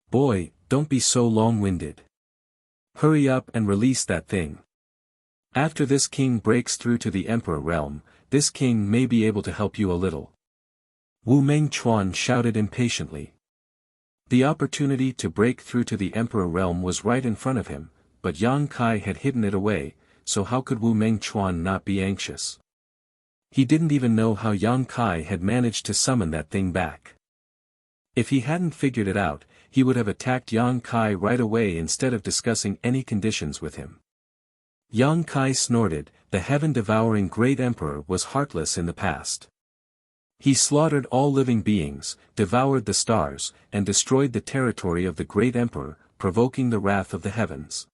Boy, don't be so long-winded. Hurry up and release that thing. After this king breaks through to the emperor realm, this king may be able to help you a little." Wu Mengchuan shouted impatiently. The opportunity to break through to the emperor realm was right in front of him, but Yang Kai had hidden it away, so how could Wu Mengchuan not be anxious? He didn't even know how Yang Kai had managed to summon that thing back. If he hadn't figured it out, he would have attacked Yang Kai right away instead of discussing any conditions with him. Yang Kai snorted, "The heaven-devouring great emperor was heartless in the past. He slaughtered all living beings, devoured the stars, and destroyed the territory of the great emperor, provoking the wrath of the heavens.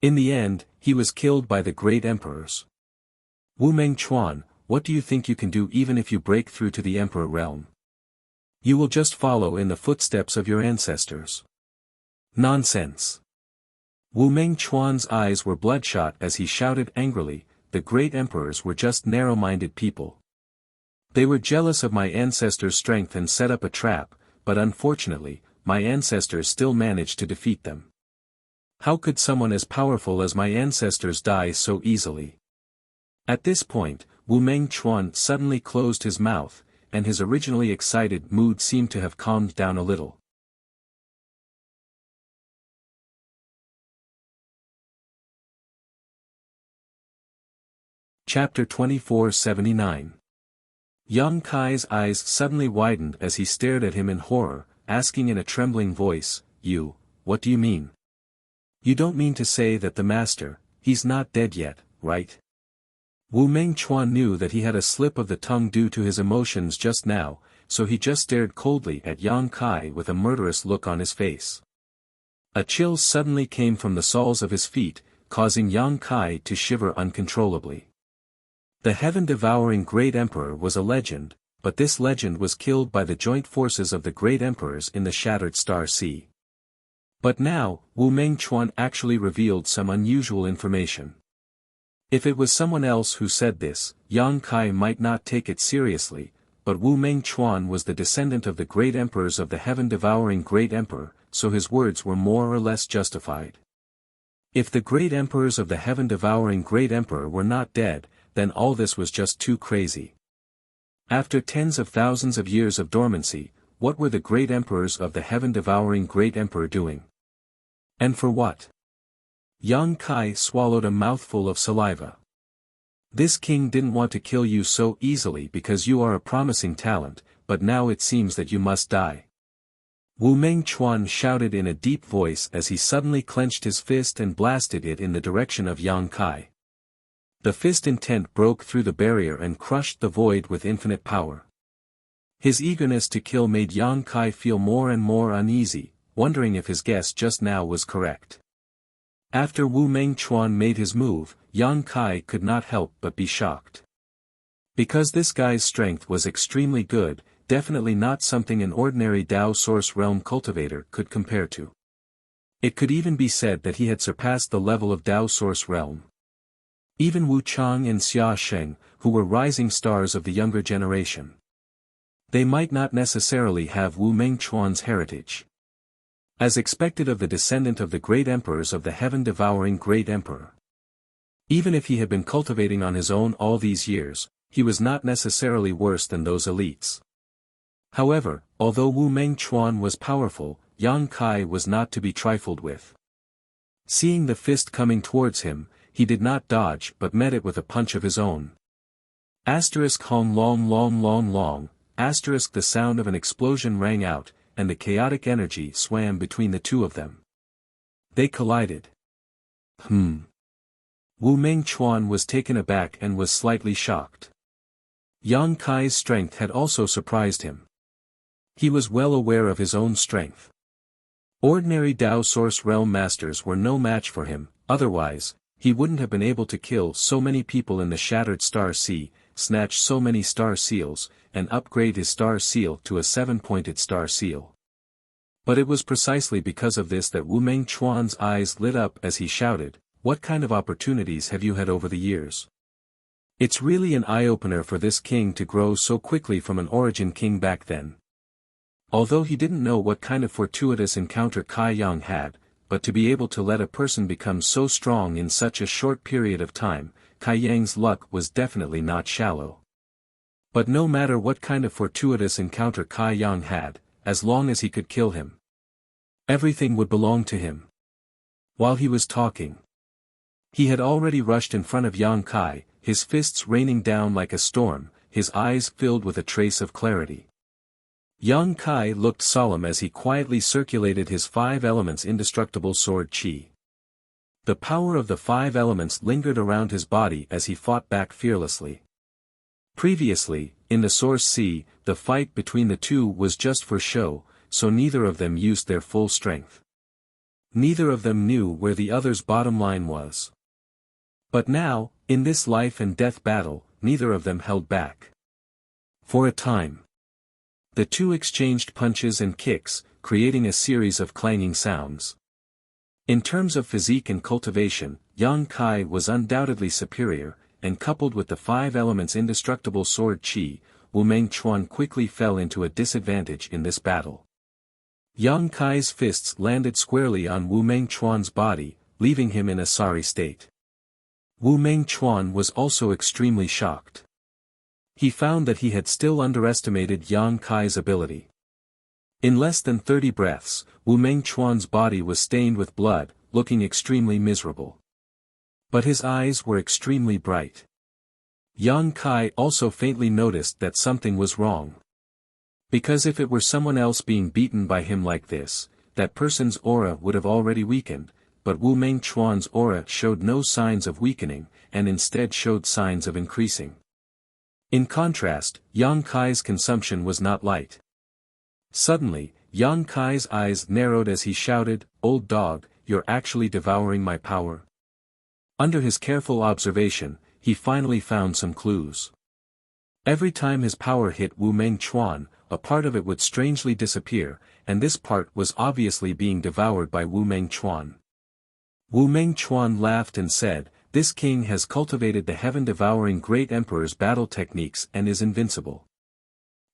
In the end, he was killed by the great emperors. Wu Mengchuan, what do you think you can do even if you break through to the emperor realm? You will just follow in the footsteps of your ancestors." "Nonsense." Wu Mengchuan's eyes were bloodshot as he shouted angrily, "The great emperors were just narrow-minded people. They were jealous of my ancestors' strength and set up a trap, but unfortunately, my ancestors still managed to defeat them. How could someone as powerful as my ancestors die so easily?" At this point, Wu Mengchuan suddenly closed his mouth, and his originally excited mood seemed to have calmed down a little. Chapter 2479. Yang Kai's eyes suddenly widened as he stared at him in horror, asking in a trembling voice, What do you mean? You don't mean to say that the master, he's not dead yet, right?" Wu Mengchuan knew that he had a slip of the tongue due to his emotions just now, so he just stared coldly at Yang Kai with a murderous look on his face. A chill suddenly came from the soles of his feet, causing Yang Kai to shiver uncontrollably. The heaven-devouring great emperor was a legend, but this legend was killed by the joint forces of the great emperors in the Shattered Star Sea. But now, Wu Mengchuan actually revealed some unusual information. If it was someone else who said this, Yang Kai might not take it seriously, but Wu Mengchuan was the descendant of the great emperors of the heaven-devouring great emperor, so his words were more or less justified. If the great emperors of the heaven-devouring great emperor were not dead, then all this was just too crazy. After tens of thousands of years of dormancy, what were the great emperors of the heaven-devouring great emperor doing? And for what? Yang Kai swallowed a mouthful of saliva. This king didn't want to kill you so easily because you are a promising talent, but now it seems that you must die. Wu Mengchuan shouted in a deep voice as he suddenly clenched his fist and blasted it in the direction of Yang Kai. The fist intent broke through the barrier and crushed the void with infinite power. His eagerness to kill made Yang Kai feel more and more uneasy, wondering if his guess just now was correct. After Wu Mengchuan made his move, Yang Kai could not help but be shocked. Because this guy's strength was extremely good, definitely not something an ordinary Dao Source Realm cultivator could compare to. It could even be said that he had surpassed the level of Dao Source Realm. Even Wu Chang and Xia Sheng, who were rising stars of the younger generation. They might not necessarily have Wu Mengchuan's heritage. As expected of the descendant of the great emperors of the heaven-devouring great emperor. Even if he had been cultivating on his own all these years, he was not necessarily worse than those elites. However, although Wu Mengchuan was powerful, Yang Kai was not to be trifled with. Seeing the fist coming towards him, he did not dodge but met it with a punch of his own. Hong long long long long, the sound of an explosion rang out, and the chaotic energy swam between the two of them. They collided. Wu Mengchuan was taken aback and was slightly shocked. Yang Kai's strength had also surprised him. He was well aware of his own strength. Ordinary Dao Source Realm masters were no match for him, otherwise, he wouldn't have been able to kill so many people in the Shattered Star Sea, snatch so many star seals, and upgrade his star seal to a 7-pointed star seal. But it was precisely because of this that Wu Mengchuan's eyes lit up as he shouted, "What kind of opportunities have you had over the years? It's really an eye-opener for this king to grow so quickly from an origin king back then." Although he didn't know what kind of fortuitous encounter Kai Yang had, but to be able to let a person become so strong in such a short period of time, Kai Yang's luck was definitely not shallow. But no matter what kind of fortuitous encounter Kai Yang had, as long as he could kill him, everything would belong to him. While he was talking, he had already rushed in front of Yang Kai, his fists raining down like a storm, his eyes filled with a trace of clarity. Yang Kai looked solemn as he quietly circulated his 5 elements indestructible sword qi. The power of the 5 elements lingered around his body as he fought back fearlessly. Previously, in the Source Sea, the fight between the two was just for show, so neither of them used their full strength. Neither of them knew where the other's bottom line was. But now, in this life and death battle, neither of them held back. For a time, the two exchanged punches and kicks, creating a series of clanging sounds. In terms of physique and cultivation, Yang Kai was undoubtedly superior, and coupled with the 5 elements indestructible sword qi, Wu Mengchuan quickly fell into a disadvantage in this battle. Yang Kai's fists landed squarely on Wu Mengchuan's body, leaving him in a sorry state. Wu Mengchuan was also extremely shocked. He found that he had still underestimated Yang Kai's ability. In less than 30 breaths, Wu Mengchuan's body was stained with blood, looking extremely miserable. But his eyes were extremely bright. Yang Kai also faintly noticed that something was wrong. Because if it were someone else being beaten by him like this, that person's aura would have already weakened, but Wu Mengchuan's aura showed no signs of weakening, and instead showed signs of increasing. In contrast, Yang Kai's consumption was not light. Suddenly, Yang Kai's eyes narrowed as he shouted, "Old dog, you're actually devouring my power." Under his careful observation, he finally found some clues. Every time his power hit Wu Mengchuan, a part of it would strangely disappear, and this part was obviously being devoured by Wu Mengchuan. Wu Mengchuan laughed and said, "This king has cultivated the heaven-devouring great emperor's battle techniques and is invincible.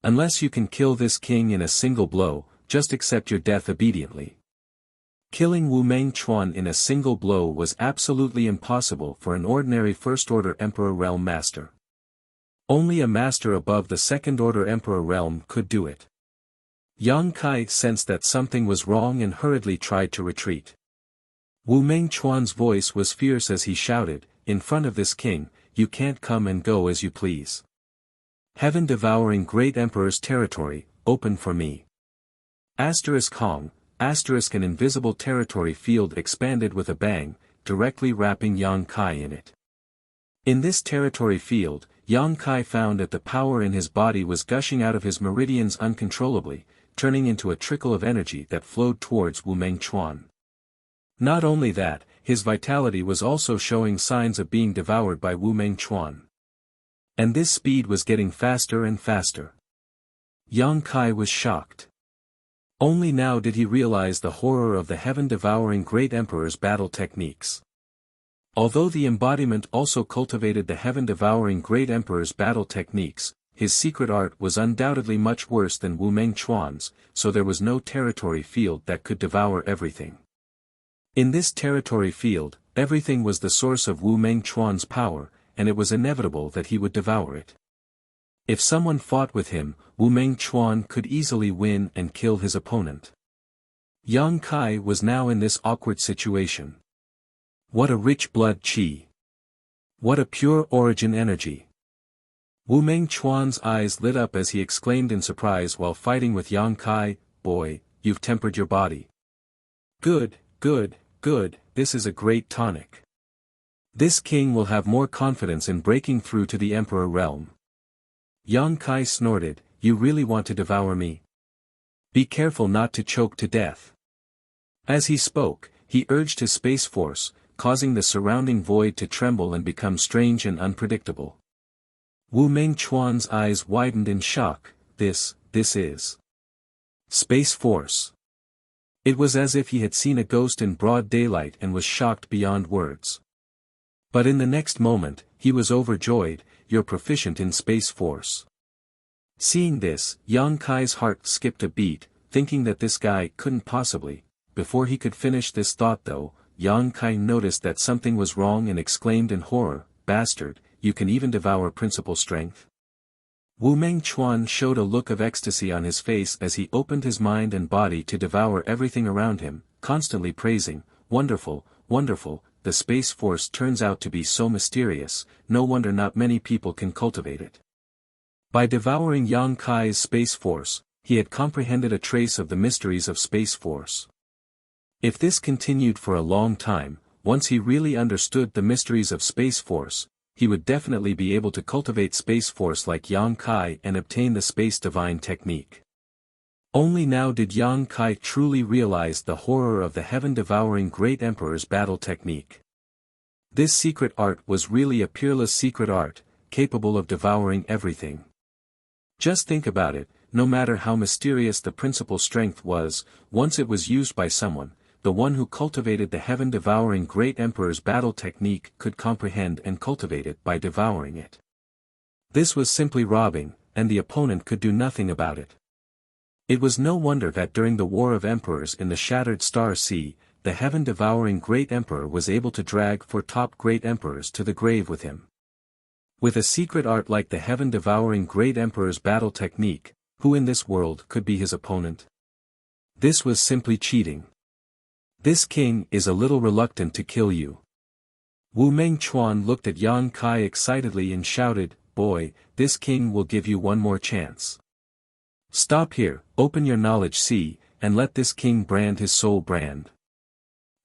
Unless you can kill this king in a single blow, just accept your death obediently." Killing Wu Mengchuan in a single blow was absolutely impossible for an ordinary first-order Emperor Realm master. Only a master above the second-order Emperor Realm could do it. Yang Kai sensed that something was wrong and hurriedly tried to retreat. Wu Mengchuan's voice was fierce as he shouted, "In front of this king, you can't come and go as you please. Heaven-devouring great emperor's territory, open for me." Hong, an invisible territory field expanded with a bang, directly wrapping Yang Kai in it. In this territory field, Yang Kai found that the power in his body was gushing out of his meridians uncontrollably, turning into a trickle of energy that flowed towards Wu Mengchuan. Not only that, his vitality was also showing signs of being devoured by Wu Mengchuan. And this speed was getting faster and faster. Yang Kai was shocked. Only now did he realize the horror of the heaven-devouring great emperor's battle techniques. Although the embodiment also cultivated the heaven-devouring great emperor's battle techniques, his secret art was undoubtedly much worse than Wu Mengchuan's, so there was no territory field that could devour everything. In this territory field, everything was the source of Wu Mengchuan's power, and it was inevitable that he would devour it. If someone fought with him, Wu Mengchuan could easily win and kill his opponent. Yang Kai was now in this awkward situation. What a rich blood qi! What a pure origin energy! Wu Mengchuan's eyes lit up as he exclaimed in surprise while fighting with Yang Kai, "Boy, you've tempered your body. Good, good, good, this is a great tonic. This king will have more confidence in breaking through to the Emperor realm." Yang Kai snorted, "You really want to devour me? Be careful not to choke to death." As he spoke, he urged his space force, causing the surrounding void to tremble and become strange and unpredictable. Wu Mengchuan's eyes widened in shock. This is Space Force. It was as if he had seen a ghost in broad daylight and was shocked beyond words. But in the next moment, he was overjoyed. You're proficient in Space Force. Seeing this, Yang Kai's heart skipped a beat, thinking that this guy couldn't possibly. Before he could finish this thought though, Yang Kai noticed that something was wrong and exclaimed in horror, "Bastard, you can even devour principal strength?" Wu Mengchuan showed a look of ecstasy on his face as he opened his mind and body to devour everything around him, constantly praising, "Wonderful, wonderful, the Space Force turns out to be so mysterious, no wonder not many people can cultivate it." By devouring Yang Kai's Space Force, he had comprehended a trace of the mysteries of Space Force. If this continued for a long time, once he really understood the mysteries of Space Force, he would definitely be able to cultivate Space Force like Yang Kai and obtain the Space Divine technique. Only now did Yang Kai truly realize the horror of the heaven-devouring Great Emperor's battle technique. This secret art was really a peerless secret art, capable of devouring everything. Just think about it, no matter how mysterious the principal strength was, once it was used by someone, the one who cultivated the heaven-devouring Great Emperor's battle technique could comprehend and cultivate it by devouring it. This was simply robbing, and the opponent could do nothing about it. It was no wonder that during the War of Emperors in the Shattered Star Sea, the heaven-devouring Great Emperor was able to drag 4 top Great Emperors to the grave with him. With a secret art like the heaven-devouring Great Emperor's battle technique, who in this world could be his opponent? This was simply cheating. This king is a little reluctant to kill you. Wu Mengchuan looked at Yang Kai excitedly and shouted, "Boy, this king will give you one more chance. Stop here, open your knowledge sea, and let this king brand his soul brand.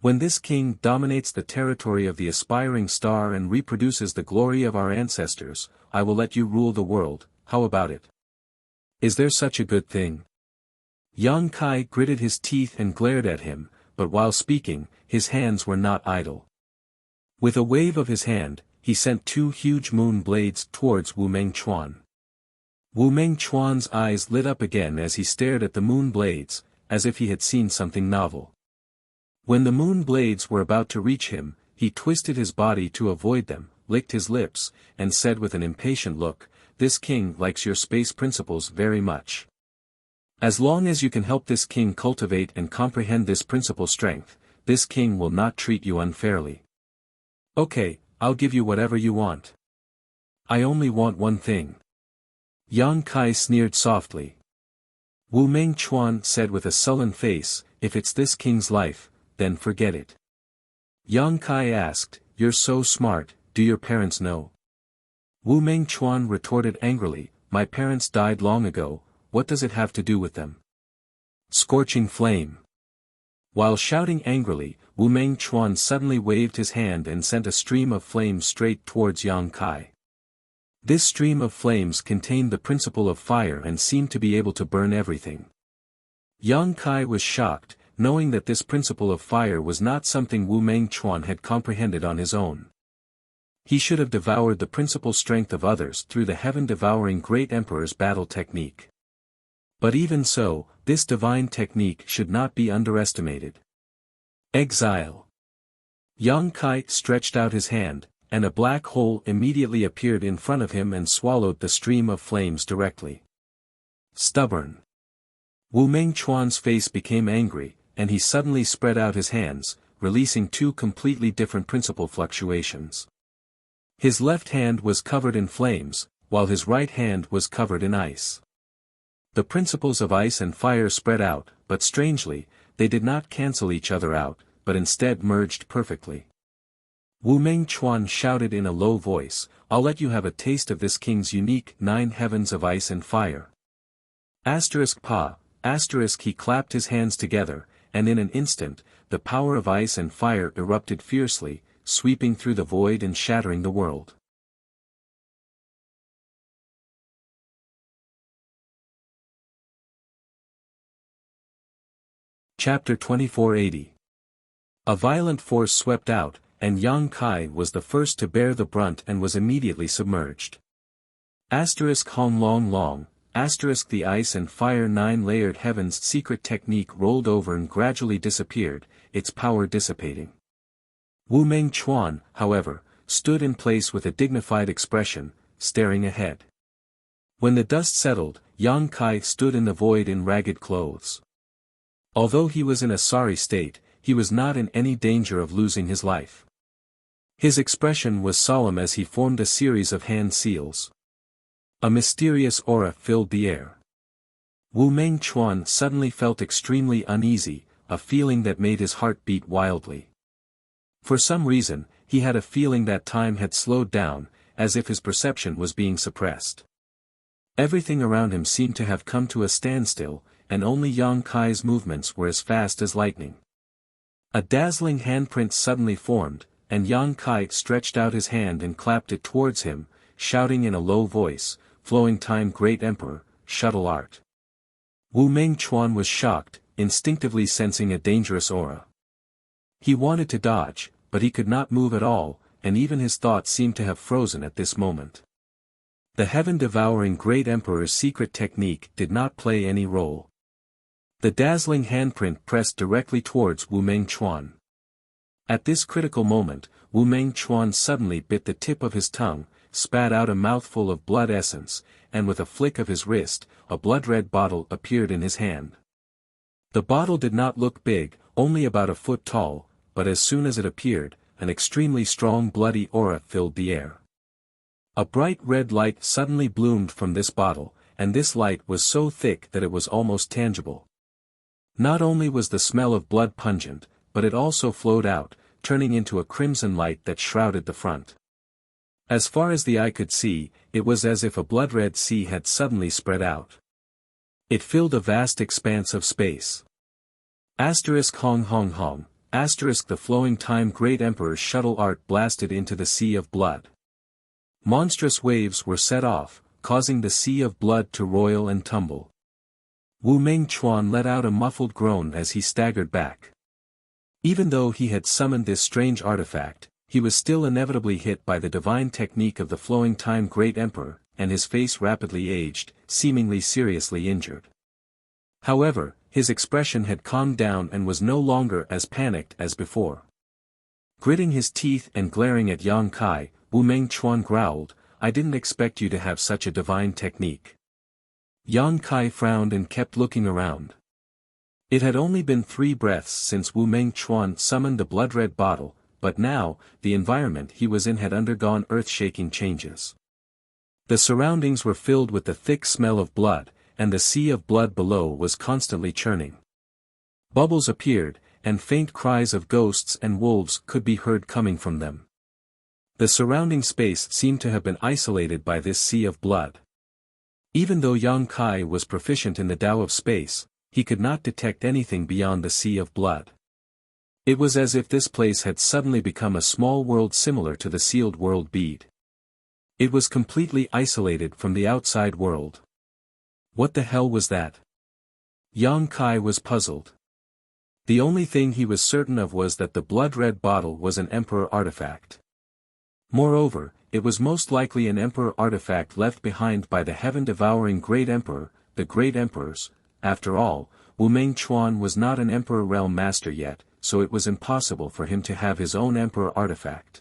When this king dominates the territory of the aspiring star and reproduces the glory of our ancestors, I will let you rule the world, how about it? Is there such a good thing?" Yang Kai gritted his teeth and glared at him, but while speaking, his hands were not idle. With a wave of his hand, he sent 2 huge moon blades towards Wu Mengchuan. Wu Mengchuan's eyes lit up again as he stared at the moon blades, as if he had seen something novel. When the moon blades were about to reach him, he twisted his body to avoid them, licked his lips, and said with an impatient look, "This king likes your space principles very much. As long as you can help this king cultivate and comprehend this principal strength, this king will not treat you unfairly. Okay, I'll give you whatever you want. I only want one thing." Yang Kai sneered softly. Wu Mengchuan said with a sullen face, "If it's this king's life, then forget it." Yang Kai asked, "You're so smart, do your parents know?" Wu Mengchuan retorted angrily, "My parents died long ago, what does it have to do with them?" Scorching flame. While shouting angrily, Wu Mengchuan suddenly waved his hand and sent a stream of flames straight towards Yang Kai. This stream of flames contained the principle of fire and seemed to be able to burn everything. Yang Kai was shocked, knowing that this principle of fire was not something Wu Mengchuan had comprehended on his own. He should have devoured the principal strength of others through the heaven-devouring Great Emperor's battle technique. But even so, this divine technique should not be underestimated. Exile. Yang Kai stretched out his hand, and a black hole immediately appeared in front of him and swallowed the stream of flames directly. Stubborn. Wu Mengchuan's face became angry, and he suddenly spread out his hands, releasing 2 completely different principal fluctuations. His left hand was covered in flames, while his right hand was covered in ice. The principles of ice and fire spread out, but strangely, they did not cancel each other out, but instead merged perfectly. Wu Mengchuan shouted in a low voice, "I'll let you have a taste of this king's unique 9 heavens of ice and fire." Pa. He clapped his hands together, and in an instant, the power of ice and fire erupted fiercely, sweeping through the void and shattering the world. Chapter 2480. A violent force swept out, and Yang Kai was the first to bear the brunt and was immediately submerged. Hong Long Long, the ice and fire 9-layered heaven's secret technique rolled over and gradually disappeared, its power dissipating. Wu Meng Chuan, however, stood in place with a dignified expression, staring ahead. When the dust settled, Yang Kai stood in the void in ragged clothes. Although he was in a sorry state, he was not in any danger of losing his life. His expression was solemn as he formed a series of hand seals. A mysterious aura filled the air. Wu Meng Chuan suddenly felt extremely uneasy, a feeling that made his heart beat wildly. For some reason, he had a feeling that time had slowed down, as if his perception was being suppressed. Everything around him seemed to have come to a standstill, and only Yang Kai's movements were as fast as lightning. A dazzling handprint suddenly formed, and Yang Kai stretched out his hand and clapped it towards him, shouting in a low voice, "Flowing time Great Emperor, shuttle art." Wu Meng Chuan was shocked, instinctively sensing a dangerous aura. He wanted to dodge, but he could not move at all, and even his thoughts seemed to have frozen at this moment. The heaven-devouring Great Emperor's secret technique did not play any role. The dazzling handprint pressed directly towards Wu Meng Chuan. At this critical moment, Wu Meng Chuan suddenly bit the tip of his tongue, spat out a mouthful of blood essence, and with a flick of his wrist, a blood-red bottle appeared in his hand. The bottle did not look big, only about a foot tall, but as soon as it appeared, an extremely strong bloody aura filled the air. A bright red light suddenly bloomed from this bottle, and this light was so thick that it was almost tangible. Not only was the smell of blood pungent, but it also flowed out, turning into a crimson light that shrouded the front. As far as the eye could see, it was as if a blood-red sea had suddenly spread out. It filled a vast expanse of space. Hong Hong Hong, the flowing time Great Emperor's shuttle art blasted into the sea of blood. Monstrous waves were set off, causing the sea of blood to roil and tumble. Wu Meng Chuan let out a muffled groan as he staggered back. Even though he had summoned this strange artifact, he was still inevitably hit by the divine technique of the flowing time Great Emperor, and his face rapidly aged, seemingly seriously injured. However, his expression had calmed down and was no longer as panicked as before. Gritting his teeth and glaring at Yang Kai, Wu Meng Chuan growled, "I didn't expect you to have such a divine technique." Yang Kai frowned and kept looking around. It had only been 3 breaths since Wu Meng Chuan summoned the blood-red bottle, but now, the environment he was in had undergone earth-shaking changes. The surroundings were filled with the thick smell of blood, and the sea of blood below was constantly churning. Bubbles appeared, and faint cries of ghosts and wolves could be heard coming from them. The surrounding space seemed to have been isolated by this sea of blood. Even though Yang Kai was proficient in the Tao of space, he could not detect anything beyond the sea of blood. It was as if this place had suddenly become a small world similar to the sealed world bead. It was completely isolated from the outside world. What the hell was that? Yang Kai was puzzled. The only thing he was certain of was that the blood-red bottle was an Emperor artifact. Moreover, it was most likely an Emperor artifact left behind by the heaven-devouring Great Emperor, the Great Emperors. After all, Wu Meng Chuan was not an Emperor realm master yet, so it was impossible for him to have his own Emperor artifact.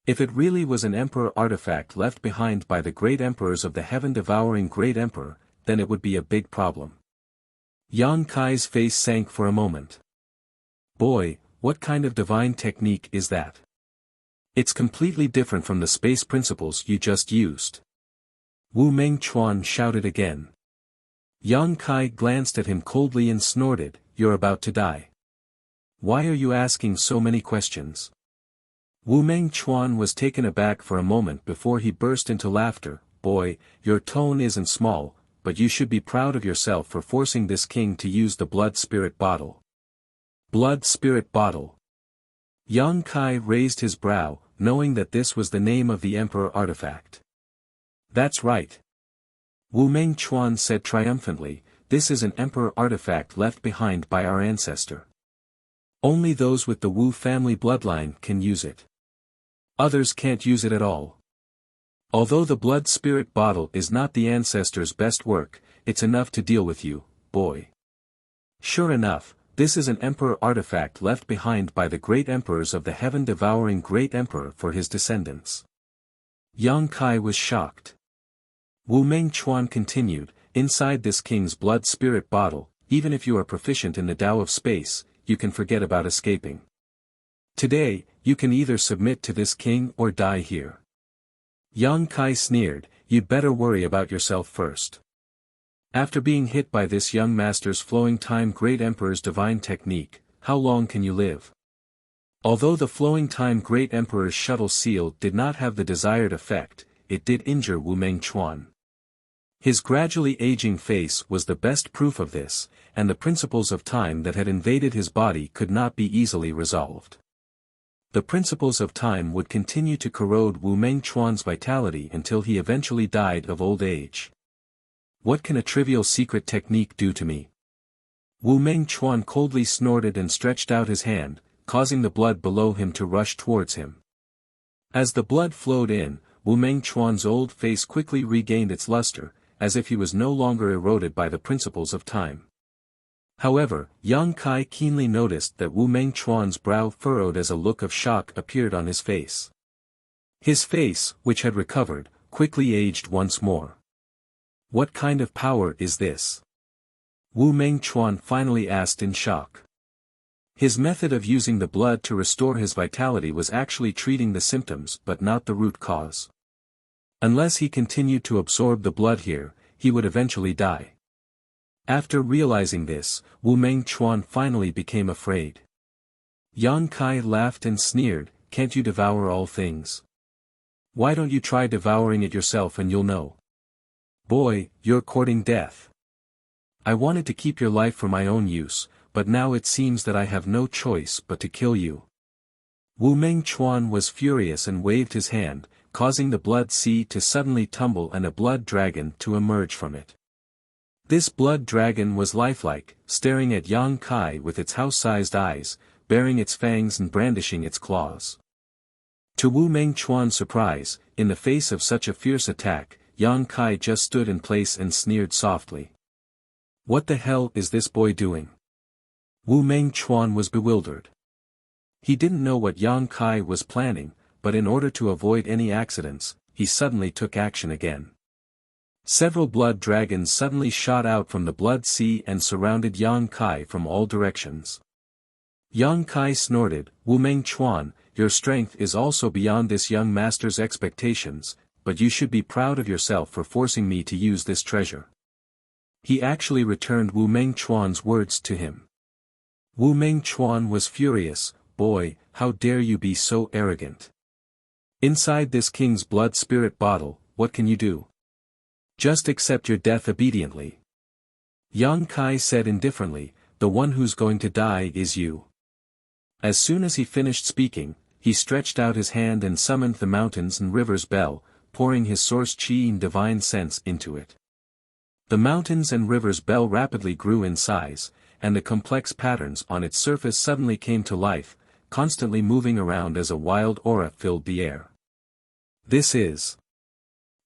If it really was an Emperor artifact left behind by the Great Emperors of the heaven-devouring Great Emperor, then it would be a big problem. Yang Kai's face sank for a moment. Boy, what kind of divine technique is that? It's completely different from the space principles you just used. Wu Meng Chuan shouted again. Yang Kai glanced at him coldly and snorted, "You're about to die. Why are you asking so many questions?" Wu Meng Chuan was taken aback for a moment before he burst into laughter. "Boy, your tone isn't small, but you should be proud of yourself for forcing this king to use the blood spirit bottle." Blood spirit bottle. Yang Kai raised his brow, knowing that this was the name of the Emperor artifact. "That's right," Wu Meng Chuan said triumphantly, "this is an Emperor artifact left behind by our ancestor. Only those with the Wu family bloodline can use it. Others can't use it at all. Although the blood spirit bottle is not the ancestors' best work, it's enough to deal with you, boy. Sure enough, this is an emperor artifact left behind by the great emperors of the heaven-devouring great emperor for his descendants. Yang Kai was shocked. Wu Mengchuan continued, inside this king's blood spirit bottle, even if you are proficient in the Tao of space, you can forget about escaping. Today, you can either submit to this king or die here. Yang Kai sneered, you'd better worry about yourself first. After being hit by this young master's flowing time great emperor's divine technique, how long can you live? Although the flowing time great emperor's shuttle seal did not have the desired effect, it did injure Wu Mengchuan. His gradually aging face was the best proof of this, and the principles of time that had invaded his body could not be easily resolved. The principles of time would continue to corrode Wu Mengchuan's vitality until he eventually died of old age. What can a trivial secret technique do to me? Wu Mengchuan coldly snorted and stretched out his hand, causing the blood below him to rush towards him. As the blood flowed in, Wu Mengchuan's old face quickly regained its luster, as if he was no longer eroded by the principles of time. However, Yang Kai keenly noticed that Wu Mengchuan's brow furrowed as a look of shock appeared on his face. His face, which had recovered, quickly aged once more. What kind of power is this? Wu Mengchuan finally asked in shock. His method of using the blood to restore his vitality was actually treating the symptoms but not the root cause. Unless he continued to absorb the blood here, he would eventually die. After realizing this, Wu Mengchuan finally became afraid. Yang Kai laughed and sneered, can't you devour all things? Why don't you try devouring it yourself and you'll know. Boy, you're courting death. I wanted to keep your life for my own use, but now it seems that I have no choice but to kill you. Wu Mengchuan was furious and waved his hand, causing the blood sea to suddenly tumble and a blood dragon to emerge from it. This blood dragon was lifelike, staring at Yang Kai with its house-sized eyes, baring its fangs and brandishing its claws. To Wu Mengchuan's surprise, in the face of such a fierce attack, Yang Kai just stood in place and sneered softly. What the hell is this boy doing? Wu Mengchuan was bewildered. He didn't know what Yang Kai was planning, but in order to avoid any accidents, he suddenly took action again. Several blood dragons suddenly shot out from the blood sea and surrounded Yang Kai from all directions. Yang Kai snorted, Wu Mengchuan, your strength is also beyond this young master's expectations, but you should be proud of yourself for forcing me to use this treasure. He actually returned Wu Mengchuan's words to him. Wu Mengchuan was furious, boy, how dare you be so arrogant. Inside this king's blood spirit bottle, what can you do? Just accept your death obediently. Yang Kai said indifferently, the one who's going to die is you. As soon as he finished speaking, he stretched out his hand and summoned the mountains and rivers bell, pouring his source chi and divine sense into it. The mountains and rivers bell rapidly grew in size, and the complex patterns on its surface suddenly came to life, constantly moving around as a wild aura filled the air. This is.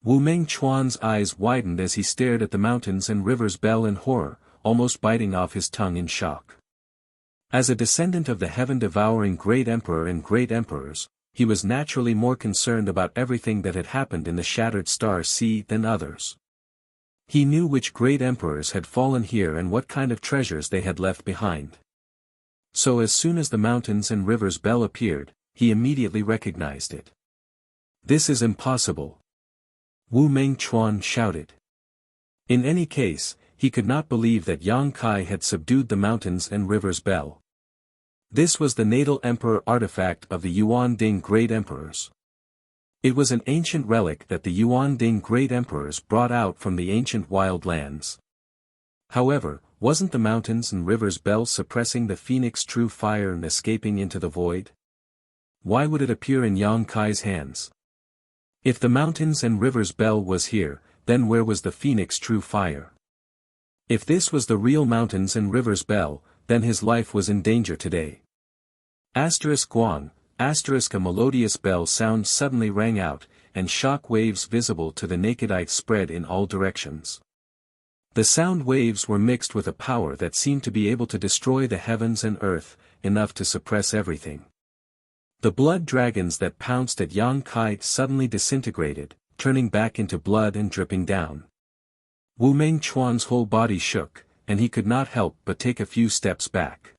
Wu Mengchuan's eyes widened as he stared at the mountains and rivers bell in horror, almost biting off his tongue in shock. As a descendant of the heaven-devouring great emperor and great emperors, he was naturally more concerned about everything that had happened in the Shattered Star Sea than others. He knew which great emperors had fallen here and what kind of treasures they had left behind. So as soon as the mountains and rivers bell appeared, he immediately recognized it. This is impossible. Wu Mengchuan shouted. In any case, he could not believe that Yang Kai had subdued the mountains and rivers bell. This was the natal emperor artifact of the Yuan Ding great emperors. It was an ancient relic that the Yuan Ding great emperors brought out from the ancient wild lands. However, wasn't the mountains and rivers bell suppressing the phoenix true fire and escaping into the void? Why would it appear in Yang Kai's hands? If the mountains and rivers bell was here, then where was the phoenix true fire? If this was the real mountains and rivers bell, then his life was in danger today. Guang, a melodious bell sound suddenly rang out, and shock waves visible to the naked eye spread in all directions. The sound waves were mixed with a power that seemed to be able to destroy the heavens and earth, enough to suppress everything. The blood dragons that pounced at Yang Kai suddenly disintegrated, turning back into blood and dripping down. Wu Mengchuan's whole body shook, and he could not help but take a few steps back.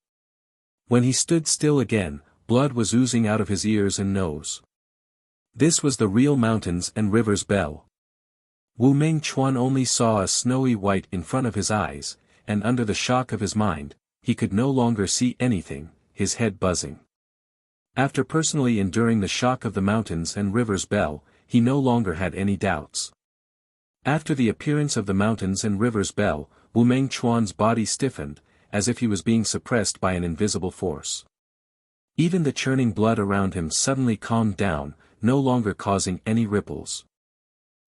When he stood still again, blood was oozing out of his ears and nose. This was the real mountains and rivers bell. Wu Mengchuan only saw a snowy white in front of his eyes, and under the shock of his mind, he could no longer see anything, his head buzzing. After personally enduring the shock of the mountains and rivers bell, he no longer had any doubts. After the appearance of the mountains and rivers bell, Wu Mengchuan's body stiffened, as if he was being suppressed by an invisible force. Even the churning blood around him suddenly calmed down, no longer causing any ripples.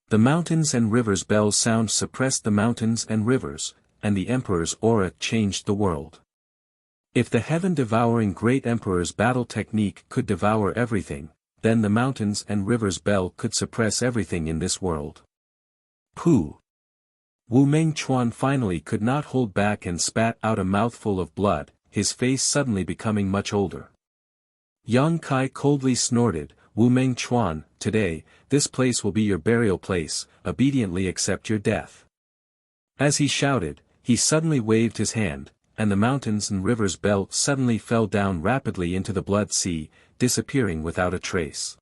The mountains and rivers bell sound suppressed the mountains and rivers, and the Emperor's aura changed the world. If the heaven-devouring great Emperor's battle technique could devour everything, then the mountains and rivers bell could suppress everything in this world. Pooh! Wu Mengchuan finally could not hold back and spat out a mouthful of blood, his face suddenly becoming much older. Yang Kai coldly snorted, "Wu Mengchuan, today, this place will be your burial place, obediently accept your death." As he shouted, he suddenly waved his hand, and the mountains and rivers belt suddenly fell down rapidly into the blood sea, disappearing without a trace.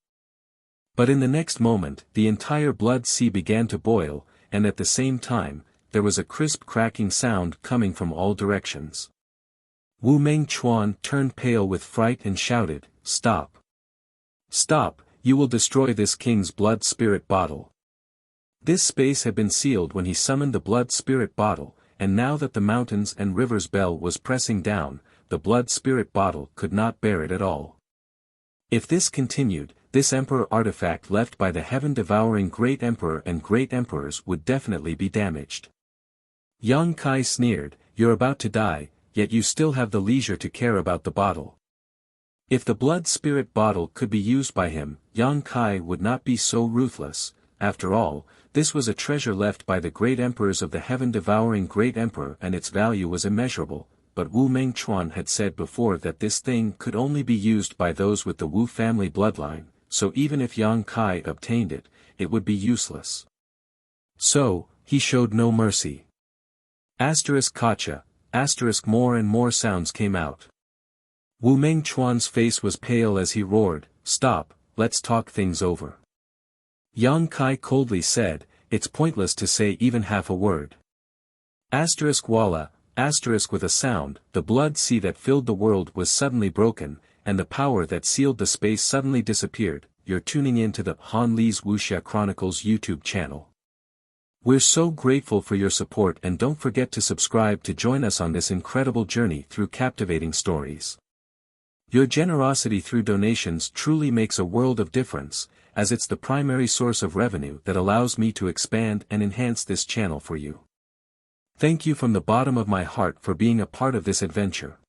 But in the next moment, the entire blood sea began to boil, and at the same time, there was a crisp cracking sound coming from all directions. Wu Mengchuan turned pale with fright and shouted, "Stop! Stop, you will destroy this king's blood spirit bottle." This space had been sealed when he summoned the blood spirit bottle, and now that the mountains and rivers bell was pressing down, the blood spirit bottle could not bear it at all. If this continued, this emperor artifact left by the heaven-devouring great emperor and great emperors would definitely be damaged. Yang Kai sneered, "You're about to die, yet you still have the leisure to care about the bottle." If the blood spirit bottle could be used by him, Yang Kai would not be so ruthless. After all, this was a treasure left by the great emperors of the heaven-devouring great emperor and its value was immeasurable, but Wu Mengchuan had said before that this thing could only be used by those with the Wu family bloodline, so even if Yang Kai obtained it, it would be useless. So, he showed no mercy. Gotcha, more and more sounds came out. Wu Mengchuan's face was pale as he roared, "Stop, let's talk things over." Yang Kai coldly said, "It's pointless to say even half a word." Walla, with a sound, the blood sea that filled the world was suddenly broken, and the power that sealed the space suddenly disappeared. You're tuning in to the Han Li's Wuxia Chronicles YouTube channel. We're so grateful for your support and don't forget to subscribe to join us on this incredible journey through captivating stories. Your generosity through donations truly makes a world of difference, as it's the primary source of revenue that allows me to expand and enhance this channel for you. Thank you from the bottom of my heart for being a part of this adventure.